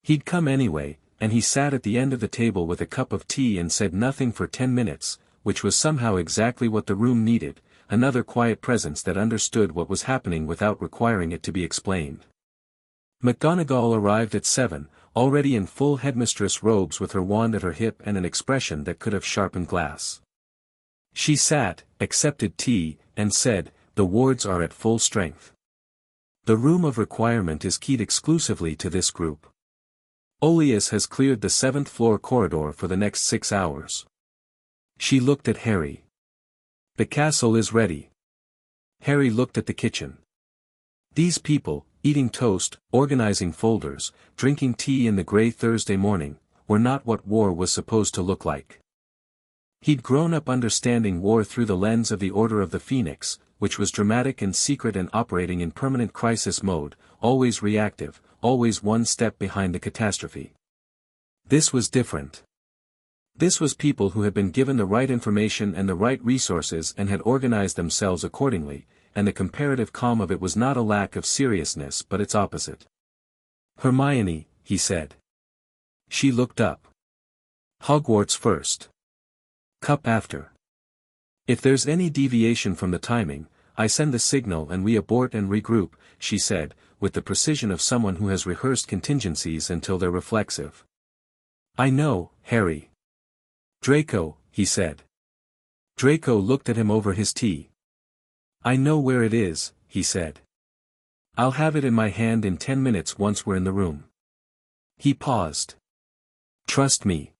He'd come anyway, and he sat at the end of the table with a cup of tea and said nothing for 10 minutes, which was somehow exactly what the room needed, another quiet presence that understood what was happening without requiring it to be explained. McGonagall arrived at 7, already in full headmistress robes with her wand at her hip and an expression that could have sharpened glass. She sat, accepted tea, and said, "The wards are at full strength. The room of requirement is keyed exclusively to this group. Oleus has cleared the 7th floor corridor for the next 6 hours." She looked at Harry. "The castle is ready." Harry looked at the kitchen. These people, eating toast, organizing folders, drinking tea in the grey Thursday morning, were not what war was supposed to look like. He'd grown up understanding war through the lens of the Order of the Phoenix, which was dramatic and secret and operating in permanent crisis mode, always reactive, always one step behind the catastrophe. This was different. This was people who had been given the right information and the right resources and had organized themselves accordingly, and the comparative calm of it was not a lack of seriousness but its opposite. "Hermione," he said. She looked up. "Hogwarts first. Cup after. If there's any deviation from the timing, I send the signal and we abort and regroup," she said, with the precision of someone who has rehearsed contingencies until they're reflexive. "I know, Harry." "Draco," he said. Draco looked at him over his tea. "I know where it is," he said. "I'll have it in my hand in 10 minutes once we're in the room." He paused. "Trust me."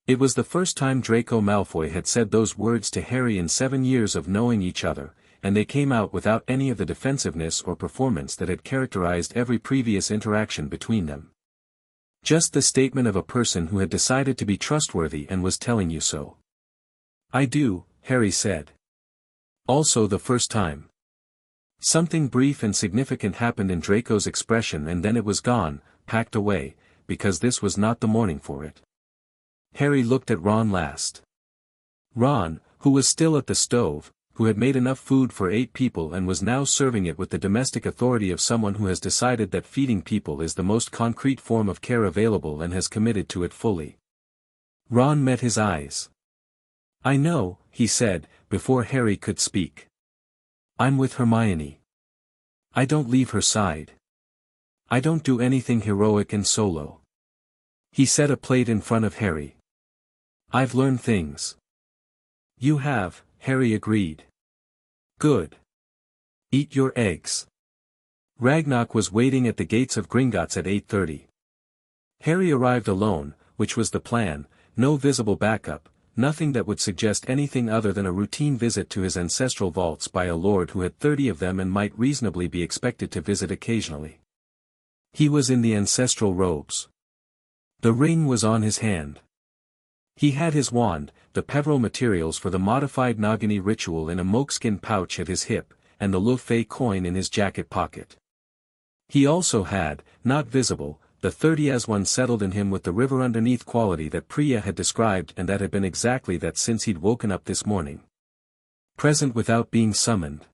It was the first time Draco Malfoy had said those words to Harry in 7 years of knowing each other, and they came out without any of the defensiveness or performance that had characterized every previous interaction between them. Just the statement of a person who had decided to be trustworthy and was telling you so. "I do," Harry said. Also the first time. Something brief and significant happened in Draco's expression and then it was gone, packed away, because this was not the morning for it. Harry looked at Ron last. Ron, who was still at the stove, who had made enough food for 8 people and was now serving it with the domestic authority of someone who has decided that feeding people is the most concrete form of care available and has committed to it fully. Ron met his eyes. "I know," he said, before Harry could speak. "I'm with Hermione. I don't leave her side. I don't do anything heroic and solo." He set a plate in front of Harry. "I've learned things." "You have," Harry agreed. "Good. Eat your eggs." Ragnarok was waiting at the gates of Gringotts at 8:30. Harry arrived alone, which was the plan, no visible backup, nothing that would suggest anything other than a routine visit to his ancestral vaults by a lord who had 30 of them and might reasonably be expected to visit occasionally. He was in the ancestral robes. The ring was on his hand. He had his wand, the Peveril materials for the modified Nagini ritual in a moleskin pouch at his hip, and the Lufey coin in his jacket pocket. He also had, not visible, the 30 as one settled in him with the river underneath quality that Priya had described and that had been exactly that since he'd woken up this morning. Present without being summoned.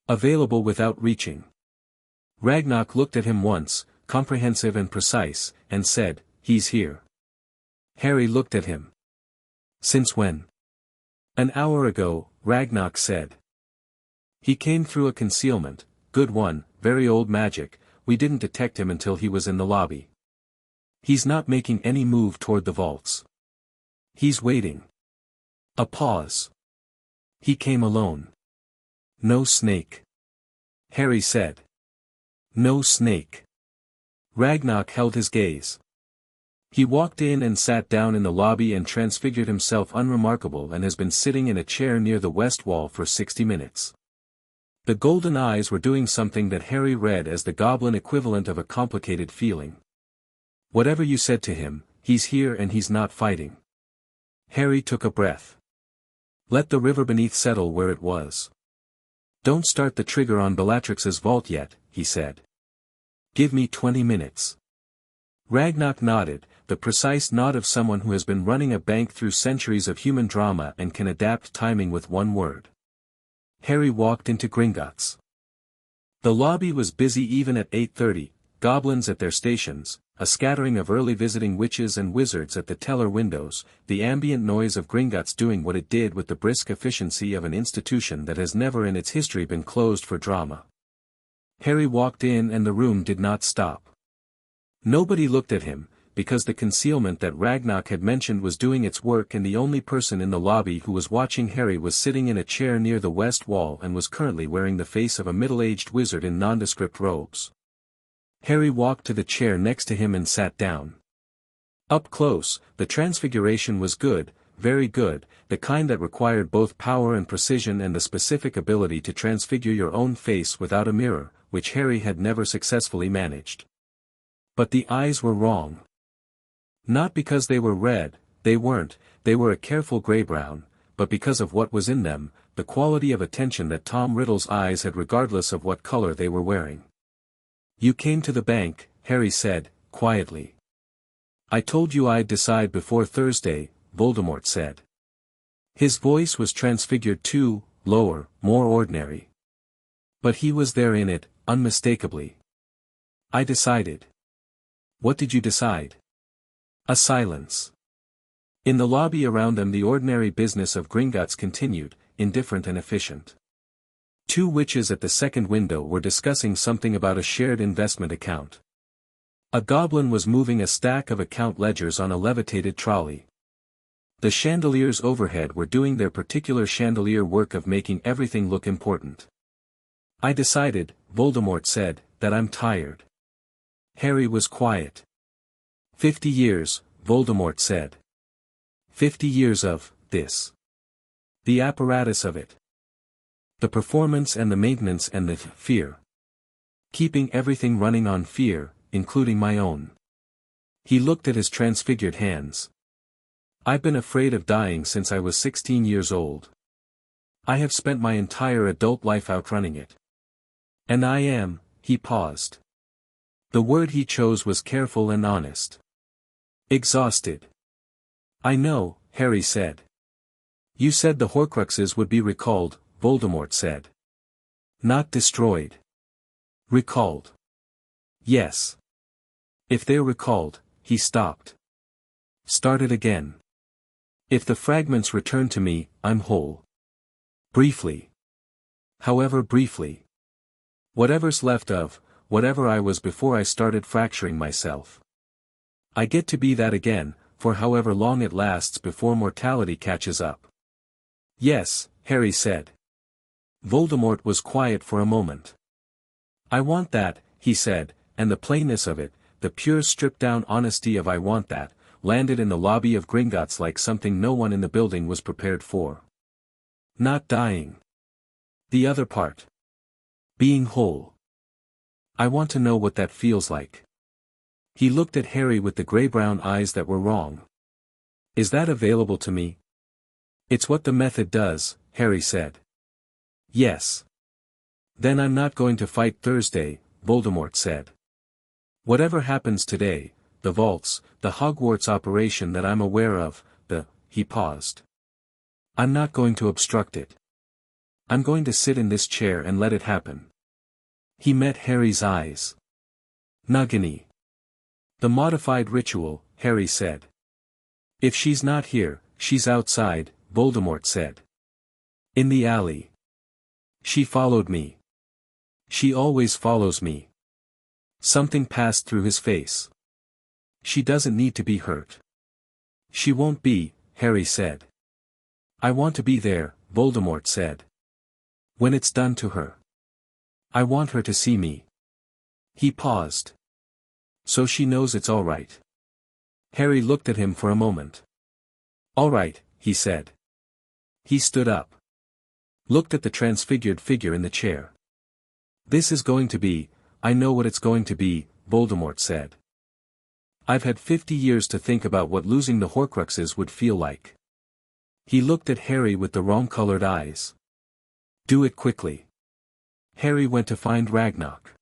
Available without reaching. Ragnarok looked at him once, comprehensive and precise, and said, "He's here." Harry looked at him. "Since when?" "An hour ago," Ragnarok said. "He came through a concealment, good one, very old magic, we didn't detect him until he was in the lobby. He's not making any move toward the vaults. He's waiting." A pause. "He came alone." "No snake." Harry said. "No snake." Ragnarok held his gaze. "He walked in and sat down in the lobby and transfigured himself unremarkable and has been sitting in a chair near the west wall for 60 minutes. The golden eyes were doing something that Harry read as the goblin equivalent of a complicated feeling. "Whatever you said to him, he's here and he's not fighting." Harry took a breath. Let the river beneath settle where it was. Don't start the trigger on Bellatrix's vault yet, he said. Give me 20 minutes. Ragnar nodded, the precise nod of someone who has been running a bank through centuries of human drama and can adapt timing with one word. Harry walked into Gringotts. The lobby was busy even at 8:30, goblins at their stations, a scattering of early visiting witches and wizards at the teller windows, the ambient noise of Gringotts doing what it did with the brisk efficiency of an institution that has never in its history been closed for drama. Harry walked in and the room did not stop. Nobody looked at him, because the concealment that Ragnar had mentioned was doing its work, and the only person in the lobby who was watching Harry was sitting in a chair near the west wall and was currently wearing the face of a middle-aged wizard in nondescript robes. Harry walked to the chair next to him and sat down. Up close, the transfiguration was good, very good, the kind that required both power and precision and the specific ability to transfigure your own face without a mirror, which Harry had never successfully managed. But the eyes were wrong. Not because they were red, they weren't, they were a careful grey-brown, but because of what was in them, the quality of attention that Tom Riddle's eyes had regardless of what color they were wearing. You came to the bank, Harry said, quietly. I told you I'd decide before Thursday, Voldemort said. His voice was transfigured too, lower, more ordinary. But he was there in it, unmistakably. I decided. What did you decide? A silence. In the lobby around them the ordinary business of Gringotts continued, indifferent and efficient. Two witches at the second window were discussing something about a shared investment account. A goblin was moving a stack of account ledgers on a levitated trolley. The chandeliers overhead were doing their particular chandelier work of making everything look important. I decided, Voldemort said, that I'm tired. Harry was quiet. 50 years, Voldemort said. 50 years of this. The apparatus of it. The performance and the maintenance and the fear. Keeping everything running on fear, including my own. He looked at his transfigured hands. I've been afraid of dying since I was 16 years old. I have spent my entire adult life outrunning it. And I am, he paused. The word he chose was careful and honest. Exhausted. I know, Harry said. You said the Horcruxes would be recalled, Voldemort said. Not destroyed. Recalled. Yes. If they're recalled, he stopped. Started again. If the fragments return to me, I'm whole. Briefly. However briefly. Whatever's left of, whatever I was before I started fracturing myself. I get to be that again, for however long it lasts before mortality catches up. Yes, Harry said. Voldemort was quiet for a moment. I want that, he said, and the plainness of it, the pure stripped-down honesty of I want that, landed in the lobby of Gringotts like something no one in the building was prepared for. Not dying. The other part. Being whole. I want to know what that feels like. He looked at Harry with the grey-brown eyes that were wrong. Is that available to me? It's what the method does, Harry said. Yes. Then I'm not going to fight Thursday, Voldemort said. Whatever happens today, the vaults, the Hogwarts operation that I'm aware of, he paused. I'm not going to obstruct it. I'm going to sit in this chair and let it happen. He met Harry's eyes. Nagini. The modified ritual, Harry said. If she's not here, she's outside, Voldemort said. In the alley. She followed me. She always follows me. Something passed through his face. She doesn't need to be hurt. She won't be, Harry said. I want to be there, Voldemort said. When it's done to her. I want her to see me. He paused. So she knows it's all right. Harry looked at him for a moment. All right, he said. He stood up. Looked at the transfigured figure in the chair. This is going to be, I know what it's going to be, Voldemort said. I've had 50 years to think about what losing the Horcruxes would feel like. He looked at Harry with the wrong-colored eyes. Do it quickly. Harry went to find Ragnarok.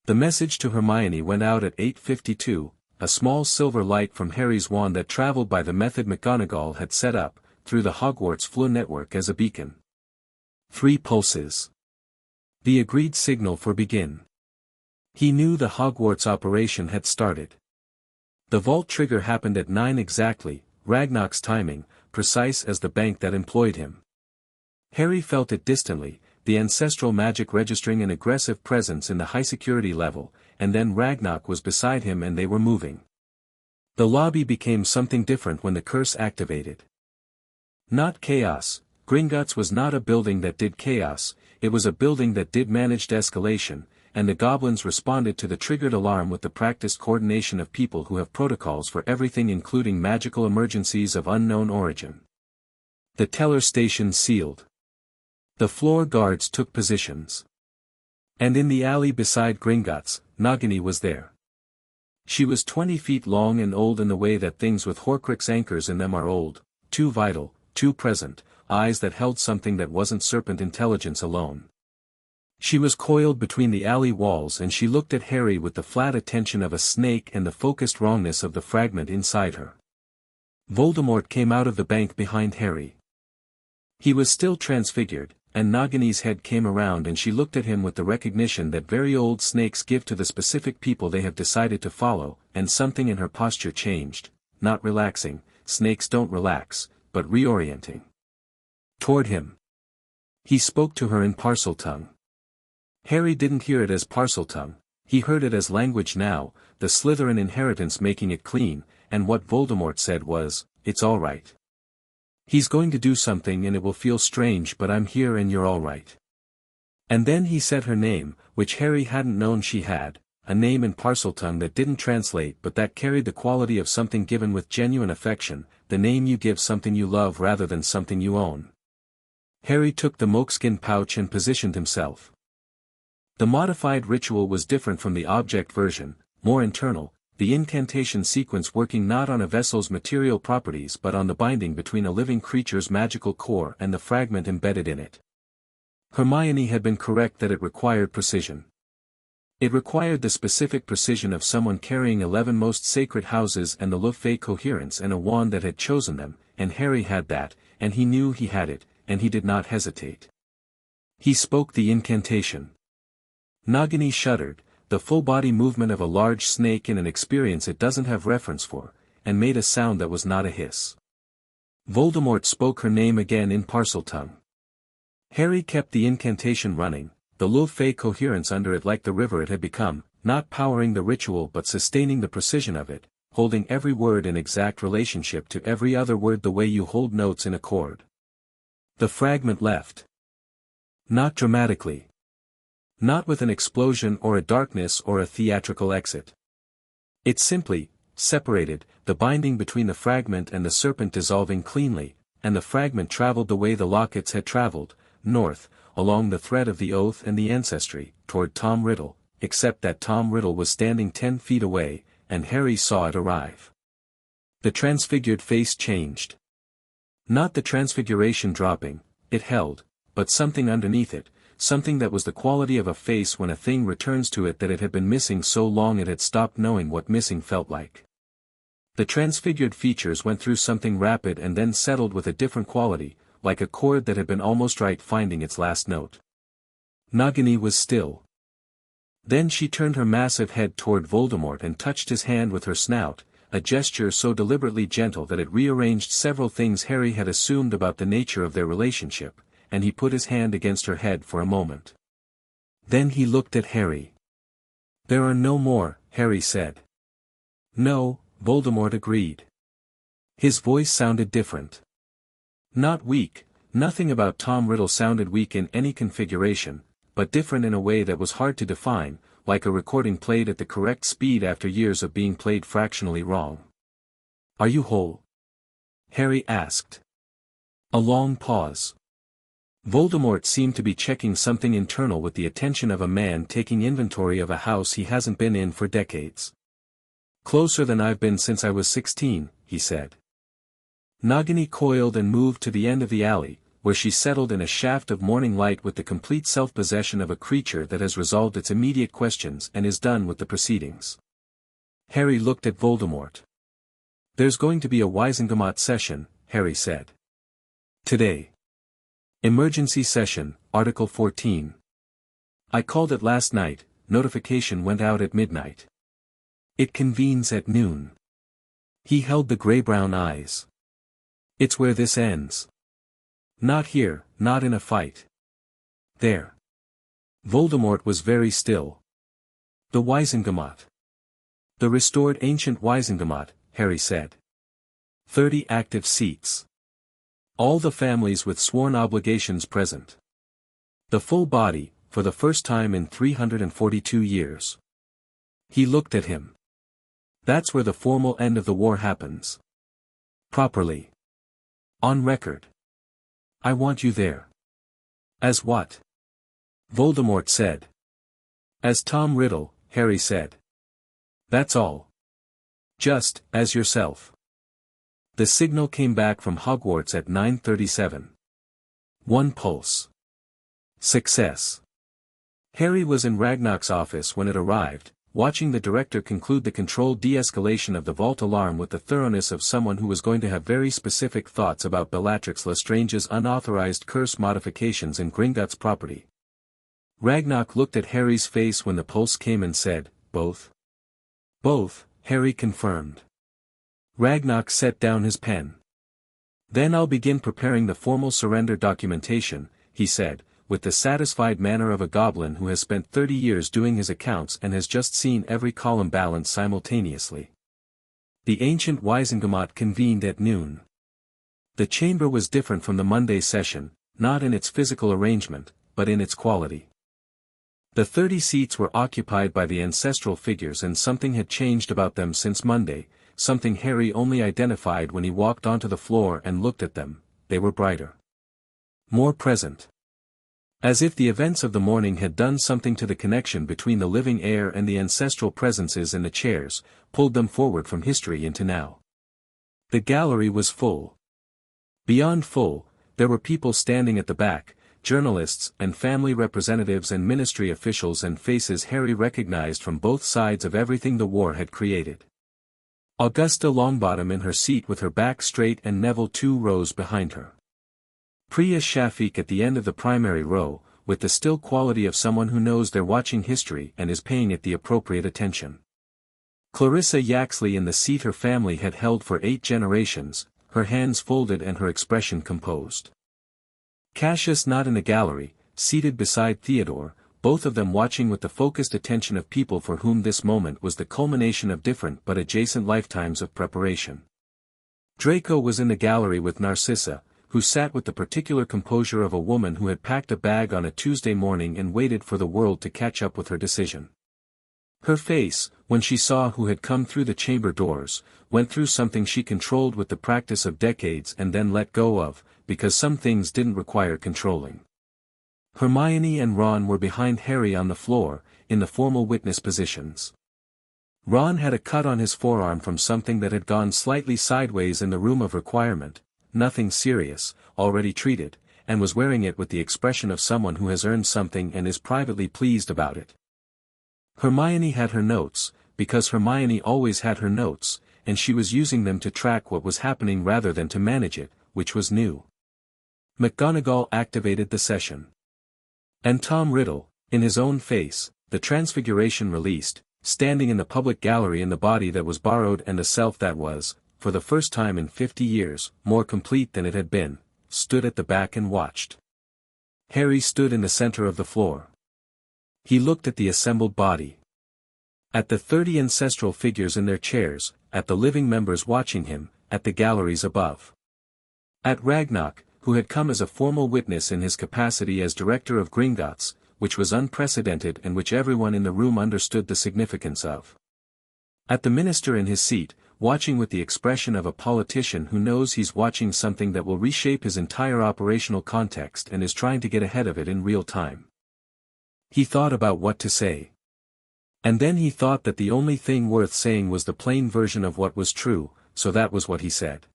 The message to Hermione went out at 8:52, a small silver light from Harry's wand that traveled by the method McGonagall had set up, through the Hogwarts Floo network as a beacon. 3 pulses. The agreed signal for begin. He knew the Hogwarts operation had started. The vault trigger happened at 9 exactly, Ragnarok's timing, precise as the bank that employed him. Harry felt it distantly, the ancestral magic registering an aggressive presence in the high-security level, and then Ragnarok was beside him and they were moving. The lobby became something different when the curse activated. Not chaos, Gringotts was not a building that did chaos, it was a building that did managed escalation, and the goblins responded to the triggered alarm with the practiced coordination of people who have protocols for everything including magical emergencies of unknown origin. The teller station sealed. The floor guards took positions. And in the alley beside Gringotts, Nagini was there. She was 20 feet long and old in the way that things with Horcrux anchors in them are old, too vital, too present, eyes that held something that wasn't serpent intelligence alone. She was coiled between the alley walls and she looked at Harry with the flat attention of a snake and the focused wrongness of the fragment inside her. Voldemort came out of the bank behind Harry. He was still transfigured, and Nagini's head came around and she looked at him with the recognition that very old snakes give to the specific people they have decided to follow, and something in her posture changed, not relaxing, snakes don't relax, but reorienting. Toward him. He spoke to her in Parseltongue. Harry didn't hear it as Parseltongue, he heard it as language now, the Slytherin inheritance making it clean, and what Voldemort said was, "It's all right. He's going to do something and it will feel strange but I'm here and you're all right." And then he said her name, which Harry hadn't known she had, a name in Parseltongue that didn't translate but that carried the quality of something given with genuine affection, the name you give something you love rather than something you own. Harry took the moleskin pouch and positioned himself. The modified ritual was different from the object version, more internal, the incantation sequence working not on a vessel's material properties but on the binding between a living creature's magical core and the fragment embedded in it. Hermione had been correct that it required precision. It required the specific precision of someone carrying 11 most sacred houses and the Le Fay coherence and a wand that had chosen them, and Harry had that, and he knew he had it, and he did not hesitate. He spoke the incantation. Nagini shuddered, the full-body movement of a large snake in an experience it doesn't have reference for, and made a sound that was not a hiss. Voldemort spoke her name again in Parseltongue. Harry kept the incantation running, the Le Fay coherence under it like the river it had become, not powering the ritual but sustaining the precision of it, holding every word in exact relationship to every other word the way you hold notes in a chord. The fragment left. Not dramatically. Not with an explosion or a darkness or a theatrical exit. It simply separated, the binding between the fragment and the serpent dissolving cleanly, and the fragment traveled the way the lockets had traveled, north, along the thread of the oath and the ancestry, toward Tom Riddle, except that Tom Riddle was standing 10 feet away, and Harry saw it arrive. The transfigured face changed. Not the transfiguration dropping, it held, but something underneath it, something that was the quality of a face when a thing returns to it that it had been missing so long it had stopped knowing what missing felt like. The transfigured features went through something rapid and then settled with a different quality, like a chord that had been almost right finding its last note. Nagini was still. Then she turned her massive head toward Voldemort and touched his hand with her snout, a gesture so deliberately gentle that it rearranged several things Harry had assumed about the nature of their relationship, and he put his hand against her head for a moment. Then he looked at Harry. "There are no more," Harry said. "No," Voldemort agreed. His voice sounded different. Not weak, nothing about Tom Riddle sounded weak in any configuration, but different in a way that was hard to define, like a recording played at the correct speed after years of being played fractionally wrong. "Are you whole?" Harry asked. A long pause. Voldemort seemed to be checking something internal with the attention of a man taking inventory of a house he hasn't been in for decades. "Closer than I've been since I was 16, he said. Nagini coiled and moved to the end of the alley, where she settled in a shaft of morning light with the complete self-possession of a creature that has resolved its immediate questions and is done with the proceedings. Harry looked at Voldemort. "There's going to be a Wizengamot session," Harry said. "Today. Emergency session, Article 14. I called it last night, notification went out at midnight. It convenes at noon." He held the grey-brown eyes. "It's where this ends. Not here, not in a fight. There." Voldemort was very still. "The Wizengamot. The restored ancient Wizengamot," Harry said. 30 active seats. All the families with sworn obligations present. The full body, for the first time in 342 years. He looked at him. "That's where the formal end of the war happens. Properly. On record. I want you there." "As what?" Voldemort said. "As Tom Riddle," Harry said. "That's all. Just, as yourself." The signal came back from Hogwarts at 9:37. One pulse. Success. Harry was in Ragnarok's office when it arrived, watching the director conclude the controlled de-escalation of the vault alarm with the thoroughness of someone who was going to have very specific thoughts about Bellatrix Lestrange's unauthorized curse modifications in Gringotts property. Ragnarok looked at Harry's face when the pulse came and said, "Both?" "Both," Harry confirmed. Ragnarok set down his pen. "Then I'll begin preparing the formal surrender documentation," he said, with the satisfied manner of a goblin who has spent 30 years doing his accounts and has just seen every column balanced simultaneously. The ancient Wizengamot convened at noon. The chamber was different from the Monday session, not in its physical arrangement, but in its quality. The 30 seats were occupied by the ancestral figures, and something had changed about them since Monday, something Harry only identified when he walked onto the floor and looked at them. They were brighter. More present. As if the events of the morning had done something to the connection between the living Heir and the ancestral presences in the chairs, pulled them forward from history into now. The gallery was full. Beyond full, there were people standing at the back, journalists and family representatives and ministry officials, and faces Harry recognized from both sides of everything the war had created. Augusta Longbottom in her seat with her back straight and Neville 2 rows behind her. Priya Shafiq at the end of the primary row, with the still quality of someone who knows they're watching history and is paying it the appropriate attention. Clarissa Yaxley in the seat her family had held for 8 generations, her hands folded and her expression composed. Cassius not in the gallery, seated beside Theodore, both of them watching with the focused attention of people for whom this moment was the culmination of different but adjacent lifetimes of preparation. Draco was in the gallery with Narcissa, who sat with the particular composure of a woman who had packed a bag on a Tuesday morning and waited for the world to catch up with her decision. Her face, when she saw who had come through the chamber doors, went through something she controlled with the practice of decades and then let go of, because some things didn't require controlling. Hermione and Ron were behind Harry on the floor, in the formal witness positions. Ron had a cut on his forearm from something that had gone slightly sideways in the room of requirement, nothing serious, already treated, and was wearing it with the expression of someone who has earned something and is privately pleased about it. Hermione had her notes, because Hermione always had her notes, and she was using them to track what was happening rather than to manage it, which was new. McGonagall activated the session. And Tom Riddle, in his own face, the transfiguration released, standing in the public gallery in the body that was borrowed and a self that was, for the first time in 50 years, more complete than it had been, stood at the back and watched. Harry stood in the center of the floor. He looked at the assembled body. At the 30 ancestral figures in their chairs, at the living members watching him, at the galleries above. At Ragnarok, who had come as a formal witness in his capacity as director of Gringotts, which was unprecedented and which everyone in the room understood the significance of. At the minister in his seat, watching with the expression of a politician who knows he's watching something that will reshape his entire operational context and is trying to get ahead of it in real time. He thought about what to say. And then he thought that the only thing worth saying was the plain version of what was true, so that was what he said.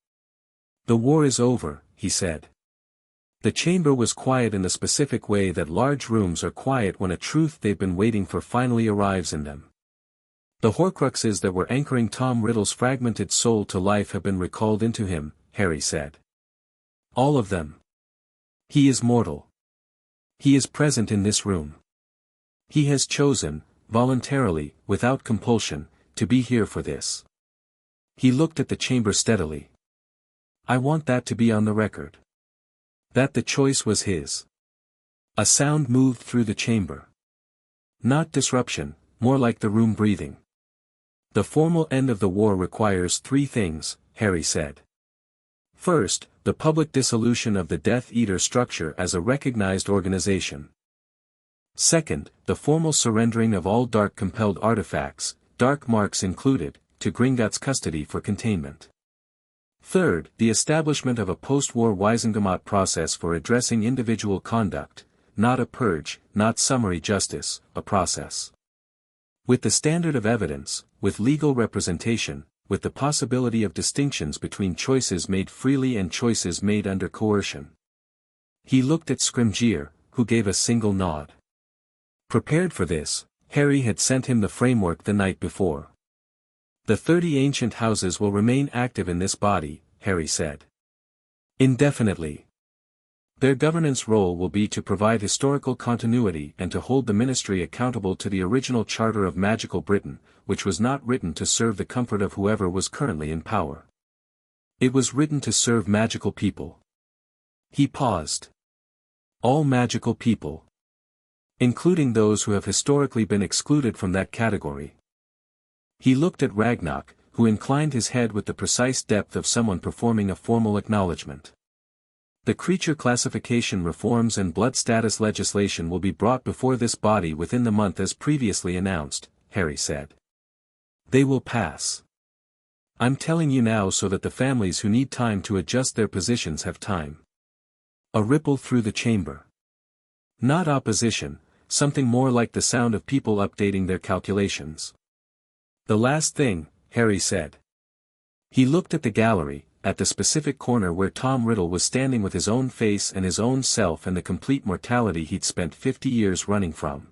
"The war is over," he said. The chamber was quiet in the specific way that large rooms are quiet when a truth they've been waiting for finally arrives in them. The Horcruxes that were anchoring Tom Riddle's fragmented soul to life have been recalled into him, Harry said. All of them. He is mortal. He is present in this room. He has chosen, voluntarily, without compulsion, to be here for this. He looked at the chamber steadily. I want that to be on the record. That the choice was his. A sound moved through the chamber. Not disruption, more like the room breathing. The formal end of the war requires 3 things, Harry said. First, the public dissolution of the Death Eater structure as a recognized organization. Second, the formal surrendering of all dark-compelled artifacts, dark marks included, to Gringotts custody for containment. Third, the establishment of a post-war Wisengamot process for addressing individual conduct, not a purge, not summary justice, a process. With the standard of evidence, with legal representation, with the possibility of distinctions between choices made freely and choices made under coercion. He looked at Scrimgeour, who gave a single nod. Prepared for this, Harry had sent him the framework the night before. The 30 ancient houses will remain active in this body, Harry said. Indefinitely. Their governance role will be to provide historical continuity and to hold the ministry accountable to the original Charter of Magical Britain, which was not written to serve the comfort of whoever was currently in power. It was written to serve magical people. He paused. All magical people. Including those who have historically been excluded from that category. He looked at Ragnarok, who inclined his head with the precise depth of someone performing a formal acknowledgement. The creature classification reforms and blood status legislation will be brought before this body within the month as previously announced, Harry said. They will pass. I'm telling you now so that the families who need time to adjust their positions have time. A ripple through the chamber. Not opposition, something more like the sound of people updating their calculations. The last thing, Harry said. He looked at the gallery, at the specific corner where Tom Riddle was standing with his own face and his own self and the complete mortality he'd spent 50 years running from.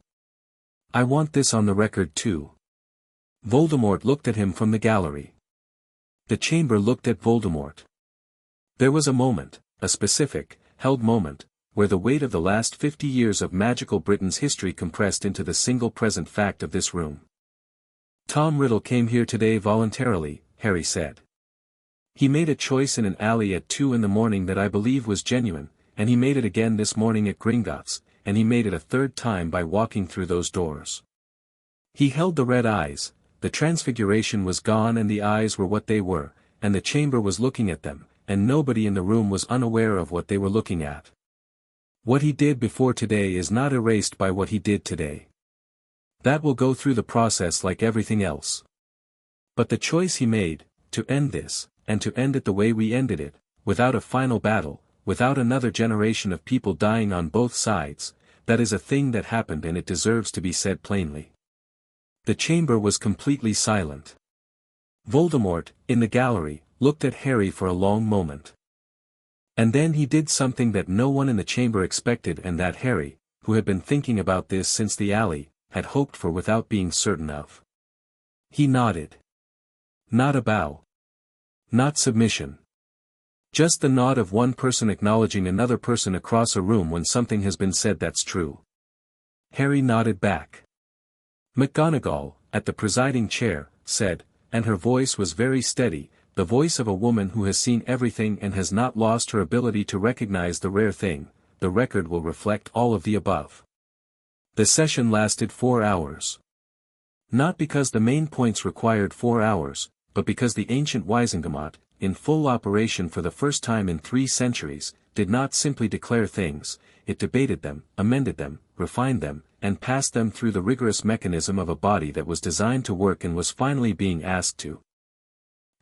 I want this on the record too. Voldemort looked at him from the gallery. The chamber looked at Voldemort. There was a moment, a specific, held moment, where the weight of the last 50 years of magical Britain's history compressed into the single present fact of this room. Tom Riddle came here today voluntarily, Harry said. He made a choice in an alley at 2 in the morning that I believe was genuine, and he made it again this morning at Gringotts, and he made it a third time by walking through those doors. He held the red eyes, the transfiguration was gone and the eyes were what they were, and the chamber was looking at them, and nobody in the room was unaware of what they were looking at. What he did before today is not erased by what he did today. That will go through the process like everything else. But the choice he made, to end this, and to end it the way we ended it, without a final battle, without another generation of people dying on both sides, that is a thing that happened and it deserves to be said plainly. The chamber was completely silent. Voldemort, in the gallery, looked at Harry for a long moment. And then he did something that no one in the chamber expected and that Harry, who had been thinking about this since the alley, had hoped for without being certain of. He nodded. Not a bow. Not submission. Just the nod of one person acknowledging another person across a room when something has been said that's true. Harry nodded back. McGonagall, at the presiding chair, said, and her voice was very steady, the voice of a woman who has seen everything and has not lost her ability to recognize the rare thing, the record will reflect all of the above. The session lasted 4 hours. Not because the main points required 4 hours, but because the ancient Wisengamot, in full operation for the first time in 3 centuries, did not simply declare things, it debated them, amended them, refined them, and passed them through the rigorous mechanism of a body that was designed to work and was finally being asked to.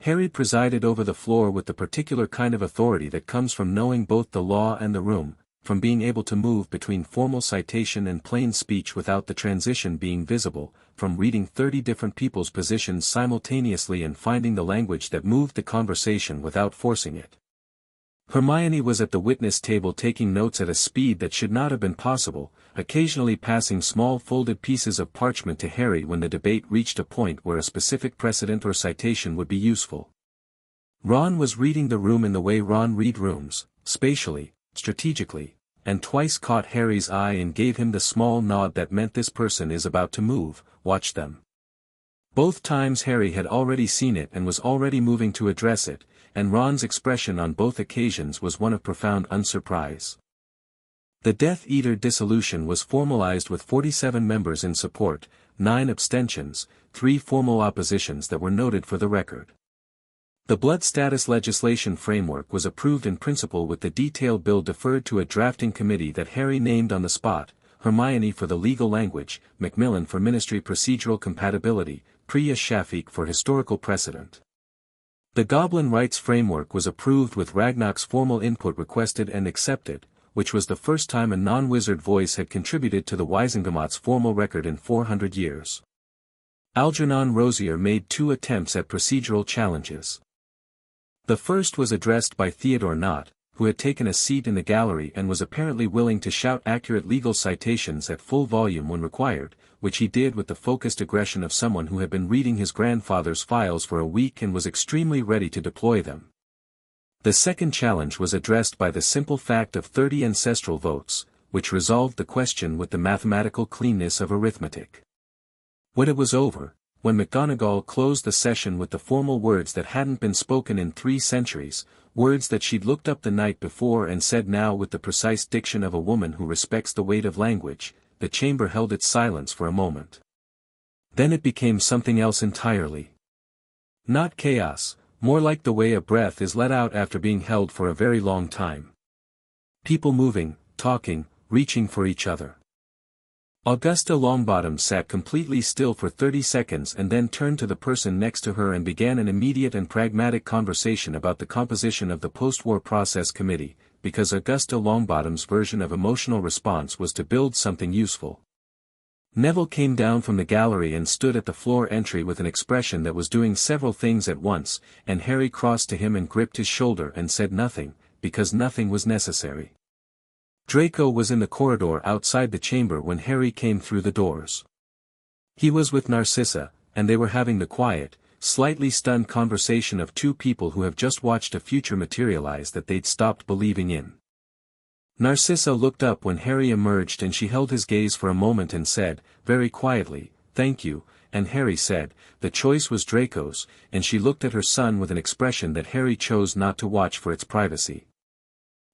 Harry presided over the floor with the particular kind of authority that comes from knowing both the law and the room, from being able to move between formal citation and plain speech without the transition being visible, from reading 30 different people's positions simultaneously and finding the language that moved the conversation without forcing it. Hermione was at the witness table taking notes at a speed that should not have been possible, occasionally passing small folded pieces of parchment to Harry when the debate reached a point where a specific precedent or citation would be useful. Ron was reading the room in the way Ron read rooms, spatially, strategically, and twice caught Harry's eye and gave him the small nod that meant this person is about to move, watch them. Both times Harry had already seen it and was already moving to address it, and Ron's expression on both occasions was one of profound unsurprise. The Death Eater dissolution was formalized with 47 members in support, 9 abstentions, 3 formal oppositions that were noted for the record. The blood status legislation framework was approved in principle with the detailed bill deferred to a drafting committee that Harry named on the spot, Hermione for the legal language, Macmillan for ministry procedural compatibility, Priya Shafiq for historical precedent. The Goblin Rights framework was approved with Ragnarok's formal input requested and accepted, which was the first time a non-wizard voice had contributed to the Wisengamot's formal record in 400 years. Algernon Rosier made 2 attempts at procedural challenges. The first was addressed by Theodore Knott, who had taken a seat in the gallery and was apparently willing to shout accurate legal citations at full volume when required, which he did with the focused aggression of someone who had been reading his grandfather's files for a week and was extremely ready to deploy them. The second challenge was addressed by the simple fact of 30 ancestral votes, which resolved the question with the mathematical cleanness of arithmetic. When it was over, when McGonagall closed the session with the formal words that hadn't been spoken in 3 centuries, words that she'd looked up the night before and said now with the precise diction of a woman who respects the weight of language, the chamber held its silence for a moment. Then it became something else entirely. Not chaos, more like the way a breath is let out after being held for a very long time. People moving, talking, reaching for each other. Augusta Longbottom sat completely still for 30 seconds and then turned to the person next to her and began an immediate and pragmatic conversation about the composition of the post-war process committee, because Augusta Longbottom's version of emotional response was to build something useful. Neville came down from the gallery and stood at the floor entry with an expression that was doing several things at once, and Harry crossed to him and gripped his shoulder and said nothing, because nothing was necessary. Draco was in the corridor outside the chamber when Harry came through the doors. He was with Narcissa, and they were having the quiet, slightly stunned conversation of 2 people who have just watched a future materialize that they'd stopped believing in. Narcissa looked up when Harry emerged and she held his gaze for a moment and said, very quietly, "Thank you," and Harry said, "The choice was Draco's," and she looked at her son with an expression that Harry chose not to watch for its privacy.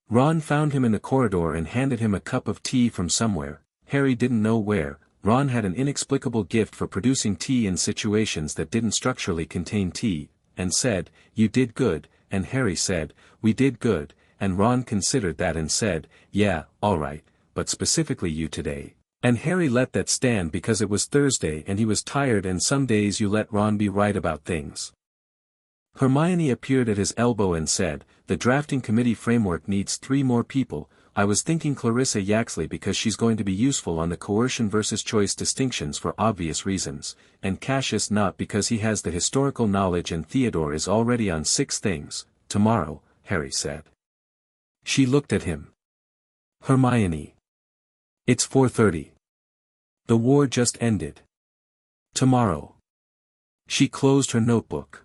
Ron found him in the corridor and handed him a cup of tea from somewhere, Harry didn't know where. Ron had an inexplicable gift for producing tea in situations that didn't structurally contain tea, and said, "You did good," and Harry said, "We did good," and Ron considered that and said, "Yeah, all right, but specifically you today." And Harry let that stand because it was Thursday and he was tired, and some days you let Ron be right about things. Hermione appeared at his elbow and said, "The drafting committee framework needs 3 more people. I was thinking Clarissa Yaxley because she's going to be useful on the coercion versus choice distinctions for obvious reasons, and Cassius not because he has the historical knowledge and Theodore is already on 6 things, tomorrow," Harry said. She looked at him. "Hermione. It's 4:30. The war just ended. Tomorrow." She closed her notebook.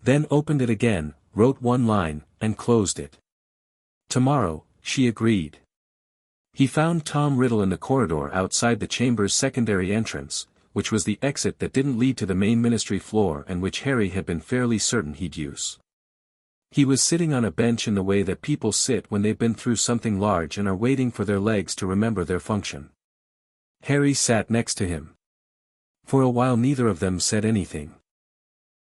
Then opened it again, wrote 1 line, and closed it. "Tomorrow," she agreed. He found Tom Riddle in the corridor outside the chamber's secondary entrance, which was the exit that didn't lead to the main ministry floor and which Harry had been fairly certain he'd use. He was sitting on a bench in the way that people sit when they've been through something large and are waiting for their legs to remember their function. Harry sat next to him. For a while neither of them said anything.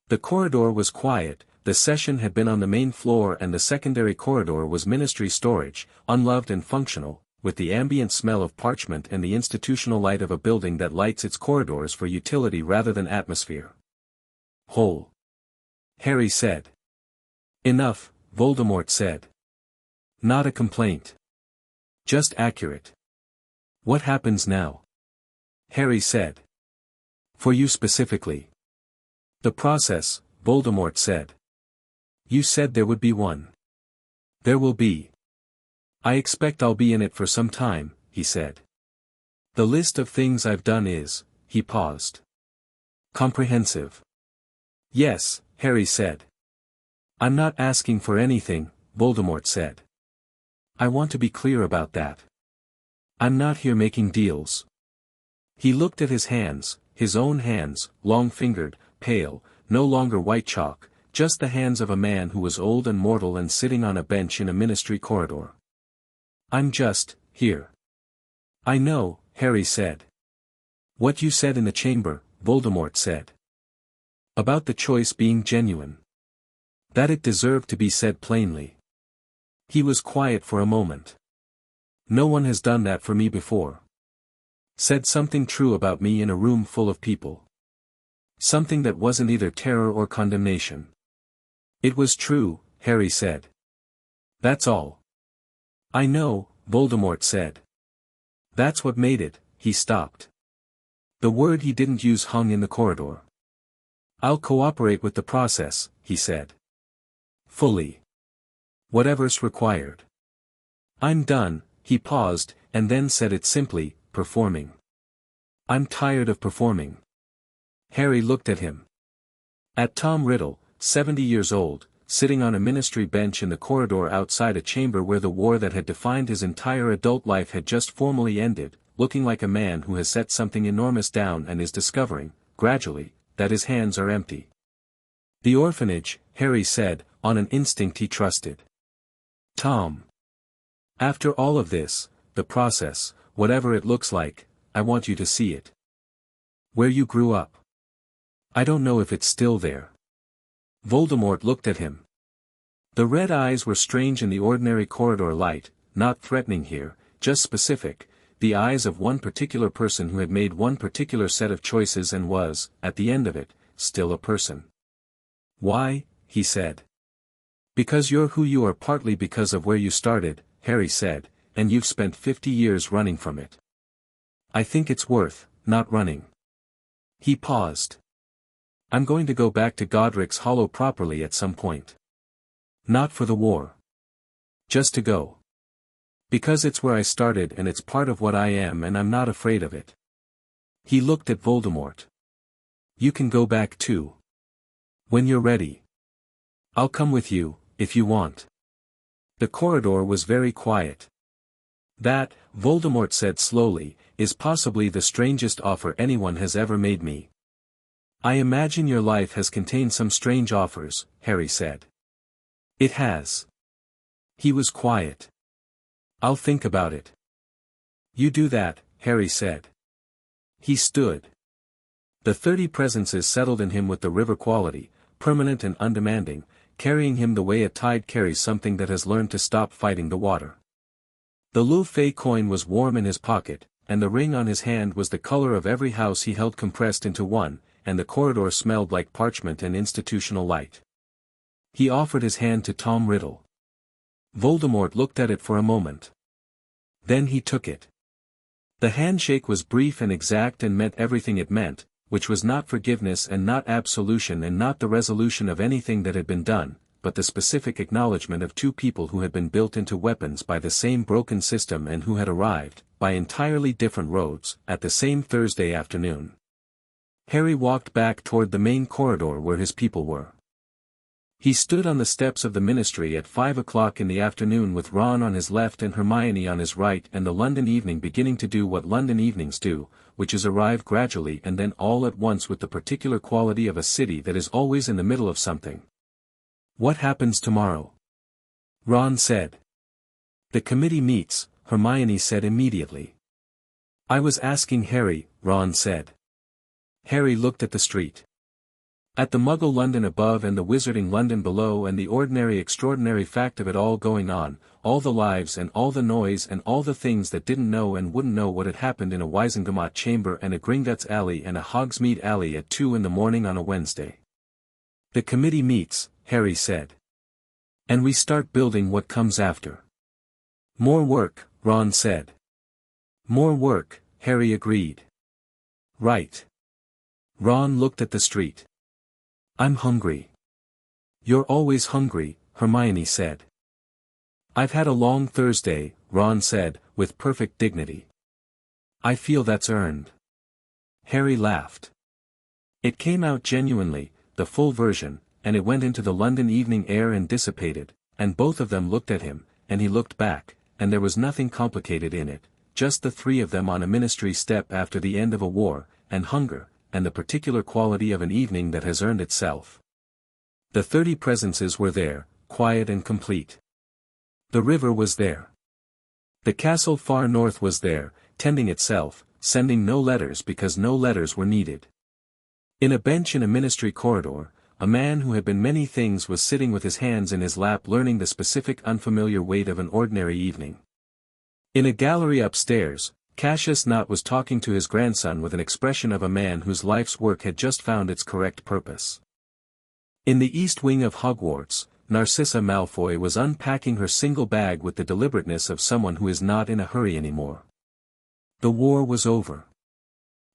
The corridor was quiet. The session had been on the main floor and the secondary corridor was ministry storage, unloved and functional, with the ambient smell of parchment and the institutional light of a building that lights its corridors for utility rather than atmosphere. "Whole," Harry said. "Enough," Voldemort said. "Not a complaint. Just accurate." "What happens now?" Harry said. "For you specifically." "The process," Voldemort said. "You said there would be one." There will be. I expect I'll be in it for some time, he said. The list of things I've done is, he paused. Comprehensive. Yes, Harry said. I'm not asking for anything, Voldemort said. I want to be clear about that. I'm not here making deals. He looked at his hands, his own hands, long-fingered, pale, no longer white chalk, just the hands of a man who was old and mortal and sitting on a bench in a ministry corridor. I'm just, here. I know, Harry said. What you said in the chamber, Voldemort said. About the choice being genuine. That it deserved to be said plainly. He was quiet for a moment. No one has done that for me before. Said something true about me in a room full of people. Something that wasn't either terror or condemnation. It was true, Harry said. That's all. I know, Voldemort said. That's what made it, he stopped. The word he didn't use hung in the corridor. I'll cooperate with the process, he said. Fully. Whatever's required. I'm done, he paused, and then said it simply, performing. I'm tired of performing. Harry looked at him. At Tom Riddle, 70 years old, sitting on a ministry bench in the corridor outside a chamber where the war that had defined his entire adult life had just formally ended, looking like a man who has set something enormous down and is discovering, gradually, that his hands are empty. The orphanage, Harry said, on an instinct he trusted. Tom. After all of this, the process, whatever it looks like, I want you to see it. Where you grew up. I don't know if it's still there. Voldemort looked at him. The red eyes were strange in the ordinary corridor light, not threatening here, just specific, the eyes of one particular person who had made one particular set of choices and was, at the end of it, still a person. Why, he said. Because you're who you are partly because of where you started, Harry said, and you've spent 50 years running from it. I think it's worth, not running. He paused. I'm going to go back to Godric's Hollow properly at some point. Not for the war. Just to go. Because it's where I started and it's part of what I am and I'm not afraid of it. He looked at Voldemort. You can go back too. When you're ready. I'll come with you, if you want. The corridor was very quiet. That, Voldemort said slowly, is possibly the strangest offer anyone has ever made me. I imagine your life has contained some strange offers, Harry said. It has. He was quiet. I'll think about it. You do that, Harry said. He stood. The 30 presences settled in him with the river quality, permanent and undemanding, carrying him the way a tide carries something that has learned to stop fighting the water. The Lu Fei coin was warm in his pocket, and the ring on his hand was the color of every house he held compressed into one, and the corridor smelled like parchment and institutional light. He offered his hand to Tom Riddle. Voldemort looked at it for a moment. Then he took it. The handshake was brief and exact and meant everything it meant, which was not forgiveness and not absolution and not the resolution of anything that had been done, but the specific acknowledgement of two people who had been built into weapons by the same broken system and who had arrived, by entirely different roads, at the same Thursday afternoon. Harry walked back toward the main corridor where his people were. He stood on the steps of the ministry at 5 o'clock in the afternoon with Ron on his left and Hermione on his right and the London evening beginning to do what London evenings do, which is arrive gradually and then all at once with the particular quality of a city that is always in the middle of something. What happens tomorrow? Ron said. The committee meets, Hermione said immediately. I was asking Harry, Ron said. Harry looked at the street. At the Muggle London above and the Wizarding London below and the ordinary extraordinary fact of it all going on, all the lives and all the noise and all the things that didn't know and wouldn't know what had happened in a Wizengamot chamber and a Gringotts alley and a Hogsmeade alley at 2 in the morning on a Wednesday. The committee meets, Harry said. And we start building what comes after. More work, Ron said. More work, Harry agreed. Right. Ron looked at the street. I'm hungry. You're always hungry, Hermione said. "I've had a long Thursday," Ron said, with perfect dignity. "I feel that's earned." Harry laughed. It came out genuinely, the full version, and it went into the London evening air and dissipated, and both of them looked at him, and he looked back, and there was nothing complicated in it, just the three of them on a ministry step after the end of a war, and hunger, and the particular quality of an evening that has earned itself. The 30 presences were there, quiet and complete. The river was there. The castle far north was there, tending itself, sending no letters because no letters were needed. In a bench in a ministry corridor, a man who had been many things was sitting with his hands in his lap learning the specific unfamiliar weight of an ordinary evening. In a gallery upstairs, Cassius Knott was talking to his grandson with an expression of a man whose life's work had just found its correct purpose. In the east wing of Hogwarts, Narcissa Malfoy was unpacking her single bag with the deliberateness of someone who is not in a hurry anymore. The war was over.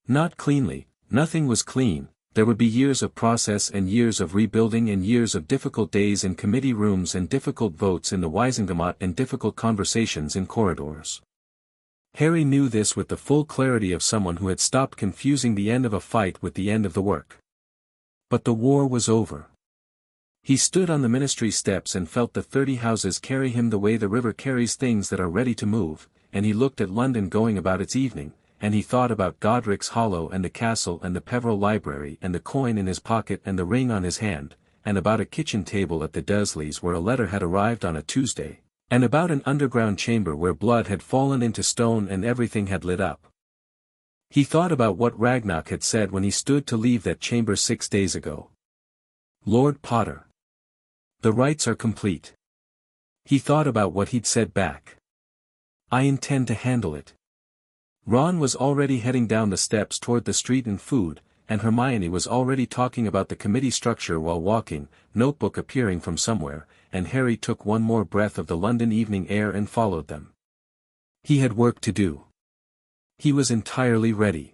Not cleanly, nothing was clean. There would be years of process and years of rebuilding and years of difficult days in committee rooms and difficult votes in the Wisengamot and difficult conversations in corridors. Harry knew this with the full clarity of someone who had stopped confusing the end of a fight with the end of the work. But the war was over. He stood on the ministry steps and felt the 30 houses carry him the way the river carries things that are ready to move, and he looked at London going about its evening, and he thought about Godric's Hollow and the castle and the Peveril Library and the coin in his pocket and the ring on his hand, and about a kitchen table at the Dursleys where a letter had arrived on a Tuesday, and about an underground chamber where blood had fallen into stone and everything had lit up. He thought about what Ragnarok had said when he stood to leave that chamber 6 days ago. "Lord Potter. The rites are complete." He thought about what he'd said back. "I intend to handle it." Ron was already heading down the steps toward the street and food, and Hermione was already talking about the committee structure while walking, notebook appearing from somewhere, and Harry took one more breath of the London evening air and followed them. He had work to do. He was entirely ready.